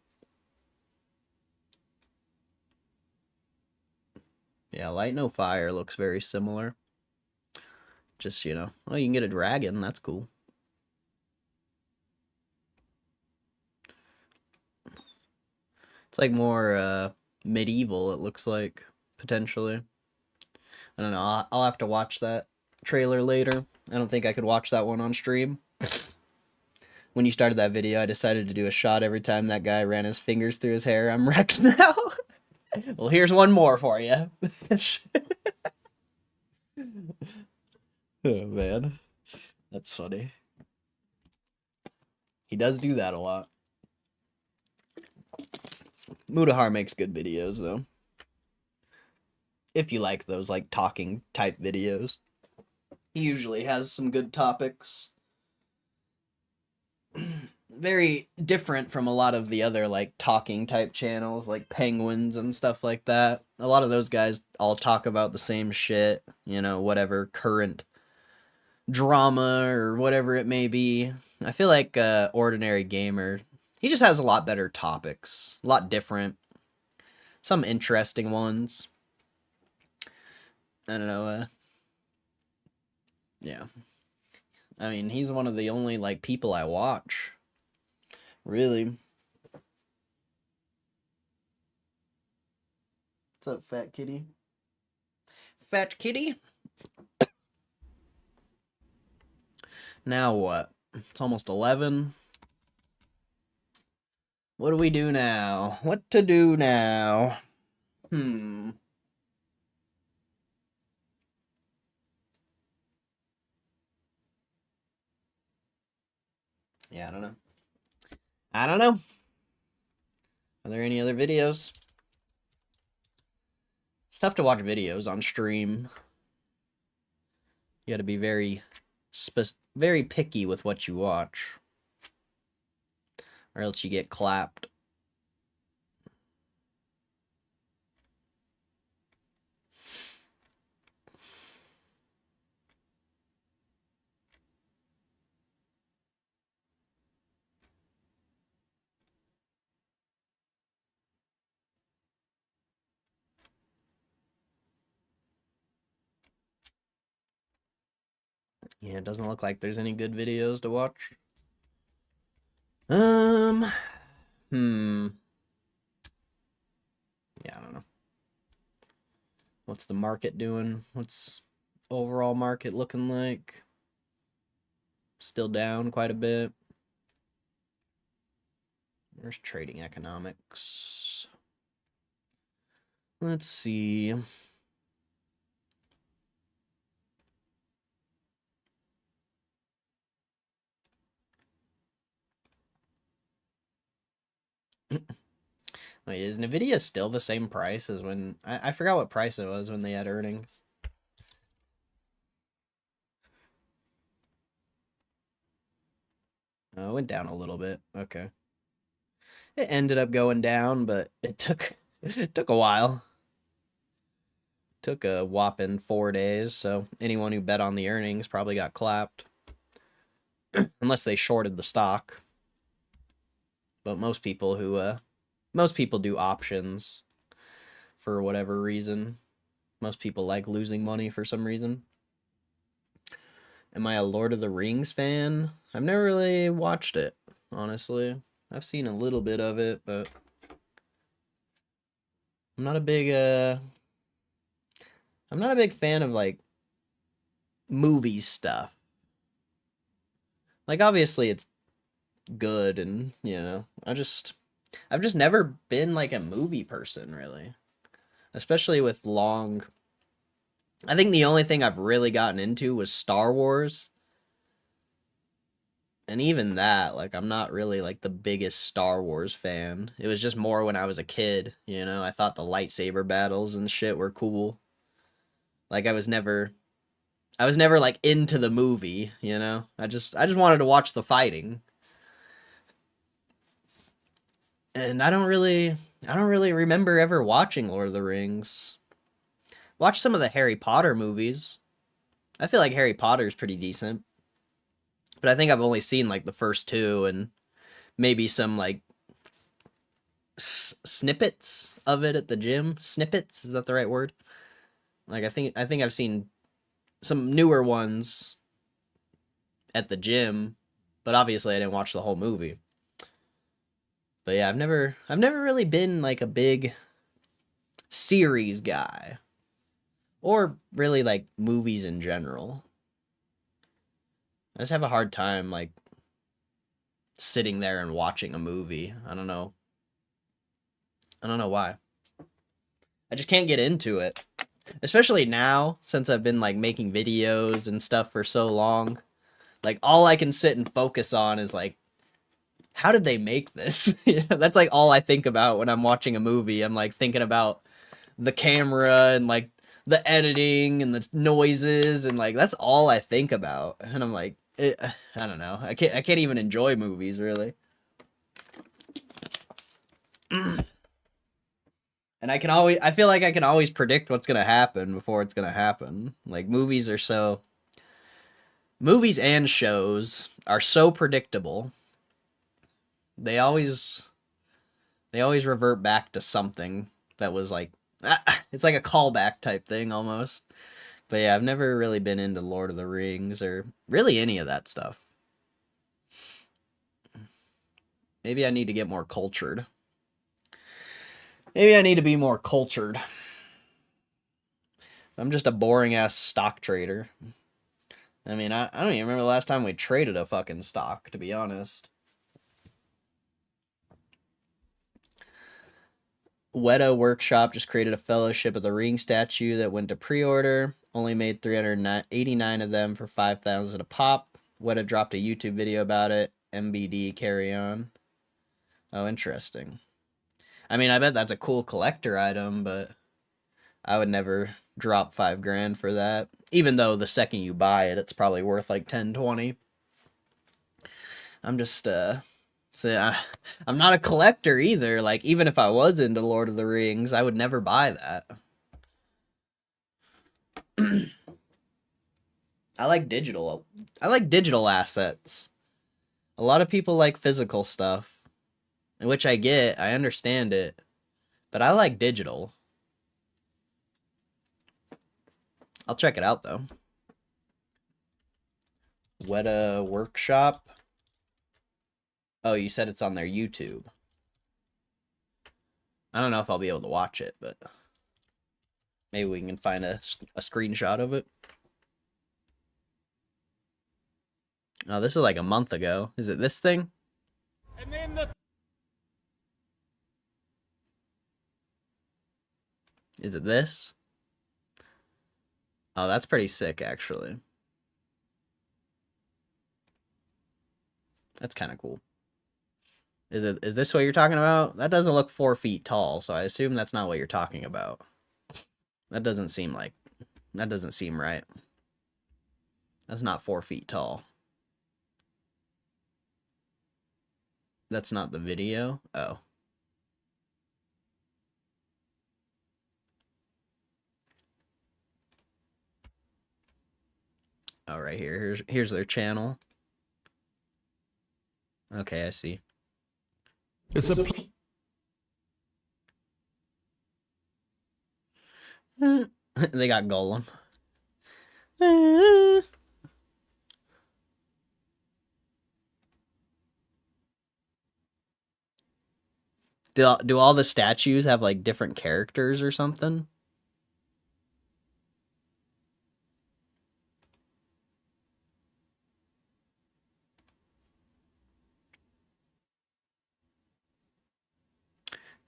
Speaker 1: Yeah, Light No Fire looks very similar. Just, you know, oh, you can get a dragon. That's cool. It's like more medieval, it looks like, potentially. I don't know. I'll have to watch that trailer later. I don't think I could watch that one on stream. When you started that video, I decided to do a shot every time that guy ran his fingers through his hair. I'm wrecked now. Well, here's one more for you. Oh, man. That's funny. He does do that a lot. Mudahar makes good videos, though. If you like those, like, talking type videos. He usually has some good topics. Very different from a lot of the other, like, talking type channels, like Penguins and stuff like that. A lot of those guys all talk about the same shit, you know, whatever current drama or whatever it may be. I feel like Ordinary Gamer, he just has a lot better topics, a lot different, some interesting ones. I don't know, yeah. I mean, he's one of the only, like, people I watch. Really. What's up, fat kitty? Fat kitty? Now what? It's almost 11. What do we do now? What to do now? Yeah, I don't know. I don't know. Are there any other videos? It's tough to watch videos on stream. You gotta be very picky with what you watch. Or else you get clapped. Yeah, it doesn't look like there's any good videos to watch. Hmm. Yeah, I don't know. What's the market doing? What's overall market looking like? Still down quite a bit. There's trading economics. Let's see. Wait, is Nvidia still the same price as when... I forgot what price it was when they had earnings. Oh, it went down a little bit. Okay. It ended up going down, but it took a while. Took a whopping 4 days, so anyone who bet on the earnings probably got clapped. Unless they shorted the stock. But most people do options for whatever reason. Most people like losing money for some reason. Am I a Lord of the Rings fan? I've never really watched it, honestly. I've seen a little bit of it, but I'm not a big fan of, like, movie stuff. Like, obviously it's good and, you know, I've just never been like a movie person, really. Especially with long... I think the only thing I've really gotten into was Star Wars. And even that, like, I'm not really, like, the biggest Star Wars fan. It was just more when I was a kid, you know? I thought the lightsaber battles and shit were cool. Like, I was never, like, into the movie, you know? I just wanted to watch the fighting. And I don't really remember ever watching Lord of the Rings. Watch some of the Harry Potter movies. I feel like Harry Potter's pretty decent. But I think I've only seen like the first two and maybe some like snippets of it at the gym. Snippets, is that the right word? Like I think I've seen some newer ones at the gym, but obviously I didn't watch the whole movie. But yeah, I've never really been like a big series guy or really like movies in general. I just have a hard time like sitting there and watching a movie. I don't know. I don't know why. I just can't get into it. Especially now since I've been like making videos and stuff for so long. Like all I can sit and focus on is like how did they make this? That's like all I think about when I'm watching a movie. I'm like thinking about the camera and like the editing and the noises and like that's all I think about. And I'm like I don't know. I can't even enjoy movies really. And I feel like I can always predict what's going to happen before it's going to happen. Like movies and shows are so predictable. They always revert back to something that was like it's like a callback type thing almost. But yeah, I've never really been into Lord of the Rings or really any of that stuff. Maybe I need to get more cultured. Maybe I need to be more cultured. I'm just a boring ass stock trader. I mean, I don't even remember the last time we traded a fucking stock, to be honest. Weta Workshop just created a Fellowship of the Ring statue that went to pre-order. Only made 389 of them for 5,000 a pop. Weta dropped a YouTube video about it. MBD carry on. Oh, interesting. I mean, I bet that's a cool collector item, but I would never drop 5 grand for that. Even though the second you buy it, it's probably worth like 10, 20. I'm just, I'm not a collector either. Like, even if I was into Lord of the Rings, I would never buy that. I like digital assets. A lot of people like physical stuff, which I get, I understand it, but I like digital. I'll check it out though. Weta Workshop. Oh, you said it's on their YouTube. I don't know if I'll be able to watch it, but maybe we can find a screenshot of it. Oh, this is like a month ago. Is it this thing? And then Is it this? Oh, that's pretty sick, actually. That's kind of cool. Is this what you're talking about? That doesn't look 4 feet tall, so I assume that's not what you're talking about. That doesn't seem right. That's not 4 feet tall. That's not the video? Oh. Oh, right here. Here's their channel. Okay, I see.
Speaker 2: It's a
Speaker 1: They got Golem. Do all the statues have like different characters or something?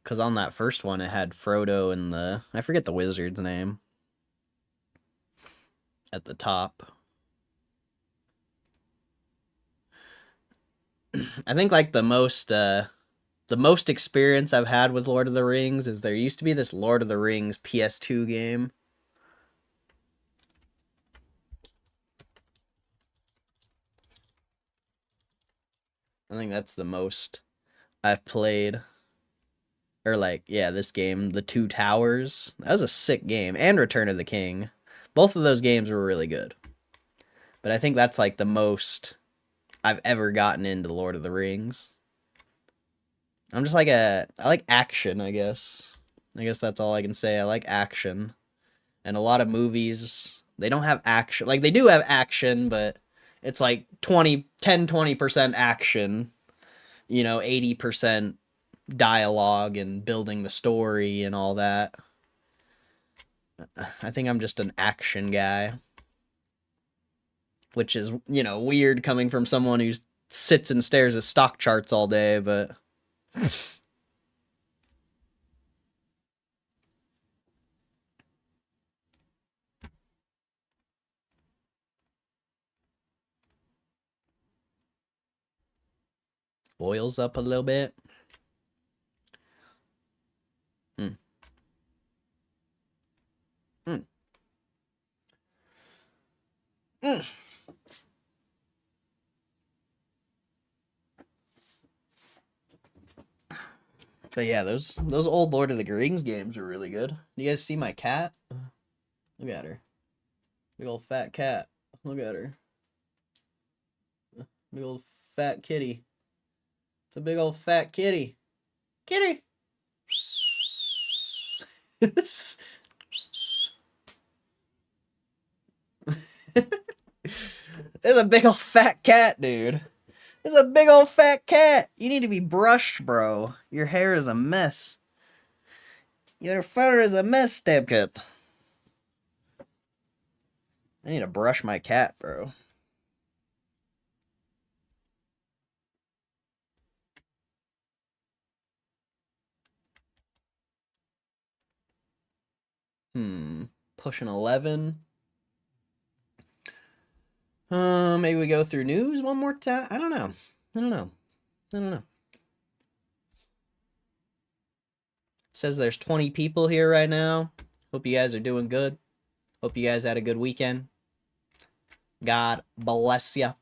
Speaker 1: Because on that first one, it had Frodo and I forget the wizard's name. At the top. I think like the most experience I've had with Lord of the Rings is there used to be this Lord of the Rings PS2 game. I think that's the most I've played. Or like, yeah, this game, The Two Towers. That was a sick game. And Return of the King. Both of those games were really good. But I think that's like the most I've ever gotten into Lord of the Rings. I'm just like I like action, I guess. I guess that's all I can say. I like action. And a lot of movies, they don't have action. Like, they do have action, but it's like 20% action, 80% dialogue and building the story and all that. I think I'm just an action guy, which is, weird coming from someone who sits and stares at stock charts all day, but oils up a little bit. Mm. Mm. Mm. But yeah, those old Lord of the Rings games are really good. You guys see my cat? Look at her. Big old fat cat. Look at her. Big old fat kitty. It's a big old fat kitty. Kitty! It's a big old fat cat, dude. It's a big old fat cat. You need to be brushed, bro. Your hair is a mess. Your fur is a mess, Stabcat. I need to brush my cat, bro. Pushing 11. Maybe we go through news one more time. I don't know. It says there's 20 people here right now. Hope you guys are doing good. Hope you guys had a good weekend. God bless ya.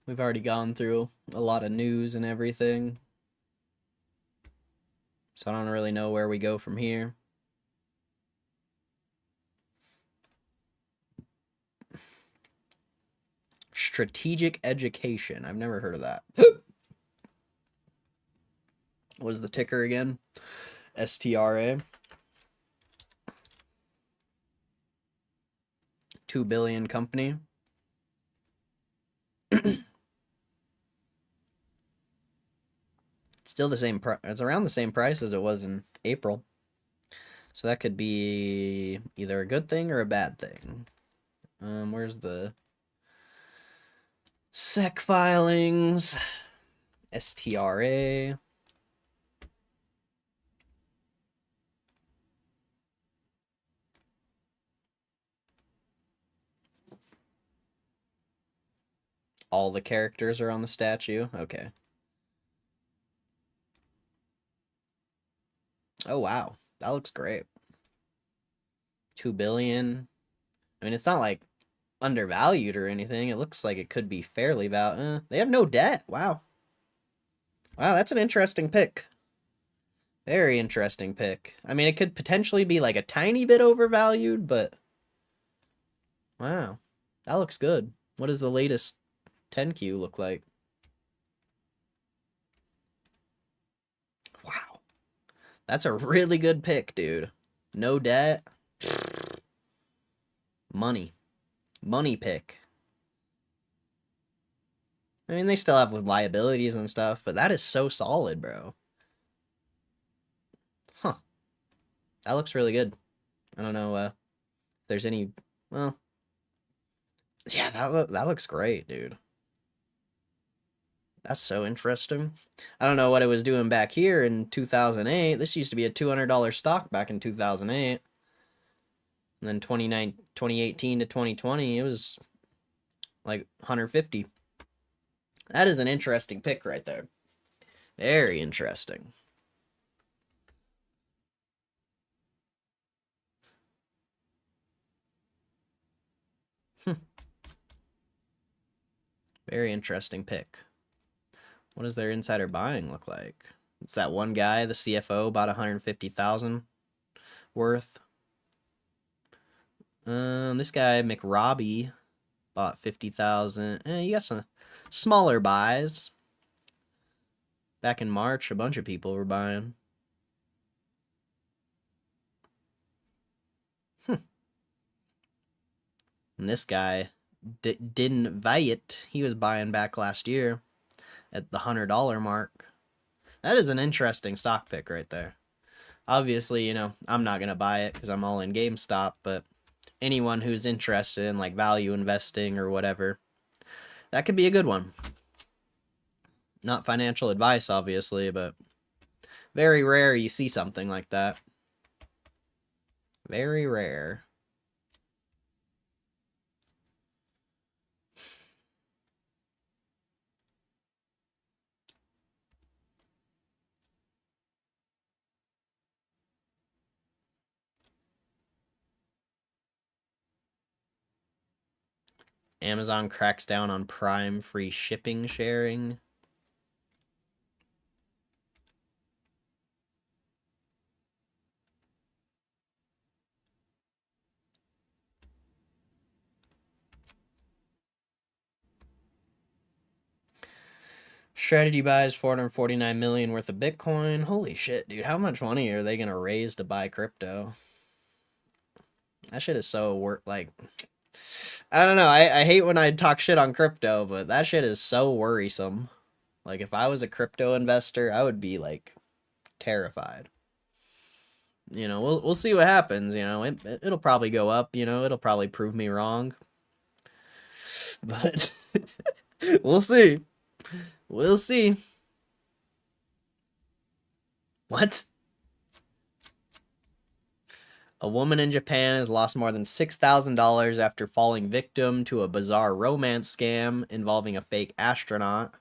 Speaker 1: We've already gone through a lot of news and everything. So I don't really know where we go from here. Strategic education. I've never heard of that. What was the ticker again? STRA. 2 billion company. Still the same price. It's around the same price as it was in April. So that could be either a good thing or a bad thing. Where's the SEC filings? STRA. All the characters are on the statue. Okay. Oh, wow. That looks great. 2 billion. I mean, it's not like undervalued or anything. It looks like it could be fairly valued. They have no debt. Wow. Wow, that's an interesting pick. Very interesting pick. I mean, it could potentially be like a tiny bit overvalued, but wow. That looks good. What does the latest 10Q look like? Wow. That's a really good pick, dude. No debt. Money. Money pick. I mean, they still have liabilities and stuff, but that is so solid, bro. Huh. That looks really good. I don't know if there's any... Well... Yeah, that looks great, dude. That's so interesting. I don't know what it was doing back here in 2008. This used to be a $200 stock back in 2008. And then 2018 to 2020, it was like 150. That is an interesting pick right there. Very interesting. Very interesting pick. What does their insider buying look like? It's that one guy, the CFO, bought 150,000 worth. This guy McRobbie bought 50,000. You got some smaller buys. Back in March, a bunch of people were buying. And this guy didn't buy it. He was buying back last year at the $100 mark. That is an interesting stock pick right there. Obviously, you know, I'm not going to buy it because I'm all in GameStop, but anyone who's interested in like value investing or whatever, that could be a good one. Not financial advice, obviously, but very rare you see something like that. Very rare. Amazon cracks down on Prime free shipping sharing. Strategy buys 449 million worth of Bitcoin. Holy shit, dude. How much money are they going to raise to buy crypto? That shit is so like, I don't know. I hate when I talk shit on crypto, but that shit is so worrisome. Like, if I was a crypto investor, I would be like terrified. You know, we'll see what happens. You know, it'll probably go up. You know, it'll probably prove me wrong. But we'll see. We'll see. What? A woman in Japan has lost more than $6,000 after falling victim to a bizarre romance scam involving a fake astronaut.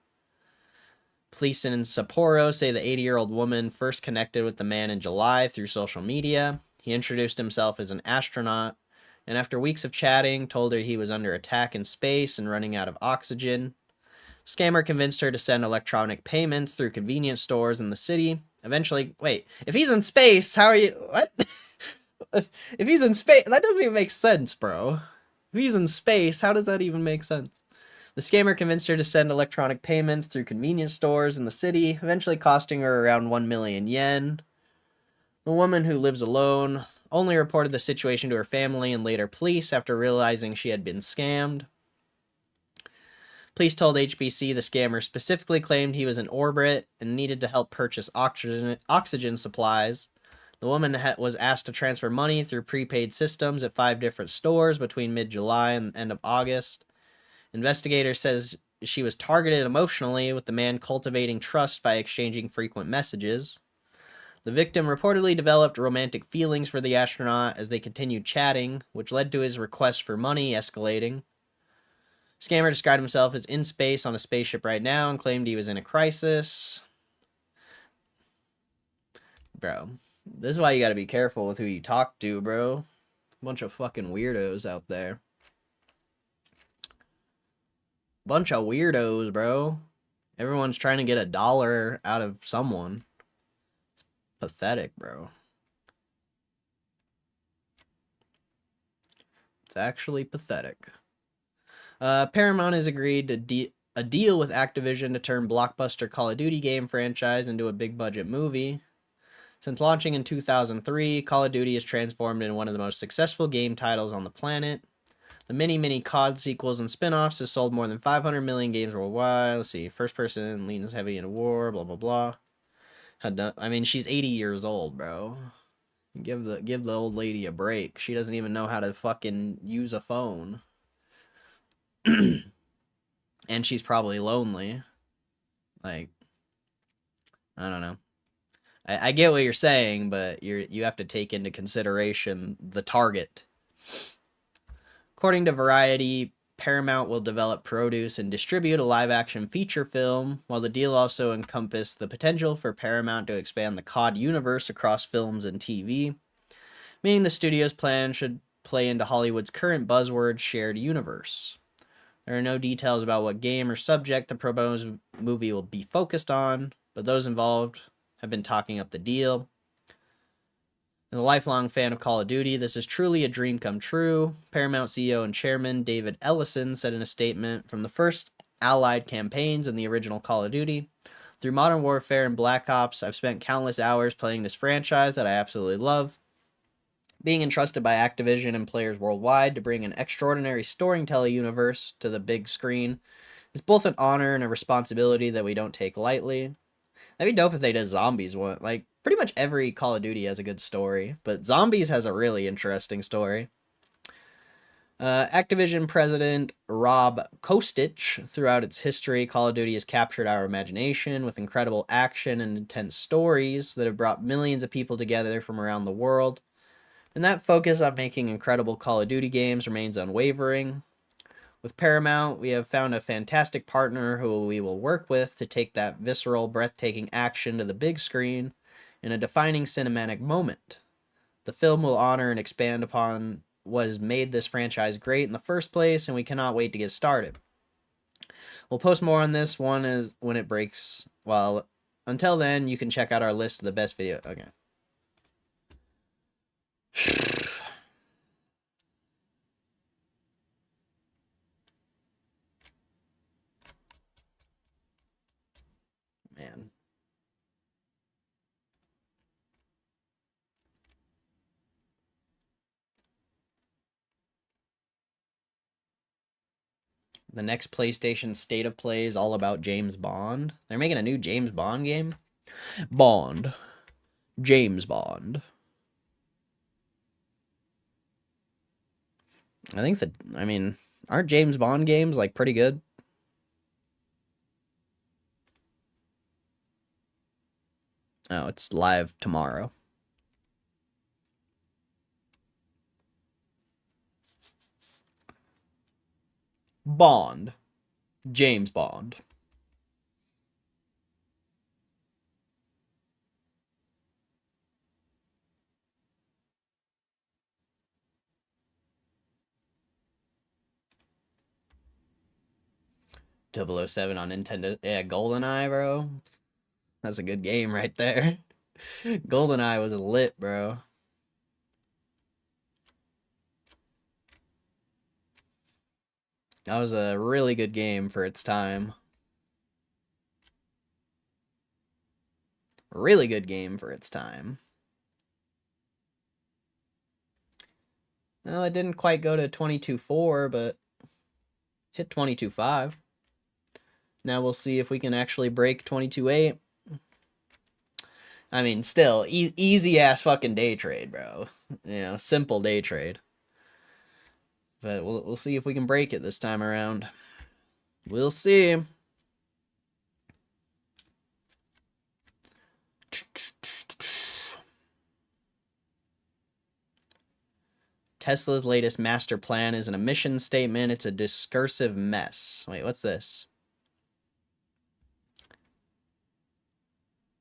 Speaker 1: Police in Sapporo say the 80-year-old woman first connected with the man in July through social media. He introduced himself as an astronaut, and after weeks of chatting, told her he was under attack in space and running out of oxygen. Scammer convinced her to send electronic payments through convenience stores in the city. Eventually, wait, if he's in space, how are you... What? If he's in space, that doesn't even make sense, bro. If he's in space, how does that even make sense? The scammer convinced her to send electronic payments through convenience stores in the city, eventually costing her around 1 million yen. The woman, who lives alone, only reported the situation to her family and later police after realizing she had been scammed. Police told HBC the scammer specifically claimed he was in orbit and needed to help purchase oxygen supplies. The woman was asked to transfer money through prepaid systems at 5 different stores between mid-July and the end of August. Investigators says she was targeted emotionally, with the man cultivating trust by exchanging frequent messages. The victim reportedly developed romantic feelings for the astronaut as they continued chatting, which led to his request for money escalating. Scammer described himself as in space on a spaceship right now and claimed he was in a crisis. Bro, this is why you gotta be careful with who you talk to, bro. Bunch of fucking weirdos out there. Bunch of weirdos, bro. Everyone's trying to get $1 out of someone. It's pathetic, bro. It's actually pathetic. Paramount has agreed to a deal with Activision to turn blockbuster Call of Duty game franchise into a big budget movie. Since launching in 2003, Call of Duty has transformed into one of the most successful game titles on the planet. The many COD sequels and spin-offs have sold more than 500 million games worldwide. Let's see, first person, leans heavy in war, blah, blah, blah. I mean, she's 80 years old, bro. Give the old lady a break. She doesn't even know how to fucking use a phone. And she's probably lonely. Like, I don't know. I get what you're saying, but you have to take into consideration the target. According to Variety, Paramount will develop, produce, and distribute a live-action feature film, while the deal also encompassed the potential for Paramount to expand the COD universe across films and TV, meaning the studio's plan should play into Hollywood's current buzzword shared universe. There are no details about what game or subject the proposed movie will be focused on, but those involved have been talking up the deal. As a lifelong fan of Call of Duty, this is truly a dream come true. Paramount CEO and chairman David Ellison said in a statement, from the first Allied campaigns in the original Call of Duty through Modern Warfare and Black Ops, I've spent countless hours playing this franchise that I absolutely love. Being entrusted by Activision and players worldwide to bring an extraordinary storytelling universe to the big screen is both an honor and a responsibility that we don't take lightly. That'd be dope if they did Zombies one. Like, pretty much every Call of Duty has a good story, but Zombies has a really interesting story. Activision president Rob Kostich, throughout its history, Call of Duty has captured our imagination with incredible action and intense stories that have brought millions of people together from around the world. And that focus on making incredible Call of Duty games remains unwavering. With Paramount, we have found a fantastic partner who we will work with to take that visceral, breathtaking action to the big screen in a defining cinematic moment. The film will honor and expand upon what has made this franchise great in the first place, and we cannot wait to get started. We'll post more on this one as when it breaks. Well, until then, you can check out our list of the best video. Okay. Man. The next PlayStation State of Play is all about James Bond. They're making a new James Bond game. Bond. James Bond. I think that, I mean, aren't James Bond games like pretty good? Oh, it's live tomorrow. Bond. James Bond. .007 on Nintendo. Yeah, GoldenEye, bro. That's a good game right there. GoldenEye was lit, bro. That was a really good game for its time. Really good game for its time. Well, it didn't quite go to 22.4, but hit 22.5. Now we'll see if we can actually break 22.8. I mean, still, easy ass fucking day trade, bro. You know, simple day trade. But we'll see if we can break it this time around. We'll see. Tesla's latest master plan isn't a mission statement, it's a discursive mess. Wait, what's this?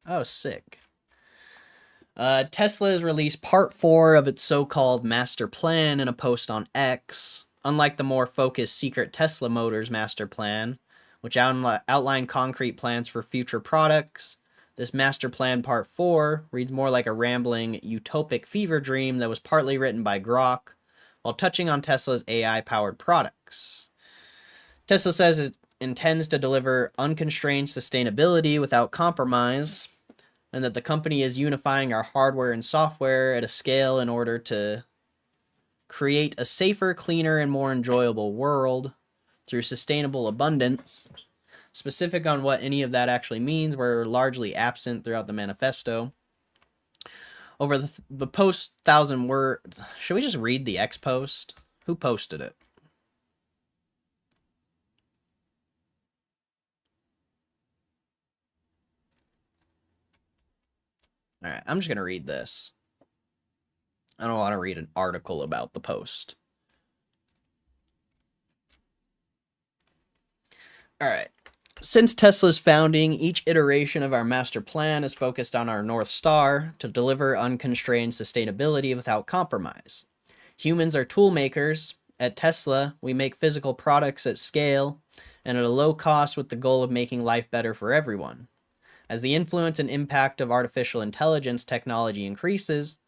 Speaker 1: Oh, sick. Tesla has released part 4 of its so-called master plan in a post on X. Unlike the more focused secret Tesla Motors master plan, which outlined concrete plans for future products, this master plan part 4 reads more like a rambling, utopic fever dream that was partly written by Grok, while touching on Tesla's AI-powered products. Tesla says it intends to deliver unconstrained sustainability without compromise, and that the company is unifying our hardware and software at a scale in order to create a safer, cleaner, and more enjoyable world through sustainable abundance. Specific on what any of that actually means were largely absent throughout the manifesto. Over the post 1,000 words, should we just read the X post? Who posted it? All right, I'm just going to read this. I don't want to read an article about the post. All right. Since Tesla's founding, each iteration of our master plan is focused on our North Star to deliver unconstrained sustainability without compromise. Humans are tool makers. At Tesla, we make physical products at scale and at a low cost with the goal of making life better for everyone. As the influence and impact of artificial intelligence technology increases,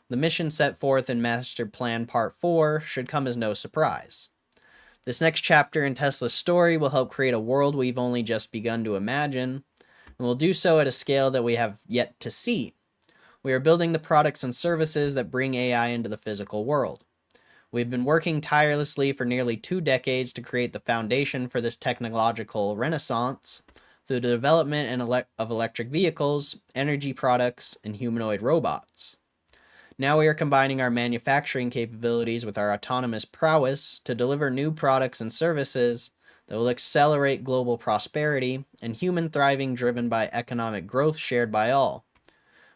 Speaker 1: The mission set forth in Master Plan Part 4 should come as no surprise. This next chapter in Tesla's story will help create a world we've only just begun to imagine, and we'll do so at a scale that we have yet to see. We are building the products and services that bring AI into the physical world. We've been working tirelessly for nearly 2 decades to create the foundation for this technological renaissance through the development of electric vehicles, energy products, and humanoid robots. Now we are combining our manufacturing capabilities with our autonomous prowess to deliver new products and services that will accelerate global prosperity and human thriving driven by economic growth shared by all.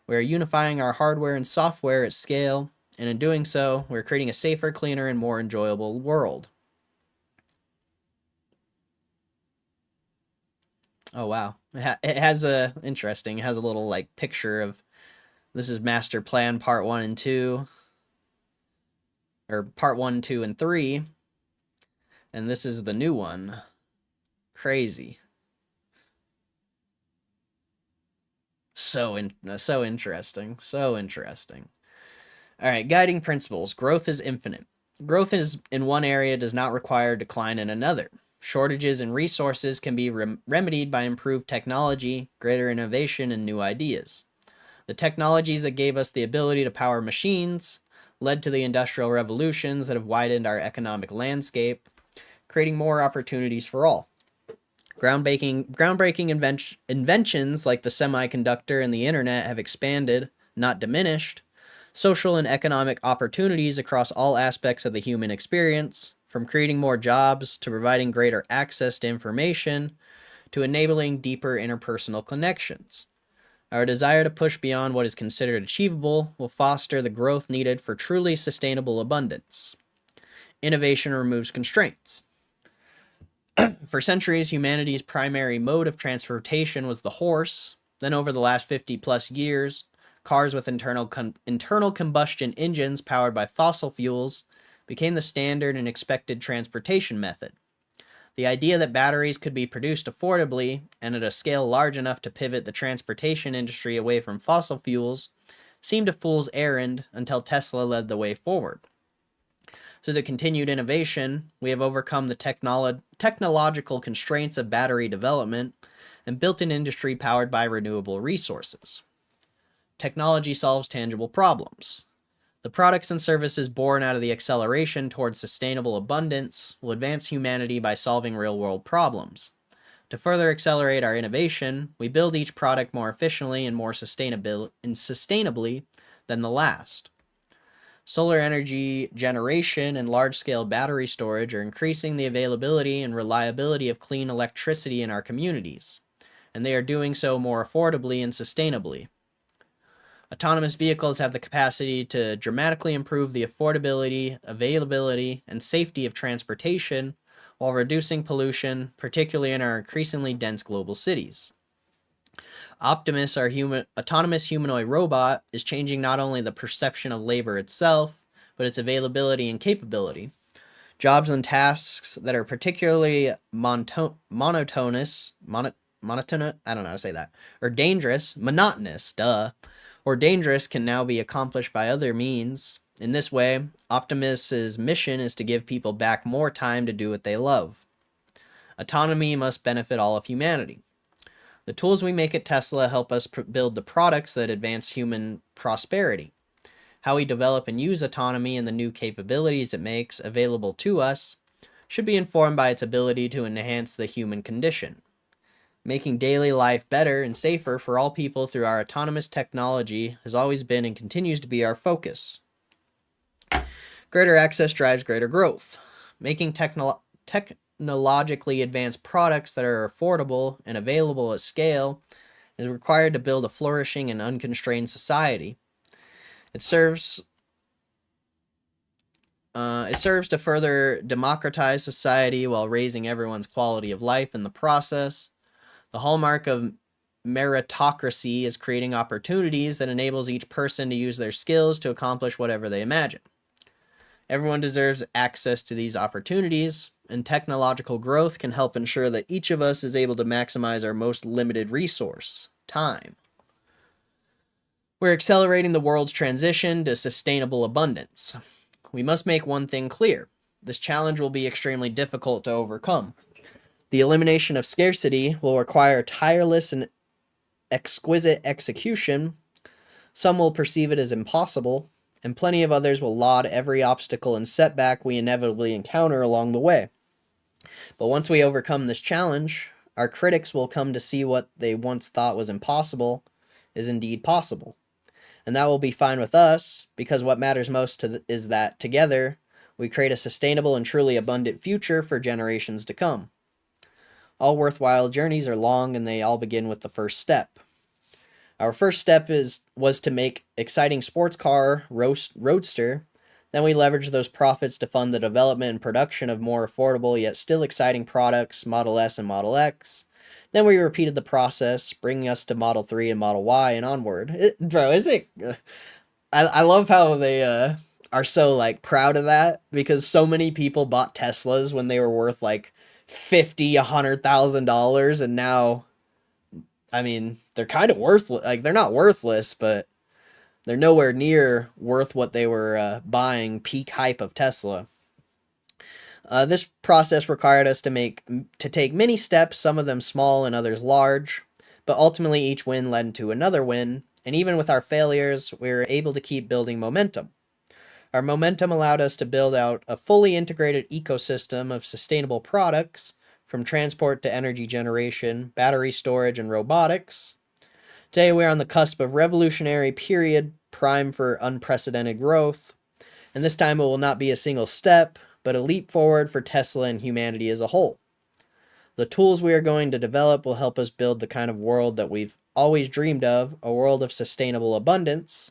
Speaker 1: We are unifying our hardware and software at scale, and in doing so, we're creating a safer, cleaner, and more enjoyable world. Oh, wow. It has a little like picture of, this is Master Plan Part 1 and 2, or Part 1, 2, and 3, and this is the new one. Crazy. So interesting. So interesting. All right, guiding principles. Growth is infinite. Growth in one area does not require decline in another. Shortages in resources can be remedied by improved technology, greater innovation, and new ideas. The technologies that gave us the ability to power machines led to the industrial revolutions that have widened our economic landscape, creating more opportunities for all. Groundbreaking inventions like the semiconductor and the internet have expanded, not diminished, social and economic opportunities across all aspects of the human experience, from creating more jobs to providing greater access to information to enabling deeper interpersonal connections. Our desire to push beyond what is considered achievable will foster the growth needed for truly sustainable abundance. Innovation removes constraints. For centuries, humanity's primary mode of transportation was the horse. Then over the last 50 plus years, cars with internal combustion engines powered by fossil fuels became the standard and expected transportation method. The idea that batteries could be produced affordably and at a scale large enough to pivot the transportation industry away from fossil fuels seemed a fool's errand until Tesla led the way forward. Through the continued innovation, we have overcome the technological constraints of battery development and built an industry powered by renewable resources. Technology solves tangible problems. The products and services born out of the acceleration towards sustainable abundance will advance humanity by solving real-world problems. To further accelerate our innovation, we build each product more efficiently and more sustainably than the last. Solar energy generation and large-scale battery storage are increasing the availability and reliability of clean electricity in our communities, and they are doing so more affordably and sustainably. Autonomous vehicles have the capacity to dramatically improve the affordability, availability, and safety of transportation while reducing pollution, particularly in our increasingly dense global cities. Optimus, our autonomous humanoid robot, is changing not only the perception of labor itself, but its availability and capability. Jobs and tasks that are particularly monotonous, I don't know how to say that, or dangerous, monotonous, or dangerous can now be accomplished by other means. In this way, Optimus's mission is to give people back more time to do what they love. Autonomy must benefit all of humanity. The tools we make at Tesla help us build the products that advance human prosperity. How we develop and use autonomy and the new capabilities it makes available to us should be informed by its ability to enhance the human condition. Making daily life better and safer for all people through our autonomous technology has always been and continues to be our focus. Greater access drives greater growth. Making technologically advanced products that are affordable and available at scale is required to build a flourishing and unconstrained society. It serves to further democratize society while raising everyone's quality of life in the process. The hallmark of meritocracy is creating opportunities that enables each person to use their skills to accomplish whatever they imagine. Everyone deserves access to these opportunities, and technological growth can help ensure that each of us is able to maximize our most limited resource, time. We're accelerating the world's transition to sustainable abundance. We must make one thing clear. This challenge will be extremely difficult to overcome. The elimination of scarcity will require tireless and exquisite execution. Some will perceive it as impossible, and plenty of others will laud every obstacle and setback we inevitably encounter along the way. But once we overcome this challenge, our critics will come to see what they once thought was impossible is indeed possible. And that will be fine with us, because what matters most is that together we create a sustainable and truly abundant future for generations to come. All worthwhile journeys are long, and they all begin with the first step. Our first step was to make exciting sports car roadster. Then we leveraged those profits to fund the development and production of more affordable yet still exciting products, Model S and Model X. Then we repeated the process, bringing us to Model 3 and Model Y and onward. Bro, is it... I love how they are so, like, proud of that, because so many people bought Teslas when they were worth, like, $50,000-$100,000, and now, I mean, they're kind of worthless. Like, they're not worthless, but they're nowhere near worth what they were buying peak hype of Tesla. This process required us to take many steps, some of them small and others large, but ultimately each win led to another win, and even with our failures, we were able to keep building momentum. Our momentum allowed us to build out a fully integrated ecosystem of sustainable products, from transport to energy generation, battery storage, and robotics. Today we are on the cusp of revolutionary period, prime for unprecedented growth, and this time it will not be a single step, but a leap forward for Tesla and humanity as a whole. The tools we are going to develop will help us build the kind of world that we've always dreamed of, a world of sustainable abundance,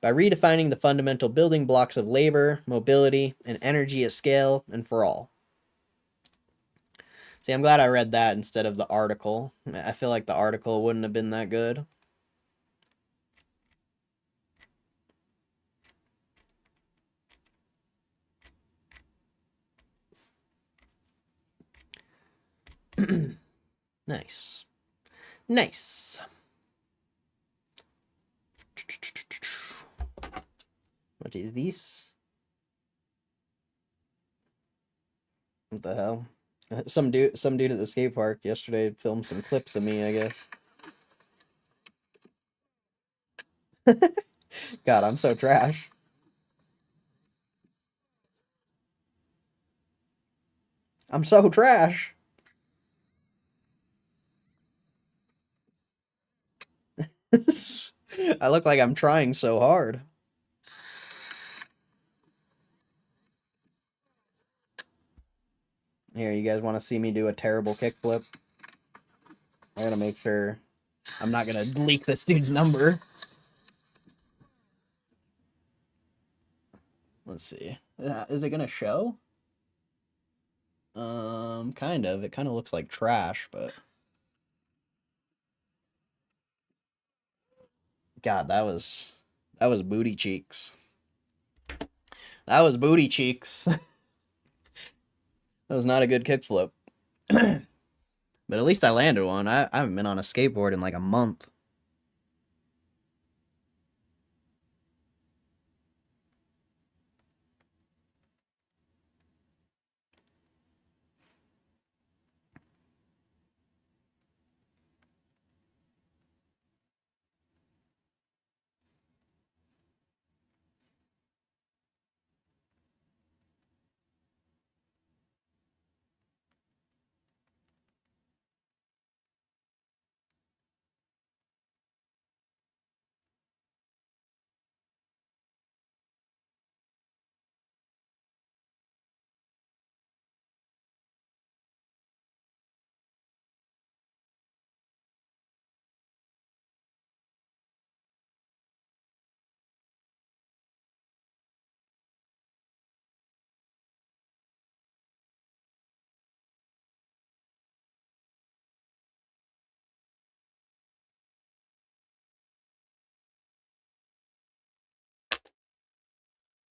Speaker 1: by redefining the fundamental building blocks of labor, mobility, and energy at scale and for all. See, I'm glad I read that instead of the article. I feel like the article wouldn't have been that good. Nice. Nice. What is this? What the hell? Some dude at the skate park yesterday filmed some clips of me, I guess. God, I'm so trash. I'm so trash. I look like I'm trying so hard. Here, you guys want to see me do a terrible kickflip? I gotta make sure I'm not gonna leak this dude's number. Let's see. Is it gonna show? Kind of. It kind of looks like trash, but God, that was booty cheeks. That was booty cheeks. That was not a good kickflip. But at least I landed one. I haven't been on a skateboard in like a month.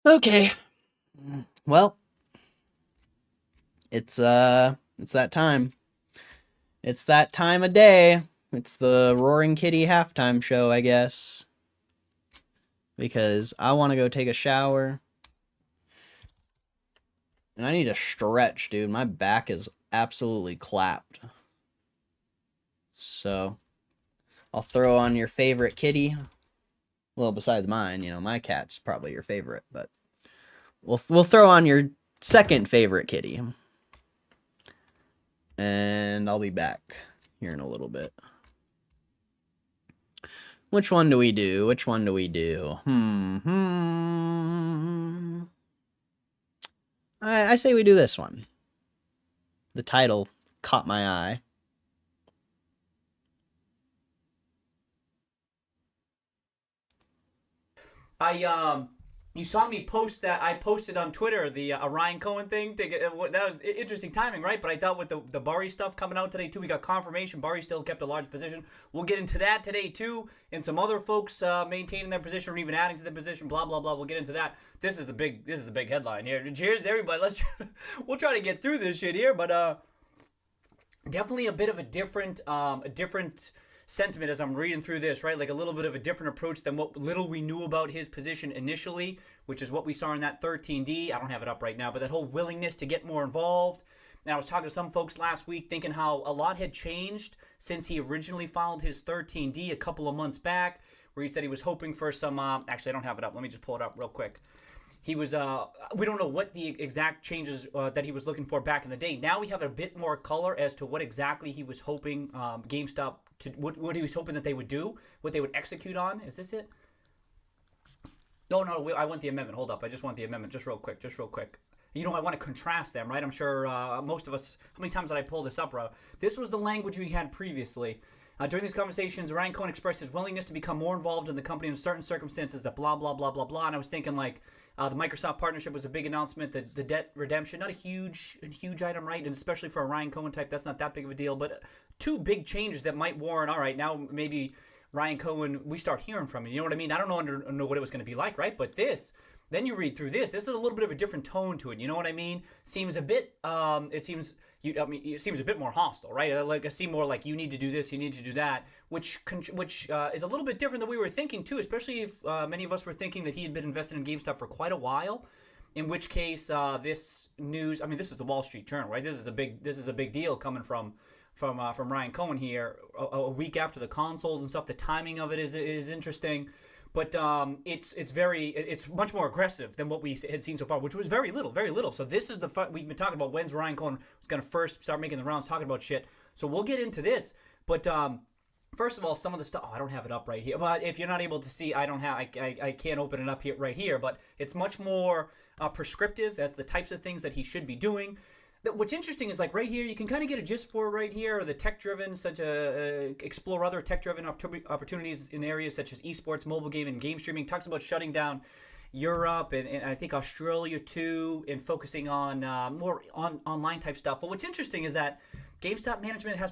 Speaker 1: Okay. Well, it's that time. It's that time of day. It's the Roaring Kitty halftime show, I guess. because I want to go take a shower. And I need to stretch, dude. My back is absolutely clapped. So, I'll throw on your favorite kitty. Well, besides mine, you know, my cat's probably your favorite, but we'll throw on your second favorite kitty. And I'll be back here in a little bit. Which one do we do? Which one do we do? I say we do this one. The title caught my eye.
Speaker 3: You saw me post that I posted on Twitter the Ryan Cohen thing. That was interesting timing, right? But I thought with the Bari stuff coming out today too, we got confirmation Bari still kept a large position. We'll get into that today too, and some other folks maintaining their position or even adding to their position. Blah blah blah. We'll get into that. This is the big headline here. Cheers, everybody. We'll try to get through this shit here, but definitely a bit of a different sentiment as I'm reading through this, right? Like a little bit of a different approach than what little we knew about his position initially, which is what we saw in that 13D. I don't have it up right now, but that whole willingness to get more involved. And I was talking to some folks last week thinking how a lot had changed since he originally filed his 13D a couple of months back, where he said he was hoping for some, actually I don't have it up. Let me just pull it up real quick. He was, we don't know what the exact changes that he was looking for back in the day. Now we have a bit more color as to what exactly he was hoping GameStop to, what he was hoping that they would do, what they would execute on. Is this it? No, I want the amendment. Hold up. I just want the amendment. Just real quick. You know, I want to contrast them, right? I'm sure most of us, how many times did I pull this up, bro? This was the language we had previously. During these conversations, Ryan Cohen expressed his willingness to become more involved in the company in certain circumstances that blah, blah, blah, blah, blah. And I was thinking like, the Microsoft partnership was a big announcement. The debt redemption, not a huge item, right? And especially for a Ryan Cohen type, that's not that big of a deal. But two big changes that might warrant, all right, now maybe Ryan Cohen, we start hearing from him. You know what I mean? I don't know what it was going to be like, right? But this, then you read through this. This is a little bit of a different tone to it. You know what I mean? Seems a bit, it seems a bit more hostile, right? Like I see more like you need to do this, you need to do that, which is a little bit different than we were thinking too. Especially if many of us were thinking that he had been invested in GameStop for quite a while. In which case, this news, I mean, this is the Wall Street Journal, right? This is a big deal coming from Ryan Cohen here a week after the consoles and stuff. The timing of it is interesting. But it's much more aggressive than what we had seen so far, which was very little. So this is we've been talking about when's Ryan Cohen was going to first start making the rounds, talking about shit. So we'll get into this. But first of all, some of the stuff, I don't have it up right here. But if you're not able to see, I can't open it up here right here. But it's much more prescriptive as the types of things that he should be doing. What's interesting is like right here, you can kind of get a gist for right here, or the tech-driven, explore other tech-driven opportunities in areas such as esports, mobile game, and game streaming. Talks about shutting down Europe and I think Australia too, and focusing on more on online type stuff. But what's interesting is that GameStop management has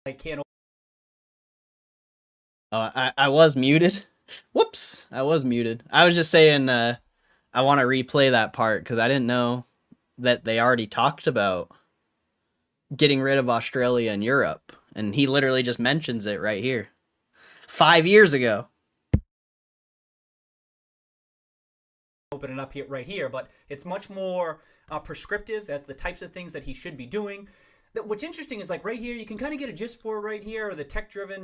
Speaker 3: I can't.
Speaker 1: I was muted. Whoops, I was muted. I was just saying I want to replay that part because I didn't know that they already talked about getting rid of Australia and Europe. And he literally just mentions it right here. 5 years ago.
Speaker 3: Open it up here right here, but it's much more prescriptive as the types of things that he should be doing. What's interesting is like right here, you can kind of get a gist for right here, or the tech-driven,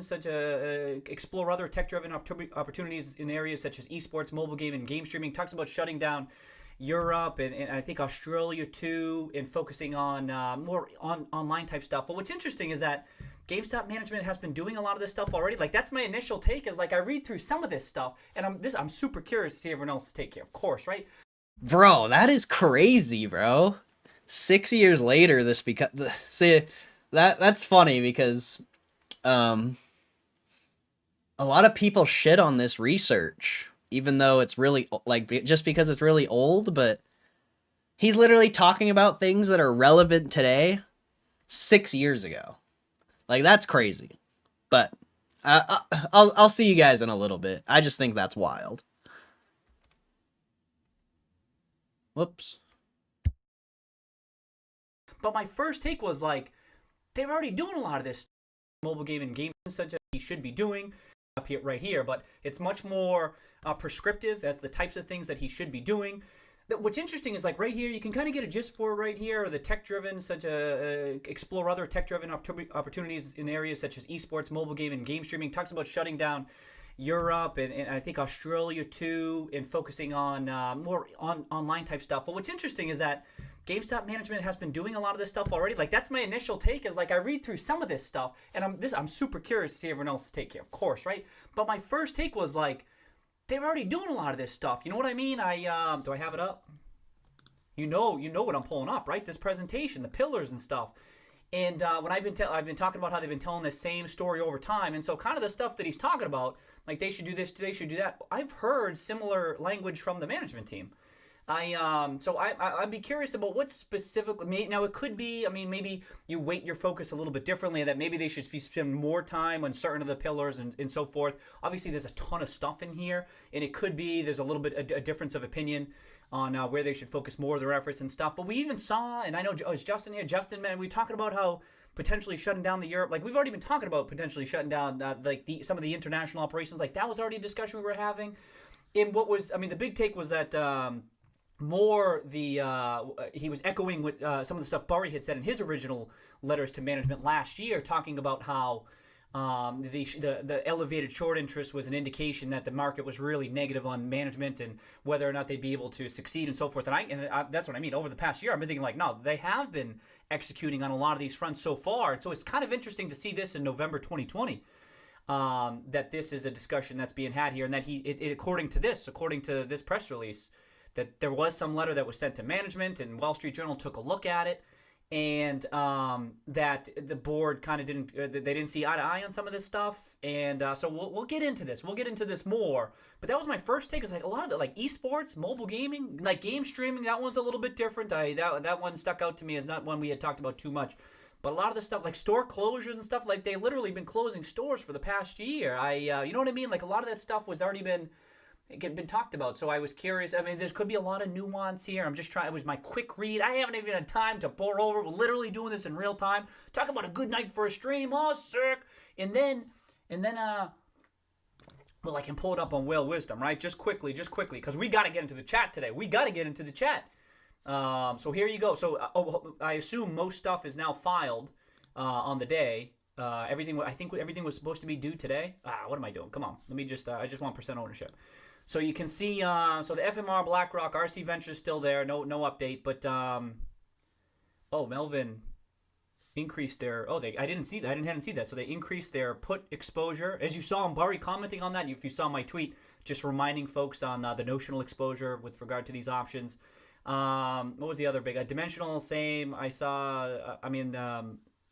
Speaker 3: explore other tech-driven opportunities in areas such as esports, mobile game, and game streaming. Talks about shutting down Europe and I think Australia too, and focusing on more on online type stuff. But what's interesting is that GameStop management has been doing a lot of this stuff already. Like that's my initial take. Is like I read through some of this stuff, and I'm super curious to see everyone else's take here. Of course, right?
Speaker 1: Bro, that is crazy, bro. 6 years later, this see that's funny because um a lot of people shit on this research, even though it's really like just because it's really old, but he's literally talking about things that are relevant today 6 years ago. Like, that's crazy. But I'll see you guys in a little bit. I just think that's wild. Whoops.
Speaker 3: But my first take was like, they're already doing a lot of this mobile game and game such as he should be doing up here, right here. But it's much more prescriptive as the types of things that he should be doing. What's interesting is like right here, you can kind of get a gist for right here, or the tech-driven, such explore other tech-driven opportunities in areas such as esports, mobile game, and game streaming. Talks about shutting down Europe and I think Australia too, and focusing on more online type stuff. But what's interesting is that GameStop management has been doing a lot of this stuff already. Like, that's my initial take, is like I read through some of this stuff, and I'm super curious to see everyone else's take here, of course, right? But my first take was like, they're already doing a lot of this stuff. You know what I mean? Do I have it up? You know what I'm pulling up, right? This presentation, the pillars and stuff. And when I've been talking about how they've been telling the same story over time, and so kind of the stuff that he's talking about, like they should do this, they should do that. I've heard similar language from the management team. I'd be curious about what specifically. Now it could be, I mean, maybe you weight your focus a little bit differently, and that maybe they should spend more time on certain of the pillars and so forth. Obviously, there's a ton of stuff in here, and it could be there's a little bit a difference of opinion on where they should focus more of their efforts and stuff. But we even saw, and I know, is Justin here? Justin, man, we were talking about how potentially shutting down the Europe, like we've already been talking about potentially shutting down some of the international operations. Like that was already a discussion we were having. And what was, I mean, the big take was that he was echoing what some of the stuff Burry had said in his original letters to management last year, talking about how the elevated short interest was an indication that the market was really negative on management and whether or not they'd be able to succeed and so forth. And that's what I mean. Over the past year, I've been thinking like, no, they have been executing on a lot of these fronts so far. And so it's kind of interesting to see this in November 2020. That this is a discussion that's being had here, and that according to this press release, that there was some letter that was sent to management, and Wall Street Journal took a look at it, and that the board kind of didn't see eye to eye on some of this stuff, and so we'll get into this. We'll get into this more, but that was my first take. Is like a lot of the like esports, mobile gaming, like game streaming. That one's a little bit different. That one stuck out to me as not one we had talked about too much. But a lot of the stuff, like store closures and stuff, like they literally been closing stores for the past year. You know what I mean? Like a lot of that stuff was already been talked about. So I was curious. I mean, there could be a lot of nuance here. I'm just trying. It was my quick read. I haven't even had time to bore over. We're literally doing this in real time. Talk about a good night for a stream. Oh, sick. And then, well, I can pull it up on Whale Wisdom, right? Just quickly, because we got to get into the chat today. So here you go. So I assume most stuff is now filed on the day. I think everything was supposed to be due today. What am I doing? Come on. Let me just, I just want % ownership. So you can see, so the FMR, BlackRock, RC Ventures still there. No update. But, Melvin increased their, I didn't see that. I hadn't seen that. So they increased their put exposure. As you saw, Burry commenting on that. If you saw my tweet, just reminding folks on the notional exposure with regard to these options. What was the other big? Dimensional, same. I saw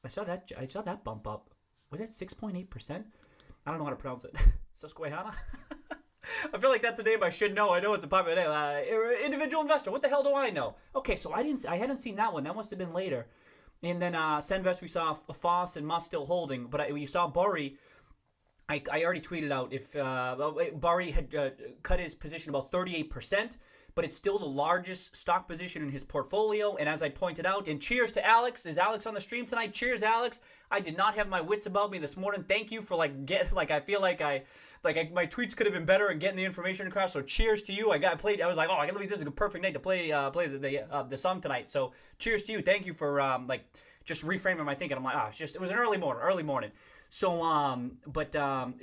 Speaker 3: that bump up. Was that 6.8%? I don't know how to pronounce it. Susquehanna? I feel like that's a name I should know. I know it's a popular name. Individual investor. What the hell do I know? Okay, so I hadn't seen that one. That must have been later. And then Senvest, we saw Foss and Musk still holding. But you saw Burry. I already tweeted out if Burry had cut his position about 38%. But it's still the largest stock position in his portfolio. And as I pointed out, and cheers to Alex. Is Alex on the stream tonight? Cheers, Alex. I did not have my wits about me this morning. Thank you for I feel like my tweets could have been better in getting the information across. So cheers to you. I was like, this is a perfect night to play the song tonight. So cheers to you. Thank you for just reframing my thinking. I'm like, it was an early morning. So,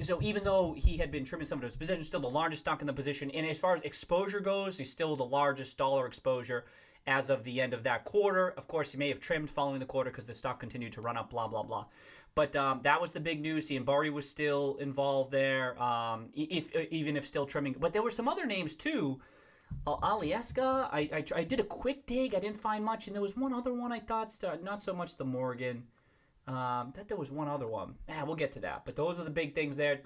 Speaker 3: so even though he had been trimming some of his positions, still the largest stock in the position. And as far as exposure goes, he's still the largest dollar exposure as of the end of that quarter. Of course, he may have trimmed following the quarter because the stock continued to run up, blah, blah, blah. But that was the big news. Burry was still involved there, even if still trimming. But there were some other names, too. Alieska, I did a quick dig. I didn't find much. And there was one other one I thought, not so much the Morgan. That there was one other one. We'll get to that. But those are the big things there.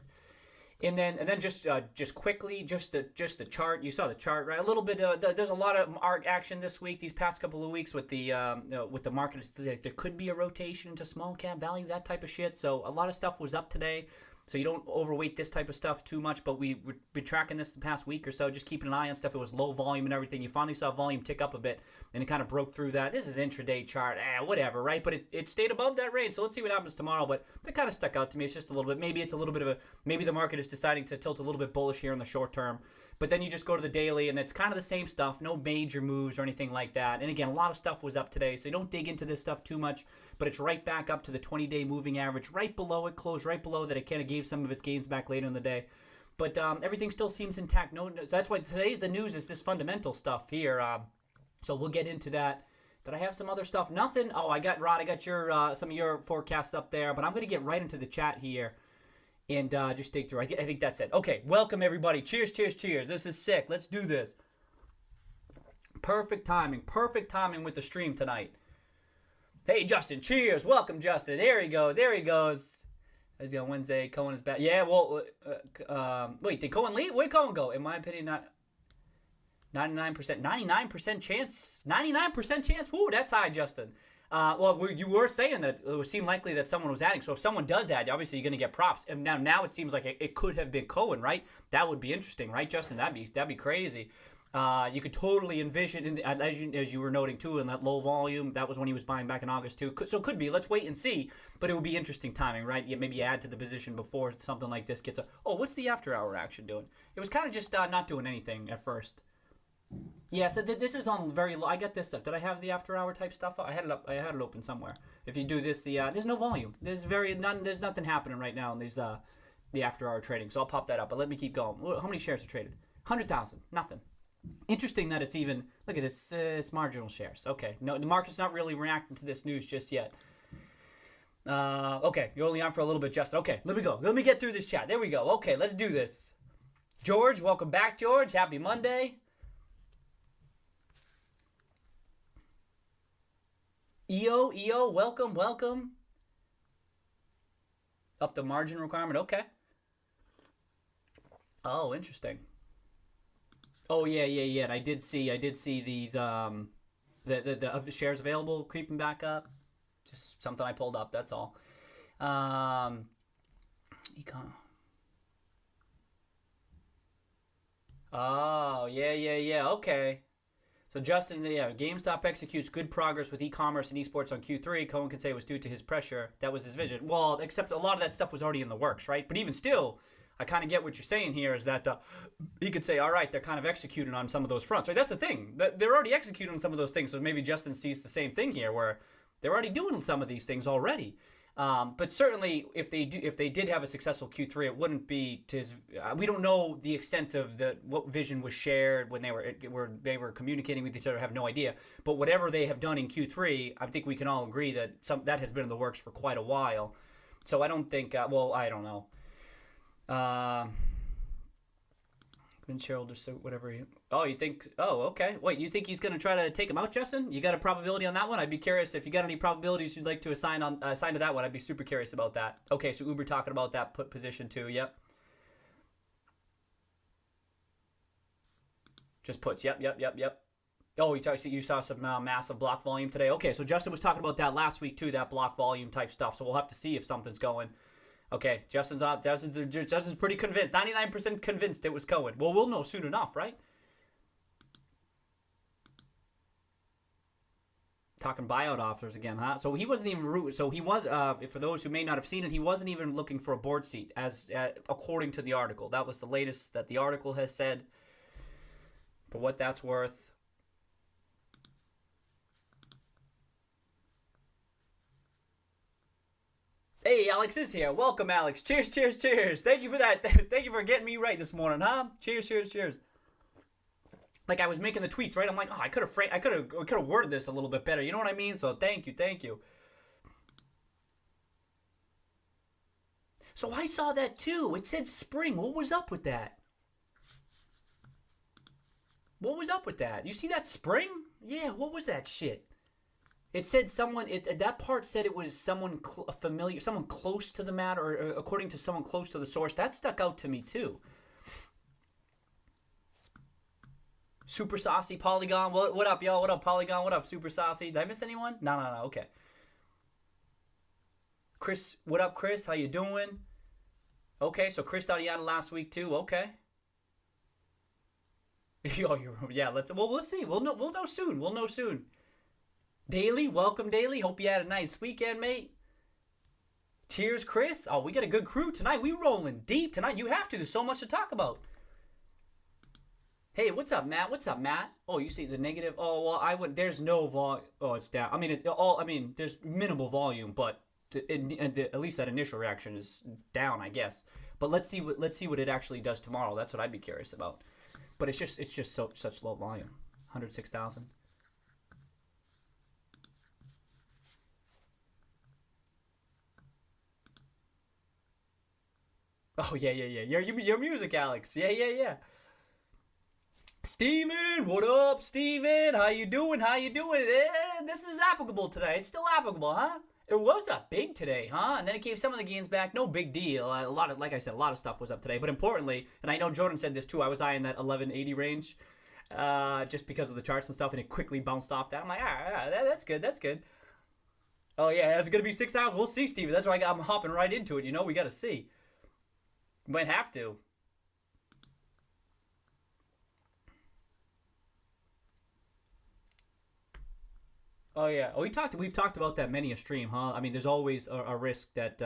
Speaker 3: And then just quickly, just the chart. You saw the chart, right? A little bit. There's a lot of action this week. These past couple of weeks with the market, there could be a rotation into small cap value, that type of shit. So a lot of stuff was up today. So you don't overweight this type of stuff too much. But we've been tracking this the past week or so, just keeping an eye on stuff. It was low volume and everything. You finally saw volume tick up a bit, and it kind of broke through that. This is intraday chart. Whatever, right? But it stayed above that range. So let's see what happens tomorrow. But that kind of stuck out to me. It's just a little bit. Maybe it's a little bit of maybe the market is deciding to tilt a little bit bullish here in the short term. But then you just go to the daily, and it's kind of the same stuff. No major moves or anything like that. And again, a lot of stuff was up today, so you don't dig into this stuff too much. But it's right back up to the 20-day moving average, right below it, closed right below that. It kind of gave some of its gains back later in the day. But everything still seems intact. No, so that's why today's the news is this fundamental stuff here. So we'll get into that. Did I have some other stuff? Nothing. Oh, I got Rod. I got your some of your forecasts up there. But I'm going to get right into the chat here. And just dig through. I think that's it. Okay, welcome everybody. Cheers, cheers, cheers. This is sick. Let's do this. Perfect timing. Perfect timing with the stream tonight. Hey, Justin. Cheers. Welcome, Justin. There he goes. There he goes. Let's go Wednesday. Cohen is back. Yeah, well, wait, did Cohen leave? Where'd Cohen go? In my opinion, not 99%. 99% chance. 99% chance. Woo, that's high, Justin. Well, you were saying that it would seem likely that someone was adding. So if someone does add, obviously you're going to get props. And now it seems like it could have been Cohen, right? That would be interesting, right, Justin? That'd be crazy. You could totally envision, as you were noting too, in that low volume. That was when he was buying back in August too. So it could be. Let's wait and see. But it would be interesting timing, right? Maybe add to the position before something like this gets. What's the after hour action doing? It was kind of just not doing anything at first. Yeah, so this is on very low. I got this up. Did I have the after hour type stuff? I had it up. I had it open somewhere. If you do this, there's no volume. There's nothing happening right now in these the after hour trading. So I'll pop that up. But let me keep going. How many shares are traded? 100,000. Nothing. Interesting that it's even. Look at this. It's marginal shares. Okay. No, the market's not really reacting to this news just yet. Okay, you're only on for a little bit, Justin. Okay, let me go. Let me get through this chat. There we go. Okay, let's do this. George, welcome back, George. Happy Monday. EO, welcome. Up the margin requirement, okay. Oh, interesting. Oh, yeah. And I did see these the shares available creeping back up. Just something I pulled up. That's all. Econ. Oh, yeah. Okay. So Justin, GameStop executes good progress with e-commerce and esports on Q3. Cohen could say it was due to his pressure. That was his vision. Well, except a lot of that stuff was already in the works, right? But even still, I kind of get what you're saying here is that he could say, all right, they're kind of executing on some of those fronts. Right? That's the thing. They're already executing on some of those things. So maybe Justin sees the same thing here where they're already doing some of these things already. But certainly, if they did have a successful Q3, it wouldn't be to his. We don't know the extent of what vision was shared when they were communicating with each other. I have no idea. But whatever they have done in Q3, I think we can all agree that that has been in the works for quite a while. So I don't think. I don't know. Shareholders, so whatever. You think? Oh, okay. Wait, you think he's going to try to take him out, Justin? You got a probability on that one? I'd be curious if you got any probabilities you'd like to assign to that one. I'd be super curious about that. Okay, so Uber talking about that put position too. Yep. Just puts. Yep. Oh, you saw some massive block volume today. Okay, so Justin was talking about that last week too. That block volume type stuff. So we'll have to see if something's going. Okay, Justin's pretty convinced. 99% convinced it was Cohen. Well, we'll know soon enough, right? Talking buyout offers again, huh? So he wasn't even. So he was. For those who may not have seen it, he wasn't even looking for a board seat, as according to the article. That was the latest that the article has said. For what that's worth. Hey, Alex is here. Welcome, Alex. Cheers. Thank you for that. Thank you for getting me right this morning, huh? Cheers. Like I was making the tweets, right? I'm like, I could have worded this a little bit better. You know what I mean? So thank you. So I saw that too. It said spring. What was up with that? You see that spring? Yeah, what was that shit? It said someone. That part said it was someone familiar, someone close to the matter, or according to someone close to the source. That stuck out to me too. Super Saucy Polygon. What up, y'all? What up, Polygon? What up, Super Saucy? Did I miss anyone? No. Okay. Chris, what up, Chris? How you doing? Okay, so Chris thought he had it last week too. Okay. Yeah. Let's see. We'll know soon. We'll know soon. Daily, welcome, Daily. Hope you had a nice weekend, mate. Cheers, Chris. Oh, we got a good crew tonight. We rolling deep tonight. You have to. There's so much to talk about. Hey, what's up, Matt? What's up, Matt? Oh, you see the negative? Oh, well, I would. There's no volume. Oh, it's down. I mean, there's minimal volume, but at least that initial reaction is down, I guess. But let's see what it actually does tomorrow. That's what I'd be curious about. But it's just such low volume. 106,000. Oh yeah. Your music, Alex. Yeah. Steven, what up, Steven? How you doing? This is applicable today. It's still applicable, huh? It was up big today, huh? And then it gave some of the gains back. No big deal. Like I said, a lot of stuff was up today. But importantly, and I know Jordan said this too, I was eyeing that 1180 range, just because of the charts and stuff, and it quickly bounced off that. I'm like, that's good. Oh yeah, it's gonna be 6 hours. We'll see, Steven. That's why I'm hopping right into it. We got to see. Might have to. Oh yeah. We've talked about that many a stream, huh? I mean, there's always a risk that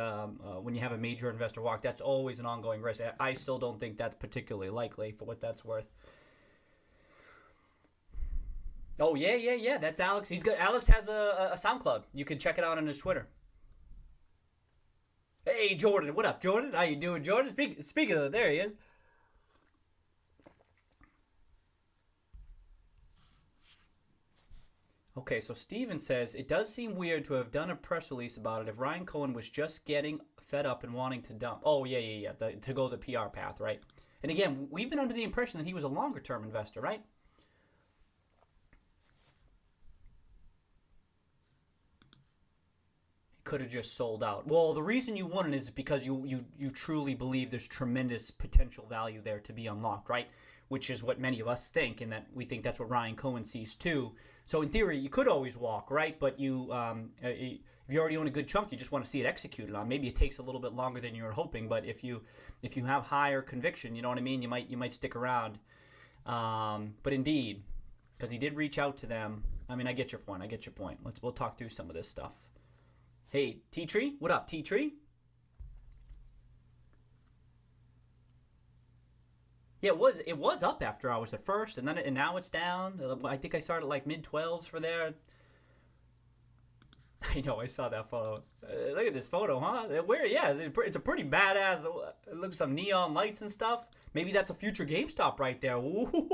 Speaker 3: when you have a major investor walk, that's always an ongoing risk. I still don't think that's particularly likely, for what that's worth. Oh yeah. That's Alex. Alex has a SoundCloud. You can check it out on his Twitter. Hey, Jordan. What up, Jordan? How you doing, Jordan? Speaking of that, there he is. Okay, so Steven says, it does seem weird to have done a press release about it if Ryan Cohen was just getting fed up and wanting to dump. Oh, yeah. To go the PR path, right? And again, we've been under the impression that he was a longer-term investor, right? Could have just sold out. Well, the reason you wouldn't is because you truly believe there's tremendous potential value there to be unlocked, right? Which is what many of us think, and that we think that's what Ryan Cohen sees too. So in theory, you could always walk, right? But if you already own a good chunk, you just want to see it executed on. Maybe it takes a little bit longer than you were hoping, but if you have higher conviction, you know what I mean, you might stick around. But indeed, because he did reach out to them. I mean, I get your point. We'll talk through some of this stuff. Hey, T-Tree, what up, T-Tree? Yeah, it was up after hours at first, and now it's down. I think I started like mid-12s for there. I know, I saw that photo. Look at this photo, huh? It's a pretty badass. It looks some neon lights and stuff. Maybe that's a future GameStop right there. Ooh.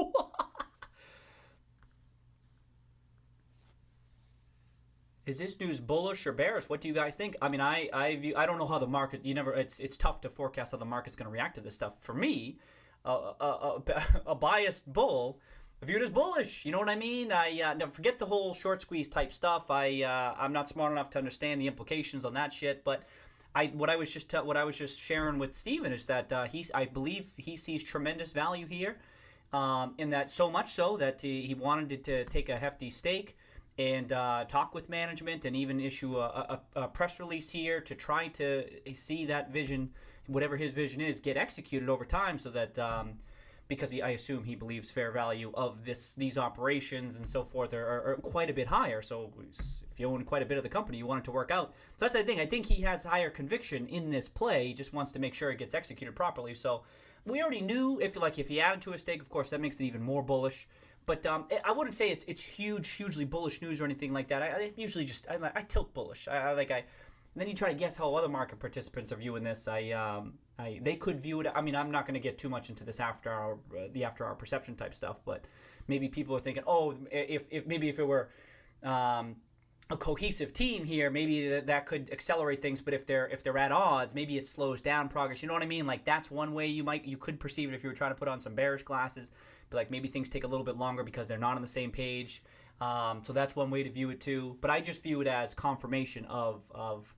Speaker 3: Is this news bullish or bearish? What do you guys think? I mean, I don't know how the market. It's tough to forecast how the market's going to react to this stuff. For me, a biased bull, I view it as bullish. You know what I mean? Now forget the whole short squeeze type stuff. I'm not smart enough to understand the implications on that shit. But what I was just sharing with Steven is that I believe he sees tremendous value here, in that, so much so that he wanted to take a hefty stake and talk with management and even issue a press release here to try to see that vision, whatever his vision is, get executed over time, so that because I assume he believes fair value of these operations and so forth are quite a bit higher. So if you own quite a bit of the company, you want it to work out. So that's the thing. I think he has higher conviction in this play. He just wants to make sure it gets executed properly. So we already knew if he added to a stake, of course, that makes it even more bullish. But I wouldn't say it's hugely bullish news or anything like that. I usually just I tilt bullish. And then you try to guess how other market participants are viewing this. They could view it. I mean, I'm not going to get too much into this after our perception type stuff. But maybe people are thinking, oh, if it were a cohesive team here, maybe that could accelerate things. But if they're at odds, maybe it slows down progress. You know what I mean? Like, that's one way you could perceive it if you were trying to put on some bearish glasses. But like, maybe things take a little bit longer because they're not on the same page. So that's one way to view it too. But I just view it as confirmation of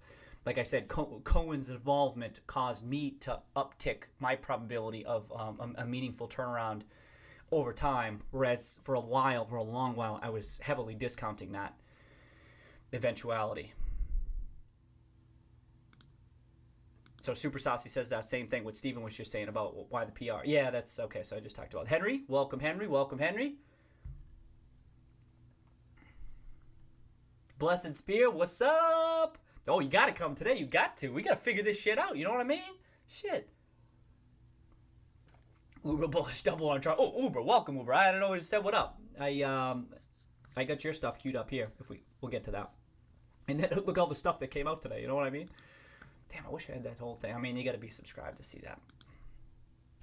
Speaker 3: like I said, Cohen's involvement caused me to uptick my probability of a meaningful turnaround over time. Whereas for a long while, I was heavily discounting that eventuality. So Super Saucy says that same thing what Steven was just saying about why the PR. Yeah, that's okay. So I just talked about Henry. Welcome, Henry. Welcome, Henry. Blessed Spear, what's up? Oh, you got to come today. You got to. We got to figure this shit out. You know what I mean? Shit. Uber bullish double on chart. Oh, Uber, welcome, Uber. I don't know who said what up. I got your stuff queued up here. We'll get to that. And then look at all the stuff that came out today. You know what I mean? Damn, I wish I had that whole thing. I mean, you got to be subscribed to see that.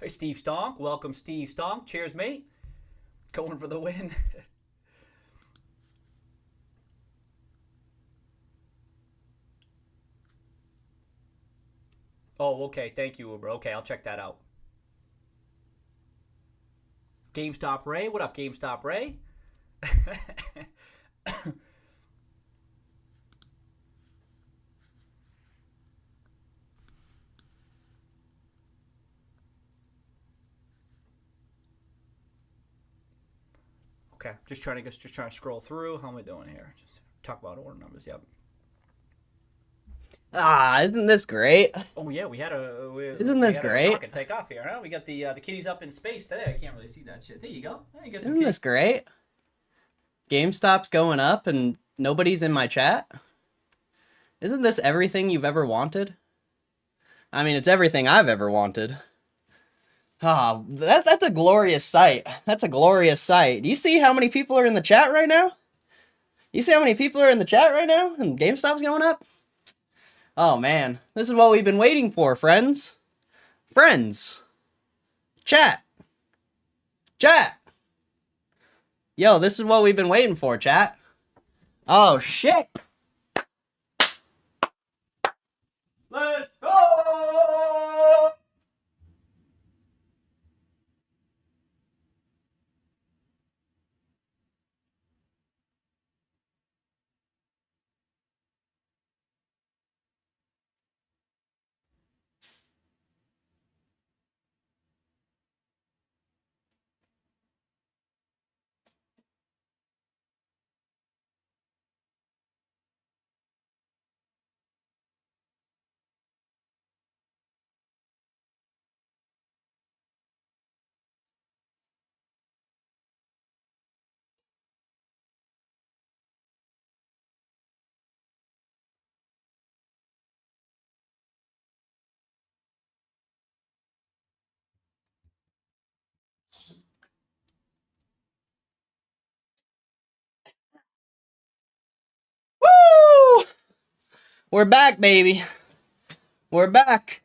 Speaker 3: Hey, Steve Stonk. Welcome, Steve Stonk. Cheers, mate. Going for the win. Oh, okay. Thank you, Uber. Okay, I'll check that out. GameStop Ray. What up, GameStop Ray? Okay, just trying to scroll through. How am I doing here? Just talk about order numbers. Yep.
Speaker 1: Ah, isn't this great?
Speaker 3: Oh yeah, we had a.
Speaker 1: Isn't this great?
Speaker 3: Rocket take off here, huh? We got the kitties up in space today. I can't really see that shit. There you go. You got some
Speaker 1: Isn't this great? GameStop's going up and nobody's in my chat. Isn't this everything you've ever wanted? I mean, it's everything I've ever wanted. Ah, that's a glorious sight. That's a glorious sight. Do you see how many people are in the chat right now? You see how many people are in the chat right now? And GameStop's going up? Oh, man. This is what we've been waiting for, friends. Friends. Chat. Chat. Yo, this is what we've been waiting for, chat. Oh, shit. Let's go! Woo! We're back, baby. We're back.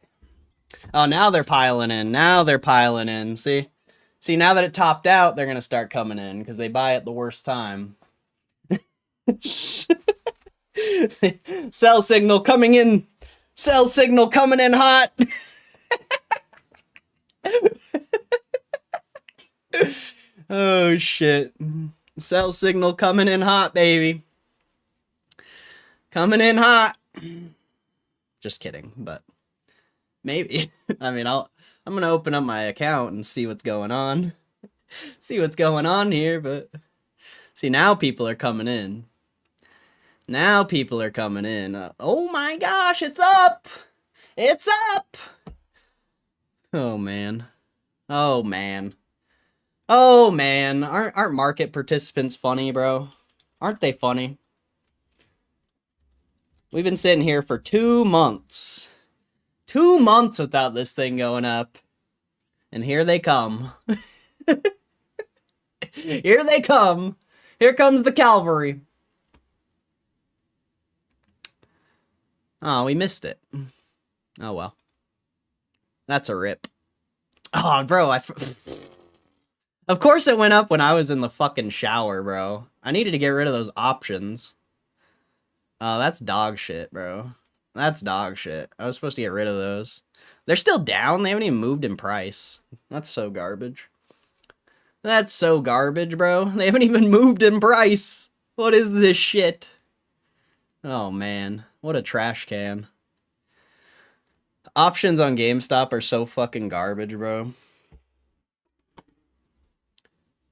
Speaker 1: Oh, now they're piling in. Now they're piling in. See, now that it topped out, they're going to start coming in because they buy at the worst time. Cell signal coming in. Cell signal coming in hot. Oh, shit. Cell signal coming in hot, baby. Coming in hot. Just kidding, but maybe. I mean, I'm gonna open up my account and see what's going on. See what's going on here, but see, now people are coming in. Now people are coming in. Oh my gosh, it's up! It's up! Oh man. Oh man. Oh man. Aren't market participants funny, bro? Aren't they funny? We've been sitting here for 2 months. 2 months without this thing going up. And here they come. Here they come. Here comes the cavalry. Oh, we missed it. Oh, well. That's a rip. Oh, bro, of course it went up when I was in the fucking shower, bro. I needed to get rid of those options. Oh, that's dog shit, bro. That's dog shit. I was supposed to get rid of those. They're still down. They haven't even moved in price. That's so garbage. That's so garbage, bro. They haven't even moved in price. What is this shit? Oh, man. What a trash can. Options on GameStop are so fucking garbage, bro.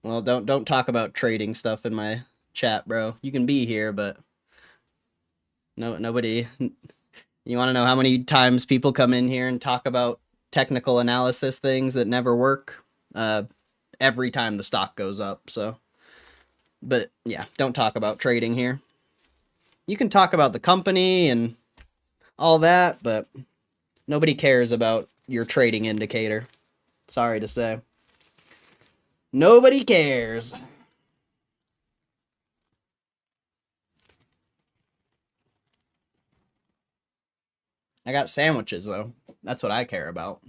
Speaker 1: Well, don't talk about trading stuff in my chat, bro. You can be here, but nobody. You want to know how many times people come in here and talk about technical analysis things that never work? Every time the stock goes up, so. But yeah, don't talk about trading here. You can talk about the company and all that, but nobody cares about your trading indicator. Sorry to say. Nobody cares. I got sandwiches, though. That's what I care about.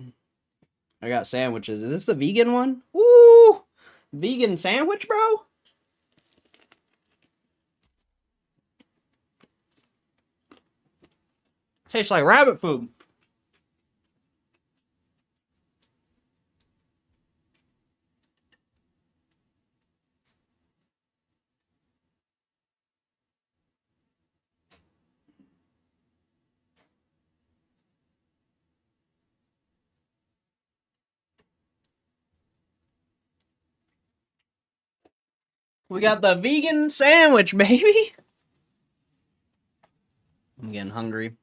Speaker 1: I got sandwiches. Is this the vegan one? Woo! Vegan sandwich, bro? Tastes like rabbit food. We got the vegan sandwich, baby. I'm getting hungry.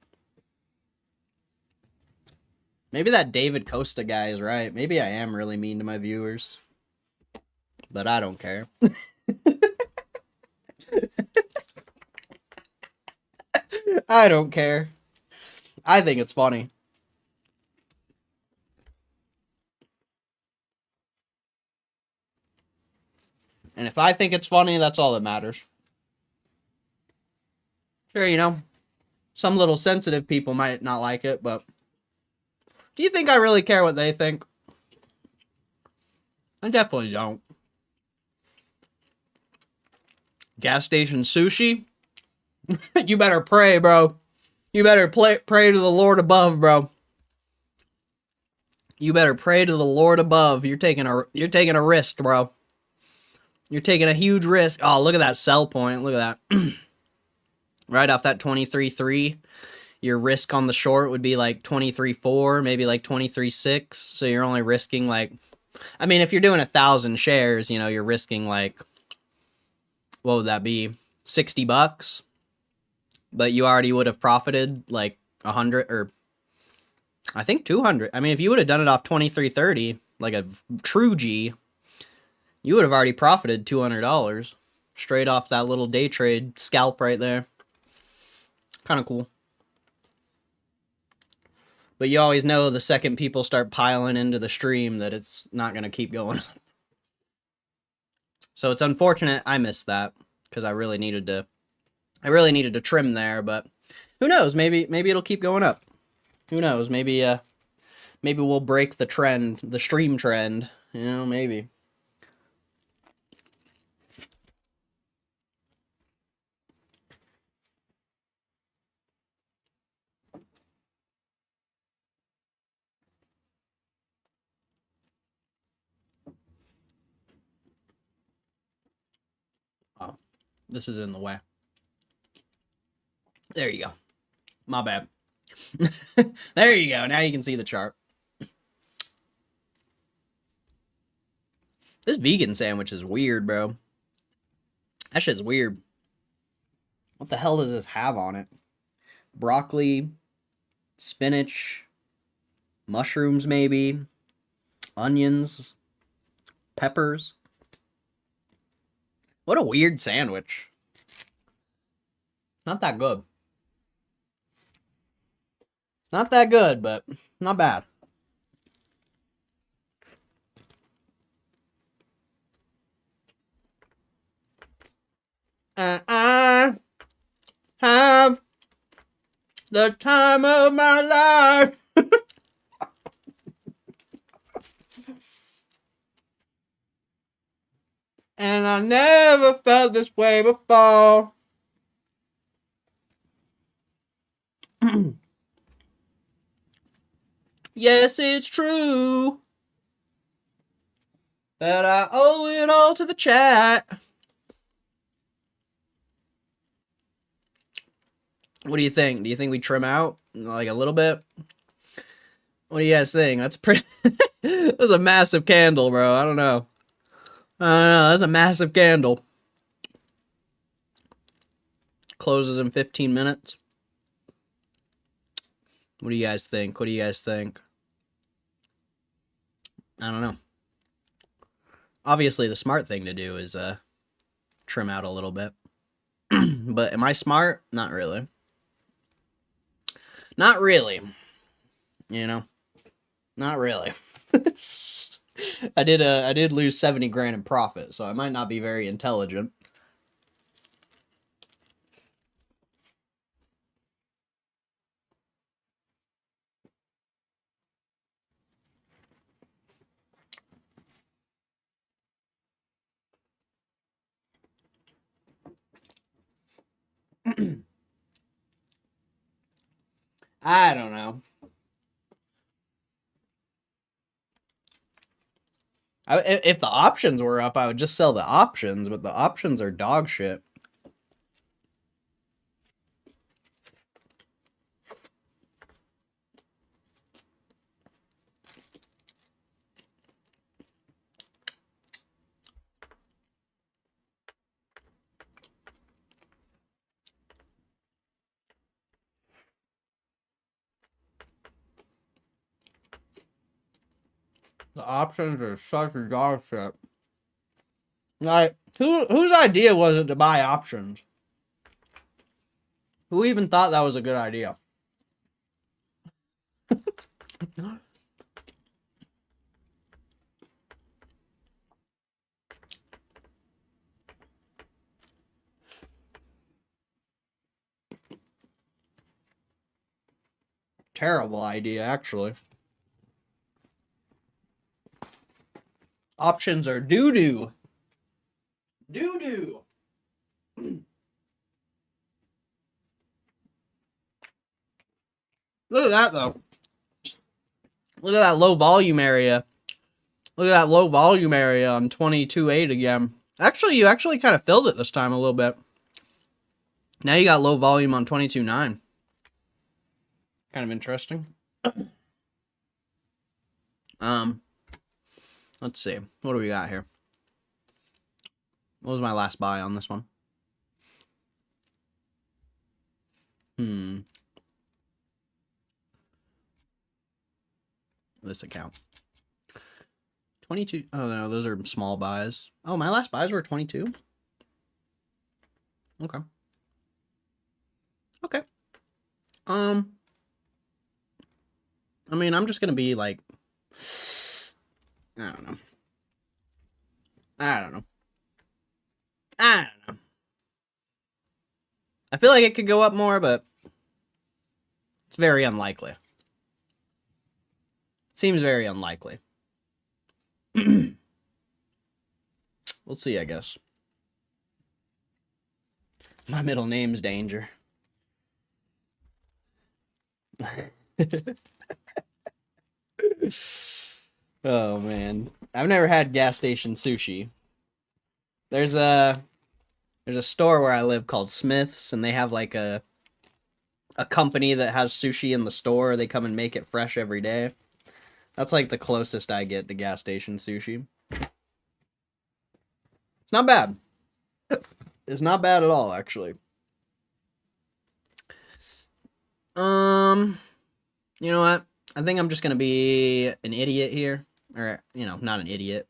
Speaker 1: Maybe that David Costa guy is right. Maybe I am really mean to my viewers. But I don't care. I don't care. I think it's funny. And if I think it's funny, that's all that matters. Sure, you know, some little sensitive people might not like it, but do you think I really care what they think? I definitely don't. Gas station sushi? You better pray, bro. You better pray to the Lord above, bro. You better pray to the Lord above. You're taking a risk, bro. You're taking a huge risk. Oh, look at that sell point. Look at that. Right off that 23.3. Your risk on the short would be like 23.4, maybe like 23.6. So you're only risking like, I mean, if you're doing 1,000 shares, you know, you're risking like, what would that be? $60. But you already would have profited like 100 or I think 200. I mean, if you would have done it off 23.30, like a true G, you would have already profited $200 straight off that little day trade scalp right there. Kind of cool. But you always know the second people start piling into the stream that it's not going to keep going up. So it's unfortunate I missed that because I really needed to trim there, but who knows? Maybe it'll keep going up. Who knows? Maybe we'll break the trend, the stream trend, you know, maybe. Oh, this is in the way. There you go. My bad. There you go. Now you can see the chart. This vegan sandwich is weird, bro. That shit's weird. What the hell does this have on it? Broccoli, spinach, mushrooms maybe, onions, peppers. What a weird sandwich. Not that good. Not that good, but not bad. I have the time of my life. And I never felt this way before. Yes, it's true. that I owe it all to the chat. What do you think? Do you think we trim out like a little bit? What do you guys think? That's pretty. That's a massive candle, bro. I don't know. That's a massive candle. Closes in 15 minutes. What do you guys think? What do you guys think? I don't know. Obviously, the smart thing to do is trim out a little bit. But am I smart? Not really. Not really. You know? Not really. I did lose 70 grand in profit, so I might not be very intelligent. I don't know. If the options were up, I would just sell the options, but the options are dog shit. The options are such a dog shit. Like, whose idea was it to buy options? Who even thought that was a good idea? Terrible idea, actually. Options are doo-doo. Doo-doo. Look at that, though. Look at that low volume area. Look at that low volume area on 22.8 again. Actually, you actually kind of filled it this time a little bit. Now you got low volume on 22.9. Kind of interesting. Let's see. What do we got here? What was my last buy on this one? This account. 22. Oh, no, those are small buys. Oh, my last buys were 22? Okay. Okay. I mean, I'm just gonna be like... I don't know. I don't know. I feel like it could go up more, but it's very unlikely. Seems very unlikely. We'll see, I guess. My middle name's Danger. Oh, man. I've never had gas station sushi. There's a store where I live called Smith's, and they have like a company that has sushi in the store. They come and make it fresh every day. That's like the closest I get to gas station sushi. It's not bad. It's not bad at all, actually. You know what? I think I'm just gonna be an idiot here. Or, you know, not an idiot.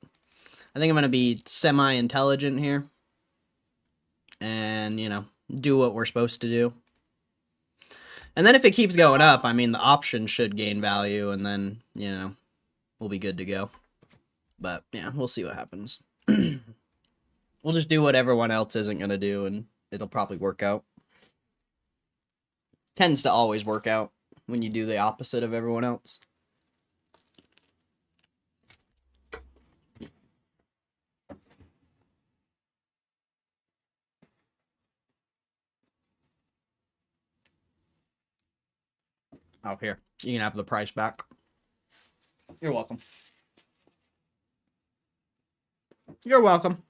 Speaker 1: I think I'm gonna be semi-intelligent here. And, you know, do what we're supposed to do. And then if it keeps going up, I mean, the option should gain value, and then, you know, we'll be good to go. But, yeah, we'll see what happens. We'll just do what everyone else isn't going to do, and it'll probably work out. Tends to always work out when you do the opposite of everyone else. Oh, here. You can have the price back. You're welcome. You're welcome.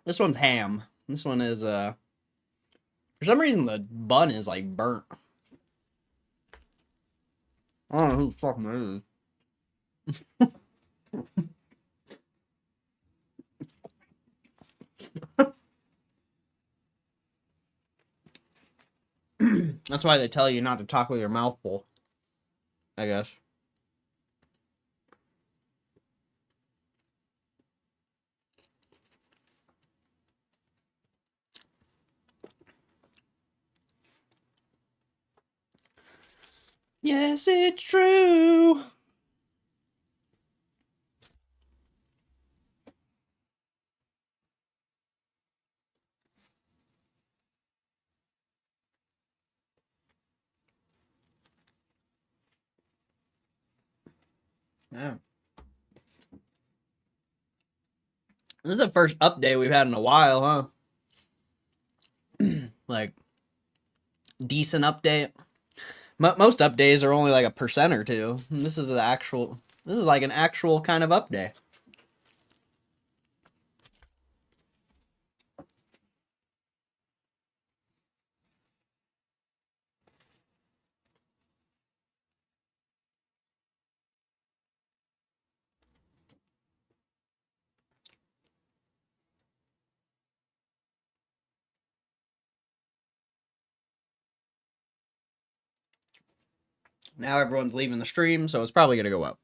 Speaker 1: This one's ham. This one is, for some reason the bun is, like, burnt. I don't know who the fuck it is. That's why they tell you not to talk with your mouth full, I guess. Yes, it's true. Yeah. This is the first update we've had in a while, huh? Like, decent update. Most updates are only like 1% or 2. This is the actual. This is like an actual kind of update. Now everyone's leaving the stream, so it's probably gonna go up.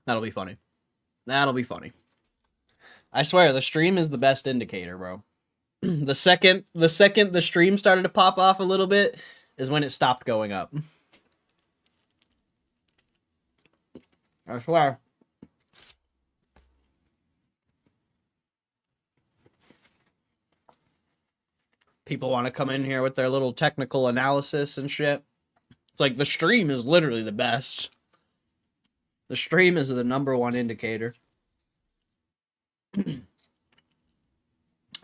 Speaker 1: That'll be funny. That'll be funny. I swear, the stream is the best indicator, bro. The second the stream started to pop off a little bit is when it stopped going up. I swear. People want to come in here with their little technical analysis and shit. It's like the stream is literally the best. The stream is the #1 indicator.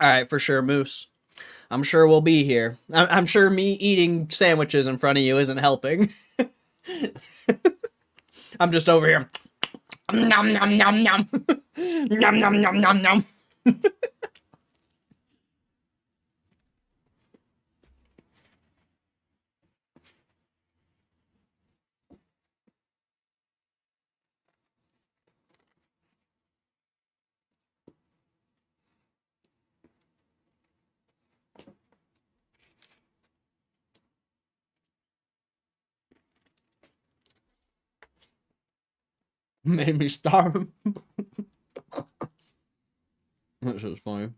Speaker 1: Alright, for sure, Moose. I'm sure we'll be here. I'm sure me eating sandwiches in front of you isn't helping. I'm just over here. Nom nom nom nom. Nom nom nom nom nom. Made me starve. That's just funny.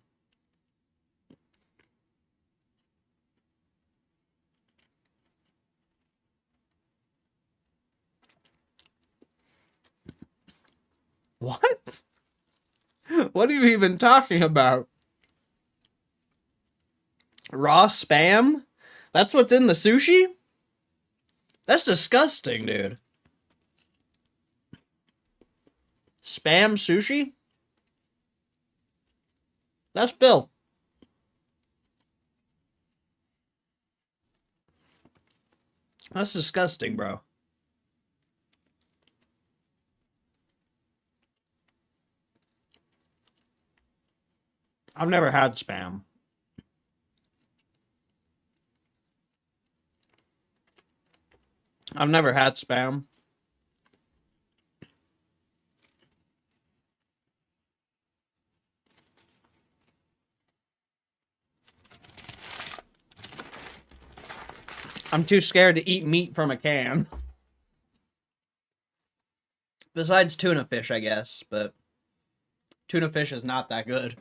Speaker 1: What? What are you even talking about? Raw spam? That's what's in the sushi? That's disgusting, dude. Spam sushi? That's filth. That's disgusting, bro. I've never had spam. I've never had spam. I'm too scared to eat meat from a can. Besides tuna fish, I guess, but tuna fish is not that good.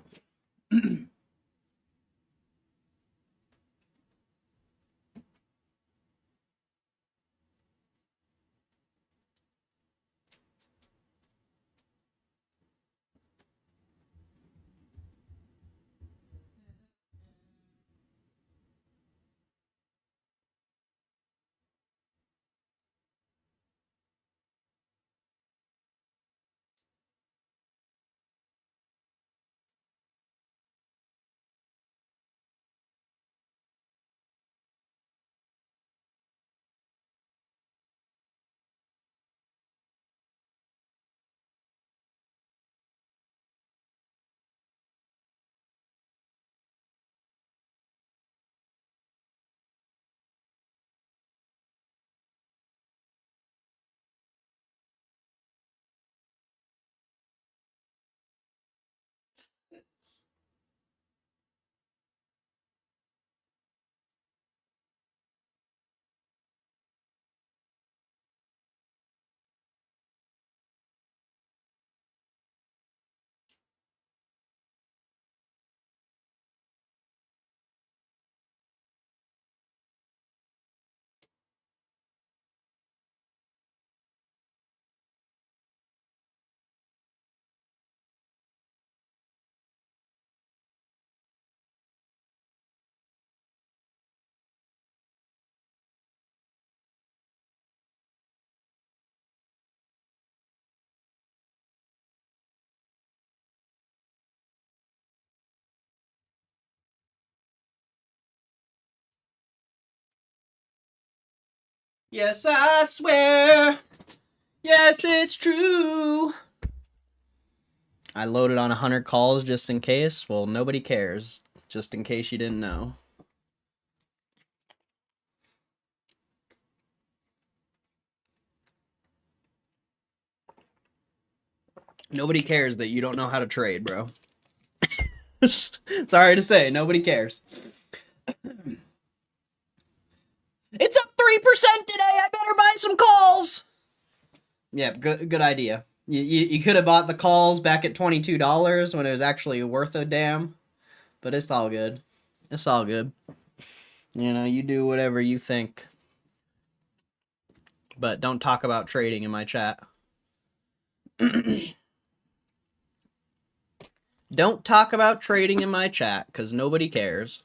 Speaker 1: Yes, I swear. Yes, it's true. I loaded on 100 calls just in case. Well, nobody cares. Just in case you didn't know. Nobody cares that you don't know how to trade, bro. Sorry to say, nobody cares. It's up 3% today. I better buy some calls. Yeah, good idea. You could have bought the calls back at $22 when it was actually worth a damn. But it's all good. It's all good. You know, you do whatever you think. But don't talk about trading in my chat. Don't talk about trading in my chat, because nobody cares.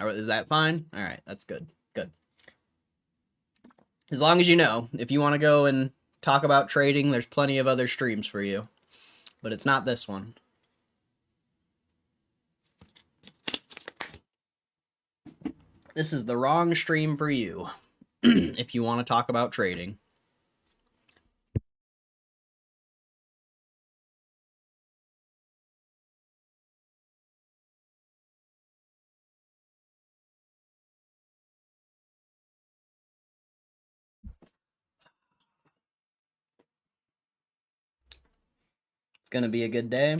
Speaker 1: Is that fine? Alright, that's good. Good. As long as you know, if you want to go and talk about trading, there's plenty of other streams for you. But it's not this one. This is the wrong stream for you, if you want to talk about trading. It's gonna be a good day.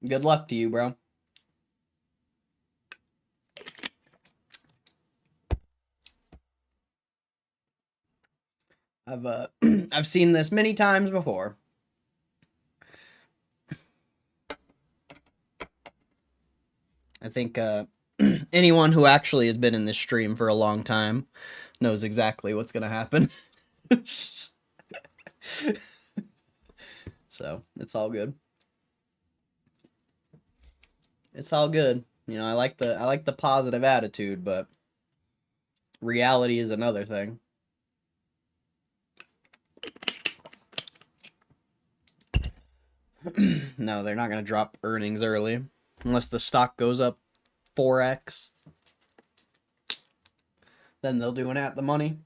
Speaker 1: Good luck to you, bro. I've seen this many times before. I think anyone who actually has been in this stream for a long time knows exactly what's gonna happen. So it's all good. It's all good. You know, I like the positive attitude, but reality is another thing. No, they're not gonna drop earnings early unless the stock goes up 4x. Then they'll do an at the money.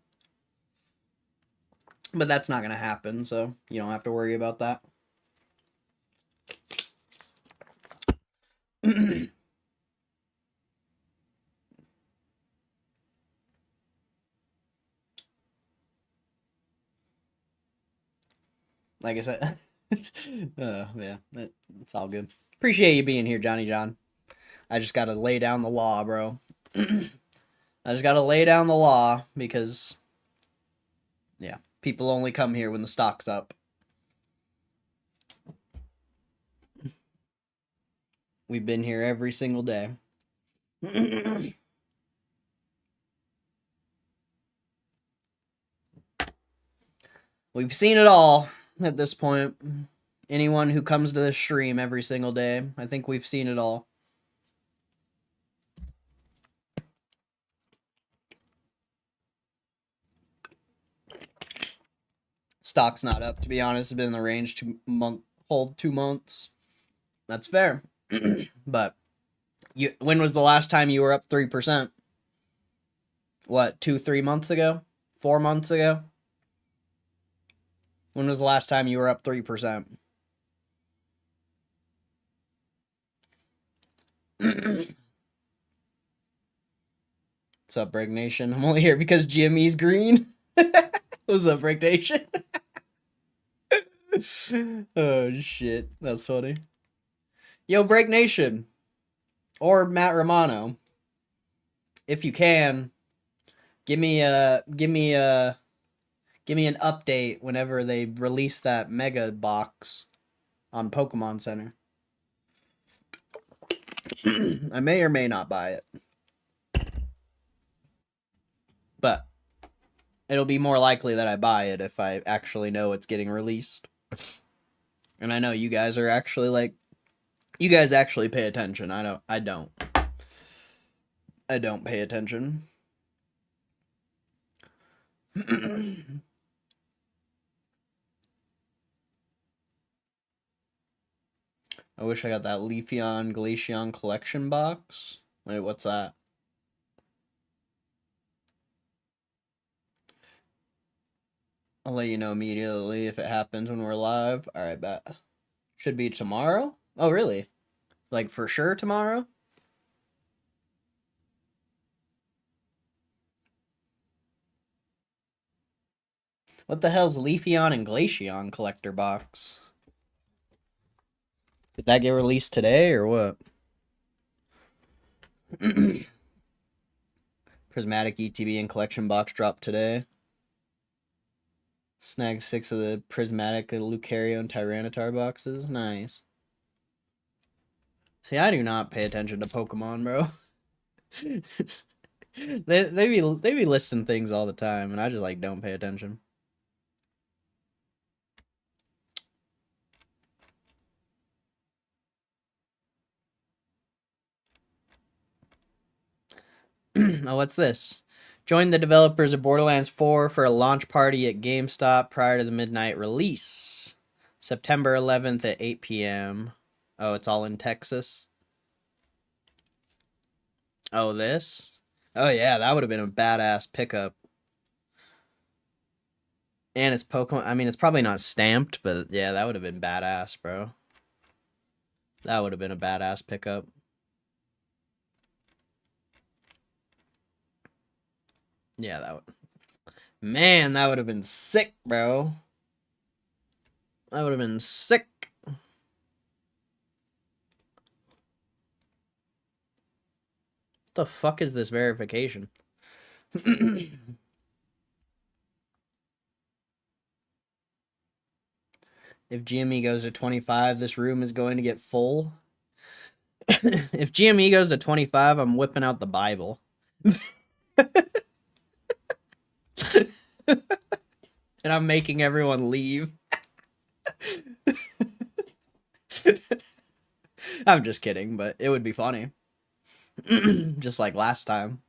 Speaker 1: But that's not gonna happen, so you don't have to worry about that. Like I said, yeah, it's all good. Appreciate you being here, Johnny John. I just gotta lay down the law, bro. I just gotta lay down the law because, yeah, people only come here when the stock's up. We've been here every single day. We've seen it all at this point. Anyone who comes to this stream every single day, I think we've seen it all. Stock's not up, to be honest. It's been in the range hold 2 months. That's fair. But when was the last time you were up 3%? What, 2-3 months ago? 4 months ago? When was the last time you were up 3%? What's up, Break Nation? I'm only here because Gme's green. What's up, Break Nation? Oh, shit. That's funny. Yo, Break Nation. Or Matt Romano. If you can, give me an update whenever they release that mega box on Pokemon Center. I may or may not buy it. But it'll be more likely that I buy it if I actually know it's getting released. And I know you guys are actually like, you guys actually pay attention. I don't pay attention. I wish I got that Leafeon Glaceon collection box. Wait, what's that? I'll let you know immediately if it happens when we're live. Alright, bet. Should be tomorrow? Oh, really? Like, for sure tomorrow? What the hell's Leafeon and Glaceon collector box? Did that get released today, or what? Prismatic ETB and collection box dropped today. Snagged 6 of the Prismatic Lucario and Tyranitar boxes. Nice. See, I do not pay attention to Pokemon, bro. they be listing things all the time, and I just like don't pay attention. Oh, what's this? Join the developers of Borderlands 4 for a launch party at GameStop prior to the midnight release. September 11th at 8 p.m. Oh, it's all in Texas? Oh, this? Oh, yeah, that would have been a badass pickup. And it's Pokemon. I mean, it's probably not stamped, but yeah, that would have been badass, bro. That would have been a badass pickup. Yeah, that would. Man, that would have been sick, bro. That would have been sick. What the fuck is this verification? If GME goes to 25, this room is going to get full. If GME goes to 25, I'm whipping out the Bible. And I'm making everyone leave. I'm just kidding, but it would be funny. Just like last time.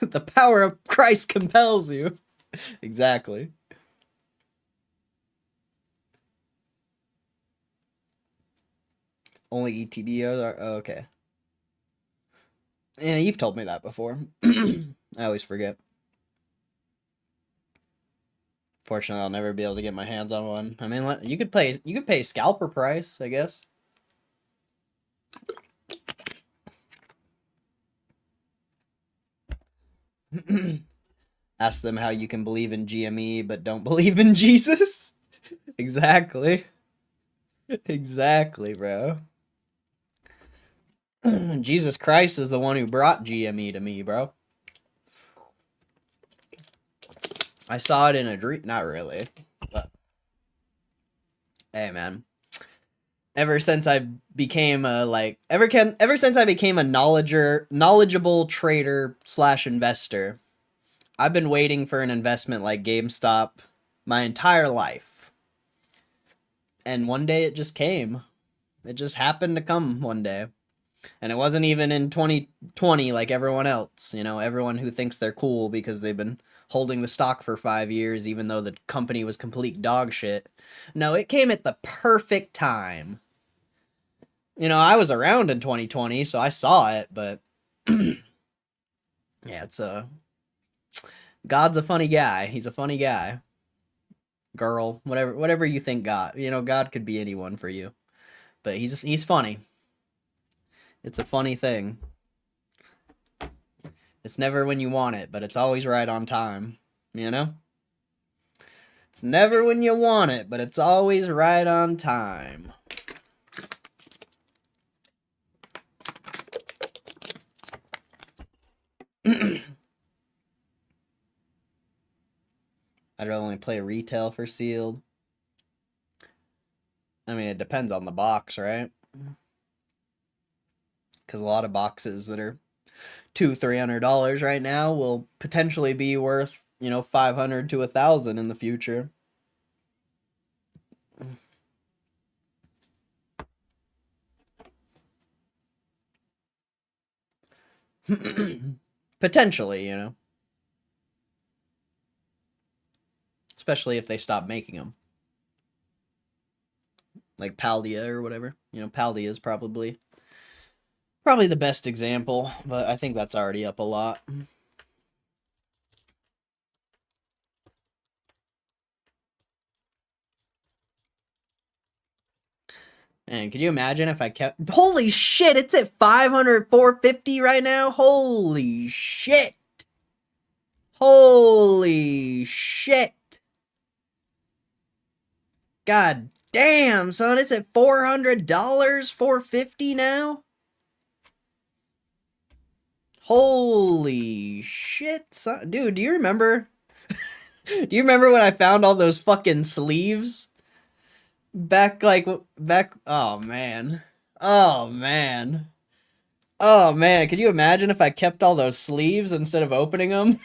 Speaker 1: The power of Christ compels you. Exactly. Only ETBOs are... Oh, okay. Yeah, you've told me that before. I always forget. Fortunately, I'll never be able to get my hands on one. I mean, you could pay scalper price, I guess. Ask them how you can believe in GME but don't believe in Jesus. Exactly. Exactly, bro. Jesus Christ is the one who brought GME to me, bro. I saw it in a dream. Not really, but hey, man. Ever since I became a ever since I became a knowledgeable trader / investor, I've been waiting for an investment like GameStop my entire life. And one day it just came. It just happened to come one day. And it wasn't even in 2020 like everyone else. You know, everyone who thinks they're cool because they've been holding the stock for 5 years even though the company was complete dog shit. No, it came at the perfect time. You know, I was around in 2020, so I saw it, but yeah, it's God's a funny guy. He's a funny guy. Girl, whatever you think God. You know, God could be anyone for you. But he's funny. It's a funny thing. It's never when you want it, but it's always right on time. You know? It's never when you want it, but it's always right on time. I'd only play retail for sealed. I mean, it depends on the box, right? Because a lot of boxes that are $200-$300 right now will potentially be worth, you know, $500 to $1,000 in the future. Potentially, you know. Especially if they stop making them. like Paldea or whatever. You know, Paldea is probably the best example, but I think that's already up a lot. And could you imagine if I kept... Holy shit, it's at 500, 450 right now? Holy shit. Holy shit. God damn, son, it's at $400, $450 now? Holy shit, son. Dude, do you remember? Do you remember when I found all those fucking sleeves? Back, oh man. Oh man. Oh man, could you imagine if I kept all those sleeves instead of opening them?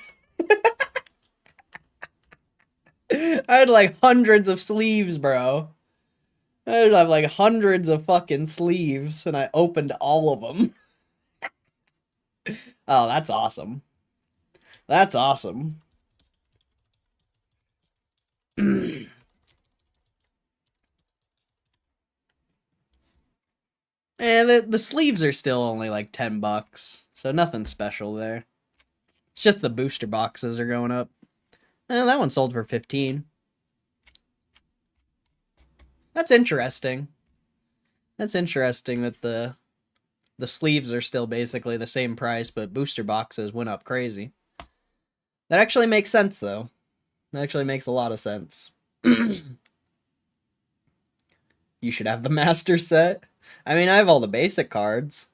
Speaker 1: I had like hundreds of sleeves, bro. I'd have like hundreds of fucking sleeves, and I opened all of them. Oh, that's awesome. That's awesome. And the sleeves are still only like $10, so nothing special there. It's just the booster boxes are going up. That one sold for 15. That's interesting. That's interesting that the sleeves are still basically the same price, but booster boxes went up crazy. That actually makes sense, though. That actually makes a lot of sense. You should have the master set. I mean, I have all the basic cards.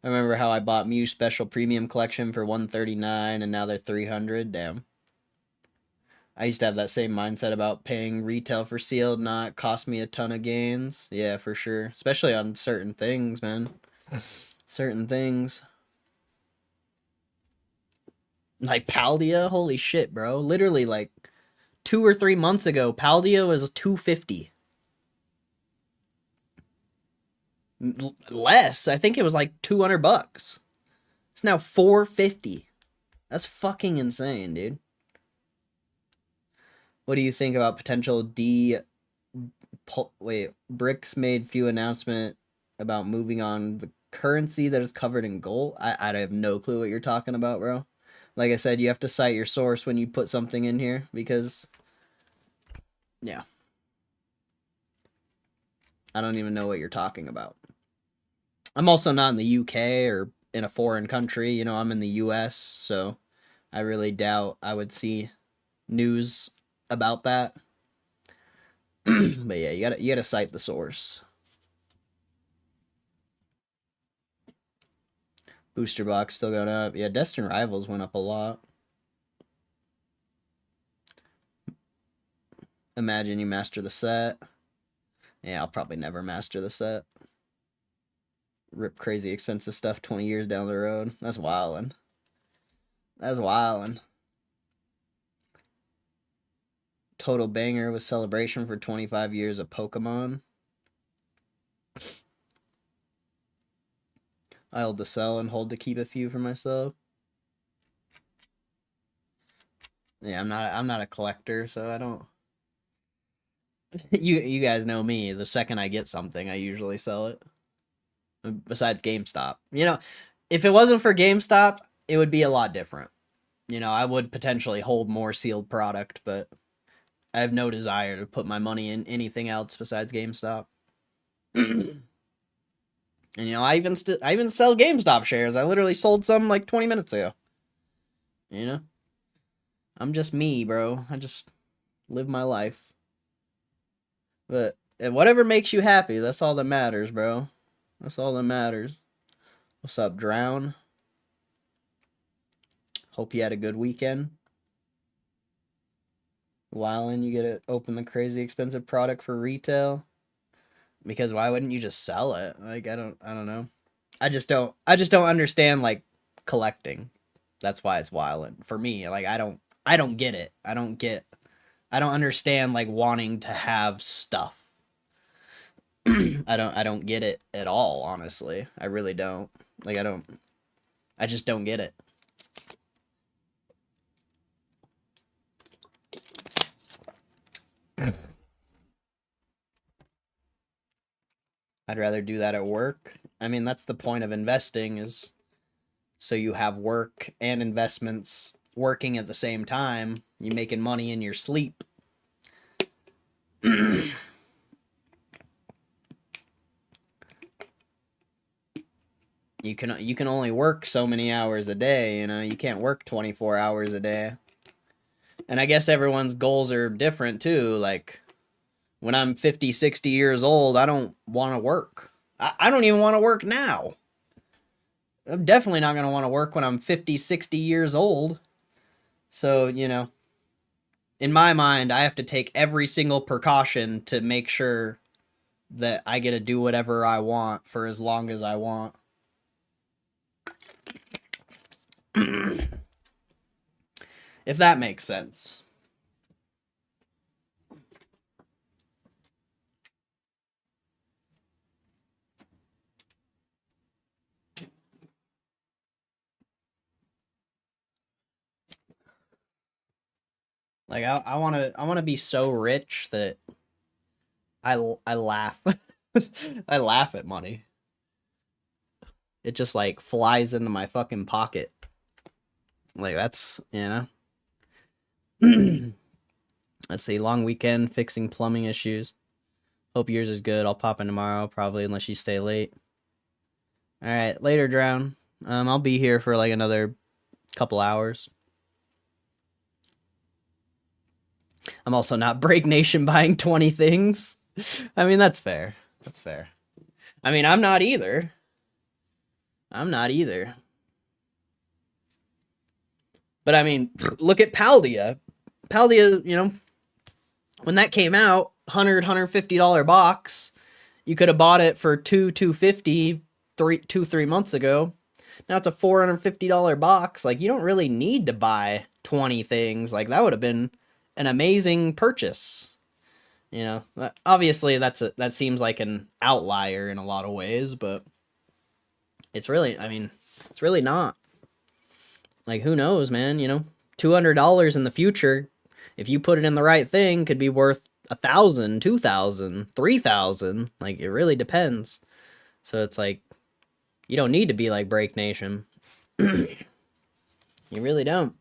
Speaker 1: I remember how I bought Mew Special Premium Collection for $139, and now they're $300. Damn. I used to have that same mindset about paying retail for sealed, not cost me a ton of gains. Yeah, for sure. Especially on certain things, man. Certain things. Like Paldea? Holy shit, bro. Literally, like, 2 or 3 months ago, Paldea was $250. Less. I think it was like $200. It's now $450. That's fucking insane, dude. What do you think about potential Bricks made few announcement about moving on the currency that is covered in gold? I have no clue what you're talking about, bro. Like I said, you have to cite your source when you put something in here, because... Yeah. I don't even know what you're talking about. I'm also not in the UK or in a foreign country. You know, I'm in the US, so I really doubt I would see news about that. But yeah, you gotta cite the source. Booster box still going up. Yeah, Destined Rivals went up a lot. Imagine you master the set. Yeah, I'll probably never master the set. Rip crazy expensive stuff 20 years down the road. That's wildin'. That's wildin'. Total banger with Celebration for 25 years of Pokemon. I hold to sell and hold to keep a few for myself. Yeah, I'm not a collector, so I don't... You guys know me. The second I get something, I usually sell it. Besides GameStop. You know, if it wasn't for GameStop, it would be a lot different. You know, I would potentially hold more sealed product, but I have no desire to put my money in anything else besides GameStop. And you know, I even sell GameStop shares. I literally sold some like 20 minutes ago. You know? I'm just me, bro. I just live my life. But whatever makes you happy, that's all that matters, bro. That's all that matters. What's up, Drown? Hope you had a good weekend. Wildin', you get to open the crazy expensive product for retail. Because why wouldn't you just sell it? Like, I don't know. I just don't understand, like, collecting. That's why it's wildin'. For me, like, I don't get it. I don't understand, like, wanting to have stuff. I don't get it at all, honestly. I really don't. Like, I just don't get it. I'd rather do that at work. I mean, that's the point of investing, is so you have work and investments working at the same time. You making money in your sleep. You can only work so many hours a day, you know. You can't work 24 hours a day. And I guess everyone's goals are different too. Like, when I'm 50, 60 years old, I don't want to work. I don't even want to work now. I'm definitely not going to want to work when I'm 50, 60 years old. So, you know, in my mind, I have to take every single precaution to make sure that I get to do whatever I want for as long as I want. If that makes sense. Like, I want to be so rich that I laugh. I laugh at money. It just like flies into my fucking pocket. Like, that's, you know. Let's see, long weekend fixing plumbing issues. Hope yours is good. I'll pop in tomorrow, probably, unless you stay late. All right, later, Drown. I'll be here for like another couple hours. I'm also not Break Nation buying 20 things. I mean, that's fair. That's fair. I mean, I'm not either. I'm not either. But I mean, look at Paldea. Paldea, you know, when that came out, $150 box, you could have bought it for $250 3 months ago. Now it's a $450 box. Like, you don't really need to buy 20 things. Like, that would have been an amazing purchase. You know, obviously that seems like an outlier in a lot of ways, but it's really, I mean, it's really not. Like, who knows, man? You know, $200 in the future, if you put it in the right thing, could be worth 1,000, 2,000, 3,000. Like, it really depends. So it's like, you don't need to be like Break Nation. You really don't.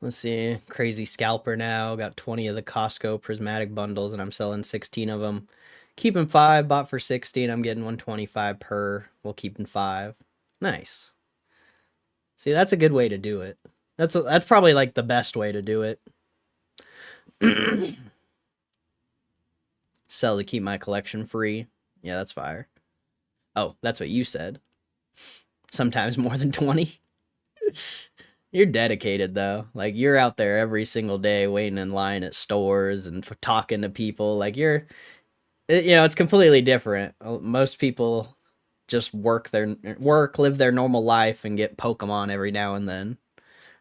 Speaker 1: Let's see. Crazy scalper now. Got 20 of the Costco prismatic bundles, and I'm selling 16 of them. Keeping 5, bought for 60, and I'm getting 125 per. We'll keeping 5. Nice. See, that's a good way to do it. That's probably like the best way to do it. Sell to keep my collection free. Yeah, that's fire. Oh, that's what you said. Sometimes more than 20. You're dedicated, though. Like, you're out there every single day waiting in line at stores and talking to people. Like, you know, it's completely different. Most people just work, live their normal life, and get Pokemon every now and then.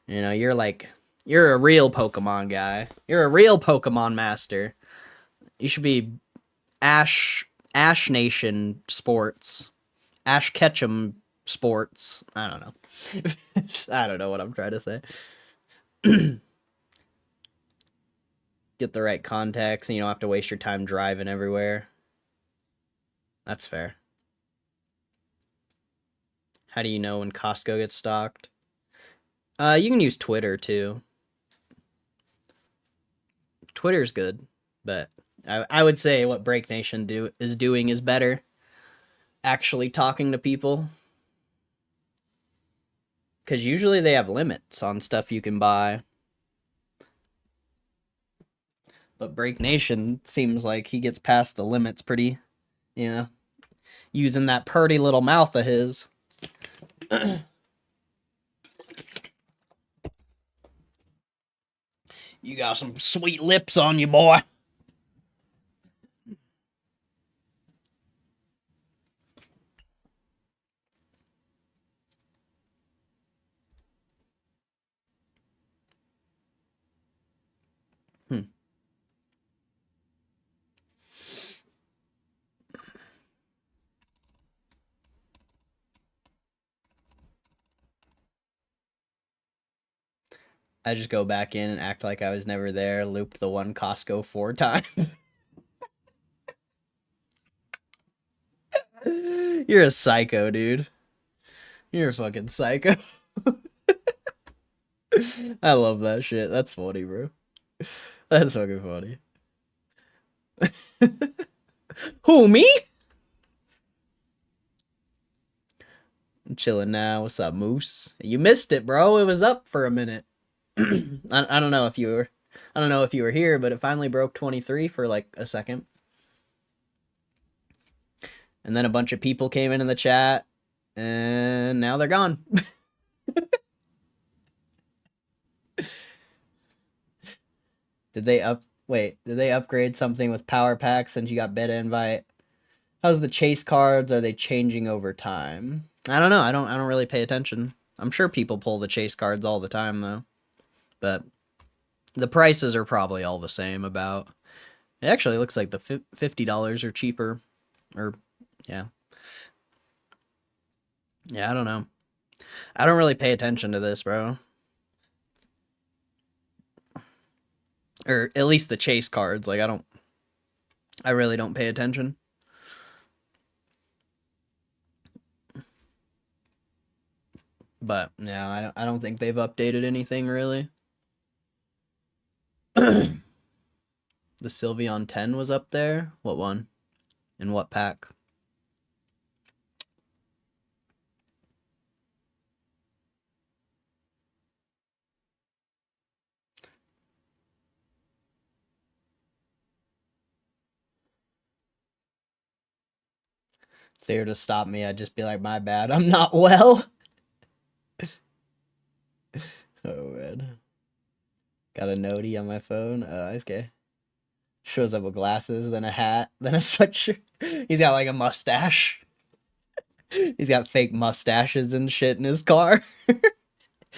Speaker 1: You know, you're a real Pokemon guy. You're a real Pokemon master. You should be Ash Nation Sports. Ash Ketchum Sports. I don't know. I don't know what I'm trying to say. Get the right contacts, and you don't have to waste your time driving everywhere. That's fair. How do you know when Costco gets stocked? You can use Twitter too. Twitter's good, but I would say what Break Nation is doing is better. Actually talking to people. Because usually they have limits on stuff you can buy. But Break Nation seems like he gets past the limits pretty, you know, using that purty little mouth of his. You got some sweet lips on you, boy. I just go back in and act like I was never there, looped the one Costco 4 times. You're a psycho, dude. You're a fucking psycho. I love that shit. That's funny, bro. That's fucking funny. Who, me? I'm chilling now. What's up, Moose? You missed it, bro. It was up for a minute. I don't know if you were here, but it finally broke 23 for like a second. And then a bunch of people came in the chat, and now they're gone. Did they upgrade something with power packs since you got beta invite? How's the chase cards? Are they changing over time? I don't know. I don't really pay attention. I'm sure people pull the chase cards all the time though. But the prices are probably all the same about. It actually looks like the $50 are cheaper. Or yeah. Yeah, I don't know. I don't really pay attention to this, bro. Or at least the chase cards. Like I really don't pay attention. But yeah, I don't think they've updated anything really. The Sylveon 10 was up there. What one? In what pack? If they were to stop me, I'd just be like, my bad, I'm not well. Oh, man. Got a notey on my phone. Oh, he's gay. Shows up with glasses, then a hat, then a sweatshirt. He's got like a mustache. He's got fake mustaches and shit in his car.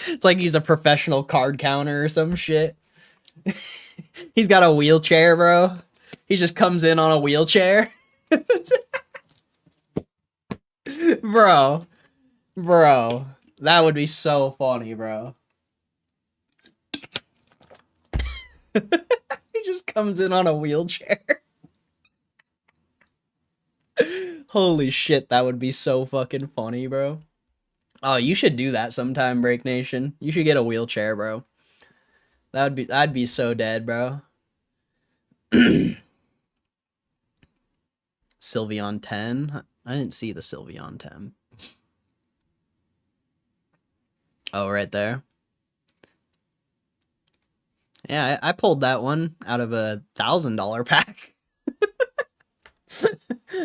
Speaker 1: It's like he's a professional card counter or some shit. He's got a wheelchair, bro. He just comes in on a wheelchair. Bro. That would be so funny, bro. He just comes in on a wheelchair. Holy shit, that would be so fucking funny, bro. Oh, you should do that sometime, Break Nation. You should get a wheelchair, bro. I'd be so dead, bro. Sylveon 10? I didn't see the Sylveon 10. Oh, right there. Yeah, I pulled that one out of a $1,000 pack.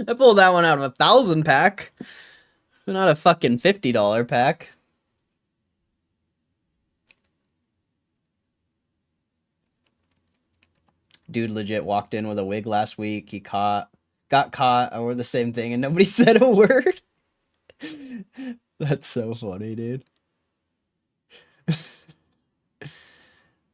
Speaker 1: I pulled that one out of a 1,000 pack. Not a fucking $50 pack. Dude legit walked in with a wig last week. He got caught. I wore the same thing and nobody said a word. That's so funny, dude.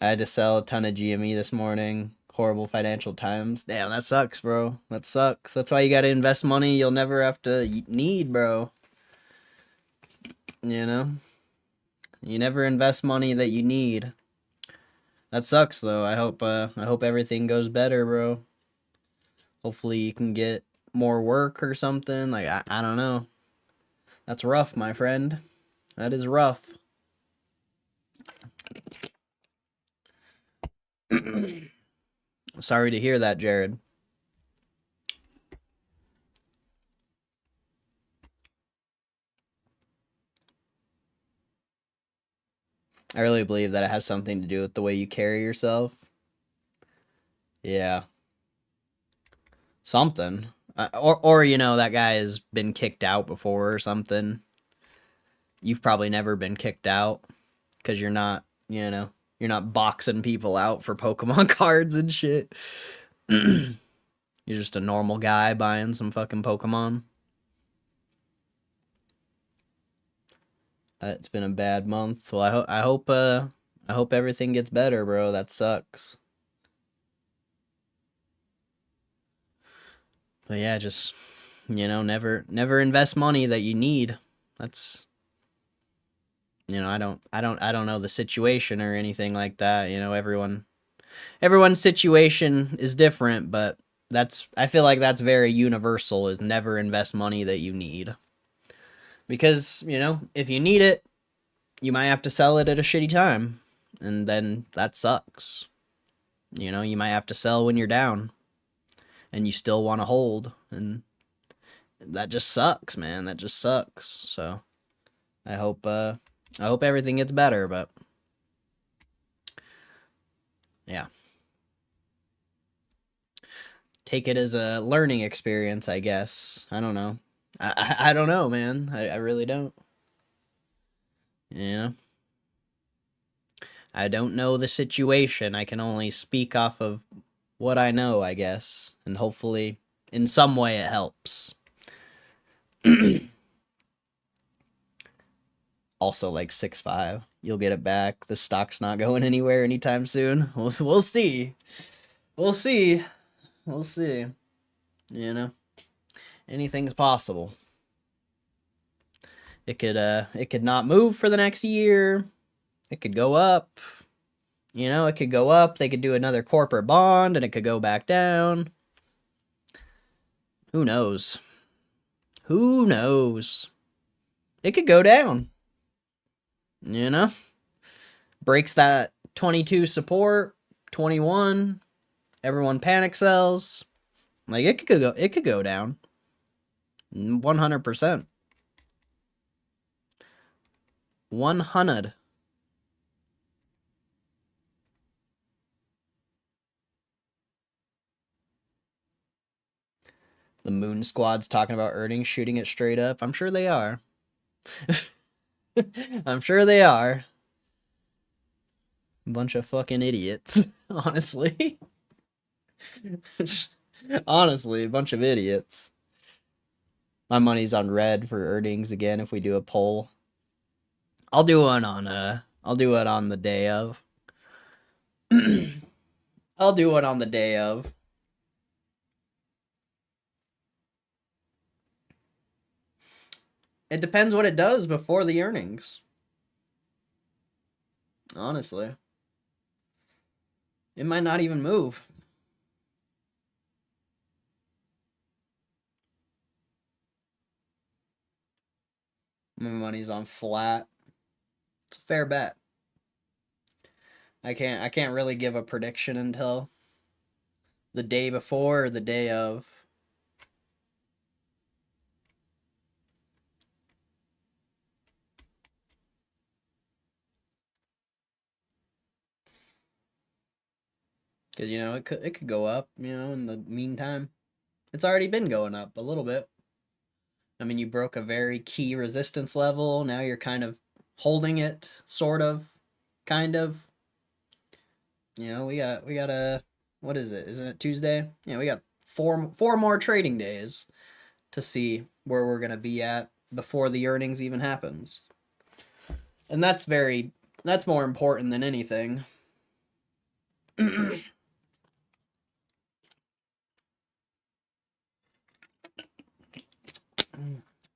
Speaker 1: I had to sell a ton of GME this morning. Horrible financial times. Damn, that sucks, bro. That sucks. That's why you gotta invest money you'll never have to need, bro. You know? You never invest money that you need. That sucks, though. I hope everything goes better, bro. Hopefully you can get more work or something. Like, I don't know. That's rough, my friend. That is rough. Sorry to hear that, Jared. I really believe that it has something to do with the way you carry yourself. Yeah. Something. Or you know, that guy has been kicked out before or something. You've probably never been kicked out because you're not, you know, you're not boxing people out for Pokemon cards and shit. You're just a normal guy buying some fucking Pokemon. It's been a bad month. Well, I hope everything gets better, bro. That sucks. But yeah, just, you know, never invest money that you need. That's You know, I don't know the situation or anything like that. You know, everyone's situation is different, but I feel like that's very universal, is never invest money that you need. Because, you know, if you need it, you might have to sell it at a shitty time, and then that sucks. You know, you might have to sell when you're down and you still want to hold, and that just sucks, man. That just sucks. So, I hope everything gets better, but yeah. Take it as a learning experience, I guess. I don't know. I don't know, man. I really don't. You know? I don't know the situation. I can only speak off of what I know, I guess. And hopefully, in some way, it helps. Also, like 6.5. You'll get it back. The stock's not going anywhere anytime soon. We'll see. We'll see. We'll see. You know? Anything's possible. It could not move for the next year. It could go up. You know, it could go up. They could do another corporate bond and it could go back down. Who knows? Who knows? It could go down. You know? Breaks that 22 support, 21. Everyone panic sells. Like it could go down. 100%. 100. The Moon Squad's talking about earnings, shooting it straight up. I'm sure they are. I'm sure they are. Bunch of fucking idiots, honestly. Honestly, a bunch of idiots. My money's on red for earnings again if we do a poll. I'll do it on the day of. I'll do it on the day of. It depends what it does before the earnings. Honestly. It might not even move. My money's on flat. It's a fair bet. I can't really give a prediction until the day before or the day of. Because, you know, it could go up, you know, in the meantime. It's already been going up a little bit. I mean, you broke a very key resistance level. Now you're kind of holding it, sort of, kind of. You know, we got a, what is it? Isn't it Tuesday? Yeah, we got four more trading days to see where we're going to be at before the earnings even happens. And that's more important than anything.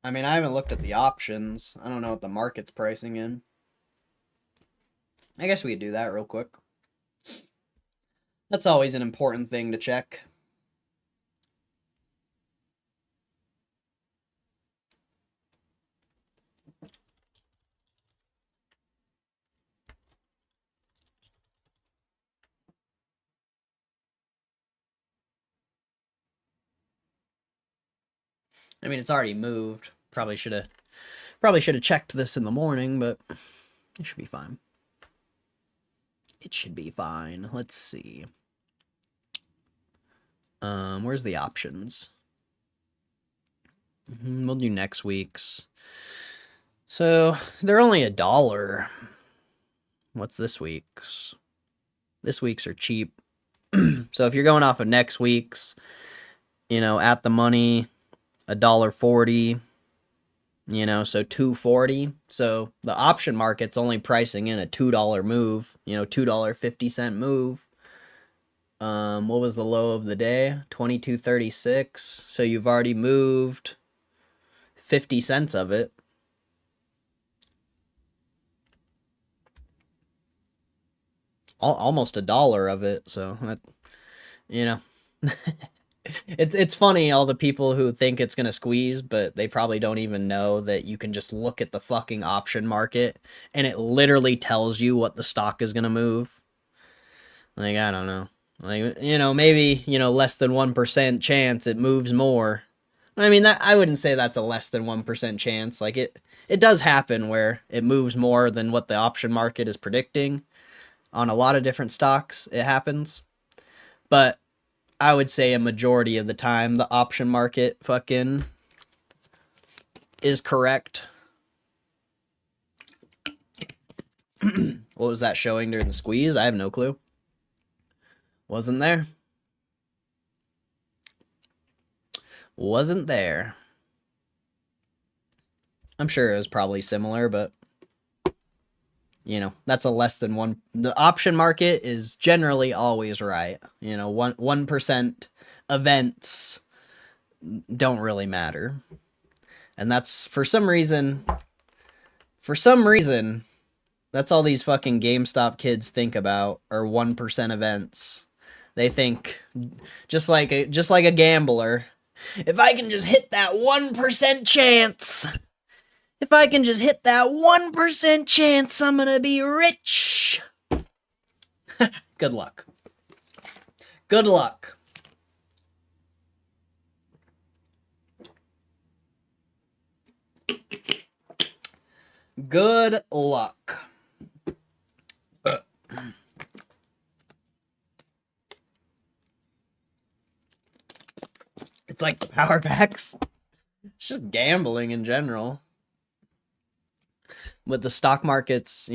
Speaker 1: I mean, I haven't looked at the options. I don't know what the market's pricing in. I guess we could do that real quick. That's always an important thing to check. I mean, it's already moved. Probably should have checked this in the morning, but it should be fine. It should be fine. Let's see. Where's the options? We'll do next week's. So they're only $1. What's this week's? This week's are cheap. So if you're going off of next week's, you know, at the money, $1.40. You know, so $2.40. So the option market's only pricing in a $2 move. You know, $2.50 move. What was the low of the day? 22.36. So you've already moved 50 cents of it. almost $1 of it. So that, you know, it's funny, all the people who think it's gonna squeeze, but they probably don't even know that you can just look at the fucking option market and it literally tells you what the stock is gonna move. Like, I don't know. Like, maybe, less than 1% chance it moves more. I mean, that I wouldn't say that's a less than 1% chance. Like, it does happen where it moves more than what the option market is predicting. On a lot of different stocks, it happens. But I would say a majority of the time, the option market fucking is correct. What was that showing during the squeeze? I have no clue. Wasn't there. Wasn't there. I'm sure it was probably similar, but that's a less than one. The option market is generally always right. 1% events don't really matter. And that's for some reason, that's all these fucking GameStop kids think about are 1% events. They think just like a gambler, if I can just hit that 1% chance, if I can just hit that 1% chance, I'm gonna be rich. Good luck. Good luck. Good luck. It's like the power packs. It's just gambling in general. With the stock markets,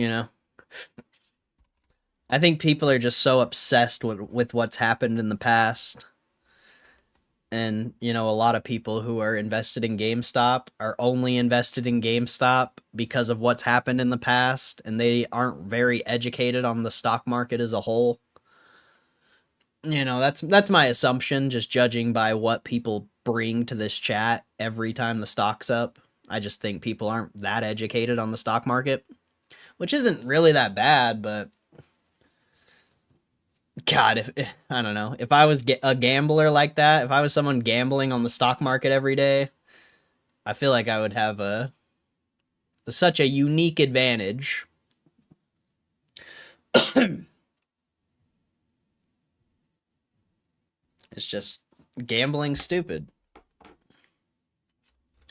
Speaker 1: I think people are just so obsessed with what's happened in the past. And, a lot of people who are invested in GameStop are only invested in GameStop because of what's happened in the past, and they aren't very educated on the stock market as a whole. That's my assumption, just judging by what people bring to this chat every time the stock's up. I just think people aren't that educated on the stock market, which isn't really that bad, but God, I don't know, if I was a gambler like that, if I was someone gambling on the stock market every day, I feel like I would have such a unique advantage. It's just gambling stupid.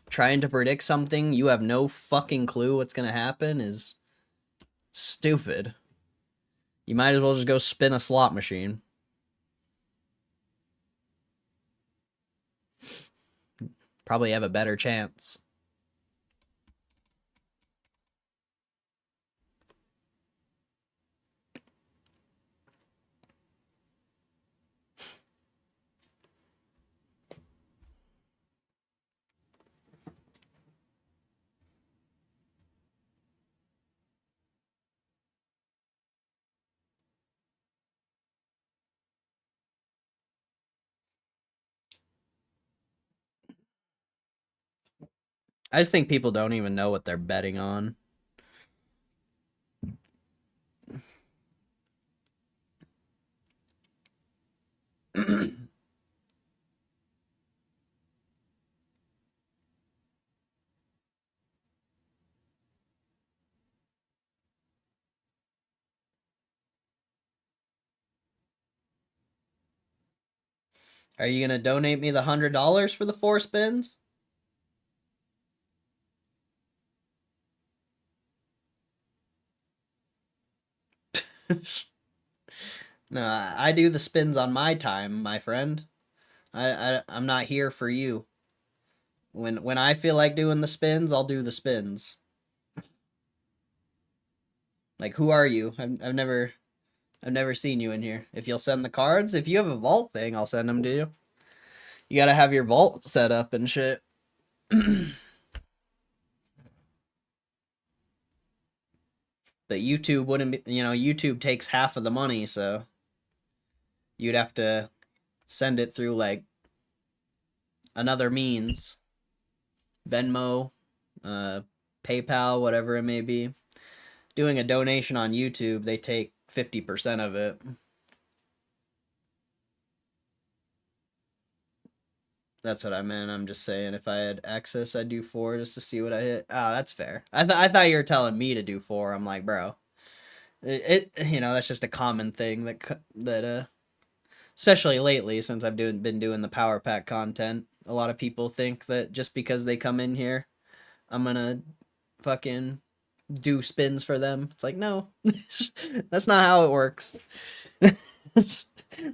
Speaker 1: Trying to predict something you have no fucking clue what's gonna happen is stupid. You might as well just go spin a slot machine. Probably have a better chance. I just think people don't even know what they're betting on. Are you gonna donate me the $100 for the 4 spins? No, I do the spins on my time, my friend. I'm not here for you. When I feel like doing the spins, I'll do the spins. Like, who are you? I've never seen you in here. If you'll send the cards, if you have a vault thing, I'll send them to you. You gotta have your vault set up and shit. But YouTube wouldn't be, YouTube takes half of the money, so you'd have to send it through like another means. Venmo, PayPal, whatever it may be. Doing a donation on YouTube, they take 50% of it. That's what I meant. I'm just saying if I had access, I'd do 4 just to see what I hit. Oh, that's fair. I thought you were telling me to do 4. I'm like, bro, you know, that's just a common thing that especially lately since I've been doing the power pack content. A lot of people think that just because they come in here, I'm gonna fucking do spins for them. It's like, no, that's not how it works. It's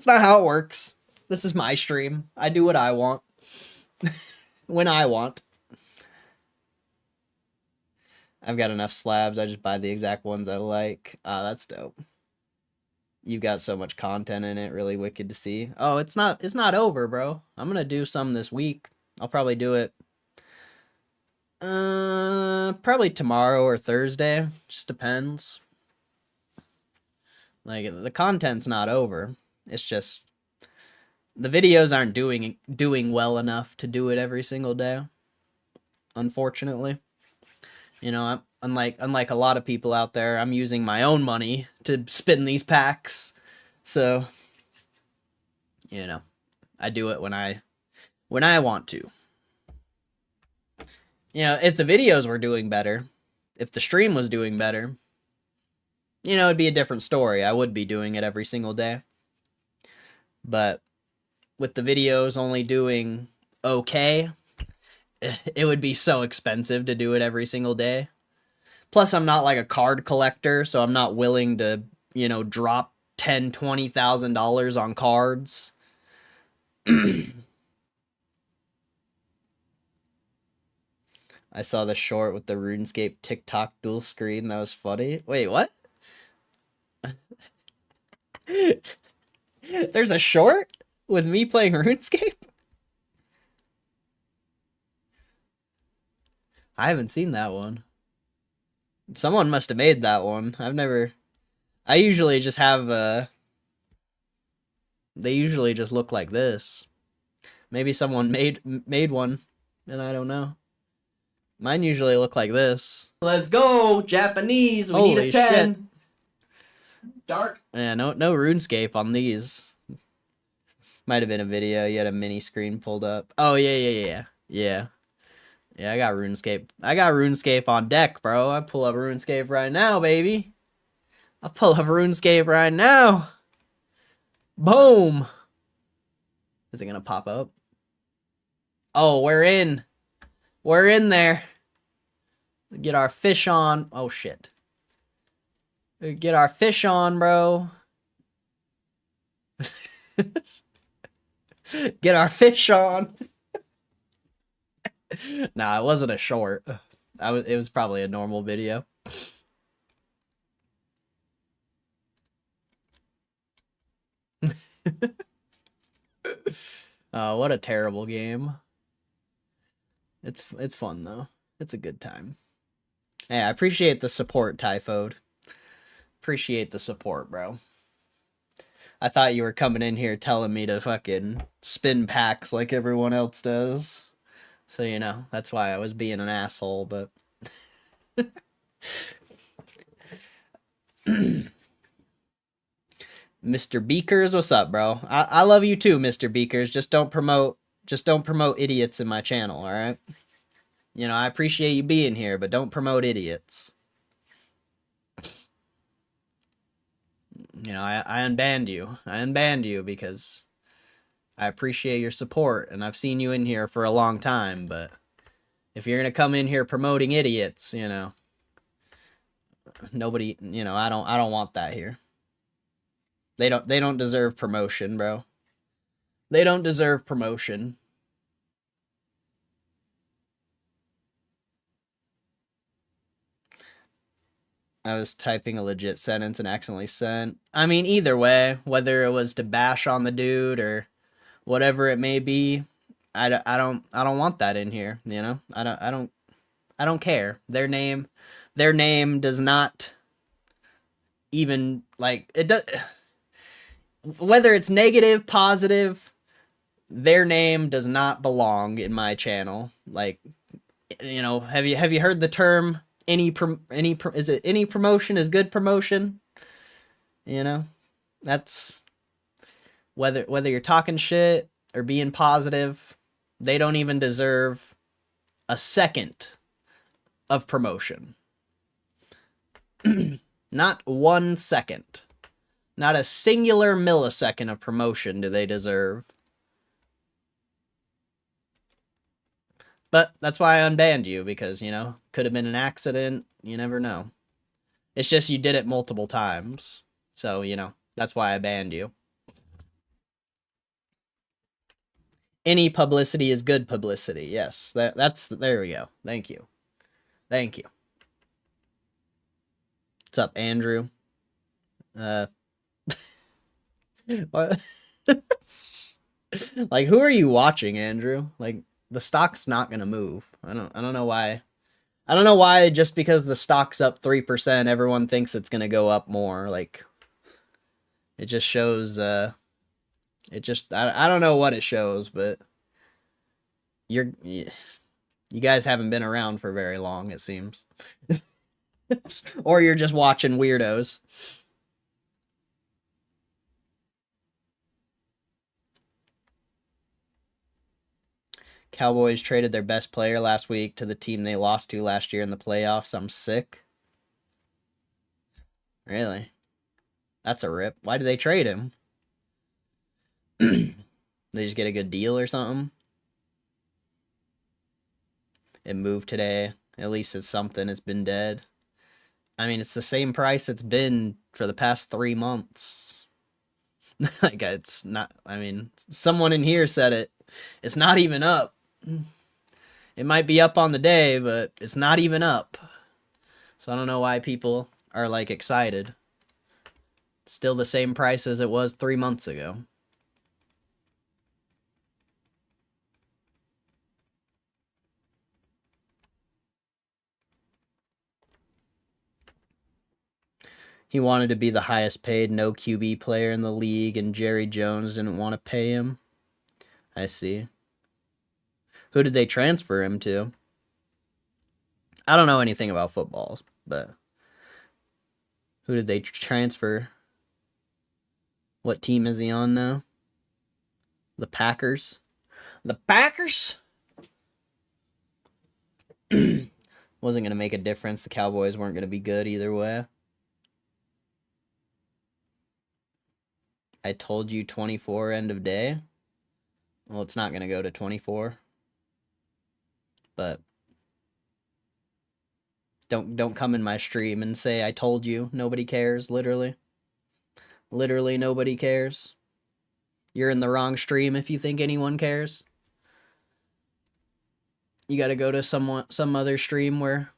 Speaker 1: not how it works. This is my stream. I do what I want. When I want. I've got enough slabs. I just buy the exact ones I like. Ah, that's dope. You've got so much content in it. Really wicked to see. Oh, it's not over, bro. I'm gonna do some this week. I'll probably do it probably tomorrow or Thursday. Just depends. Like, the content's not over. It's just the videos aren't doing well enough to do it every single day. Unfortunately. You know, unlike a lot of people out there, I'm using my own money to spin these packs. So, you know, I do it when I want to. You know, if the videos were doing better, if the stream was doing better, you know, it'd be a different story. I would be doing it every single day. But with the videos only doing okay, it would be so expensive to do it every single day. Plus, I'm not like a card collector, so I'm not willing to, you know, drop $10,000, $20,000 on cards. I saw the short with the RuneScape TikTok dual screen. That was funny. Wait, what? There's a short with me playing RuneScape? I haven't seen that one. Someone must have made that one. I usually just have, they usually just look like this. Maybe someone made one, and I don't know. Mine usually look like this. Let's go, Japanese. We need a 10. Shit. Dark. Yeah, no RuneScape on these. Might have been a video. You had a mini screen pulled up. Oh, yeah. Yeah, I got RuneScape. I got RuneScape on deck, bro. I pull up RuneScape right now, baby. I'll pull up RuneScape right now. Boom. Is it gonna pop up? Oh, we're in. We're in there. Get our fish on. Oh, shit. Get our fish on, bro. Get our fish on. Nah, it wasn't a short. It was probably a normal video. Oh, what a terrible game. It's fun though. It's a good time. Hey, I appreciate the support, Typhoid. Appreciate the support, bro. I thought you were coming in here telling me to fucking spin packs like everyone else does. So, you know, that's why I was being an asshole, but... Mr. Beakers, what's up, bro? I love you too, Mr. Beakers. Just don't promote idiots in my channel, alright? You know, I appreciate you being here, but don't promote idiots. You know, I unbanned you. I unbanned you because I appreciate your support, and I've seen you in here for a long time, but if you're gonna come in here promoting idiots, you know, nobody, you know, I don't want that here. They don't deserve promotion, bro. They don't deserve promotion. I was typing a legit sentence and accidentally sent. I mean, either way, whether it was to bash on the dude or whatever it may be, I don't want that in here, you know? I don't care. Their name does not even, like, it does, whether it's negative, positive, their name does not belong in my channel. Like, you know, have you heard the term any promotion is good promotion? You know, that's whether you're talking shit or being positive, they don't even deserve a second of promotion. Not 1 second. Not a singular millisecond of promotion do they deserve. But that's why I unbanned you, because, you know, could have been an accident. You never know. It's just you did it multiple times. So, you know, that's why I banned you. Any publicity is good publicity. Yes, there we go. Thank you. Thank you. What's up, Andrew? What? Like, who are you watching, Andrew? Like, the stock's not gonna move. I don't know why. I don't know why just because the stock's up 3%, everyone thinks it's gonna go up more. Like, it just shows. I don't know what it shows, but you guys haven't been around for very long, it seems. Or you're just watching weirdos. Cowboys traded their best player last week to the team they lost to last year in the playoffs. I'm sick. Really? That's a rip. Why did they trade him? They just get a good deal or something? It moved today. At least it's something. It's been dead. I mean, it's the same price it's been for the past 3 months. Like, it's not... I mean, someone in here said it. It's not even up. It might be up on the day, but it's not even up. So I don't know why people are, like, excited. It's still the same price as it was 3 months ago. He wanted to be the highest paid no QB player in the league, and Jerry Jones didn't want to pay him. I see. Who did they transfer him to? I don't know anything about football, but who did they transfer? What team is he on now? The Packers? The Packers? Wasn't going to make a difference. The Cowboys weren't going to be good either way. I told you 24 end of day. Well, it's not going to go to 24. But don't come in my stream and say I told you. Nobody cares, literally. Literally nobody cares. You're in the wrong stream if you think anyone cares. You got to go to some other stream where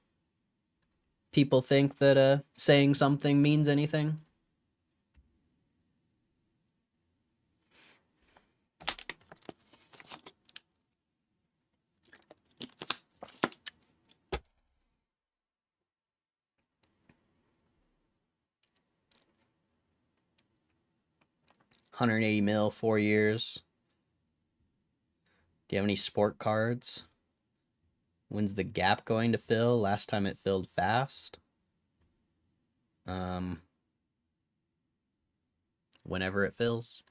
Speaker 1: people think that saying something means anything. $180 mil, 4 years. Do you have any sport cards? When's the gap going to fill? Last time it filled fast. Whenever it fills.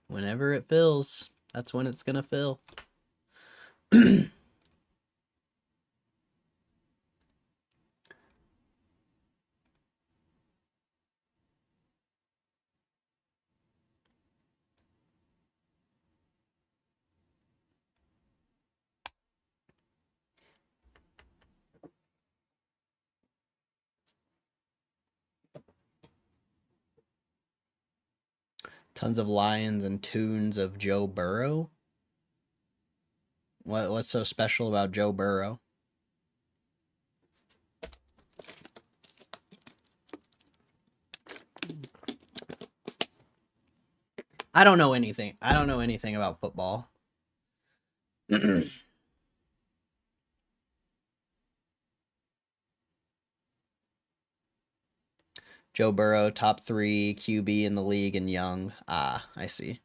Speaker 1: Whenever it fills, that's when it's gonna fill. Tons of lions and tunes of Joe Burrow. What's so special about Joe Burrow? I don't know anything. I don't know anything about football. Joe Burrow, top 3 QB in the league and young. Ah, I see.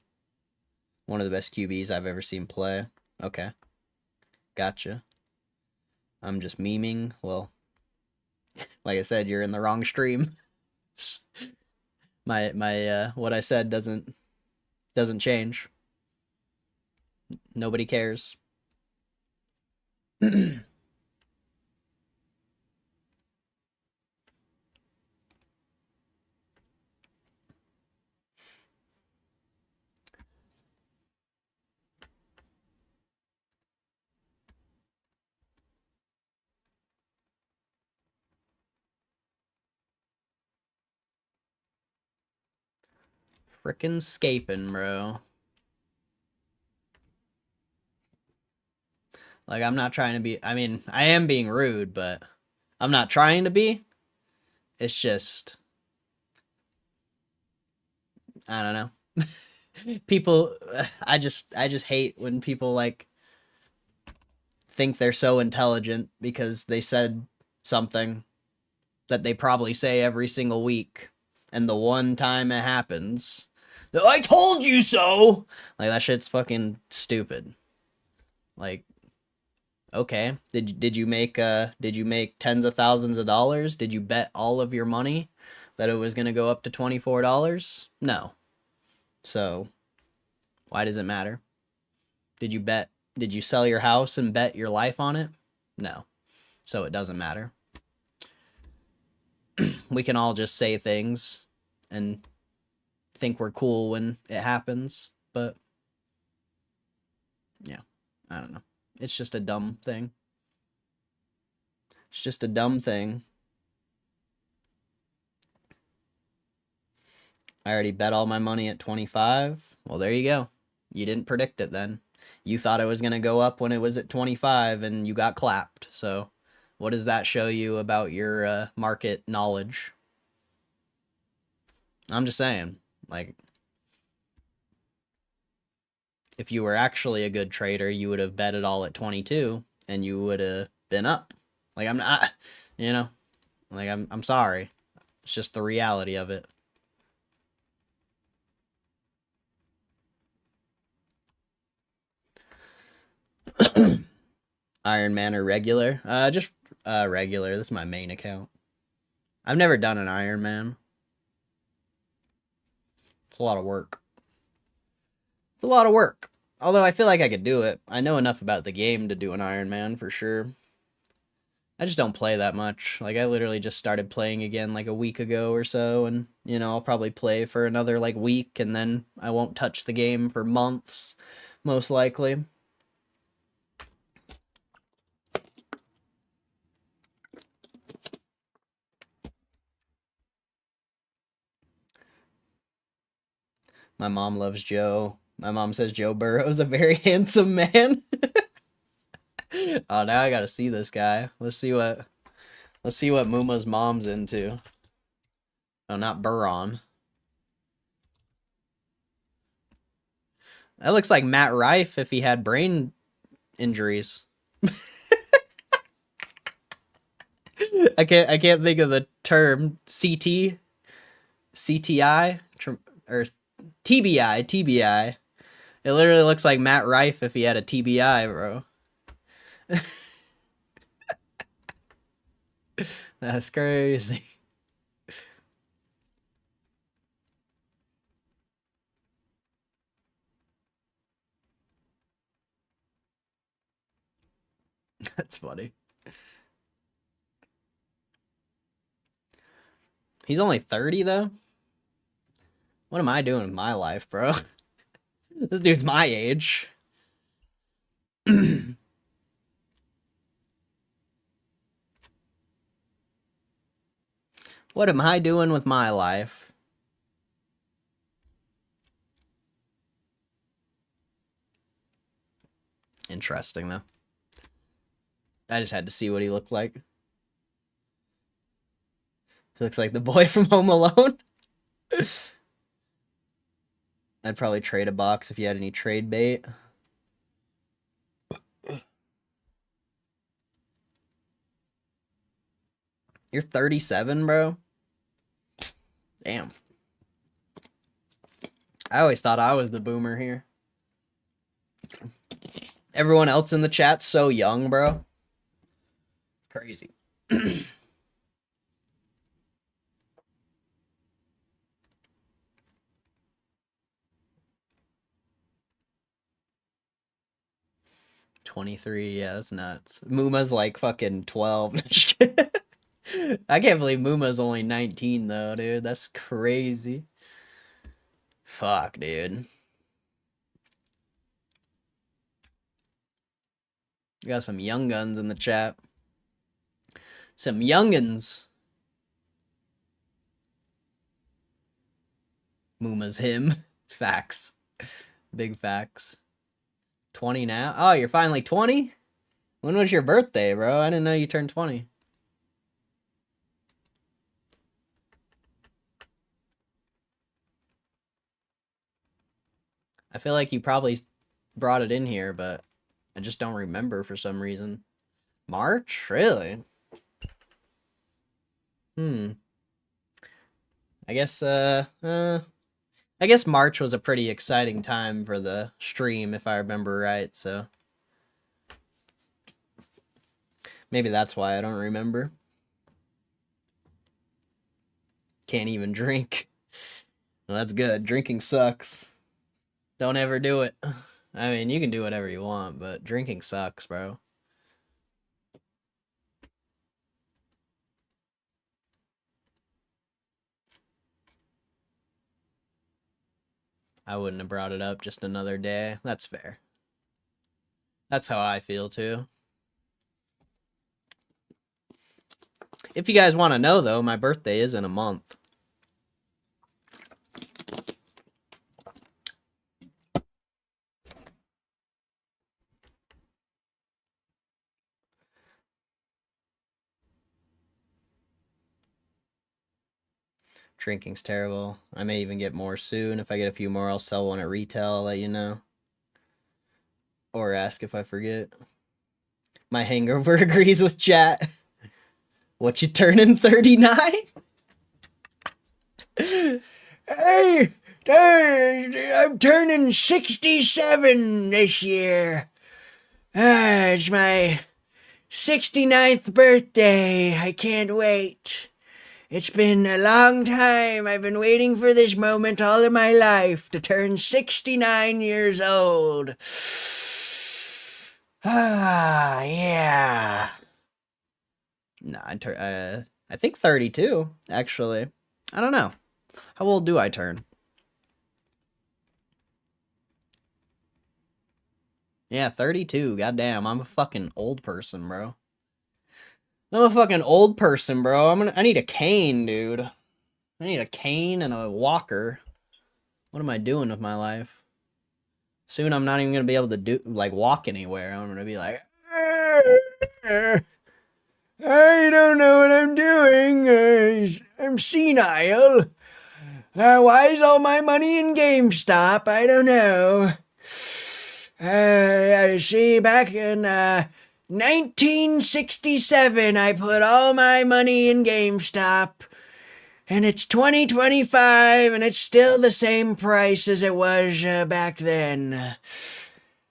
Speaker 1: One of the best QBs I've ever seen play. Okay. Gotcha. I'm just memeing. Well, like I said, you're in the wrong stream. My what I said doesn't change. Nobody cares. Frickin' scaping, bro. Like, I'm not trying to be, I mean, I am being rude, but I'm not trying to be. It's just, I don't know. People, I just hate when people, like, think they're so intelligent because they said something that they probably say every single week. And the one time it happens, I told you so! Like, that shit's fucking stupid. Like, okay, did you make tens of thousands of dollars? Did you bet all of your money that it was gonna go up to $24? No. So, why does it matter? Did you sell your house and bet your life on it? No. So it doesn't matter. We can all just say things and think we're cool when it happens, but yeah, I don't know. It's just a dumb thing. It's just a dumb thing. I already bet all my money at 25. Well, there you go. You didn't predict it then. You thought it was going to go up when it was at 25 and you got clapped. So what does that show you about your market knowledge? I'm just saying, like, if you were actually a good trader, you would have bet it all at 22 and you would have been up. Like, I'm not, you know, like, I'm sorry. It's just the reality of it. Iron Man or regular? Just regular. This is my main account. I've never done an Iron Man. It's a lot of work. It's a lot of work. Although I feel like I could do it. I know enough about the game to do an Iron Man for sure. I just don't play that much. Like, I literally just started playing again like a week ago or so, and, you know, I'll probably play for another, like, week, and then I won't touch the game for months, most likely. My mom loves Joe. My mom says Joe Burrow's a very handsome man. Oh, now I gotta see this guy. Let's see what Muma's mom's into. Oh, not Buron. That looks like Matt Rife if he had brain injuries. I can't think of the term. CTI or TBI. It literally looks like Matt Rife if he had a TBI, bro. That's crazy. That's funny. He's only 30 though. What am I doing with my life, bro? This dude's my age. What am I doing with my life? Interesting, though. I just had to see what he looked like. He looks like the boy from Home Alone. I'd probably trade a box if you had any trade bait. You're 37, bro? Damn. I always thought I was the boomer here. Everyone else in the chat's so young, bro. crazy. 23, yeah, that's nuts. Muma's like fucking 12. I can't believe Muma's only 19 though, dude. That's crazy. Fuck, dude. We got some young guns in the chat. Some youngins. Muma's him. Facts. Big facts. 20 now? Oh, you're finally 20? When was your birthday, bro? I didn't know you turned 20. I feel like you probably brought it in here, but I just don't remember for some reason. March? Really? I guess March was a pretty exciting time for the stream, if I remember right, so maybe that's why I don't remember. Can't even drink. Well, that's good. Drinking sucks. Don't ever do it. I mean, you can do whatever you want, but drinking sucks, bro. I wouldn't have brought it up just another day. That's fair. That's how I feel, too. If you guys want to know, though, my birthday is in a month. Drinking's terrible. I may even get more soon. If I get a few more, I'll sell one at retail. I'll let you know. Or ask if I forget. My hangover agrees with chat. What, you turning 39? Hey, I'm turning 67 this year. It's my 69th birthday. I can't wait. It's been a long time. I've been waiting for this moment all of my life to turn 69 years old. Ah, yeah. Nah, I think 32, actually. I don't know. How old do I turn? Yeah, 32. Goddamn, I'm a fucking old person, bro. I'm a fucking old person, bro. I need a cane, dude. I need a cane and a walker. What am I doing with my life? Soon I'm not even gonna be able to walk anywhere. I'm gonna be like, I don't know what I'm doing. I'm senile. Why is all my money in GameStop? I don't know. See, back in 1967, I put all my money in GameStop, and it's 2025, and it's still the same price as it was back then.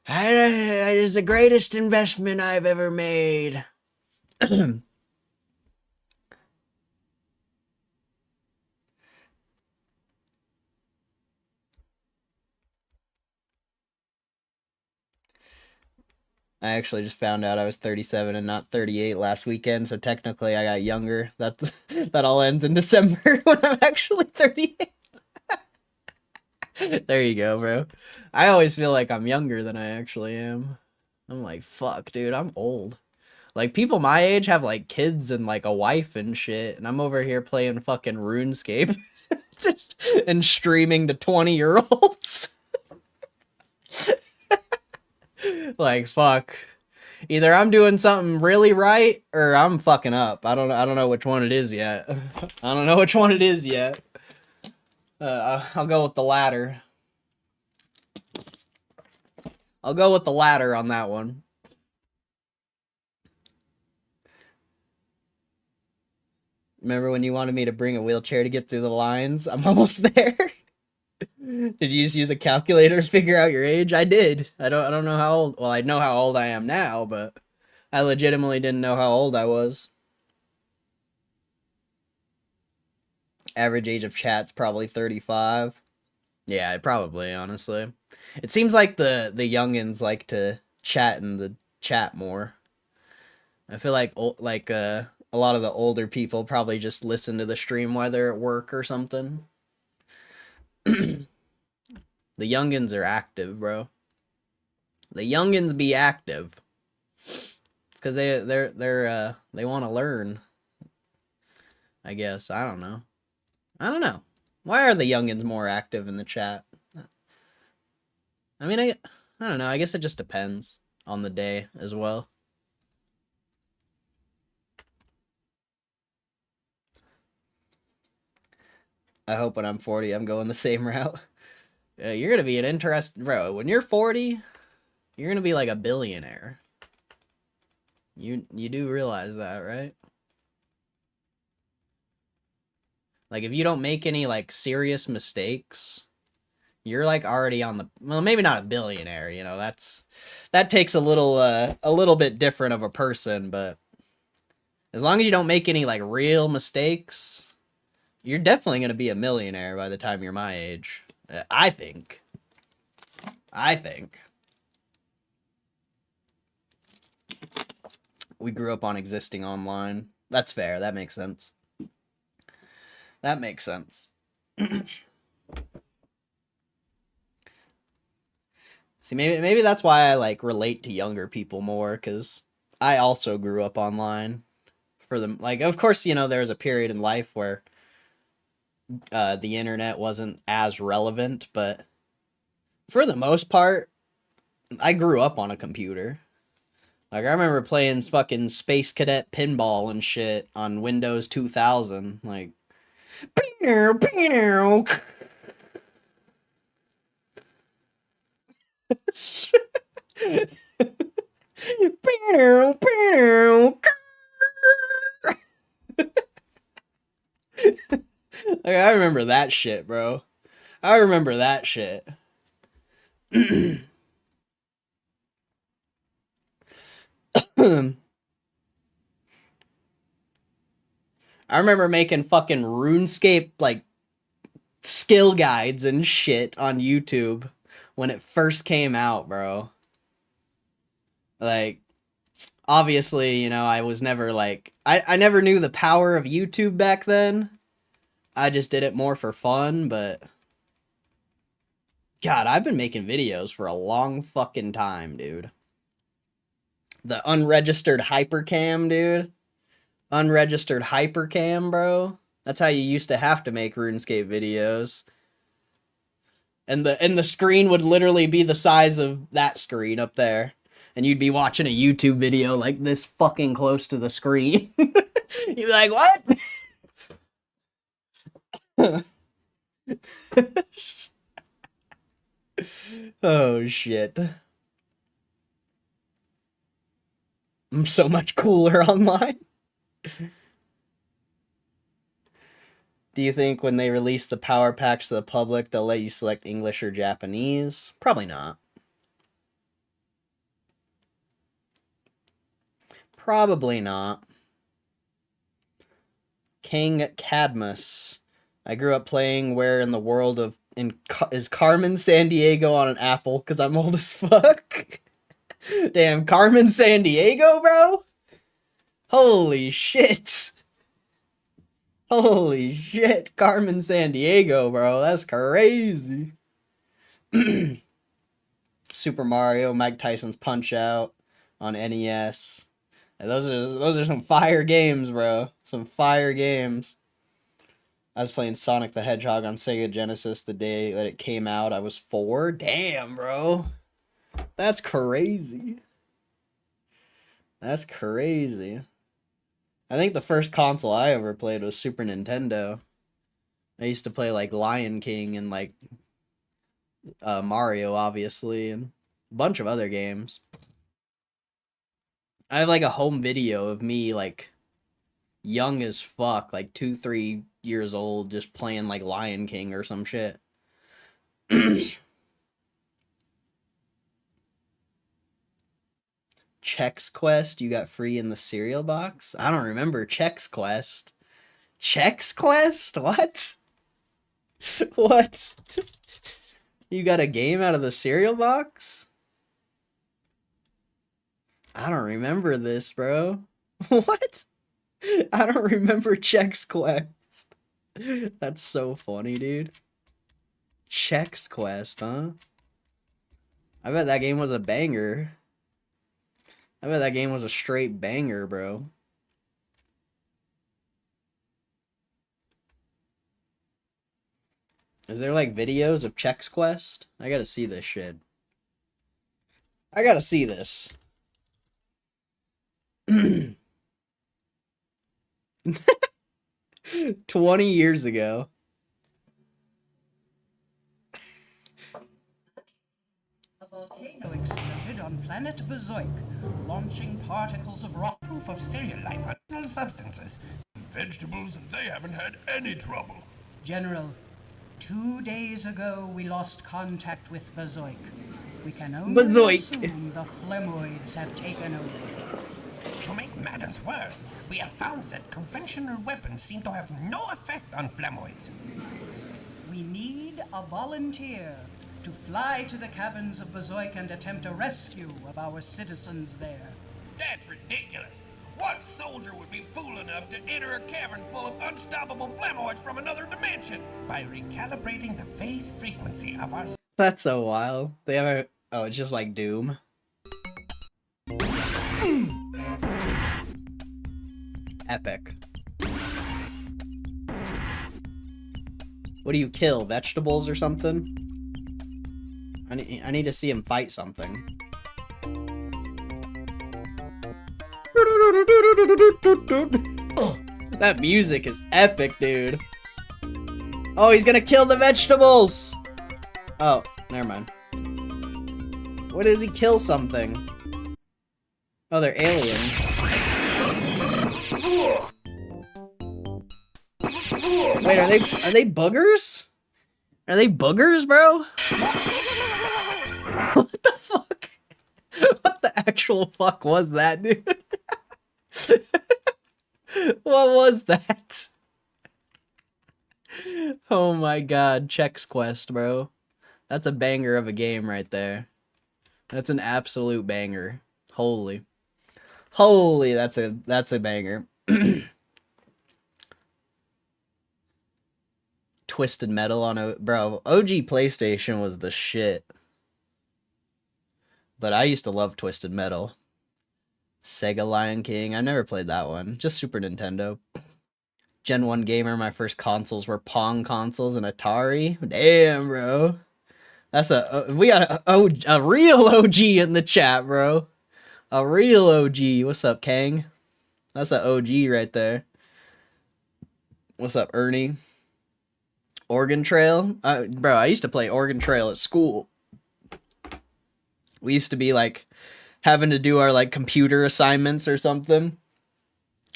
Speaker 1: It's the greatest investment I've ever made. I actually just found out I was 37 and not 38 last weekend, so technically I got younger. That all ends in December when I'm actually 38. There you go, bro. I always feel like I'm younger than I actually am. I'm like, fuck, dude, I'm old. Like, people my age have, like, kids and, like, a wife and shit, and I'm over here playing fucking RuneScape and streaming to 20-year-olds. Like, fuck. Either I'm doing something really right or I'm fucking up. I don't know which one it is yet. I don't know which one it is yet. I'll go with the latter. I'll go with the latter on that one. Remember when you wanted me to bring a wheelchair to get through the lines? I'm almost there. Did you just use a calculator to figure out your age? I did. I don't know how old. Well, I know how old I am now, but I legitimately didn't know how old I was. Average age of chat's probably 35. Yeah, probably, honestly. It seems like the youngins like to chat in the chat more. I feel like a lot of the older people probably just listen to the stream while they're at work or something. The youngins are active, bro. The youngins be active. It's because they want to learn. I guess I don't know. I don't know. Why are the youngins more active in the chat? I mean, I don't know. I guess it just depends on the day as well. I hope when I'm 40, I'm going the same route. You're gonna be an interesting bro. When you're 40, you're gonna be like a billionaire. You do realize that, right? Like if you don't make any like serious mistakes, you're like already on the well, maybe not a billionaire, you know, that takes a little bit different of a person, but as long as you don't make any like real mistakes, you're definitely going to be a millionaire by the time you're my age. I think. We grew up on existing online. That's fair. That makes sense. See, maybe that's why I like relate to younger people more, because I also grew up online. For them, like, of course, you know, there was a period in life where the internet wasn't as relevant, but for the most part, I grew up on a computer. Like, I remember playing fucking Space Cadet pinball and shit on Windows 2000. Like, like, I remember that shit, bro. I remember that shit. I remember making fucking RuneScape, like, skill guides and shit on YouTube when it first came out, bro. Like, obviously, you know, I was never, like, I never knew the power of YouTube back then. I just did it more for fun, but God, I've been making videos for a long fucking time, dude. The unregistered hypercam, dude. Unregistered hypercam, bro. That's how you used to have to make RuneScape videos. And the screen would literally be the size of that screen up there. And you'd be watching a YouTube video like this fucking close to the screen. You'd be like, what? Oh shit. I'm so much cooler online. Do you think when they release the power packs to the public, they'll let you select English or Japanese? Probably not. Probably not. King Cadmus. I grew up playing where in the world of... is Carmen Sandiego on an apple? Because I'm old as fuck. Damn, Carmen Sandiego, bro? Holy shit. Holy shit, Carmen Sandiego, bro. That's crazy. Super Mario, Mike Tyson's Punch Out on NES. Those are some fire games, bro. Some fire games. I was playing Sonic the Hedgehog on Sega Genesis the day that it came out. I was 4. Damn, bro. That's crazy. That's crazy. I think the first console I ever played was Super Nintendo. I used to play like Lion King and like Mario, obviously, and a bunch of other games. I have like a home video of me like young as fuck, like 2, 3 years old, just playing like Lion King or some shit. Chex Quest you got free in the cereal box? I don't remember Chex Quest. Chex Quest? What? What? You got a game out of the cereal box? I don't remember this, bro. What? I don't remember Chex Quest. That's so funny, dude. Chex Quest, huh? I bet that game was a banger. I bet that game was a straight banger, bro. Is there like videos of Chex Quest? I gotta see this shit. I gotta see this. 20 years ago.
Speaker 4: A volcano exploded on planet Bezoik, launching particles of rock proof of cellular life and substances.
Speaker 5: Vegetables, they haven't had any trouble.
Speaker 4: General, 2 days ago we lost contact with Bezoik. We can only
Speaker 1: Bezoik.
Speaker 4: assume the Flemoids have taken over.
Speaker 5: To make matters worse, we have found that conventional weapons seem to have no effect on Flemoids.
Speaker 4: We need a volunteer to fly to the caverns of Bezoik and attempt a rescue of our citizens there.
Speaker 5: That's ridiculous. What soldier would be fool enough to enter a cavern full of unstoppable Flemoids from another dimension? By recalibrating the phase frequency of our...
Speaker 1: That's so wild. They have a... Oh, it's just like Doom. Epic. What do you kill? Vegetables or something? I need to see him fight something. That music is epic, dude. Oh, he's gonna kill the vegetables! Oh, never mind. What does he kill something? Oh, they're aliens. Wait, are they boogers? Are they boogers, bro? What the fuck? What the actual fuck was that, dude? What was that? Oh my god, Chex Quest, bro. That's a banger of a game right there. That's an absolute banger. Holy, that's a banger. Twisted Metal on a... Bro, OG PlayStation was the shit. But I used to love Twisted Metal. Sega Lion King. I never played that one. Just Super Nintendo. Gen 1 gamer, my first consoles were Pong consoles and Atari. Damn, bro. That's we got a real OG in the chat, bro. A real OG. What's up, Kang? That's an OG right there. What's up, Ernie? Oregon Trail? Bro, I used to play Oregon Trail at school. We used to be like having to do our like computer assignments or something.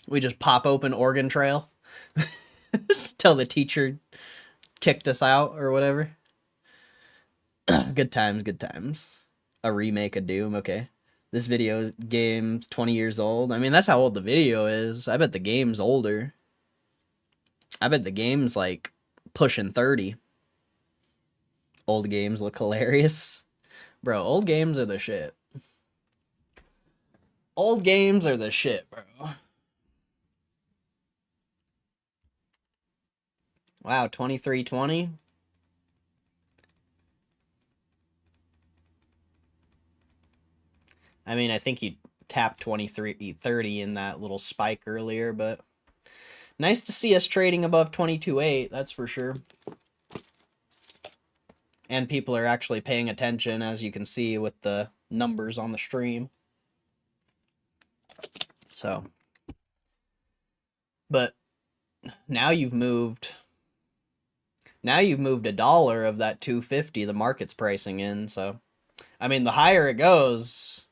Speaker 1: We just pop open Oregon Trail till the teacher kicked us out or whatever. Good times, good times. A remake of Doom, okay. This video game's 20 years old. I mean, that's how old the video is. I bet the game's older. I bet the game's like pushing 30. Old games look hilarious. Bro, old games are the shit. Old games are the shit, bro. Wow, 2320. I mean, I think you tapped 2330 in that little spike earlier, but nice to see us trading above 22.8, that's for sure. And people are actually paying attention, as you can see with the numbers on the stream. So, but now you've moved $1 of that 250 the market's pricing in, so I mean, the higher it goes,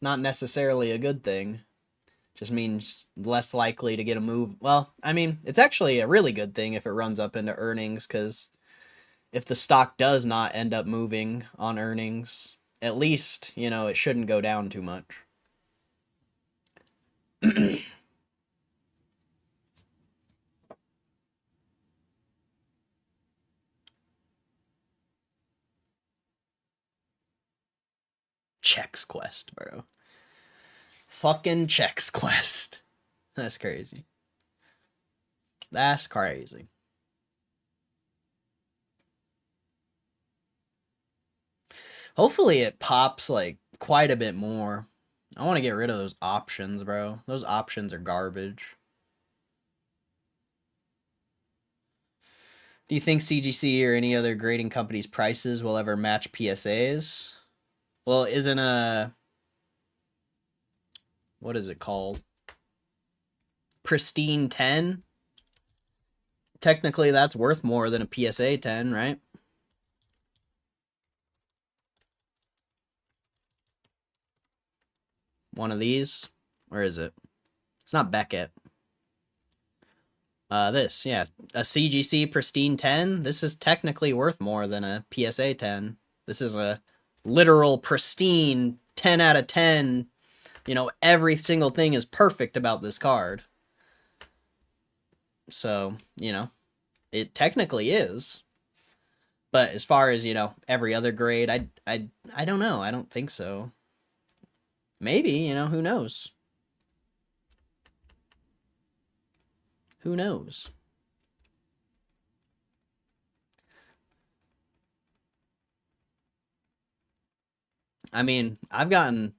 Speaker 1: not necessarily a good thing. Just means less likely to get a move. Well, I mean, it's actually a really good thing if it runs up into earnings, because if the stock does not end up moving on earnings, at least, you know, it shouldn't go down too much. Chex Quest, bro. Fucking Chex Quest. That's crazy. That's crazy. Hopefully it pops like quite a bit more. I want to get rid of those options, bro. Those options are garbage. Do you think CGC or any other grading company's prices will ever match PSA's? Well, isn't what is it called? Pristine 10? Technically, that's worth more than a PSA 10, right? One of these? Where is it? It's not Beckett. This, yeah. A CGC Pristine 10? This is technically worth more than a PSA 10. This is a literal pristine 10 out of 10. You know, every single thing is perfect about this card. So, you know, it technically is. But as far as, you know, every other grade, I don't know. I don't think so. Maybe, you know, who knows? Who knows? I mean, I've gotten,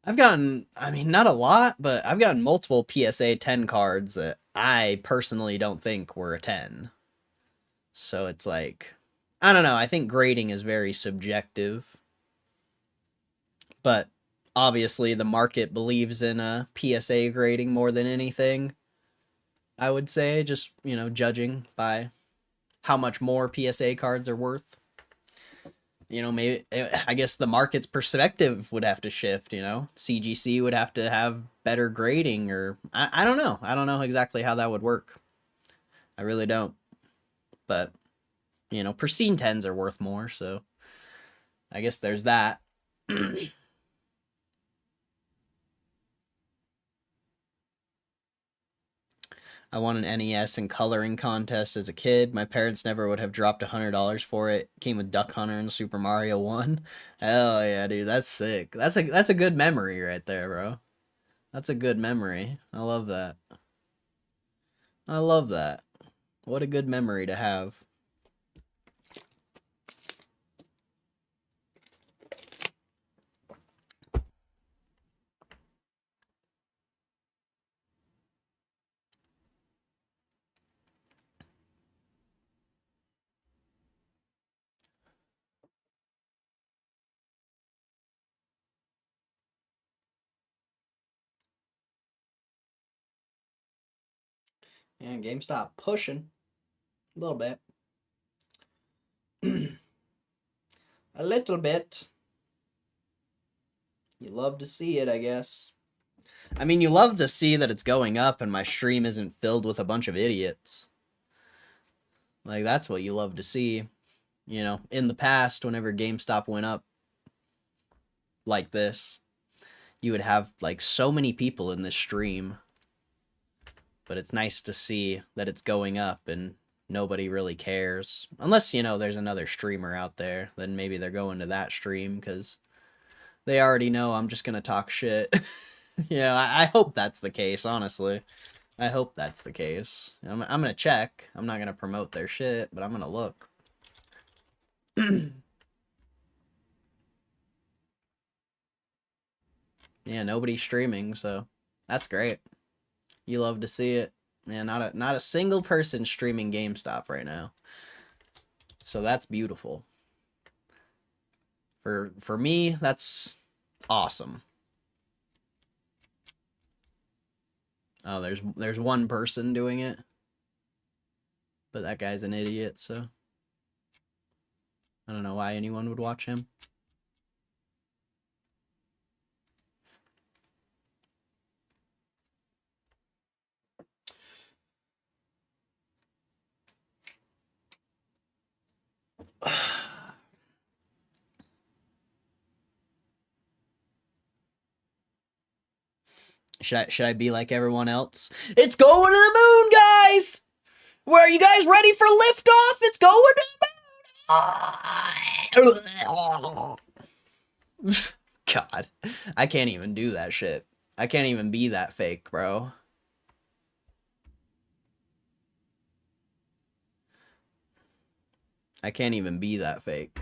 Speaker 1: I mean, not a lot, but I've gotten multiple PSA 10 cards that I personally don't think were a 10. So it's like, I don't know. I think grading is very subjective. But obviously, the market believes in a PSA grading more than anything. I would say, just, you know, judging by how much more PSA cards are worth. You know, maybe, I guess the market's perspective would have to shift, you know? CGC would have to have better grading, or I don't know. I don't know exactly how that would work. I really don't. But, you know, pristine 10s are worth more, so I guess there's that. I won an NES and coloring contest as a kid. My parents never would have dropped $100 for it. Came with Duck Hunter and Super Mario 1. Hell yeah, dude, that's sick. That's a good memory right there, bro. That's a good memory. I love that. I love that. What a good memory to have. And GameStop pushing a little bit. A little bit. You love to see it, I guess. I mean, you love to see that it's going up and my stream isn't filled with a bunch of idiots. Like, that's what you love to see. You know, in the past, whenever GameStop went up like this, you would have, like, so many people in this stream. But it's nice to see that it's going up and nobody really cares. Unless, you know, there's another streamer out there, then maybe they're going to that stream because they already know I'm just going to talk shit. You know, I hope that's the case, honestly. I hope that's the case. I'm going to check. I'm not going to promote their shit, but I'm going to look. Yeah, nobody's streaming, so that's great. You love to see it. Man, not a single person streaming GameStop right now. So that's beautiful. For me, that's awesome. Oh, there's one person doing it. But that guy's an idiot, so I don't know why anyone would watch him. Should I be like everyone else? It's going to the moon, guys! Where are you guys ready for liftoff? It's going to the moon! God, I can't even do that shit. I can't even be that fake, bro. I can't even be that fake.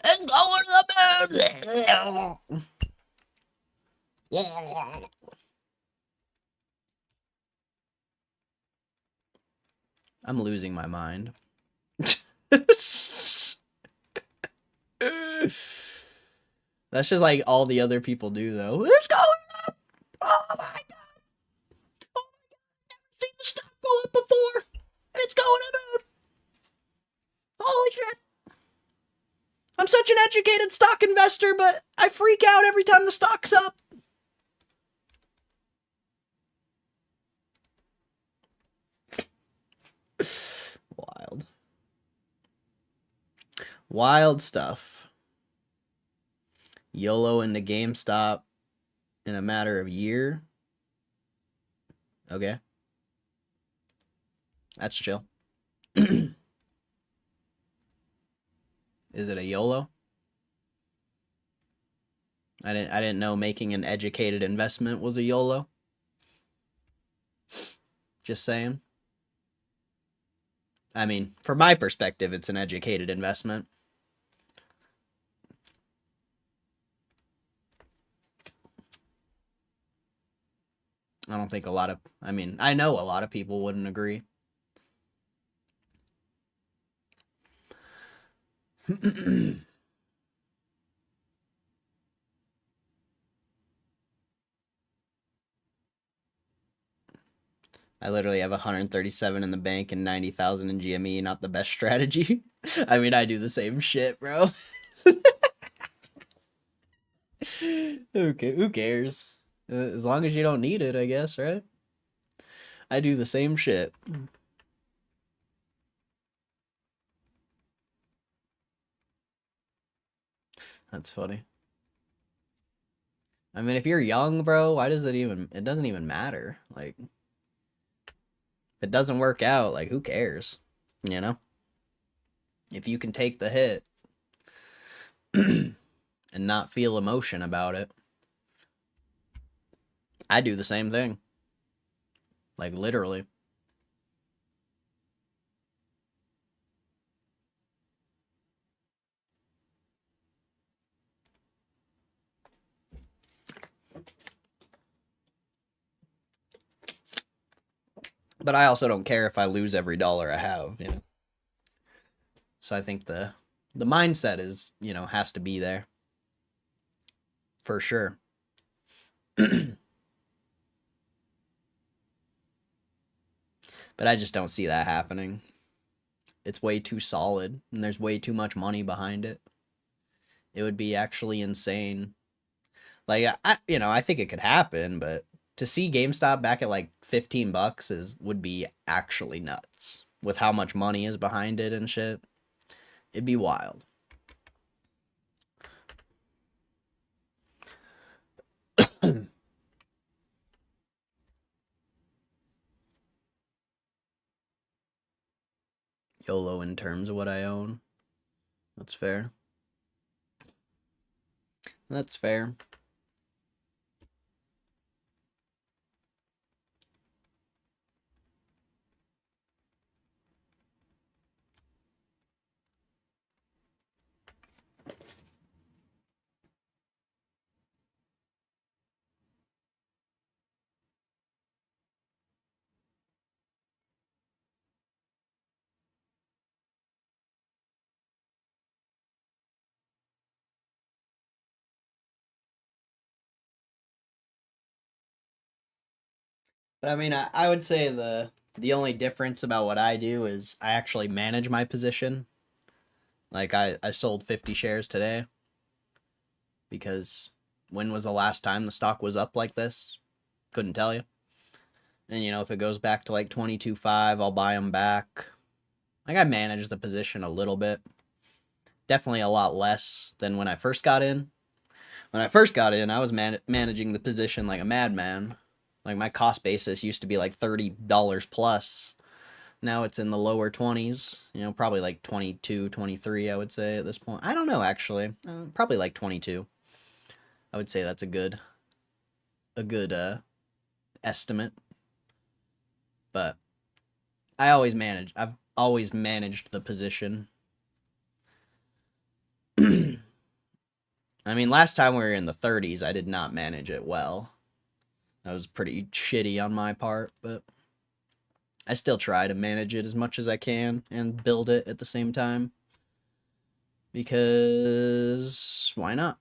Speaker 1: It's going to the moon! I'm losing my mind. That's just like all the other people do, though. It's going up! Oh my god! Oh my god! I've never seen the stock go up before! It's going to the moon! Holy shit! I'm such an educated stock investor, but I freak out every time the stock's up. Wild. Wild stuff. YOLO into GameStop in a matter of year. Okay. That's chill. Is it a YOLO? I didn't know making an educated investment was a YOLO. Just saying. I mean, from my perspective, it's an educated investment. I don't think a lot of, I mean, I know a lot of people wouldn't agree. I literally have 137 in the bank and 90,000 in GME, not the best strategy. I mean, I do the same shit, bro. Okay, who cares? As long as you don't need it, I guess, right? I do the same shit. That's funny. I mean, if you're young, bro, why does it even, it doesn't even matter. Like, if it doesn't work out, like, who cares? You know? If you can take the hit and not feel emotion about it. I do the same thing. Like, literally. But I also don't care if I lose every dollar I have, you know. So I think the mindset is, you know, has to be there. For sure. But I just don't see that happening. It's way too solid, and there's way too much money behind it. It would be actually insane. Like, I think it could happen, but to see GameStop back at like $15 would be actually nuts. With how much money is behind it and shit. It'd be wild. YOLO in terms of what I own. That's fair. That's fair. But I mean, I would say the only difference about what I do is I actually manage my position. Like, I sold 50 shares today. Because when was the last time the stock was up like this? Couldn't tell you. And, you know, if it goes back to like 22.5, I'll buy them back. Like, I manage the position a little bit. Definitely a lot less than when I first got in. When I first got in, I was managing the position like a madman. Like, my cost basis used to be like $30 plus. Now it's in the lower 20s. You know, probably like 22, 23, I would say at this point. I don't know, actually. Probably like 22. I would say that's a good estimate. But I've always managed the position. I mean, last time we were in the 30s, I did not manage it well. That was pretty shitty on my part, but I still try to manage it as much as I can and build it at the same time. Because why not?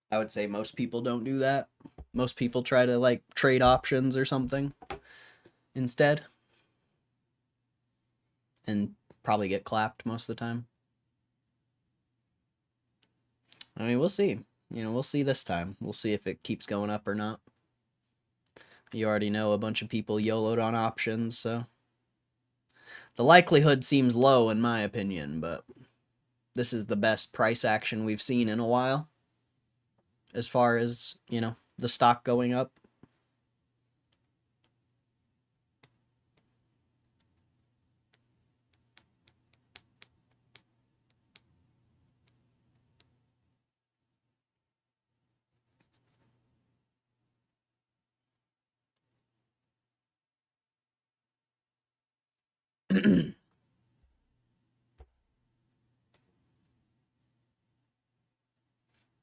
Speaker 1: I would say most people don't do that. Most people try to, like, trade options or something instead. And probably get clapped most of the time. I mean, we'll see. You know, we'll see this time. We'll see if it keeps going up or not. You already know a bunch of people YOLO'd on options, so... The likelihood seems low in my opinion, but... This is the best price action we've seen in a while. As far as, you know, the stock going up.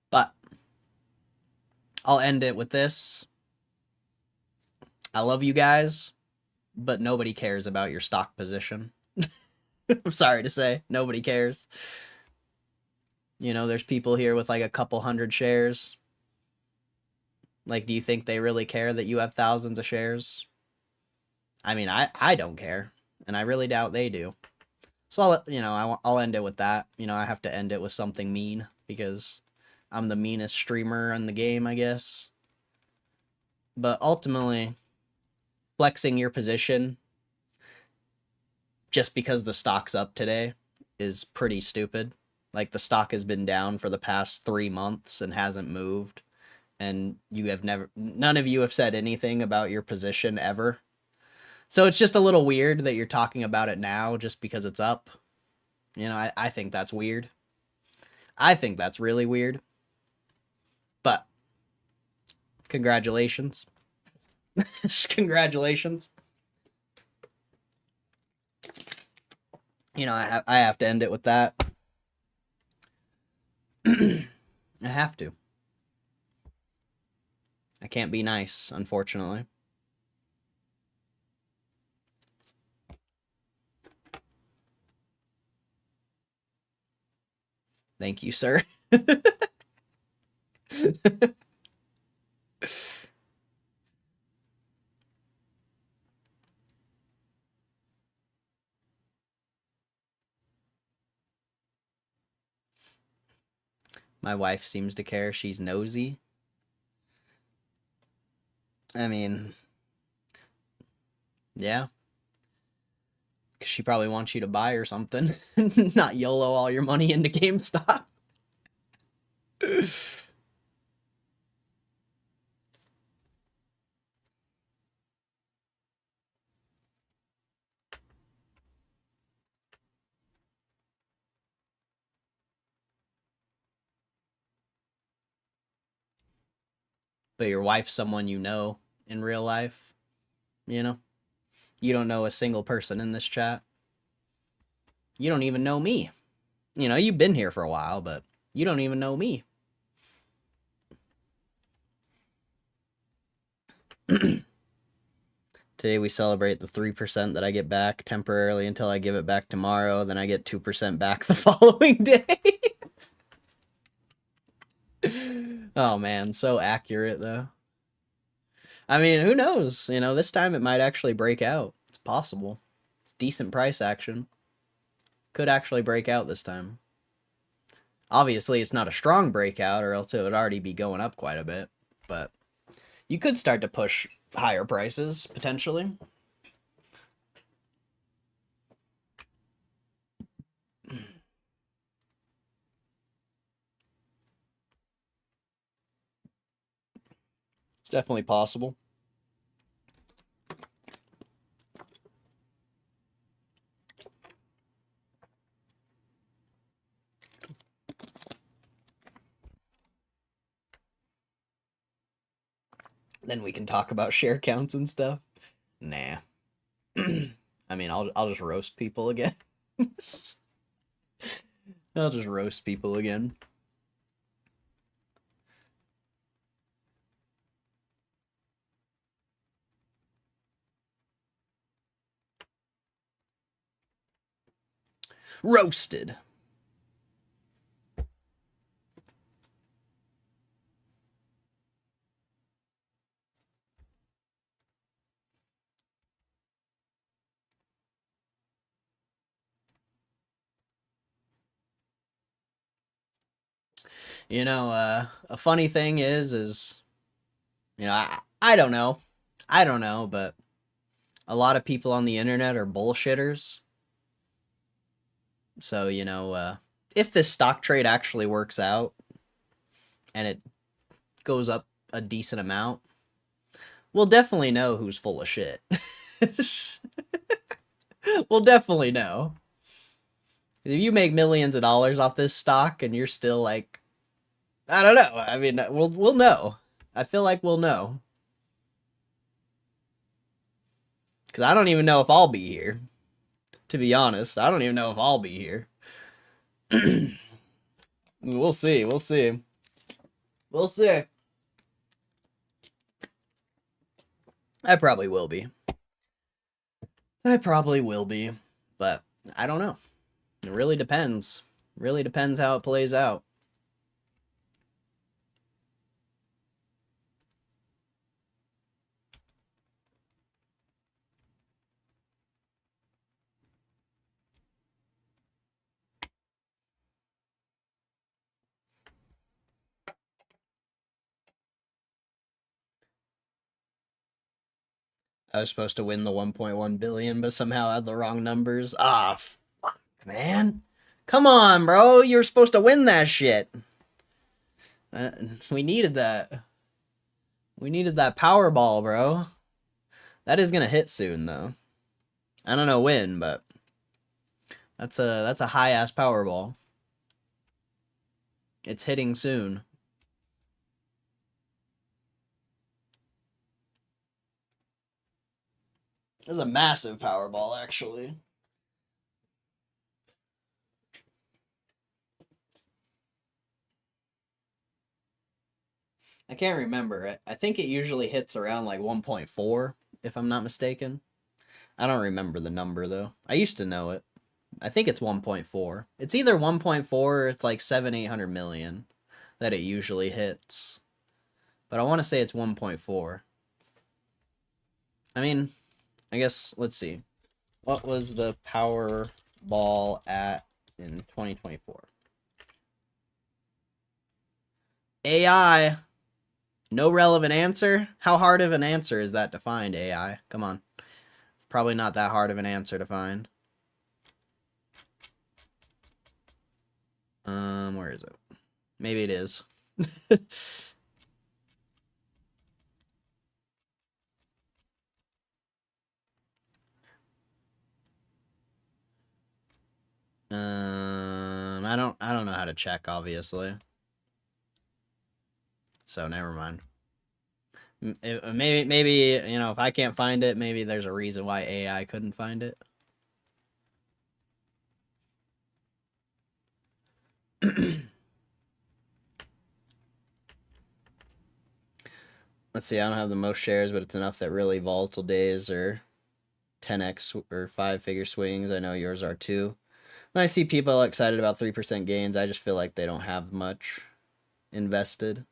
Speaker 1: But I'll end it with this. I love you guys, but nobody cares about your stock position. I'm sorry to say, nobody cares. You know, there's people here with like a couple hundred shares. Like, do you think they really care that you have thousands of shares? I mean, I don't care, and I really doubt they do. So I'll end it with that. You know, I have to end it with something mean because I'm the meanest streamer in the game, I guess. But ultimately, flexing your position just because the stock's up today is pretty stupid. Like, the stock has been down for the past 3 months and hasn't moved. And none of you have said anything about your position ever. So it's just a little weird that you're talking about it now just because it's up. You know, I think that's weird. I think that's really weird. But, congratulations. Congratulations. You know, I have to end it with that. I have to. I can't be nice, unfortunately. Thank you, sir. My wife seems to care. She's nosy. I mean, yeah. 'Cause she probably wants you to buy or something. Not YOLO all your money into GameStop. But your wife's someone you know in real life, you know? You don't know a single person in this chat. You don't even know me. You know, you've been here for a while, but you don't even know me. Today we celebrate the 3% that I get back temporarily until I give it back tomorrow. Then I get 2% back the following day. Oh man, so accurate though. I mean, who knows? You know, this time it might actually break out. It's possible. It's decent price action. Could actually break out this time. Obviously, it's not a strong breakout, or else it would already be going up quite a bit. But you could start to push higher prices, potentially. It's definitely possible. Then we can talk about share counts and stuff. Nah. I mean, I'll just roast people again. I'll just roast people again. Roasted. You know, a funny thing is, you know, I don't know. I don't know, but a lot of people on the internet are bullshitters. So, you know, if this stock trade actually works out and it goes up a decent amount, we'll definitely know who's full of shit. We'll definitely know. If you make millions of dollars off this stock and you're still like, I don't know. I mean, we'll know. I feel like we'll know. Because I don't even know if I'll be here. To be honest, I don't even know if I'll be here. We'll see. We'll see. We'll see. I probably will be. I probably will be. But I don't know. It really depends. Really depends how it plays out. I was supposed to win the 1.1 billion, but somehow had the wrong numbers. Ah, fuck, man. Come on, bro. You were supposed to win that shit. We needed that. We needed that Powerball, bro. That is gonna hit soon, though. I don't know when, but that's a high ass Powerball. It's hitting soon. It's a massive Powerball, actually. I can't remember. I think it usually hits around like 1.4, if I'm not mistaken. I don't remember the number, though. I used to know it. I think it's 1.4. It's either 1.4 or it's like 700-800 million that it usually hits. But I want to say it's 1.4. I mean, I guess, let's see. What was the Powerball at in 2024? AI. No relevant answer? How hard of an answer is that to find, AI? Come on. It's probably not that hard of an answer to find. Where is it? Maybe it is. I don't know how to check, obviously. So never mind. Maybe, you know, if I can't find it, maybe there's a reason why AI couldn't find it. Let's see, I don't have the most shares, but it's enough that really volatile days are 10x or 5-figure swings. I know yours are too. When I see people excited about 3% gains, I just feel like they don't have much invested.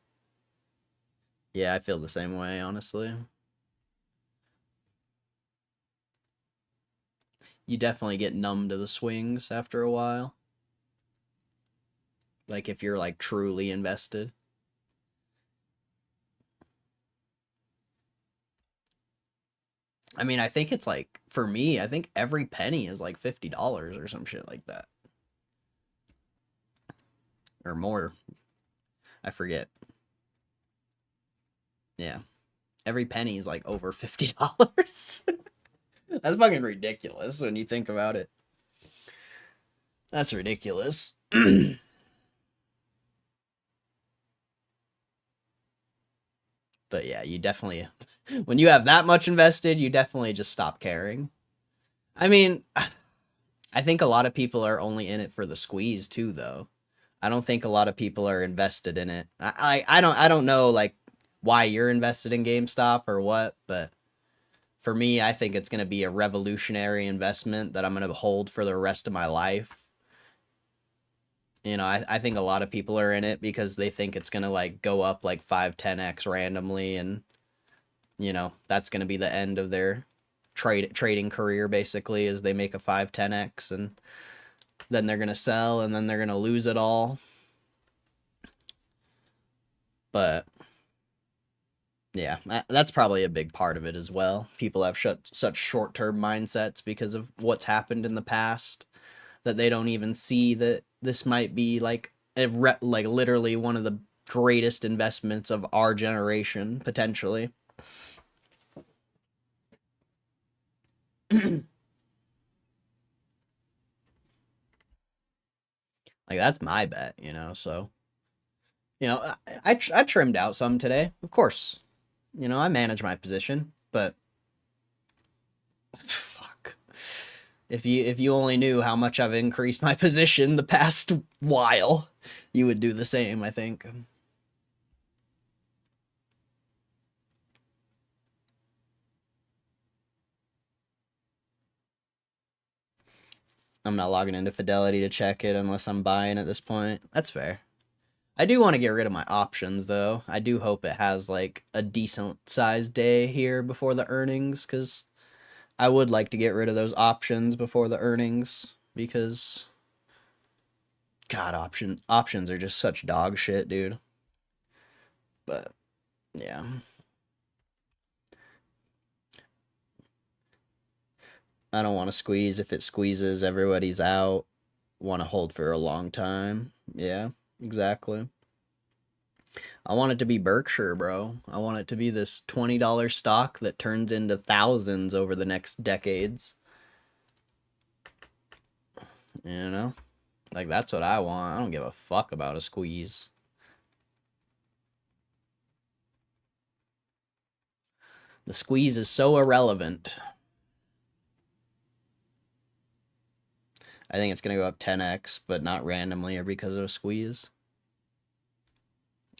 Speaker 1: Yeah, I feel the same way, honestly. You definitely get numb to the swings after a while. Like if you're like truly invested. I mean, I think it's like, for me, I think every penny is like $50 or some shit like that. Or more. I forget. Yeah. Every penny is like over $50. That's fucking ridiculous when you think about it. That's ridiculous. But yeah, you definitely, when you have that much invested, you definitely just stop caring. I mean, I think a lot of people are only in it for the squeeze too, though. I don't think a lot of people are invested in it. I don't know like why you're invested in GameStop or what, but for me, I think it's gonna be a revolutionary investment that I'm gonna hold for the rest of my life. You know, I think a lot of people are in it because they think it's gonna like go up like 5-10x randomly, and you know, that's gonna be the end of their trading career basically, is they make a 5-10x and then they're gonna sell and then they're gonna lose it all. But yeah, that's probably a big part of it as well. People have such short-term mindsets because of what's happened in the past that they don't even see that this might be like like literally one of the greatest investments of our generation potentially. Like that's my bet, you know. So, you know, I trimmed out some today, of course. You know, I manage my position, but fuck. If you only knew how much I've increased my position the past while, you would do the same, I think. I'm not logging into Fidelity to check it unless I'm buying at this point. That's fair. I do want to get rid of my options, though. I do hope it has, like, a decent-sized day here before the earnings, because I would like to get rid of those options before the earnings, because... God, options are just such dog shit, dude. But, yeah. I don't want to squeeze. If it squeezes, everybody's out. Want to hold for a long time. Yeah, exactly. I want it to be Berkshire, bro. I want it to be this $20 stock that turns into thousands over the next decades. You know? Like, that's what I want. I don't give a fuck about a squeeze. The squeeze is so irrelevant. I think it's going to go up 10x, but not randomly or because of a squeeze.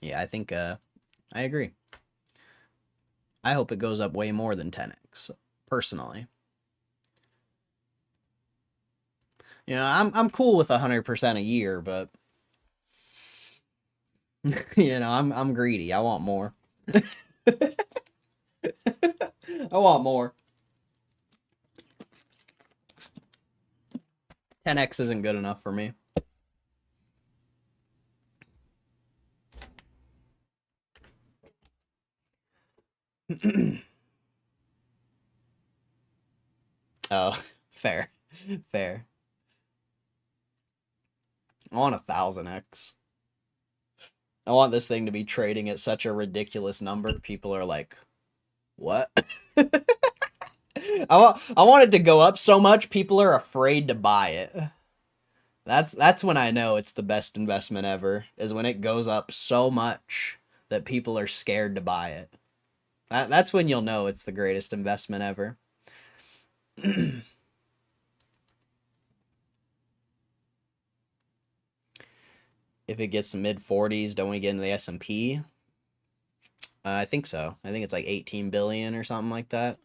Speaker 1: Yeah, I think, I agree. I hope it goes up way more than 10x, personally. You know, I'm cool with 100% a year, but you know, I'm greedy. I want more. I want more. 10x isn't good enough for me. Oh, fair. Fair. I want 1000x. I want this thing to be trading at such a ridiculous number. People are like, what? I want it to go up so much people are afraid to buy it. That's when I know it's the best investment ever, is when it goes up so much that people are scared to buy it. That's when you'll know it's the greatest investment ever. If it gets the mid 40s, don't we get into the S&P? I think so. I think it's like 18 billion or something like that.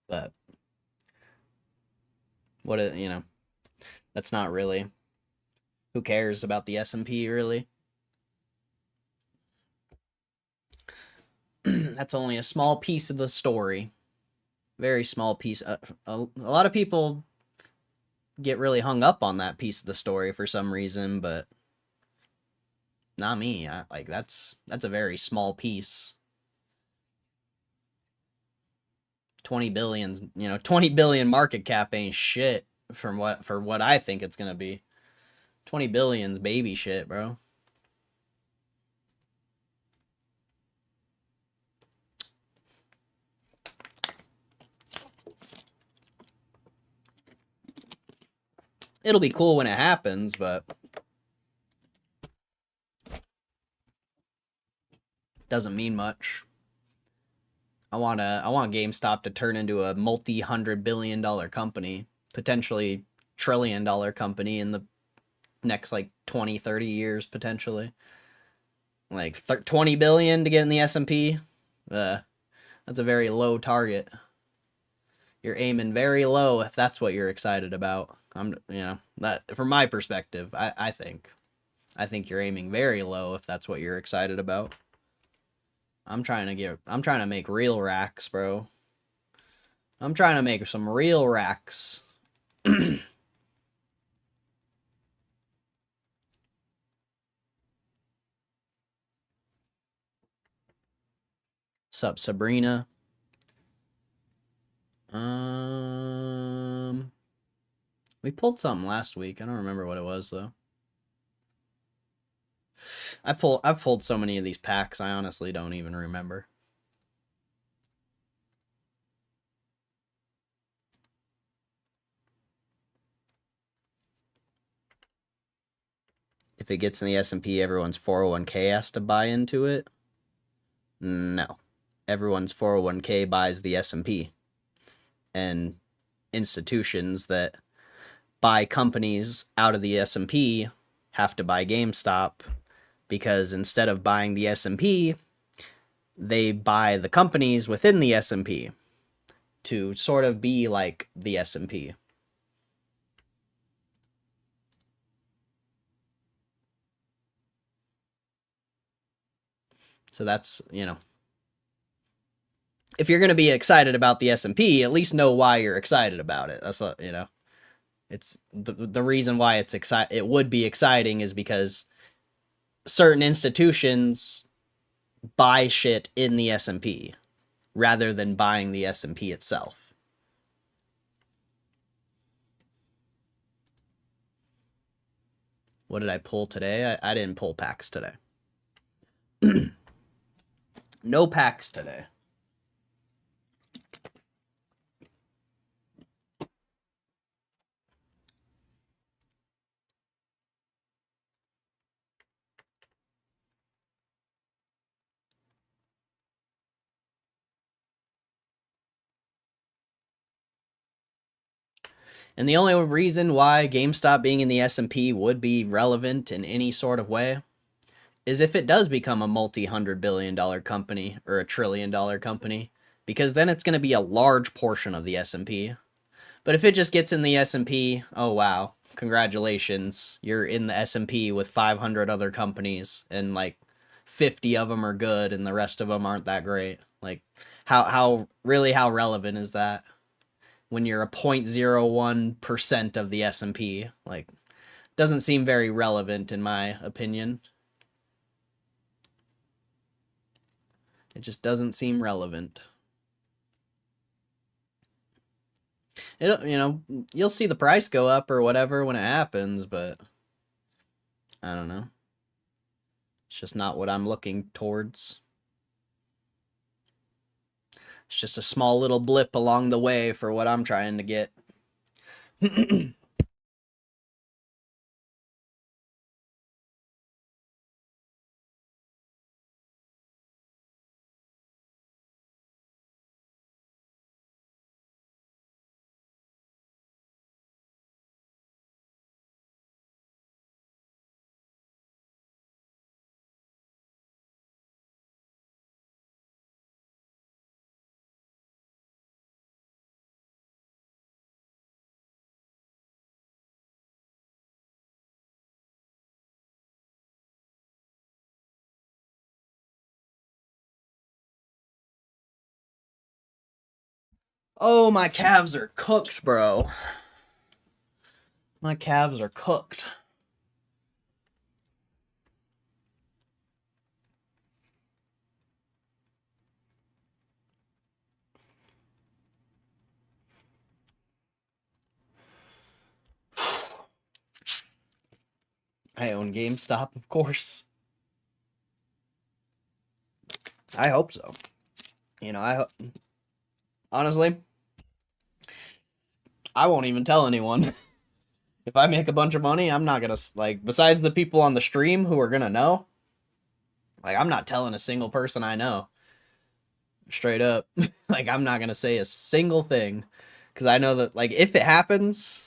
Speaker 1: But what is, you know, that's not really, who cares about the S&P really? That's only a small piece of the story. Very small piece. A lot of people get really hung up on that piece of the story for some reason, but not me. Like that's a very small piece. 20 billions, 20 billion market cap ain't shit for what I think it's gonna be. 20 billion's baby shit, bro. It'll be cool when it happens, but doesn't mean much. I want GameStop to turn into a multi-hundred-billion-dollar company, potentially trillion-dollar company in the next like 20, 30 years potentially. Like 20 billion to get in the S&P. That's a very low target. You're aiming very low if that's what you're excited about. That from my perspective, I think you're aiming very low if that's what you're excited about. I'm trying to make real racks, bro. I'm trying to make some real racks. Sup, Sabrina? We pulled something last week. I don't remember what it was though. I've pulled so many of these packs, I honestly don't even remember. If it gets in the S&P, everyone's 401k has to buy into it. No. Everyone's 401k buys the S&P. And institutions that buy companies out of the S&P have to buy GameStop, because instead of buying the S&P, they buy the companies within the S&P to sort of be like the S&P. So that's, if you're going to be excited about the S&P, at least know why you're excited about it. That's, it's the reason why it would be exciting is because certain institutions buy shit in the S&P rather than buying the S&P itself. What did I pull today? I didn't pull packs today. No packs today. And the only reason why GameStop being in the S&P would be relevant in any sort of way is if it does become a multi-hundred-billion-dollar company or a trillion-dollar company, because then it's going to be a large portion of the S&P. But if it just gets in the S&P, oh wow, congratulations, you're in the S&P with 500 other companies, and like 50 of them are good and the rest of them aren't that great. Like, how relevant is that? When you're a 0.01% of the S&P, like, doesn't seem very relevant in my opinion. It just doesn't seem relevant. You'll see the price go up or whatever when it happens, but I don't know. It's just not what I'm looking towards. It's just a small little blip along the way for what I'm trying to get. Oh, my calves are cooked, bro. My calves are cooked. I own GameStop, of course. I hope so. You know, honestly, I won't even tell anyone. If I make a bunch of money, I'm not gonna, like, besides the people on the stream who are gonna know, like, I'm not telling a single person I know. Straight up. Like, I'm not gonna say a single thing. Because I know that, like, if it happens,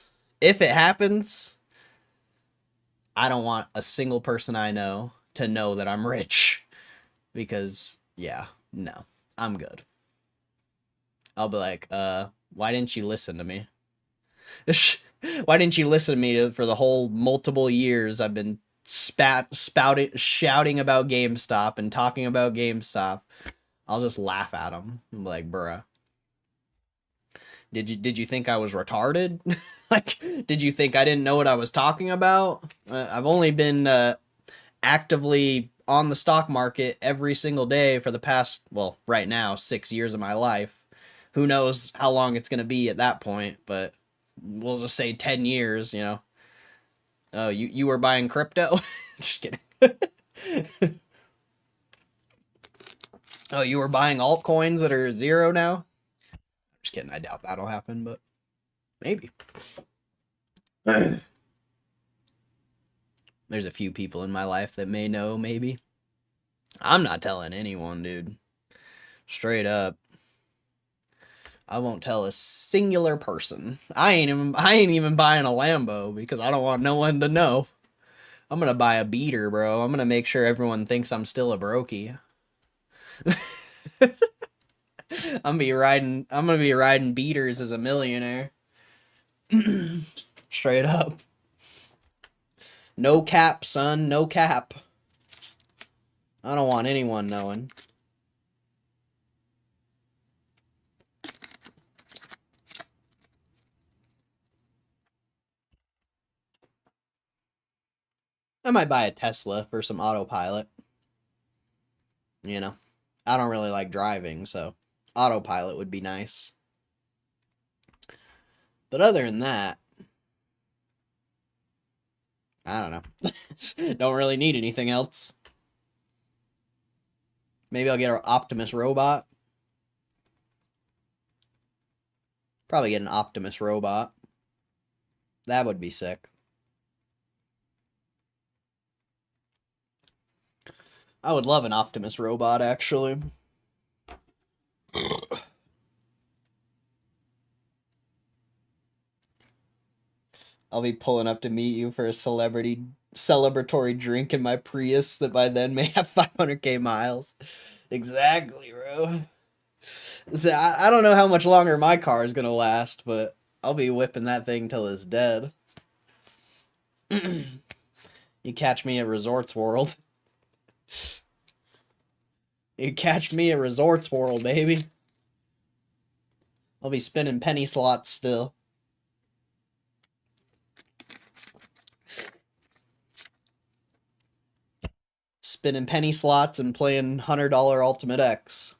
Speaker 1: I don't want a single person I know to know that I'm rich. Because, yeah, no, I'm good. I'll be like, why didn't you listen to me? Why didn't you listen to me for the whole multiple years I've been shouting about GameStop and talking about GameStop? I'll just laugh at them. I'm like, bruh. Did you think I was retarded? Like, did you think I didn't know what I was talking about? I've only been actively on the stock market every single day for the past, well, right now, 6 years of my life. Who knows how long it's going to be at that point, but we'll just say 10 years, you know. Oh, you were buying crypto? Just kidding. Oh, you were buying altcoins that are zero now? Just kidding. I doubt that'll happen, but maybe. There's a few people in my life that may know, maybe. I'm not telling anyone, dude. Straight up. I won't tell a singular person. I ain't even buying a Lambo because I don't want no one to know. I'm gonna buy a beater, bro. I'm gonna make sure everyone thinks I'm still a brokey. I'm gonna be riding beaters as a millionaire. Straight up. No cap, son, no cap. I don't want anyone knowing. I might buy a Tesla for some autopilot. You know, I don't really like driving, so autopilot would be nice. But other than that, I don't know. Don't really need anything else. Maybe I'll get an Optimus robot. Probably get an Optimus robot. That would be sick. I would love an Optimus robot, actually. I'll be pulling up to meet you for a celebratory drink in my Prius that by then may have 500k miles. Exactly, bro. So I don't know how much longer my car is gonna last, but I'll be whipping that thing till it's dead. You catch me at Resorts World. You catch me at Resorts World, baby. I'll be spinning penny slots still. Spinning penny slots and playing $100 Ultimate X.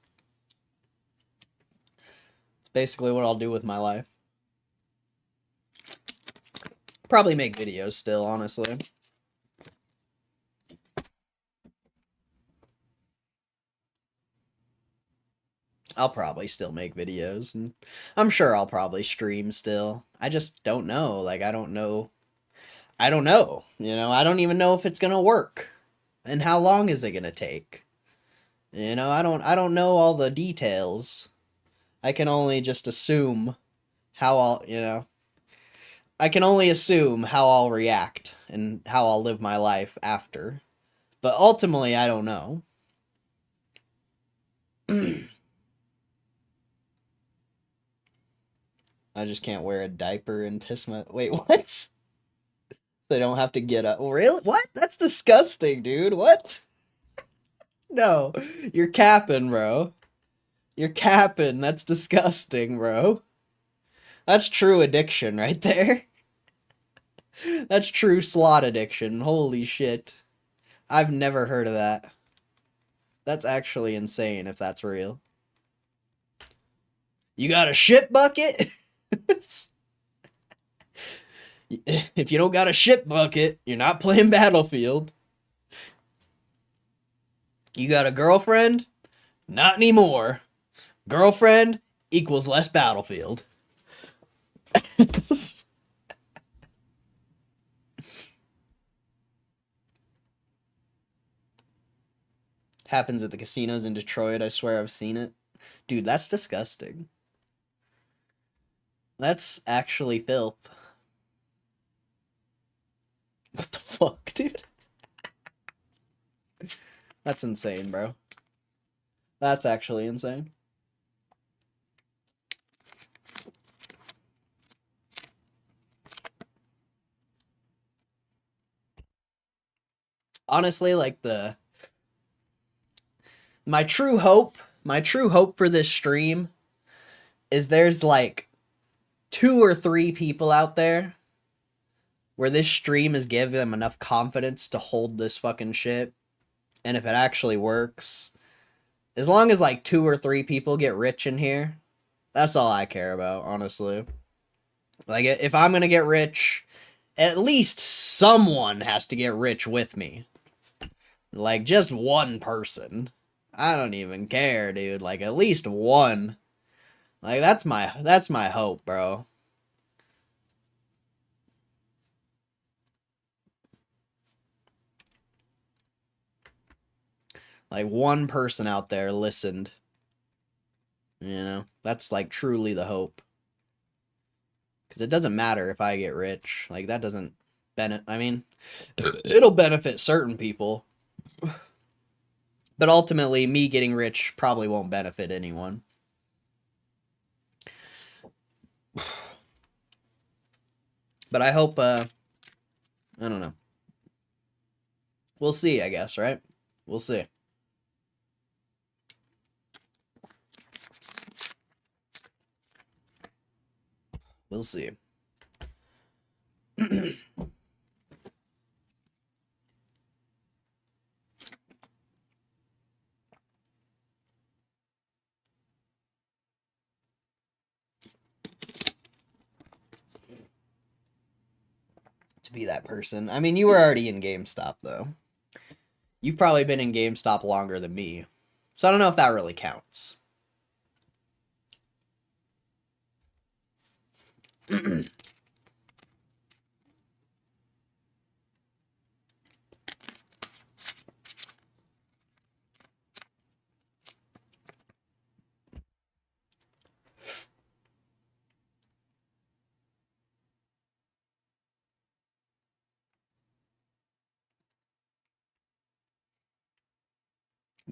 Speaker 1: It's basically what I'll do with my life. Probably make videos still, honestly. I'll probably still make videos, and I'm sure I'll probably stream still. I just don't know. Like, I don't know. You know, I don't even know if it's gonna work. And how long is it gonna take? You know, I don't know all the details. I can only just assume how I'll, you know, I can only assume how I'll react and how I'll live my life after. But ultimately, I don't know. I just can't wear a diaper and piss my... Wait, what? They don't have to get up. Really? What? That's disgusting, dude. What? No. You're capping, bro. You're capping. That's disgusting, bro. That's true addiction right there. That's true slot addiction. Holy shit. I've never heard of that. That's actually insane if that's real. You got a shit bucket? If you don't got a shit bucket, you're not playing Battlefield. You got a girlfriend? Not anymore. Girlfriend equals less Battlefield. Happens at the casinos in Detroit. I swear I've seen it. Dude, that's disgusting. That's actually filth. What the fuck, dude? That's insane, bro. That's actually insane. Honestly, like my true hope for this stream is there's like 2 or 3 people out there where this stream has given them enough confidence to hold this fucking shit. And if it actually works, as long as like 2 or 3 people get rich in here, that's all I care about, honestly. Like, if I'm gonna get rich, at least someone has to get rich with me. Like, just one person. I don't even care, dude. Like, at least one. Like, that's my hope, bro. Like, one person out there listened. You know? That's, like, truly the hope. Because it doesn't matter if I get rich. Like, that doesn't benefit... I mean, it'll benefit certain people. But ultimately, me getting rich probably won't benefit anyone. But I hope, I don't know. We'll see, I guess, right? We'll see. We'll see. To be that person. I mean, you were already in GameStop, though. You've probably been in GameStop longer than me. So I don't know if that really counts.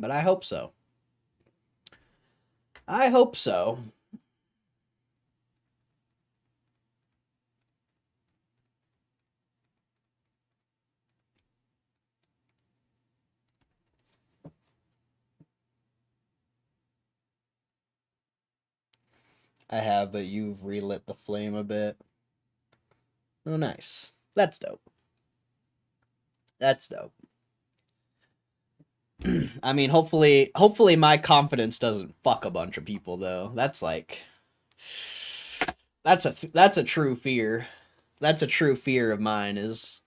Speaker 1: But I hope so. I hope so. I have, but you've relit the flame a bit. Oh, nice. That's dope. That's dope. I mean, hopefully my confidence doesn't fuck a bunch of people, though. That's like... That's a true fear. That's a true fear of mine, is...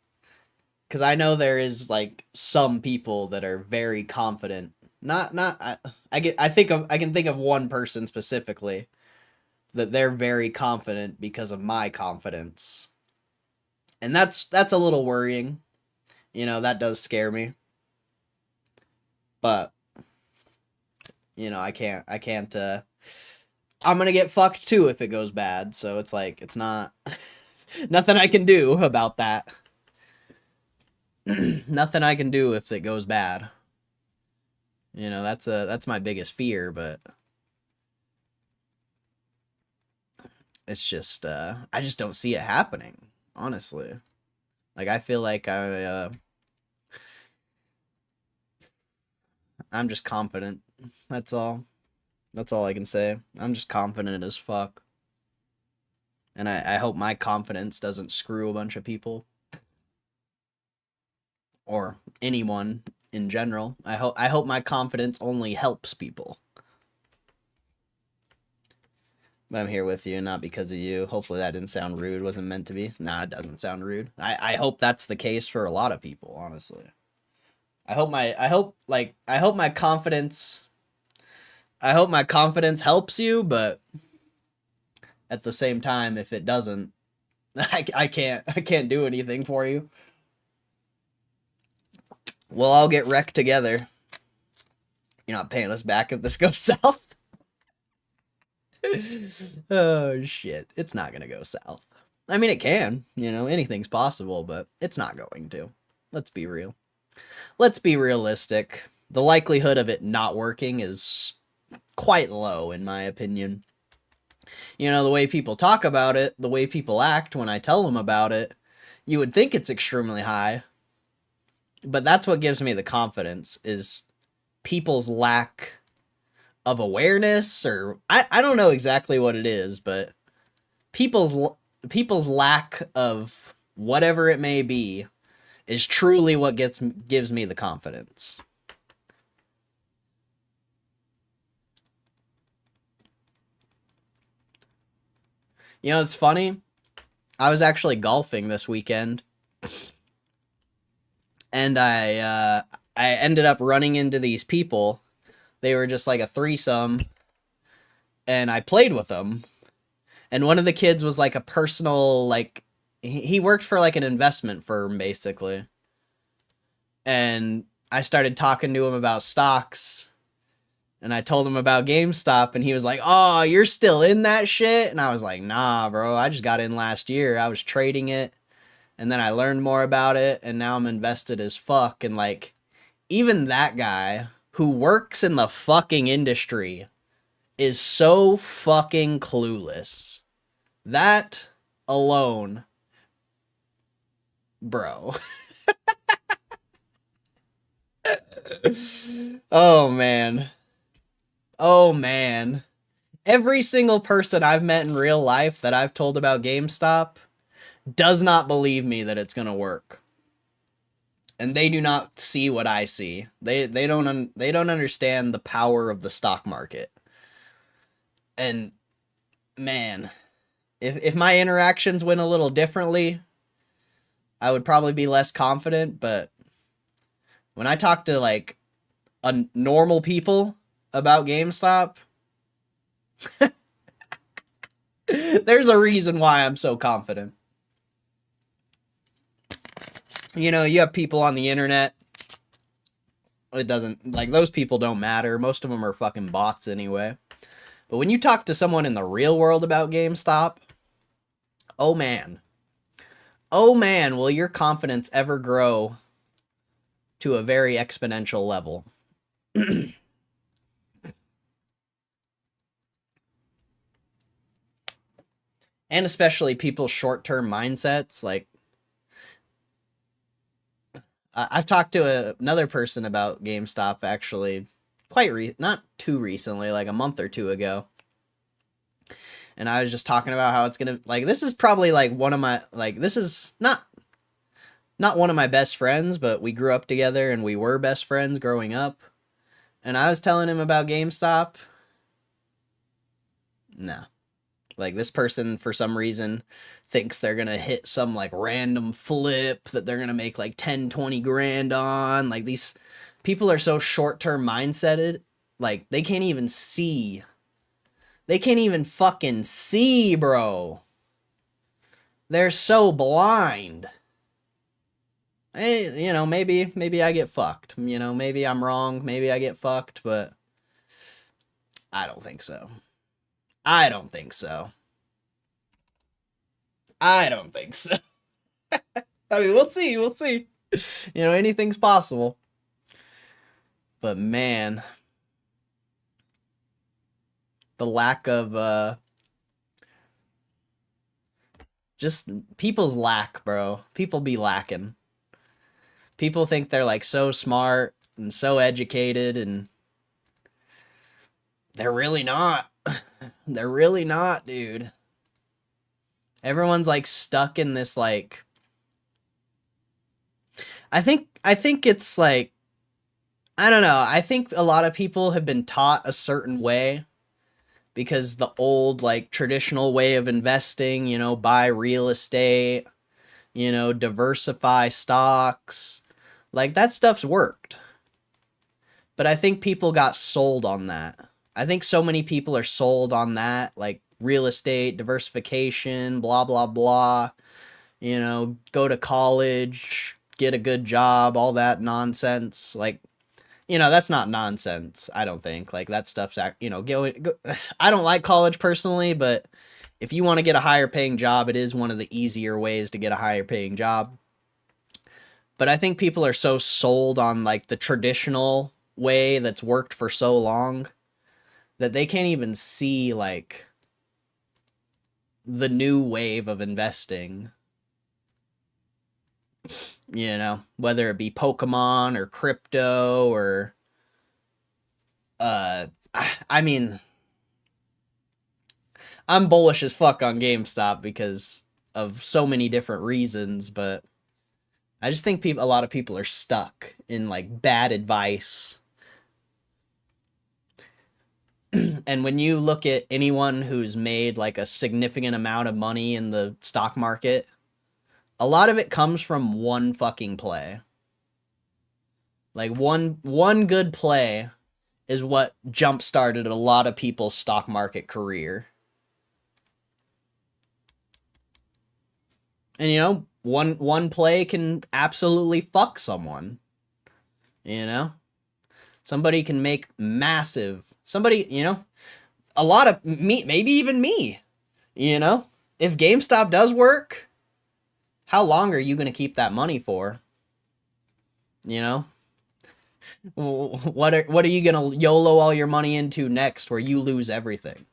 Speaker 1: Because I know there is, like, some people that are very confident. I can think of one person specifically that they're very confident because of my confidence. And that's a little worrying. You know, that does scare me. But, you know, I can't, I'm gonna get fucked too if it goes bad, so it's like, it's not, nothing I can do about that. Nothing I can do if it goes bad. You know, that's my biggest fear, but it's just, I just don't see it happening, honestly. Like, I feel like I'm just confident. That's all. That's all I can say. I'm just confident as fuck. And I hope my confidence doesn't screw a bunch of people. Or anyone in general. I hope my confidence only helps people. But I'm here with you, not because of you. Hopefully that didn't sound rude. Wasn't meant to be. Nah, it doesn't sound rude. I hope that's the case for a lot of people, honestly. I hope my confidence helps you, but at the same time, if it doesn't, I can't do anything for you. We'll all get wrecked together. You're not paying us back if this goes south. Oh shit, it's not gonna go south. I mean, it can, anything's possible, but it's not going to. Let's be real. Let's be realistic. The likelihood of it not working is quite low, in my opinion. The way people talk about it, the way people act when I tell them about it, you would think it's extremely high. But that's what gives me the confidence, is people's lack of awareness, or I don't know exactly what it is, but people's lack of whatever it may be is truly what gives me the confidence. It's funny. I was actually golfing this weekend, and I ended up running into these people. They were just like a threesome, and I played with them. And one of the kids was like a personal, like, he worked for like an investment firm, basically. And I started talking to him about stocks, and I told him about GameStop, and he was like, "Oh, you're still in that shit?" And I was like, "Nah, bro, I just got in last year. I was trading it, and then I learned more about it, and now I'm invested as fuck." And like, even that guy who works in the fucking industry is so fucking clueless. That alone, bro. Oh man. Oh man. Every single person I've met in real life that I've told about GameStop does not believe me that it's gonna work. And they do not see what I see. They don't understand the power of the stock market. And man, if my interactions went a little differently, I would probably be less confident, but when I talk to like normal people about GameStop, there's a reason why I'm so confident. You have people on the internet. It doesn't, like, those people don't matter. Most of them are fucking bots anyway. But when you talk to someone in the real world about GameStop, oh man, will your confidence ever grow to a very exponential level. And especially people's short-term mindsets. Like, I've talked to another person about GameStop, actually, not too recently, like a month or two ago. And I was just talking about how it's gonna, like, this is probably like one of my, like, this is not one of my best friends, but we grew up together and we were best friends growing up. And I was telling him about GameStop. No. Like, this person, for some reason, thinks they're gonna hit some, like, random flip that they're gonna make, like, 10, 20 grand on. Like, these people are so short-term mindseted, like, they can't even see. They can't even fucking see, bro. They're so blind. Hey, maybe I get fucked. Maybe I'm wrong. Maybe I get fucked, but I don't think so. I don't think so. I mean, we'll see. Anything's possible. But man, the lack of, just people's lack, bro. People be lacking. People think they're like so smart and so educated, and They're really not. They're really not, dude. Everyone's like stuck in this like I think it's like I don't know. I think a lot of people have been taught a certain way because the old like traditional way of investing, you know, buy real estate, you know, diversify stocks, like that stuff's worked. But I think people got sold on that. I think so many people are sold on that, like real estate, diversification, blah, blah, blah. You know, go to college, get a good job, all that nonsense. Like, you know, that's not nonsense, I don't think. Like, that stuff's, you know, I don't like college personally, but if you want to get a higher paying job, it is one of the easier ways to get a higher paying job. But I think people are so sold on, like, the traditional way that's worked for so long that they can't even see, like, the new wave of investing. You know, whether it be Pokemon or crypto or, I mean, I'm bullish as fuck on GameStop because of so many different reasons, but I just think a lot of people are stuck in like bad advice. And when you look at anyone who's made like a significant amount of money in the stock market, a lot of it comes from one fucking play. Like one good play is what jump-started a lot of people's stock market career. And you know, one play can absolutely fuck someone. You know? Somebody can make massive, somebody, you know, a lot of me, maybe even me, you know? If GameStop does work, how long are you going to keep that money for? You know? What are you going to YOLO all your money into next where you lose everything?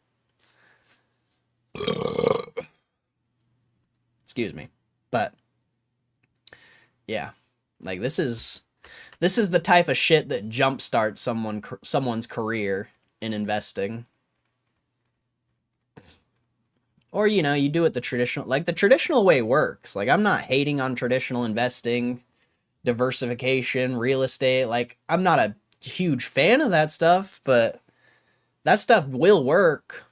Speaker 1: Excuse me. But yeah. Like this is the type of shit that jumpstarts someone's career in investing. Or, you know, you do it the traditional way works. Like, I'm not hating on traditional investing, diversification, real estate. Like, I'm not a huge fan of that stuff, but that stuff will work.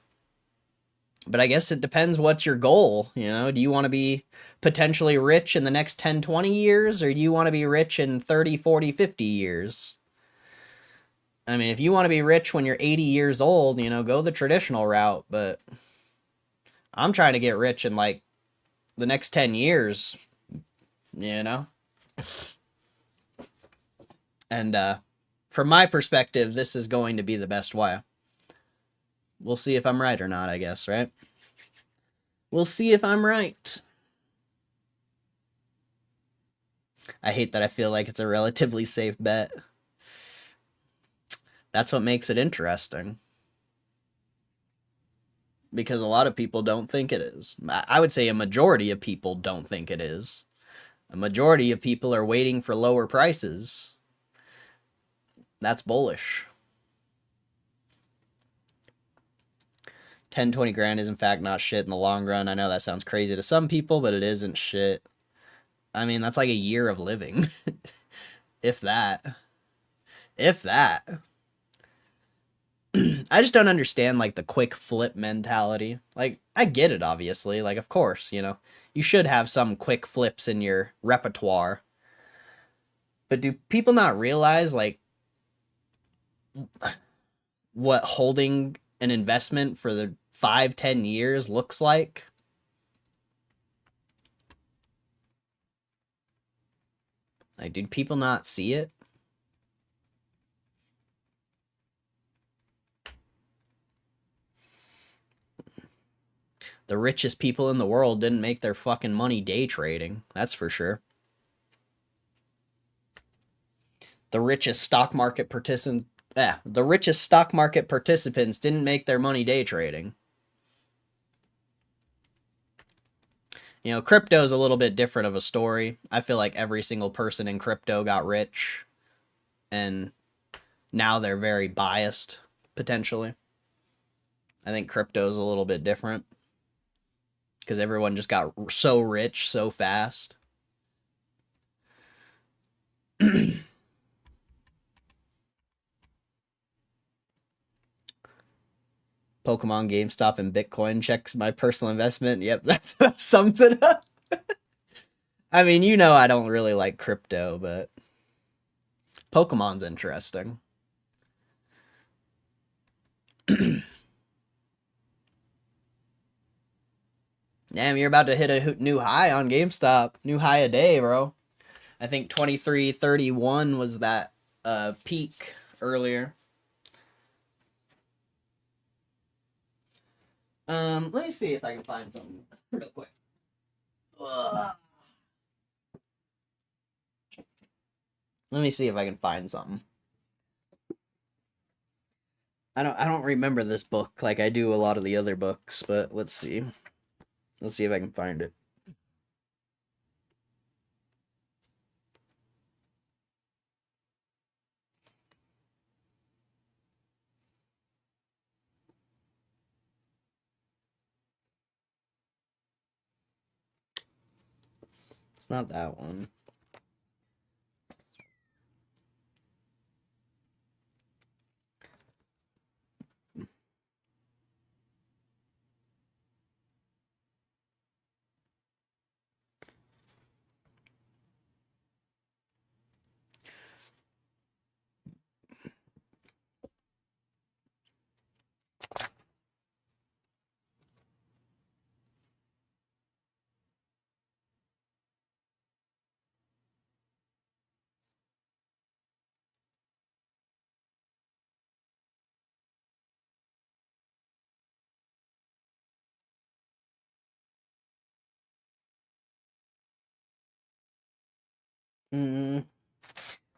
Speaker 1: But I guess it depends what's your goal, you know? Do you want to be potentially rich in the next 10, 20 years, or do you want to be rich in 30, 40, 50 years? I mean, if you want to be rich when you're 80 years old, you know, go the traditional route, but I'm trying to get rich in, like, the next 10 years, you know? And, from my perspective, this is going to be the best way. We'll see if I'm right or not, I guess, right? We'll see if I'm right. I hate that I feel like it's a relatively safe bet. That's what makes it interesting. Because a lot of people don't think it is. I would say a majority of people don't think it is. A majority of people are waiting for lower prices. That's bullish. 10, 20 grand is in fact not shit in the long run. I know that sounds crazy to some people, but it isn't shit. I mean, that's like a year of living. If that. If that. I just don't understand, like, the quick flip mentality. Like, I get it, obviously. Like, of course, you know, you should have some quick flips in your repertoire. But do people not realize, like, what holding an investment for the 5, 10 years looks like? Like, do people not see it? The richest people in the world didn't make their fucking money day trading. That's for sure. The richest stock market participants didn't make their money day trading. You know, crypto is a little bit different of a story. I feel like every single person in crypto got rich, and now they're very biased, potentially. I think crypto's a little bit different because everyone just got so rich so fast. Pokemon, GameStop, and Bitcoin checks my personal investment. Yep, that sums it up. I mean, you know I don't really like crypto, but Pokemon's interesting. Damn, you're about to hit a new high on GameStop. New high a day, bro. I think 23.31 was that peak earlier. Let me see if I can find something real quick. Ugh. Let me see if I can find something. I don't remember this book like I do a lot of the other books, but let's see. Let's see if I can find it. It's not that one.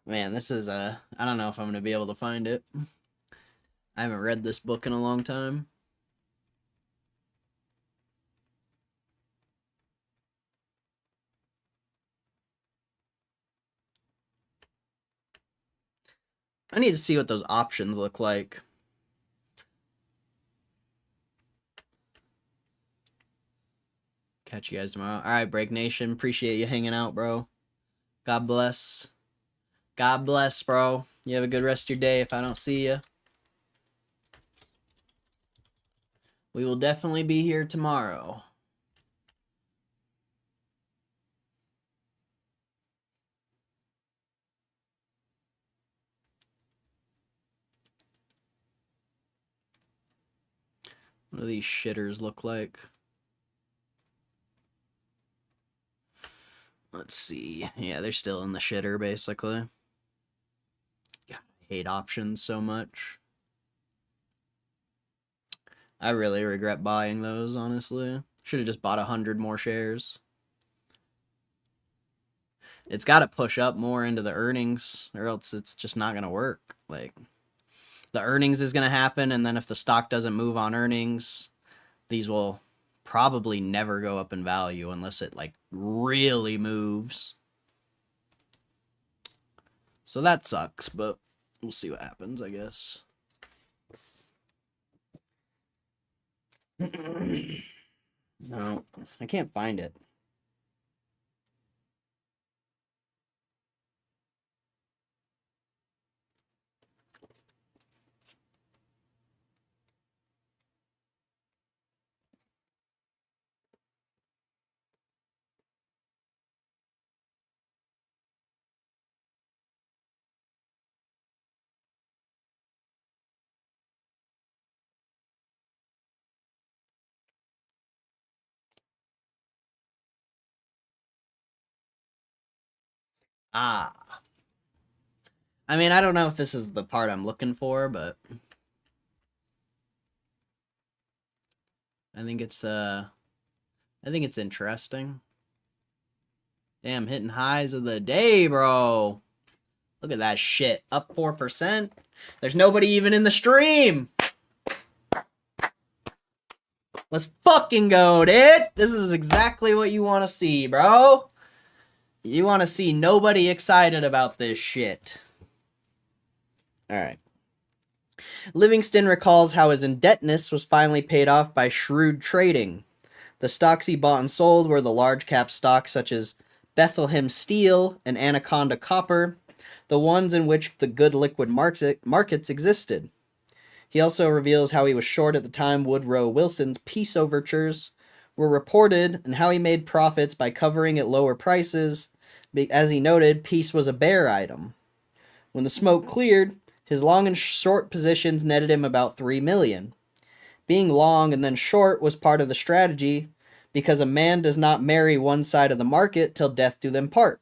Speaker 1: Man, this is I don't know if I'm gonna be able to find it. I haven't read this book in a long time. I need to see what those options look like. Catch you guys tomorrow. All right, Break Nation. Appreciate you hanging out, bro. God bless. God bless, bro. You have a good rest of your day if I don't see you. We will definitely be here tomorrow. What do these shitters look like? Let's see. Yeah, they're still in the shitter, basically. God, I hate options so much. I really regret buying those, honestly. Should have just bought 100 more shares. It's got to push up more into the earnings, or else it's just not going to work. Like, the earnings is going to happen, and then if the stock doesn't move on earnings, these will probably never go up in value unless it, like, really moves. So that sucks, but we'll see what happens, I guess. No, I can't find it. Ah. I mean, I don't know if this is the part I'm looking for, but I think it's interesting. Damn, hitting highs of the day, bro. Look at that shit. Up 4%. There's nobody even in the stream. Let's fucking go, dude. This is exactly what you want to see, bro. You want to see nobody excited about this shit. Alright. Livingston recalls how his indebtedness was finally paid off by shrewd trading. The stocks he bought and sold were the large cap stocks such as Bethlehem Steel and Anaconda Copper, the ones in which the good liquid markets existed. He also reveals how he was short at the time Woodrow Wilson's peace overtures were reported and how he made profits by covering at lower prices. As he noted, peace was a bear item. When the smoke cleared, his long and short positions netted him about $3 million. Being long and then short was part of the strategy because a man does not marry one side of the market till death do them part.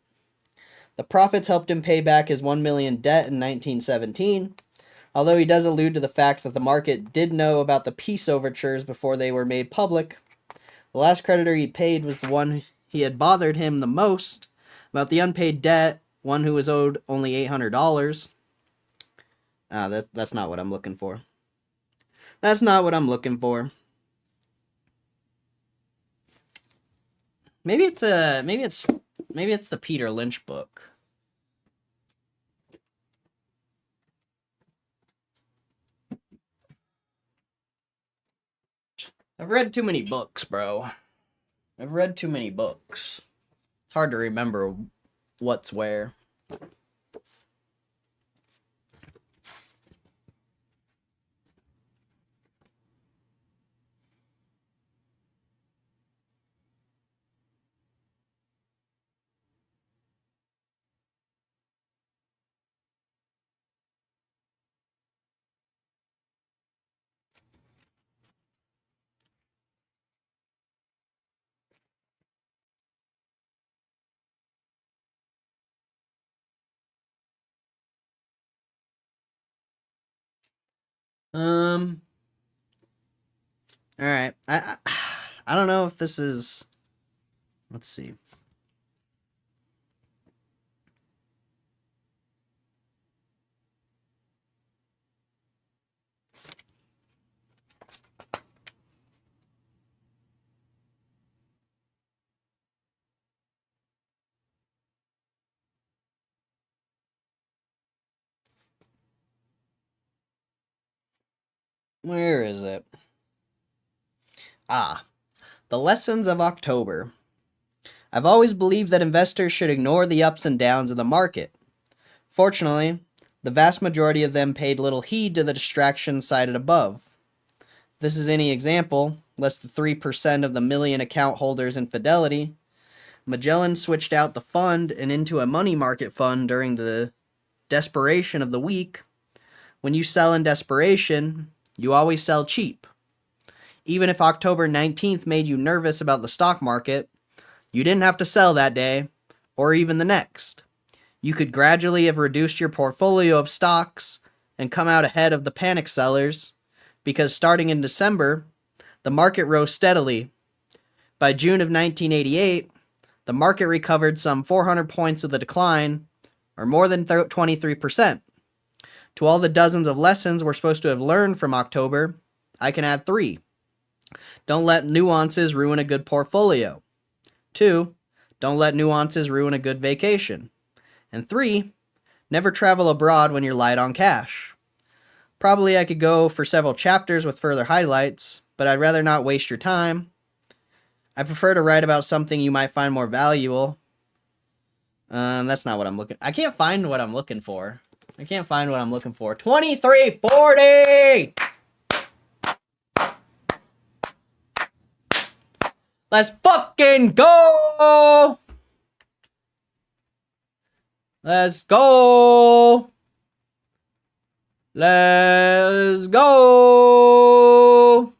Speaker 1: The profits helped him pay back his $1 million debt in 1917, although he does allude to the fact that the market did know about the peace overtures before they were made public. The last creditor he paid was the one he had bothered him the most about the unpaid debt, one who was owed only $800. That's not what I'm looking for. That's not what I'm looking for. Maybe it's the Peter Lynch book. I've read too many books, bro. I've read too many books. It's hard to remember what's where. All right. I don't know if this is. Let's see. Where is it? The lessons of October. I've always believed that investors should ignore the ups and downs of the market. Fortunately, the vast majority of them paid little heed to the distractions cited above. If this is any example, less than 3% of the million account holders in Fidelity. Magellan switched out the fund and into a money market fund during the desperation of the week. When you sell in desperation, you always sell cheap. Even if October 19th made you nervous about the stock market, you didn't have to sell that day, or even the next. You could gradually have reduced your portfolio of stocks and come out ahead of the panic sellers, because starting in December, the market rose steadily. By June of 1988, the market recovered some 400 points of the decline, or more than 23%. To all the dozens of lessons we're supposed to have learned from October, I can add 3. Don't let nuances ruin a good portfolio. 2. Don't let nuances ruin a good vacation. And 3. Never travel abroad when you're light on cash. Probably I could go for several chapters with further highlights, but I'd rather not waste your time. I prefer to write about something you might find more valuable. That's not what I'm looking. I can't find what I'm looking for. 2340. Let's fucking go. Let's go. Let's go.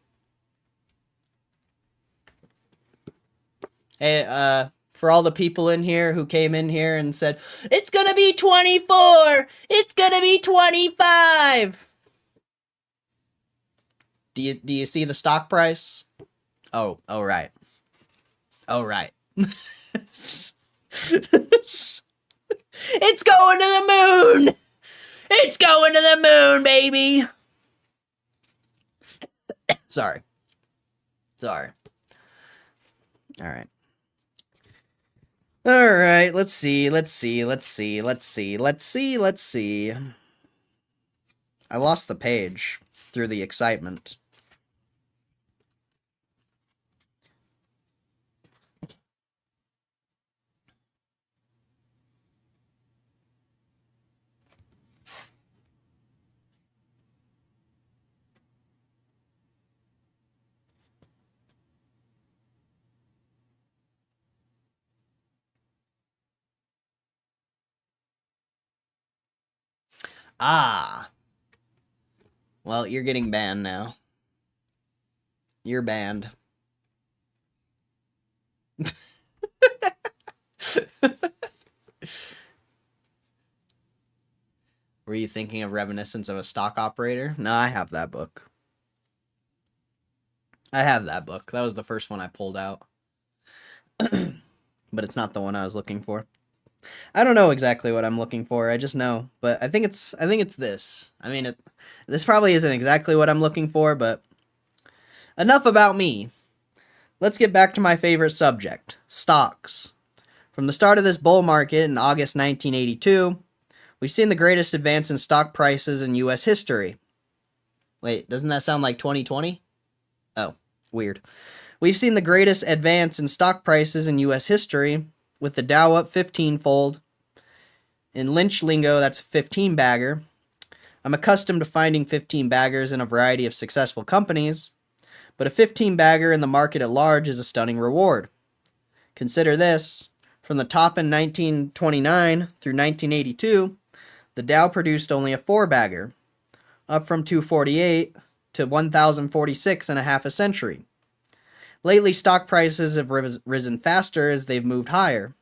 Speaker 1: Hey, for all the people in here who came in here and said, it's gonna be 24, it's gonna be 25. Do you see the stock price? Oh, right. Oh, right. It's going to the moon. It's going to the moon, baby. Sorry. All right. All right, let's see. I lost the page through the excitement. Ah. Well, you're getting banned now. You're banned. Were you thinking of Reminiscence of a Stock Operator? No, I have that book. I have that book. That was the first one I pulled out. But it's not the one I was looking for. I don't know exactly what I'm looking for. I just know, but I think it's this. I mean, this probably isn't exactly what I'm looking for, but enough about me. Let's get back to my favorite subject, stocks. From the start of this bull market in August 1982, we've seen the greatest advance in stock prices in U.S. history. Wait, doesn't that sound like 2020? Oh, weird. We've seen the greatest advance in stock prices in U.S. history, with the Dow up 15-fold. In Lynch lingo, that's a 15-bagger. I'm accustomed to finding 15-baggers in a variety of successful companies, but a 15-bagger in the market at large is a stunning reward. Consider this. From the top in 1929 through 1982, the Dow produced only a 4-bagger, up from 248 to 1,046 in a half a century. Lately, stock prices have risen faster as they've moved higher.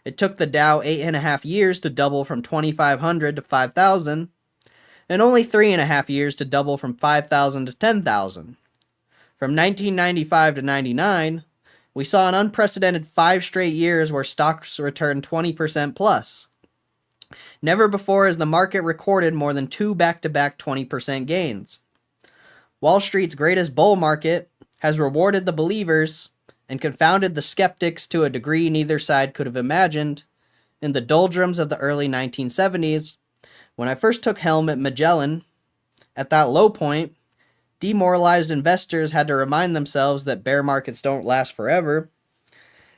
Speaker 1: It took the Dow 8.5 years to double from 2,500 to 5,000, and only 3.5 years to double from 5,000 to 10,000. From 1995 to 99, we saw an unprecedented 5 straight years where stocks returned 20% plus. Never before has the market recorded more than 2 back-to-back 20% gains. Wall Street's greatest bull market has rewarded the believers and confounded the skeptics to a degree neither side could have imagined. In the doldrums of the early 1970s, when I first took helm at Magellan, at that low point, demoralized investors had to remind themselves that bear markets don't last forever,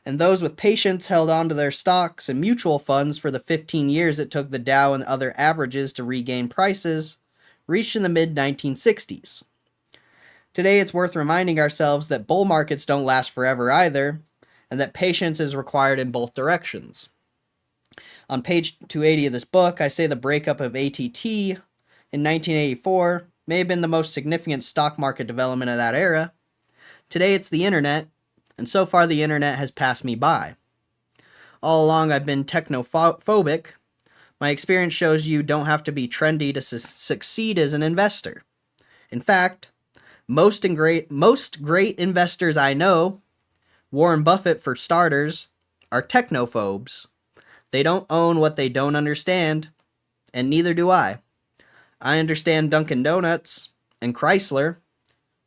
Speaker 1: and those with patience held on to their stocks and mutual funds for the 15 years it took the Dow and other averages to regain prices, reached in the mid-1960s. Today, it's worth reminding ourselves that bull markets don't last forever either, and that patience is required in both directions. On page 280 of this book, I say the breakup of AT&T in 1984 may have been the most significant stock market development of that era. Today, it's the internet, and so far the internet has passed me by. All along, I've been technophobic. My experience shows you don't have to be trendy to succeed as an investor. In fact, most great investors I know, Warren Buffett for starters, are technophobes. They don't own what they don't understand, and neither do I. I understand Dunkin' Donuts and Chrysler,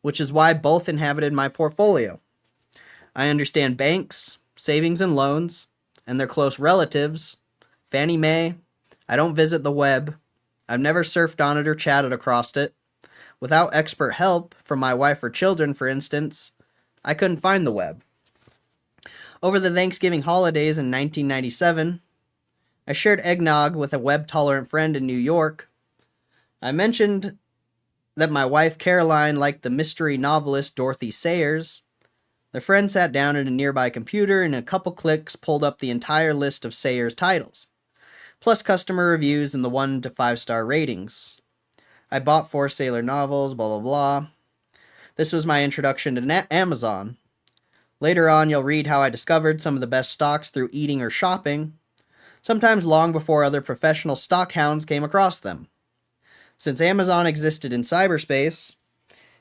Speaker 1: which is why both inhabited my portfolio. I understand banks, savings and loans, and their close relatives, Fannie Mae. I don't visit the web. I've never surfed on it or chatted across it. Without expert help from my wife or children, for instance, I couldn't find the web. Over the Thanksgiving holidays in 1997, I shared eggnog with a web-tolerant friend in New York. I mentioned that my wife Caroline liked the mystery novelist Dorothy Sayers. The friend sat down at a nearby computer and in a couple clicks pulled up the entire list of Sayers titles, plus customer reviews and the 1 to 5 star ratings. I bought 4 Sailor novels, blah blah blah. This was my introduction to Amazon. Later on, you'll read how I discovered some of the best stocks through eating or shopping, sometimes long before other professional stock hounds came across them. Since Amazon existed in cyberspace,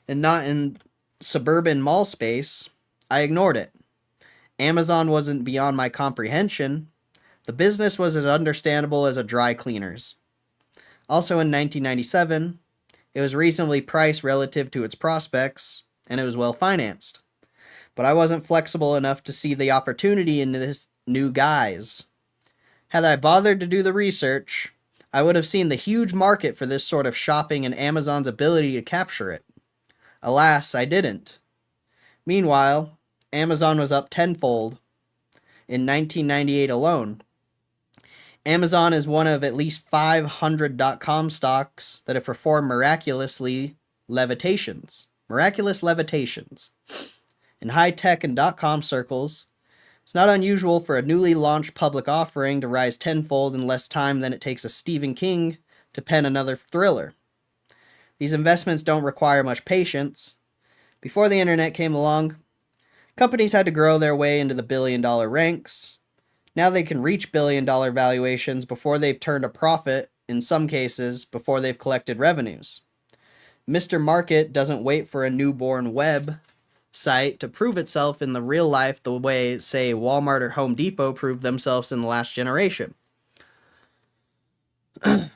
Speaker 1: and not in suburban mall space, I ignored it. Amazon wasn't beyond my comprehension. The business was as understandable as a dry cleaner's. Also in 1997, it was reasonably priced relative to its prospects, and it was well financed. But I wasn't flexible enough to see the opportunity in this new guise. Had I bothered to do the research, I would have seen the huge market for this sort of shopping and Amazon's ability to capture it. Alas, I didn't. Meanwhile, Amazon was up tenfold in 1998 alone. Amazon is one of at least 500 .com stocks that have performed miraculous levitations. In high-tech and .com circles, it's not unusual for a newly launched public offering to rise tenfold in less time than it takes a Stephen King to pen another thriller. These investments don't require much patience. Before the internet came along, companies had to grow their way into the billion-dollar ranks. Now they can reach billion-dollar valuations before they've turned a profit, in some cases, before they've collected revenues. Mr. Market doesn't wait for a newborn web site to prove itself in the real life the way, say, Walmart or Home Depot proved themselves in the last generation.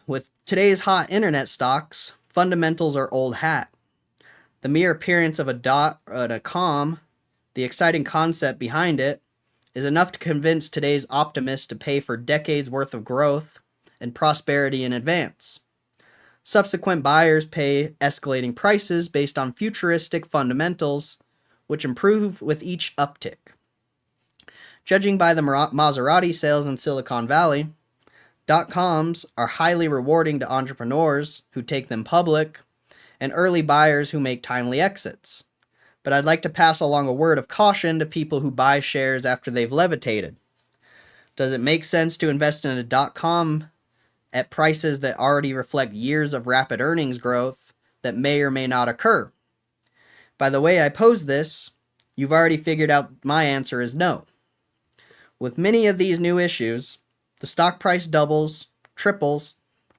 Speaker 1: With today's hot internet stocks, fundamentals are old hat. The mere appearance of a dot and a com, the exciting concept behind it, is enough to convince today's optimists to pay for decades worth of growth and prosperity in advance. Subsequent buyers pay escalating prices based on futuristic fundamentals, which improve with each uptick. Judging by the Maserati sales in Silicon Valley, .coms are highly rewarding to entrepreneurs who take them public and early buyers who make timely exits. But I'd like to pass along a word of caution to people who buy shares after they've levitated. Does it make sense to invest in a .com at prices that already reflect years of rapid earnings growth that may or may not occur? By the way I pose this, you've already figured out my answer is no. With many of these new issues, the stock price doubles, triples,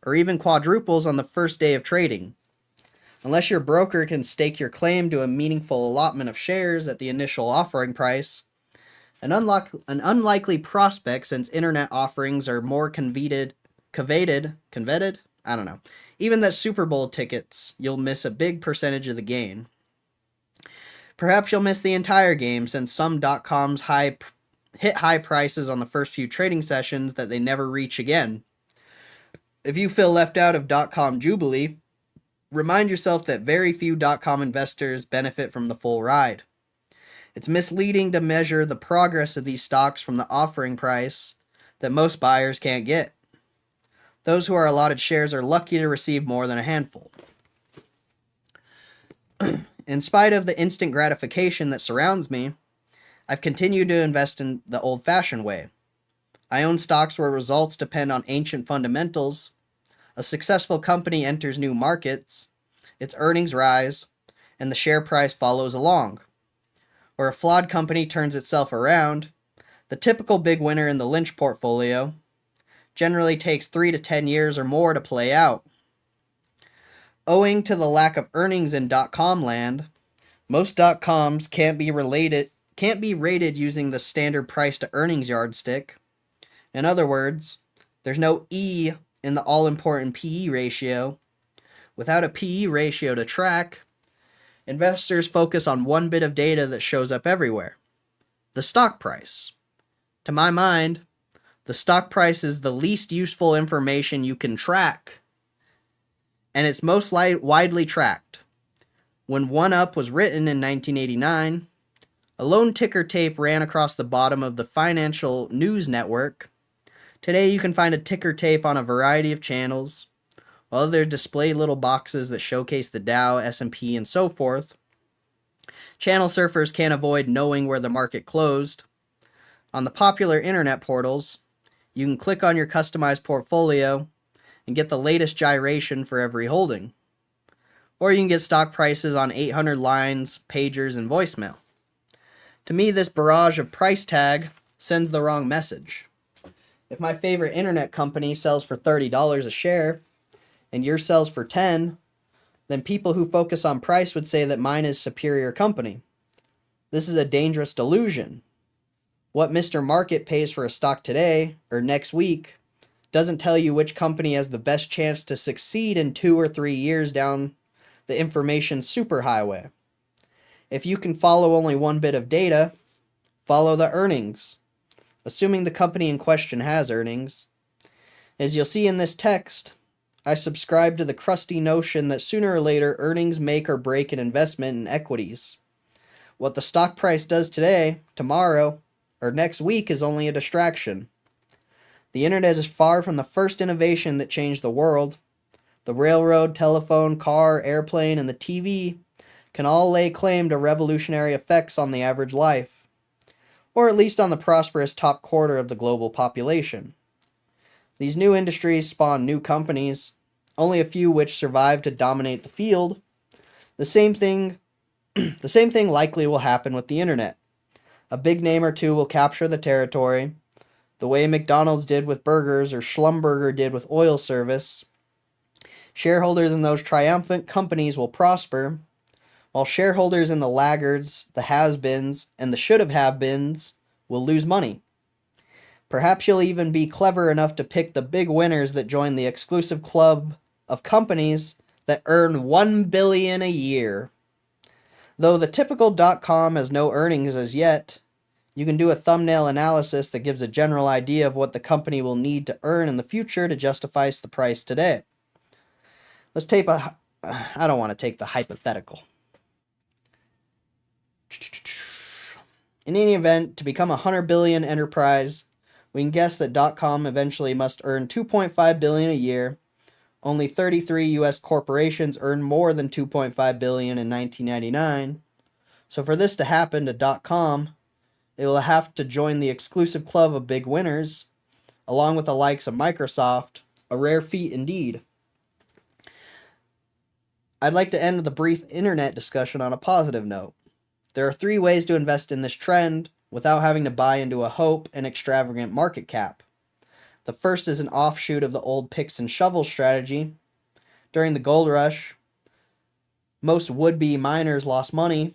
Speaker 1: or even quadruples on the first day of trading. Unless your broker can stake your claim to a meaningful allotment of shares at the initial offering price, an unlikely prospect since internet offerings are more coveted? I don't know. Even that Super Bowl tickets, you'll miss a big percentage of the gain. Perhaps you'll miss the entire game since some .coms hit high prices on the first few trading sessions that they never reach again. If you feel left out of .com jubilee, remind yourself that very few .com investors benefit from the full ride. It's misleading to measure the progress of these stocks from the offering price that most buyers can't get. Those who are allotted shares are lucky to receive more than a handful. In spite of the instant gratification that surrounds me, I've continued to invest in the old-fashioned way. I own stocks where results depend on ancient fundamentals. A successful company enters new markets, its earnings rise, and the share price follows along. Or a flawed company turns itself around, the typical big winner in the Lynch portfolio generally takes 3 to 10 years or more to play out. Owing to the lack of earnings in .com land, most .coms can't be rated using the standard price to earnings yardstick. In other words, there's no E in the all-important PE ratio. Without a PE ratio to track, investors focus on one bit of data that shows up everywhere: the stock price. To my mind, the stock price is the least useful information you can track, and it's most widely tracked. When 1UP was written in 1989, a lone ticker tape ran across the bottom of the financial news network. Today you can find a ticker tape on a variety of channels, while others display little boxes that showcase the Dow, S&P, and so forth. Channel surfers can't avoid knowing where the market closed. On the popular internet portals, you can click on your customized portfolio and get the latest gyration for every holding. Or you can get stock prices on 800 lines, pagers, and voicemail. To me, this barrage of price tag sends the wrong message. If my favorite internet company sells for $30 a share and yours sells for $10, then people who focus on price would say that mine is superior company. This is a dangerous delusion. What Mr. Market pays for a stock today or next week doesn't tell you which company has the best chance to succeed in 2 or 3 years down the information superhighway. If you can follow only one bit of data, follow the earnings. Assuming the company in question has earnings, As you'll see in this text, I subscribe to the crusty notion that sooner or later earnings make or break an investment in equities. What the stock price does today, tomorrow, or next week is only a distraction. The internet is far from the first innovation that changed the world. The railroad, telephone, car, airplane, and the TV can all lay claim to revolutionary effects on the average life, or at least on the prosperous top quarter of the global population. These new industries spawn new companies, only a few which survive to dominate the field. The same thing likely will happen with the internet. A big name or two will capture the territory, the way McDonald's did with burgers or Schlumberger did with oil service. Shareholders in those triumphant companies will prosper, while shareholders in the laggards, the has-beens, and the should-have-beens will lose money. Perhaps you'll even be clever enough to pick the big winners that join the exclusive club of companies that earn $1 billion a year. Though the typical .com has no earnings as yet, you can do a thumbnail analysis that gives a general idea of what the company will need to earn in the future to justify the price today. Let's take I don't want to take the hypothetical. In any event, to become a $100 billion enterprise, we can guess that .com eventually must earn $2.5 billion a year. Only 33 U.S. corporations earned more than $2.5 billion in 1999. So for this to happen to .com, it will have to join the exclusive club of big winners, along with the likes of Microsoft, a rare feat indeed. I'd like to end the brief internet discussion on a positive note. There are 3 ways to invest in this trend without having to buy into a hope and extravagant market cap. The first is an offshoot of the old picks and shovels strategy. During the gold rush, most would-be miners lost money,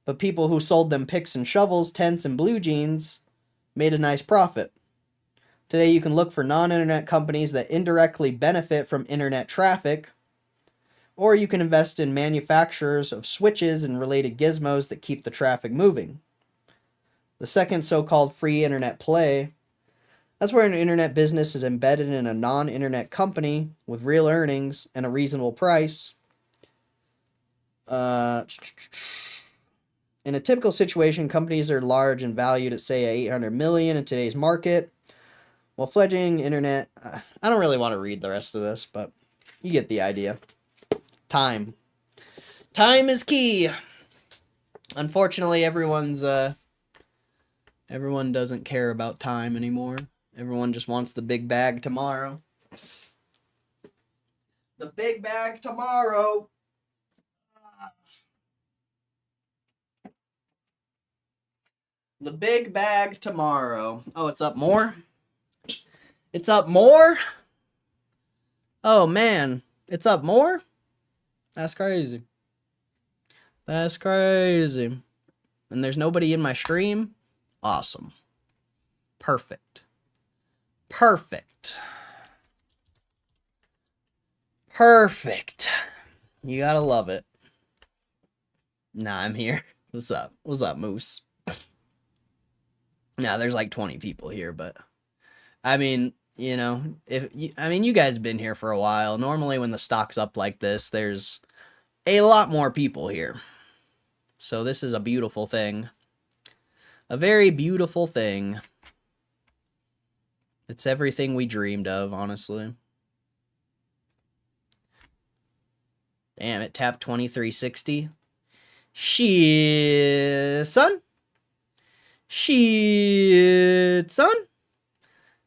Speaker 1: but people who sold them picks and shovels, tents, and blue jeans made a nice profit. Today you can look for non-internet companies that indirectly benefit from internet traffic, or you can invest in manufacturers of switches and related gizmos that keep the traffic moving. The second so-called free internet play, that's where an internet business is embedded in a non-internet company with real earnings and a reasonable price. In a typical situation, companies are large and valued at, say, $800 million in today's market. While fledgling internet, I don't really want to read the rest of this, but you get the idea. Time. Time is key. Unfortunately, everyone doesn't care about time anymore. Everyone just wants the big bag tomorrow. The big bag tomorrow. The big bag tomorrow. Oh, it's up more? It's up more? Oh, man. It's up more? That's crazy. That's crazy. And there's nobody in my stream? Awesome. Perfect. Perfect. Perfect. You gotta love it. Nah, I'm here. What's up? What's up, Moose? Nah, there's like 20 people here, but I mean, you know, you guys have been here for a while. Normally when the stock's up like this, there's a lot more people here. So this is a beautiful thing. A very beautiful thing. It's everything we dreamed of, honestly. Damn, it tapped 2360. Shit, son. Shit, son.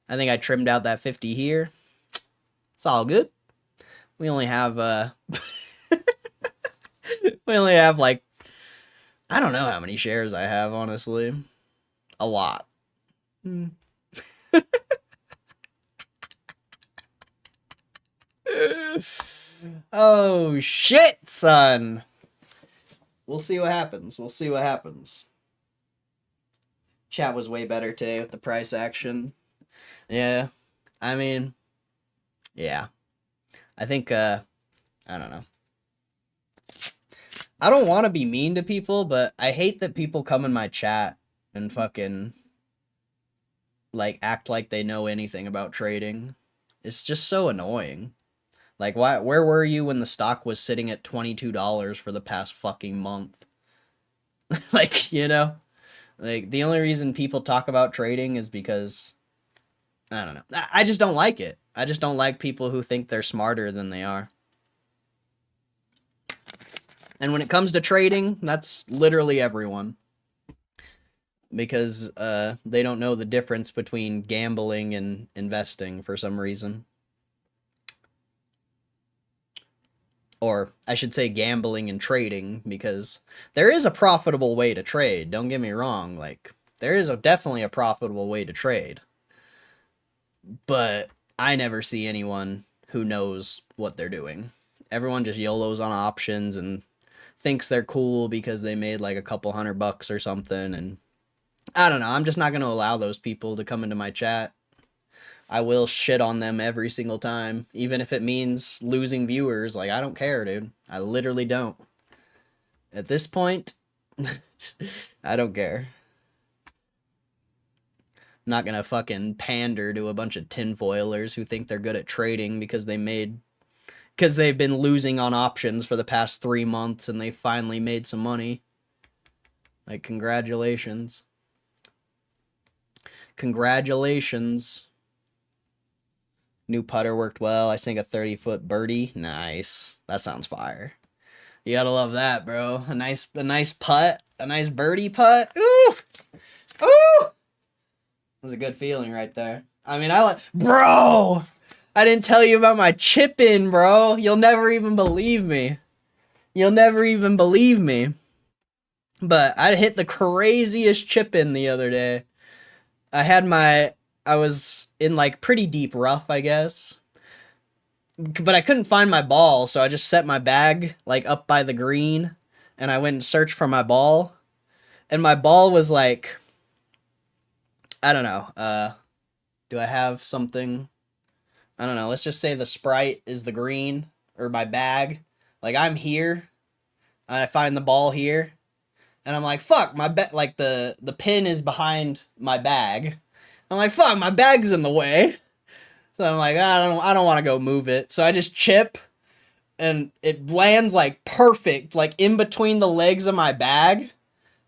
Speaker 1: I think I trimmed out that 50 here. It's all good. We only have, we only have, like, I don't know how many shares I have, honestly. A lot. Oh, shit, son. We'll see what happens. We'll see what happens. Chat was way better today with the price action. Yeah. I mean, yeah. I think, I don't know. I don't want to be mean to people, but I hate that people come in my chat and fucking, like, act like they know anything about trading. It's just so annoying. Like, where were you when the stock was sitting at $22 for the past fucking month? Like, you know? Like, the only reason people talk about trading is because, I don't know. I just don't like it. I just don't like people who think they're smarter than they are. And when it comes to trading, that's literally everyone. Because they don't know the difference between gambling and investing for some reason. Or I should say gambling and trading, because there is a profitable way to trade. Don't get me wrong. Like, there is definitely a profitable way to trade. But I never see anyone who knows what they're doing. Everyone just YOLOs on options and thinks they're cool because they made like a couple $100 or something. And I don't know. I'm just not going to allow those people to come into my chat. I will shit on them every single time, even if it means losing viewers. Like, I don't care, dude. I literally don't. At this point, I don't care. I'm not gonna fucking pander to a bunch of tinfoilers who think they're good at trading because they've been losing on options for the past 3 months and they finally made some money. Like, congratulations. Congratulations. New putter worked well. I sank a 30-foot birdie. Nice. That sounds fire. You gotta love that, bro. A nice putt. A nice birdie putt. Ooh! Ooh! That's a good feeling right there. I mean, bro! I didn't tell you about my chip in, bro. You'll never even believe me. You'll never even believe me. But I hit the craziest chip in the other day. I was in like pretty deep rough, I guess. But I couldn't find my ball, so I just set my bag like up by the green and I went and searched for my ball. And my ball was like, I don't know. Do I have something? I don't know. Let's just say the Sprite is the green or my bag. Like, I'm here. I find the ball here. And I'm like, fuck, like the pin is behind my bag. I'm like, fuck, my bag's in the way. So I'm like, I don't want to go move it. So I just chip and it lands like perfect, like in between the legs of my bag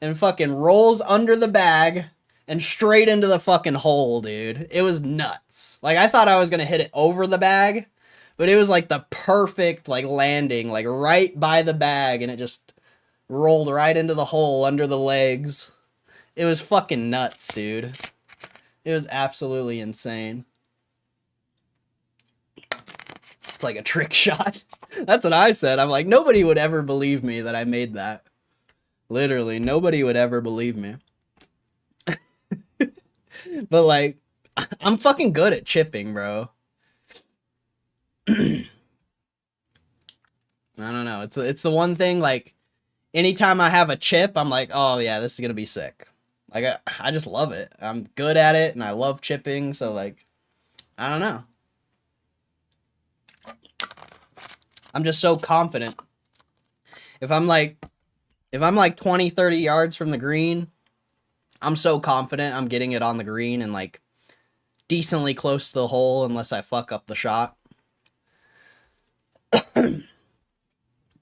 Speaker 1: and fucking rolls under the bag and straight into the fucking hole, dude. It was nuts. Like, I thought I was going to hit it over the bag, but it was like the perfect like landing, like right by the bag, and it just rolled right into the hole under the legs. It was fucking nuts, dude. It was absolutely insane. It's like a trick shot. That's what I said. I'm like, nobody would ever believe me that I made that. Literally, nobody would ever believe me. But like, I'm fucking good at chipping, bro. I don't know. It's the one thing, like, anytime I have a chip, I'm like, oh yeah, this is gonna be sick. Like, I just love it. I'm good at it, and I love chipping, so like, I don't know. I'm just so confident. If I'm like 20, 30 yards from the green, I'm so confident I'm getting it on the green and like decently close to the hole unless I fuck up the shot.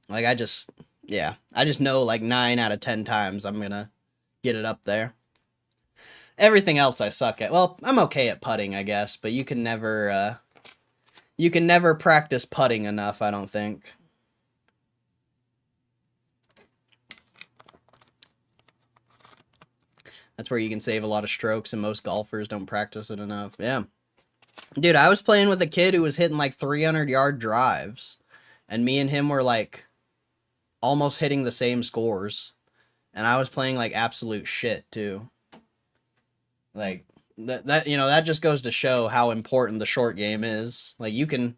Speaker 1: Like, I just know like 9 out of 10 times I'm gonna get it up there. Everything else I suck at. Well, I'm okay at putting, I guess, but you can never practice putting enough, I don't think. That's where you can save a lot of strokes, and most golfers don't practice it enough. Yeah. Dude, I was playing with a kid who was hitting like 300-yard drives, and me and him were like almost hitting the same scores, and I was playing like absolute shit too. Like, that you know, that just goes to show how important the short game is. Like, you can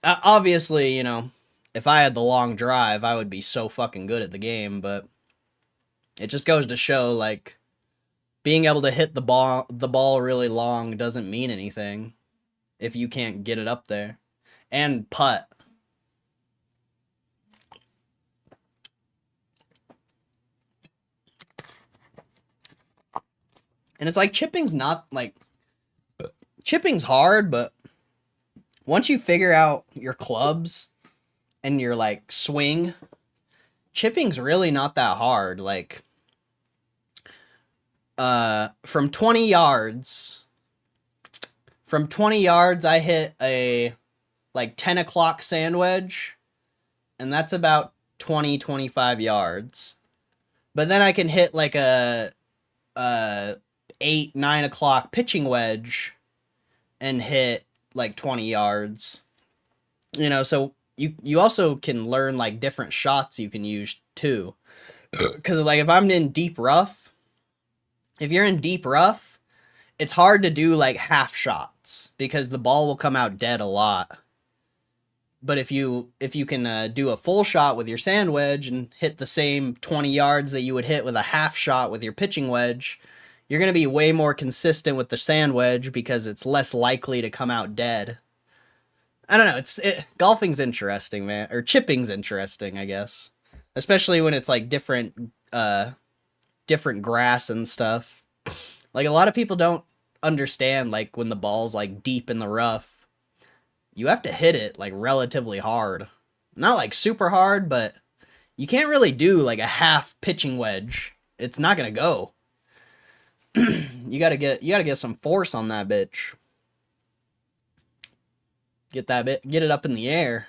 Speaker 1: obviously, you know, if I had the long drive, I would be so fucking good at the game, but it just goes to show like being able to hit the ball really long doesn't mean anything if you can't get it up there. And putt. And it's like chipping's hard, but once you figure out your clubs and your like swing, chipping's really not that hard. Like from 20 yards, I hit a like 10 o'clock sand wedge, and that's about 25 yards. But then I can hit like a 8, 9 o'clock pitching wedge and hit like 20 yards. You know, so you also can learn like different shots you can use too. Because like if I'm in deep rough, if you're in deep rough, it's hard to do like half shots because the ball will come out dead a lot. But if you can do a full shot with your sand wedge and hit the same 20 yards that you would hit with a half shot with your pitching wedge, you're going to be way more consistent with the sand wedge because it's less likely to come out dead. I don't know. Golfing's interesting, man. Or chipping's interesting, I guess. Especially when it's like different grass and stuff. Like a lot of people don't understand like when the ball's like deep in the rough, you have to hit it like relatively hard. Not like super hard, but you can't really do like a half pitching wedge. It's not gonna go. You gotta get some force on that bitch. Get it up in the air.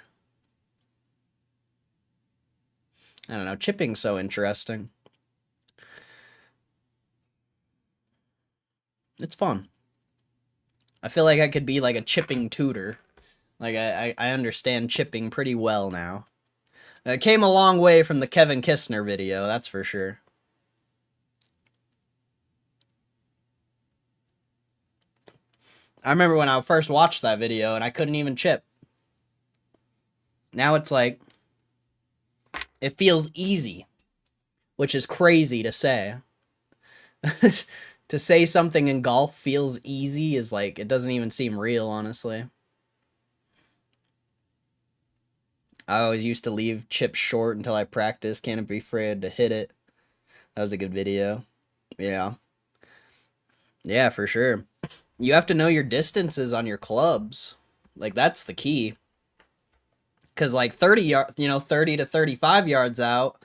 Speaker 1: I don't know, chipping's so interesting. It's fun. I feel like I could be like a chipping tutor. Like I understand chipping pretty well now. It came a long way from the Kevin Kistner video, that's for sure. I remember when I first watched that video and I couldn't even chip. Now it's like, it feels easy, which is crazy to say. To say something in golf feels easy is like, it doesn't even seem real, honestly. I always used to leave chips short until I practiced. Can't be afraid to hit it. That was a good video. Yeah. Yeah, for sure. You have to know your distances on your clubs. Like, that's the key. Because, like, 30 to 35 yards out,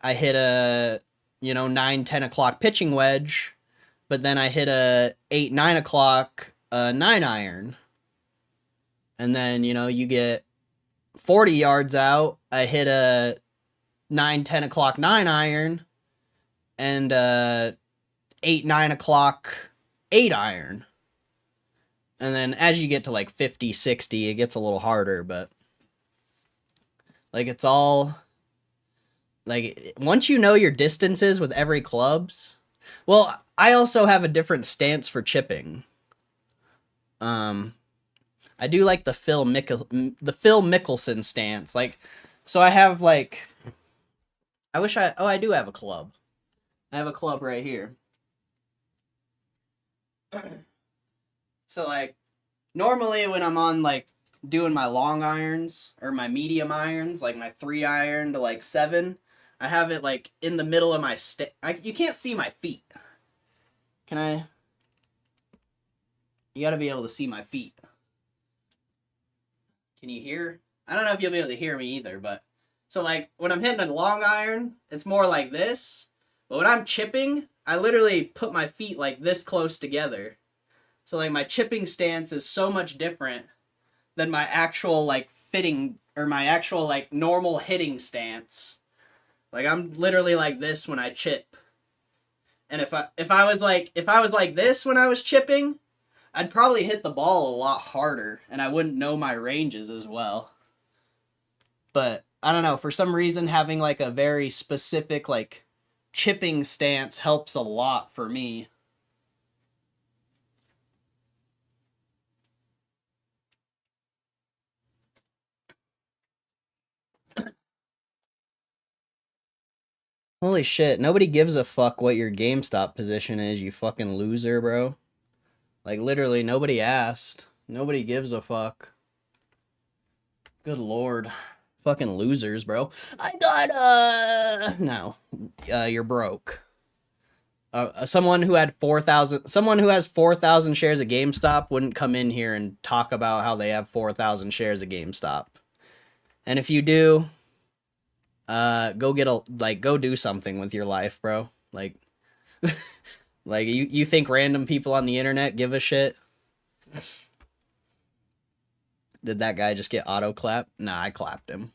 Speaker 1: I hit a, 9, 10 o'clock pitching wedge. But then I hit a 8, 9 o'clock 9-iron. And then, you get 40 yards out, I hit a 9, 10 o'clock 9-iron. And 8, 9 o'clock 8-iron. And then as you get to like 50, 60, it gets a little harder, but like it's all like once you know your distances with every clubs. Well, I also have a different stance for chipping. I do like the Phil Mickelson stance. Like, so I have like, I do have a club. I have a club right here. So, like, normally when I'm on, like, doing my long irons, or my medium irons, like my 3-iron to, like, 7, I have it, like, in the middle of my you can't see my feet. Can I? You gotta be able to see my feet. Can you hear? I don't know if you'll be able to hear me either, but... So, like, when I'm hitting a long iron, it's more like this. But when I'm chipping, I literally put my feet, like, this close together. So, like, my chipping stance is so much different than my actual, like, normal hitting stance. Like, I'm literally like this when I chip. And if I was like this when I was chipping, I'd probably hit the ball a lot harder, and I wouldn't know my ranges as well. But, I don't know, for some reason, having, like, a very specific, like, chipping stance helps a lot for me. Holy shit, nobody gives a fuck what your GameStop position is, you fucking loser, bro. Like, literally, nobody asked. Nobody gives a fuck. Good lord. Fucking losers, bro. I got, no. You're broke. Someone who had 4,000, someone who has 4,000 shares of GameStop wouldn't come in here and talk about how they have 4,000 shares of GameStop. And if you do, go do something with your life, bro. Like, like you think random people on the internet give a shit? Did that guy just get auto clapped? Nah, I clapped him.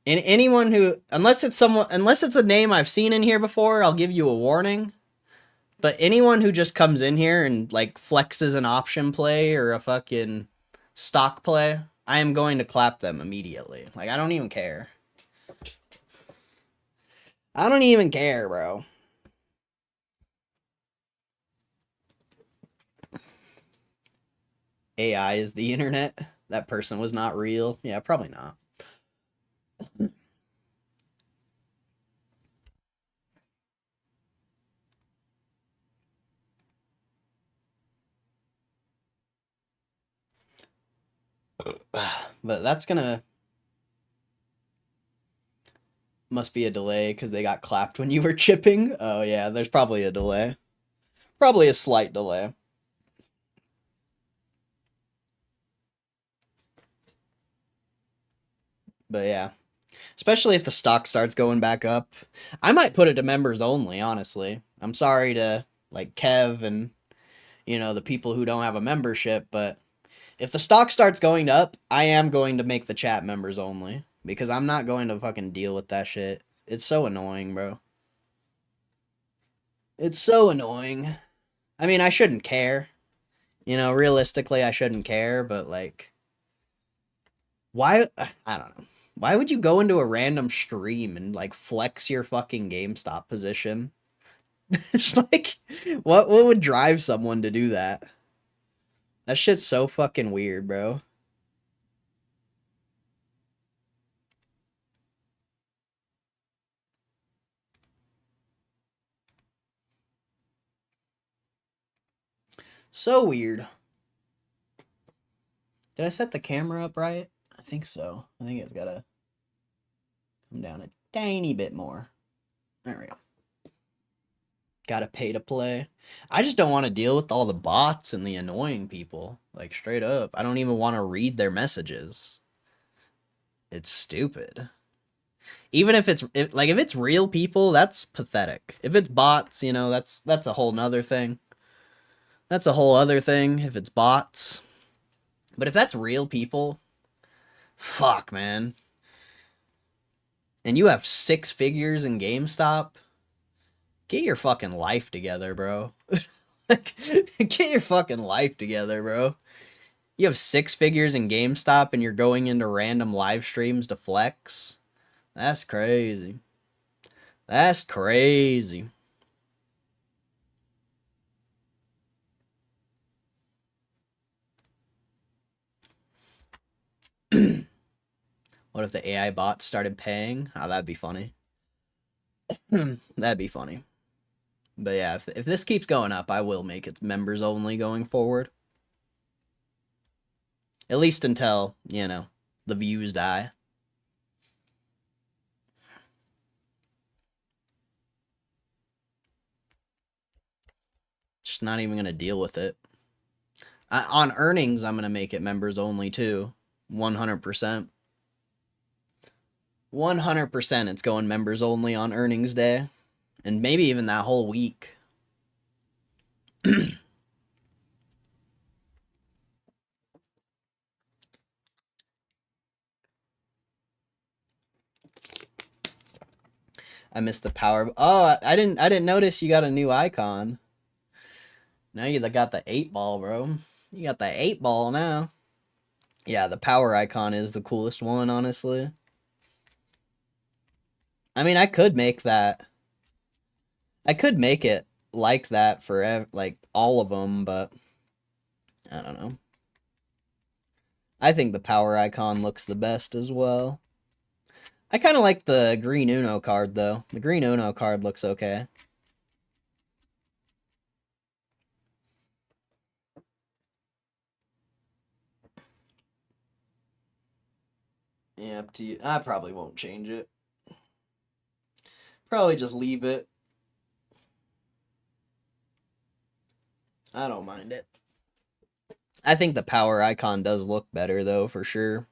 Speaker 1: And anyone who, unless it's a name I've seen in here before, I'll give you a warning. But anyone who just comes in here and like flexes an option play or a fucking stock play, I am going to clap them immediately. Like, I don't even care. I don't even care, bro. AI is the internet. That person was not real. Yeah, probably not. But that's gonna... Must be a delay because they got clapped when you were chipping. Oh yeah, there's probably a delay. Probably a slight delay. But yeah. Especially if the stock starts going back up. I might put it to members only, honestly. I'm sorry to, like, Kev and, you know, the people who don't have a membership, but if the stock starts going up, I am going to make the chat members only. Because I'm not going to fucking deal with that shit. It's so annoying, bro. It's so annoying. I mean, I shouldn't care. You know, realistically, I shouldn't care, but, like... Why? I don't know. Why would you go into a random stream and, like, flex your fucking GameStop position? It's like, what would drive someone to do that? That shit's so fucking weird, bro. So weird. Did I set the camera up right? I think so. I think it's gotta come down a tiny bit more. There we go. Gotta pay to play. I just don't want to deal with all the bots and the annoying people. Like, straight up. I don't even want to read their messages. It's stupid. Even if it's if it's real people, that's pathetic. If it's bots, you know, that's a whole nother thing. That's a whole other thing if it's bots. But if that's real people, fuck, man. And you have 6 figures in GameStop, get your fucking life together, bro. Get your fucking life together, bro. You have 6 figures in GameStop and you're going into random live streams to flex. That's crazy. That's crazy. What if the AI bots started paying? Oh, that'd be funny. That'd be funny. But yeah, if this keeps going up, I will make it members only going forward. At least until, you know, the views die. Just not even going to deal with it. On earnings, I'm going to make it members only too. 100%. 100% it's going members only on earnings day. And maybe even that whole week. I missed the power. Oh, I didn't notice you got a new icon. Now you got the 8-ball, bro. You got the 8-ball now. Yeah, the power icon is the coolest one, honestly. I mean, I could make that. I could make it like that for like all of them, but I don't know. I think the power icon looks the best as well. I kind of like the green Uno card, though. The green Uno card looks okay. Yeah, up to you. I probably won't change it. Probably just leave it. I don't mind it. I think the power icon does look better, though, for sure.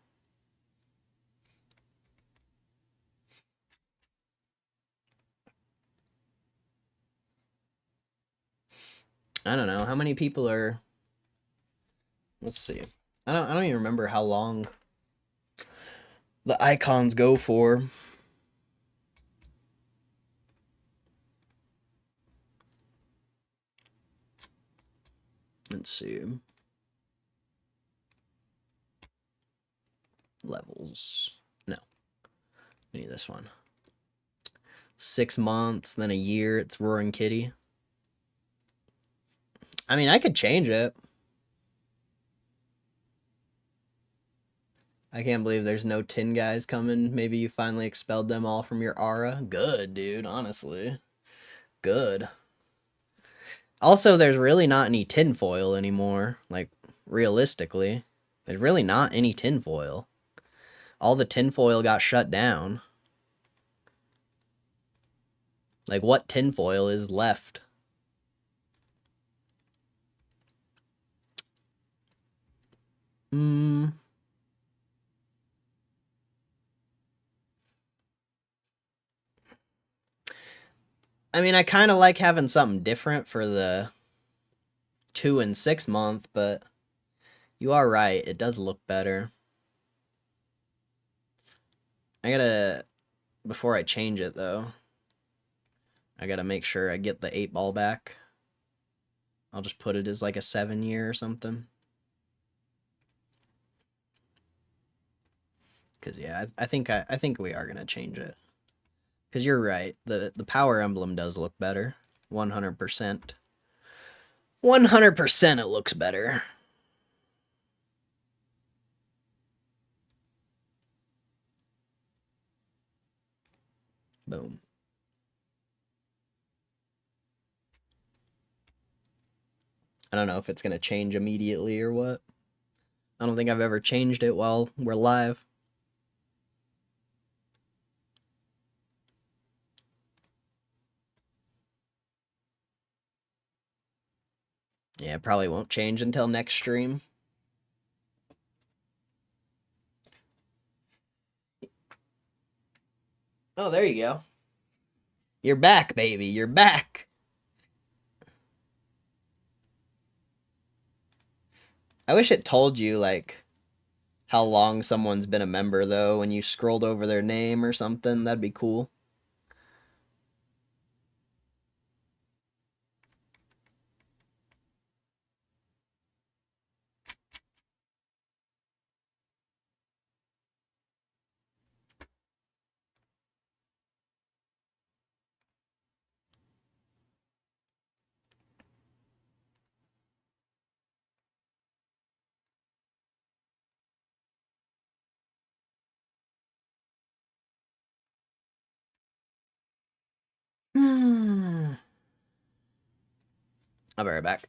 Speaker 1: I don't know. How many people are... Let's see. I don't even remember how long the icons go for. Let's see. Levels. No. We need this one. 6 months, then a year. It's Roaring Kitty. I mean, I could change it. I can't believe there's no tin guys coming. Maybe you finally expelled them all from your aura. Good, dude, honestly. Good. Also, there's really not any tinfoil anymore. Like, realistically. There's really not any tinfoil. All the tinfoil got shut down. Like, what tinfoil is left? I mean, I kind of like having something different for the 2 and 6 month, but you are right. It does look better. I gotta, before I change it though, I gotta make sure I get the 8-ball back. I'll just put it as like a 7-year or something. Cause yeah, I think we are gonna change it. Cause you're right. The power emblem does look better. 100%. 100% it looks better. Boom. I don't know if it's gonna change immediately or what. I don't think I've ever changed it while we're live. Yeah, it probably won't change until next stream. Oh, there you go. You're back, baby. You're back. I wish it told you, like, how long someone's been a member, though, when you scrolled over their name or something. That'd be cool. I'll be right back.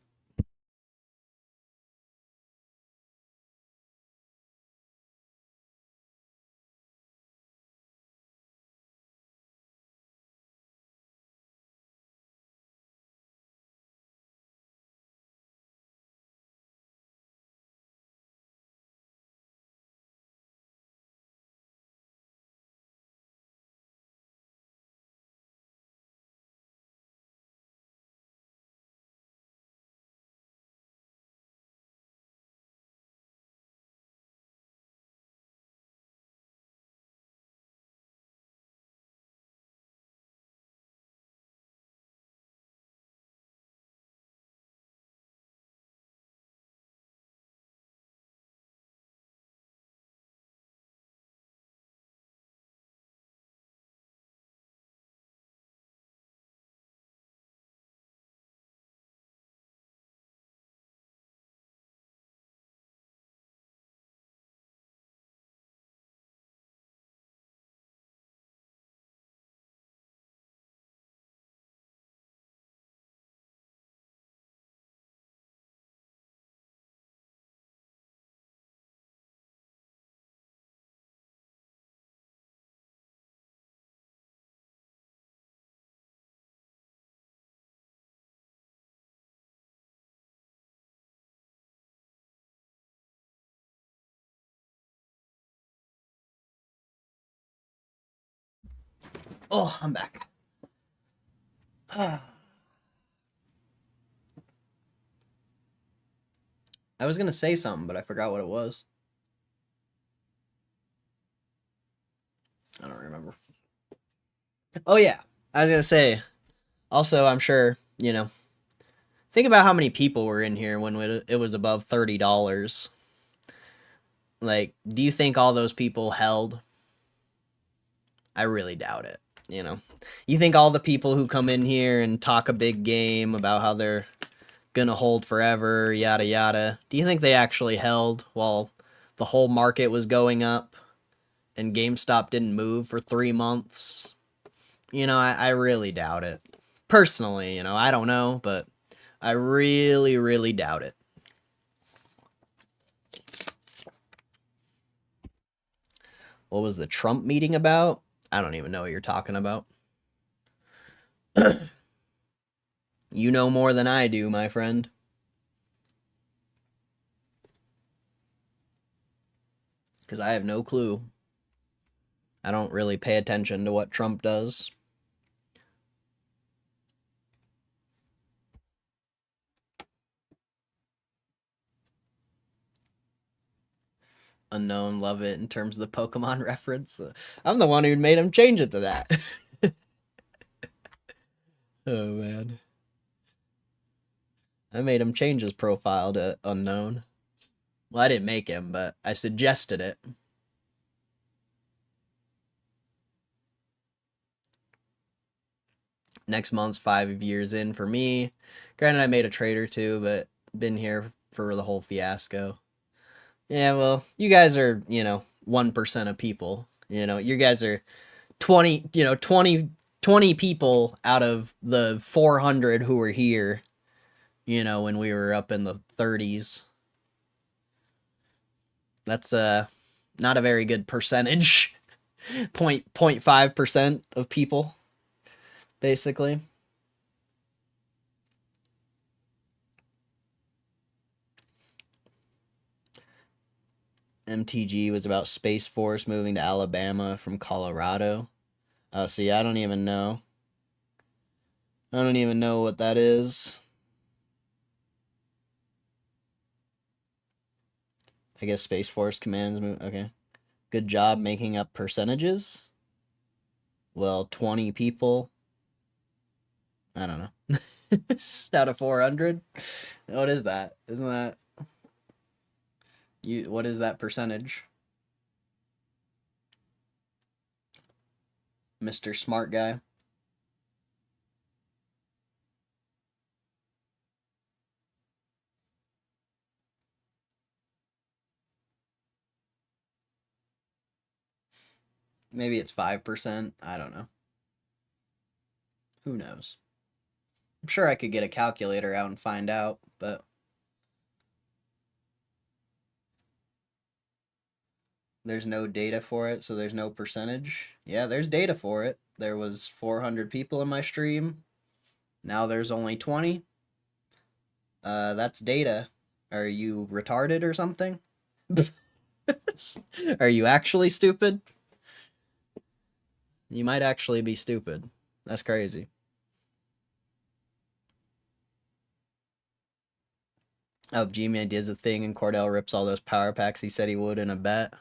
Speaker 1: Oh, I'm back. I was gonna say something, but I forgot what it was. I don't remember. Oh yeah, I was gonna say. Also, I'm sure think about how many people were in here when it was above $30. Like, do you think all those people held? I really doubt it. You think all the people who come in here and talk a big game about how they're gonna hold forever, yada yada, do you think they actually held while the whole market was going up and GameStop didn't move for 3 months? I really doubt it. Personally, I don't know, but I really, really doubt it. What was the Trump meeting about? I don't even know what you're talking about. You know more than I do, my friend. Because I have no clue. I don't really pay attention to what Trump does. Unknown, love it in terms of the Pokemon reference. I'm the one who made him change it to that. Oh, man. I made him change his profile to unknown. Well, I didn't make him, but I suggested it. Next month's 5 years in for me. Granted, I made a trade or two, but been here for the whole fiasco. Yeah, well, you guys are, 1% of people. You guys are 20, 20 people out of the 400 who were here, when we were up in the 30s. That's not a very good percentage. 0.5% of people, basically. MTG was about Space Force moving to Alabama from Colorado. Oh, see, I don't even know. I don't even know what that is. I guess Space Force commands move. Okay. Good job making up percentages. Well, 20 people. I don't know. Out of 400? What is that? Isn't that... What is that percentage? Mr. Smart Guy. Maybe it's 5%. I don't know. Who knows? I'm sure I could get a calculator out and find out, but... There's no data for it, so there's no percentage. Yeah, there's data for it. There was 400 people in my stream. Now there's only 20. That's data. Are you retarded or something? Are you actually stupid? You might actually be stupid. That's crazy. Oh, Gme does a thing and Cordell rips all those power packs he said he would in a bet.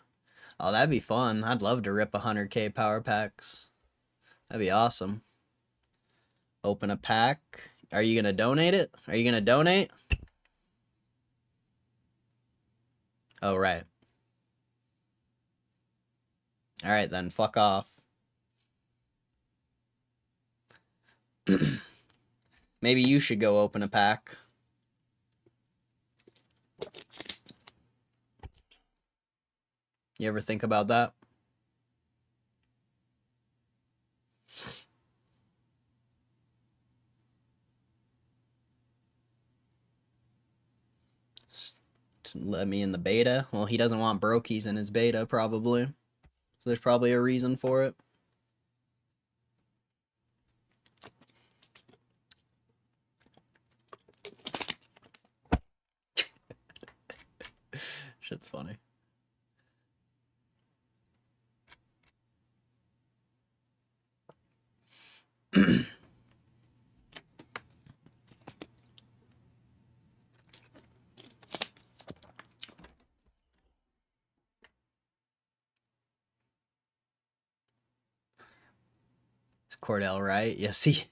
Speaker 1: Oh, that'd be fun. I'd love to rip 100k power packs. That'd be awesome. Open a pack. Are you gonna donate it? Are you gonna donate? Oh, right. Alright then, fuck off. Maybe you should go open a pack. You ever think about that? Let me in the beta? Well, he doesn't want brokies in his beta, probably. So there's probably a reason for it. Shit's funny. Cordell, right? Yes, he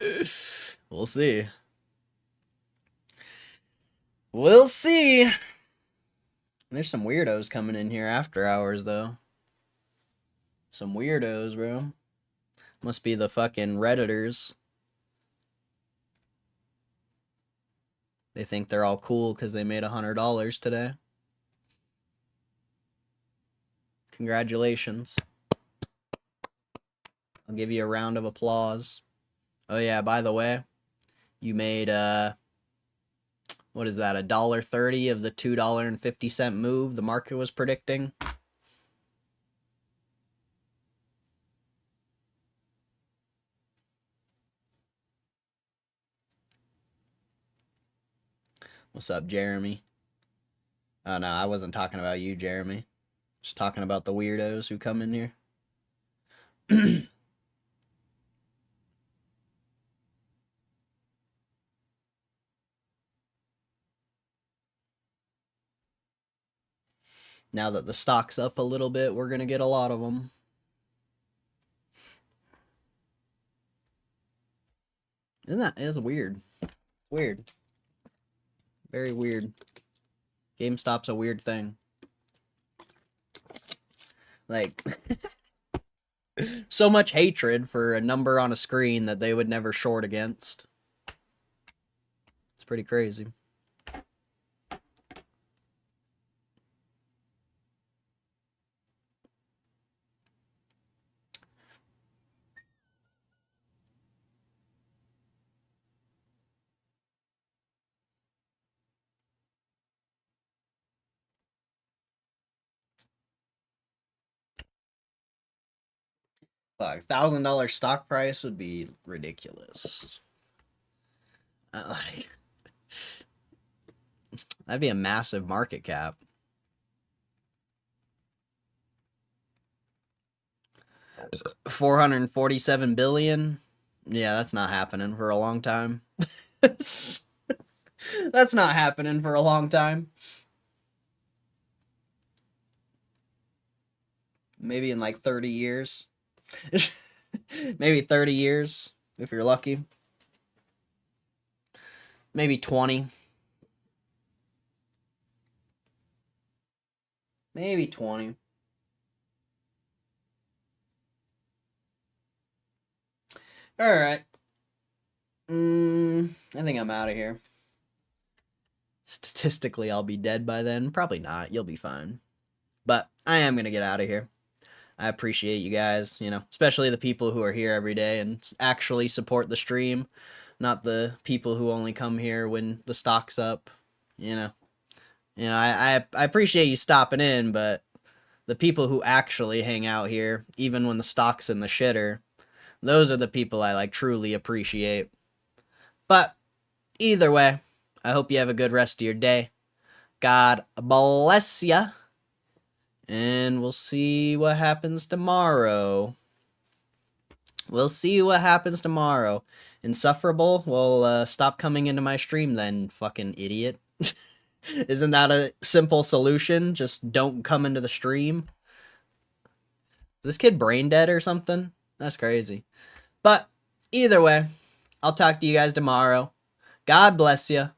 Speaker 1: is. We'll see. We'll see. There's some weirdos coming in here after hours, though. Some weirdos, bro. Must be the fucking Redditors. They think they're all cool because they made $100 today. Congratulations. I'll give you a round of applause. Oh yeah, by the way, you made what is that, $1.30 of the $2.50 move the market was predicting? What's up, Jeremy? Oh no, I wasn't talking about you, Jeremy. Just talking about the weirdos who come in here. Now that the stock's up a little bit, we're going to get a lot of them. Isn't that? It's weird. Weird. Very weird. GameStop's a weird thing. Like, so much hatred for a number on a screen that they would never short against. It's pretty crazy. Fuck, $1,000 stock price would be ridiculous. That'd be a massive market cap. $447 billion. Yeah, that's not happening for a long time. That's not happening for a long time. Maybe in like 30 years. Maybe 30 years, if you're lucky. Maybe 20. Maybe 20. Alright. I think I'm out of here. Statistically, I'll be dead by then. Probably not. You'll be fine. But I am going to get out of here. I appreciate you guys, you know, especially the people who are here every day and actually support the stream, not the people who only come here when the stock's up, you know. I appreciate you stopping in, but the people who actually hang out here, even when the stock's in the shitter, those are the people I, like, truly appreciate. But either way, I hope you have a good rest of your day. God bless ya. And we'll see what happens tomorrow. We'll see what happens tomorrow. Insufferable? Well, stop coming into my stream then, fucking idiot. Isn't that a simple solution? Just don't come into the stream? Is this kid brain dead or something? That's crazy. But either way, I'll talk to you guys tomorrow. God bless you.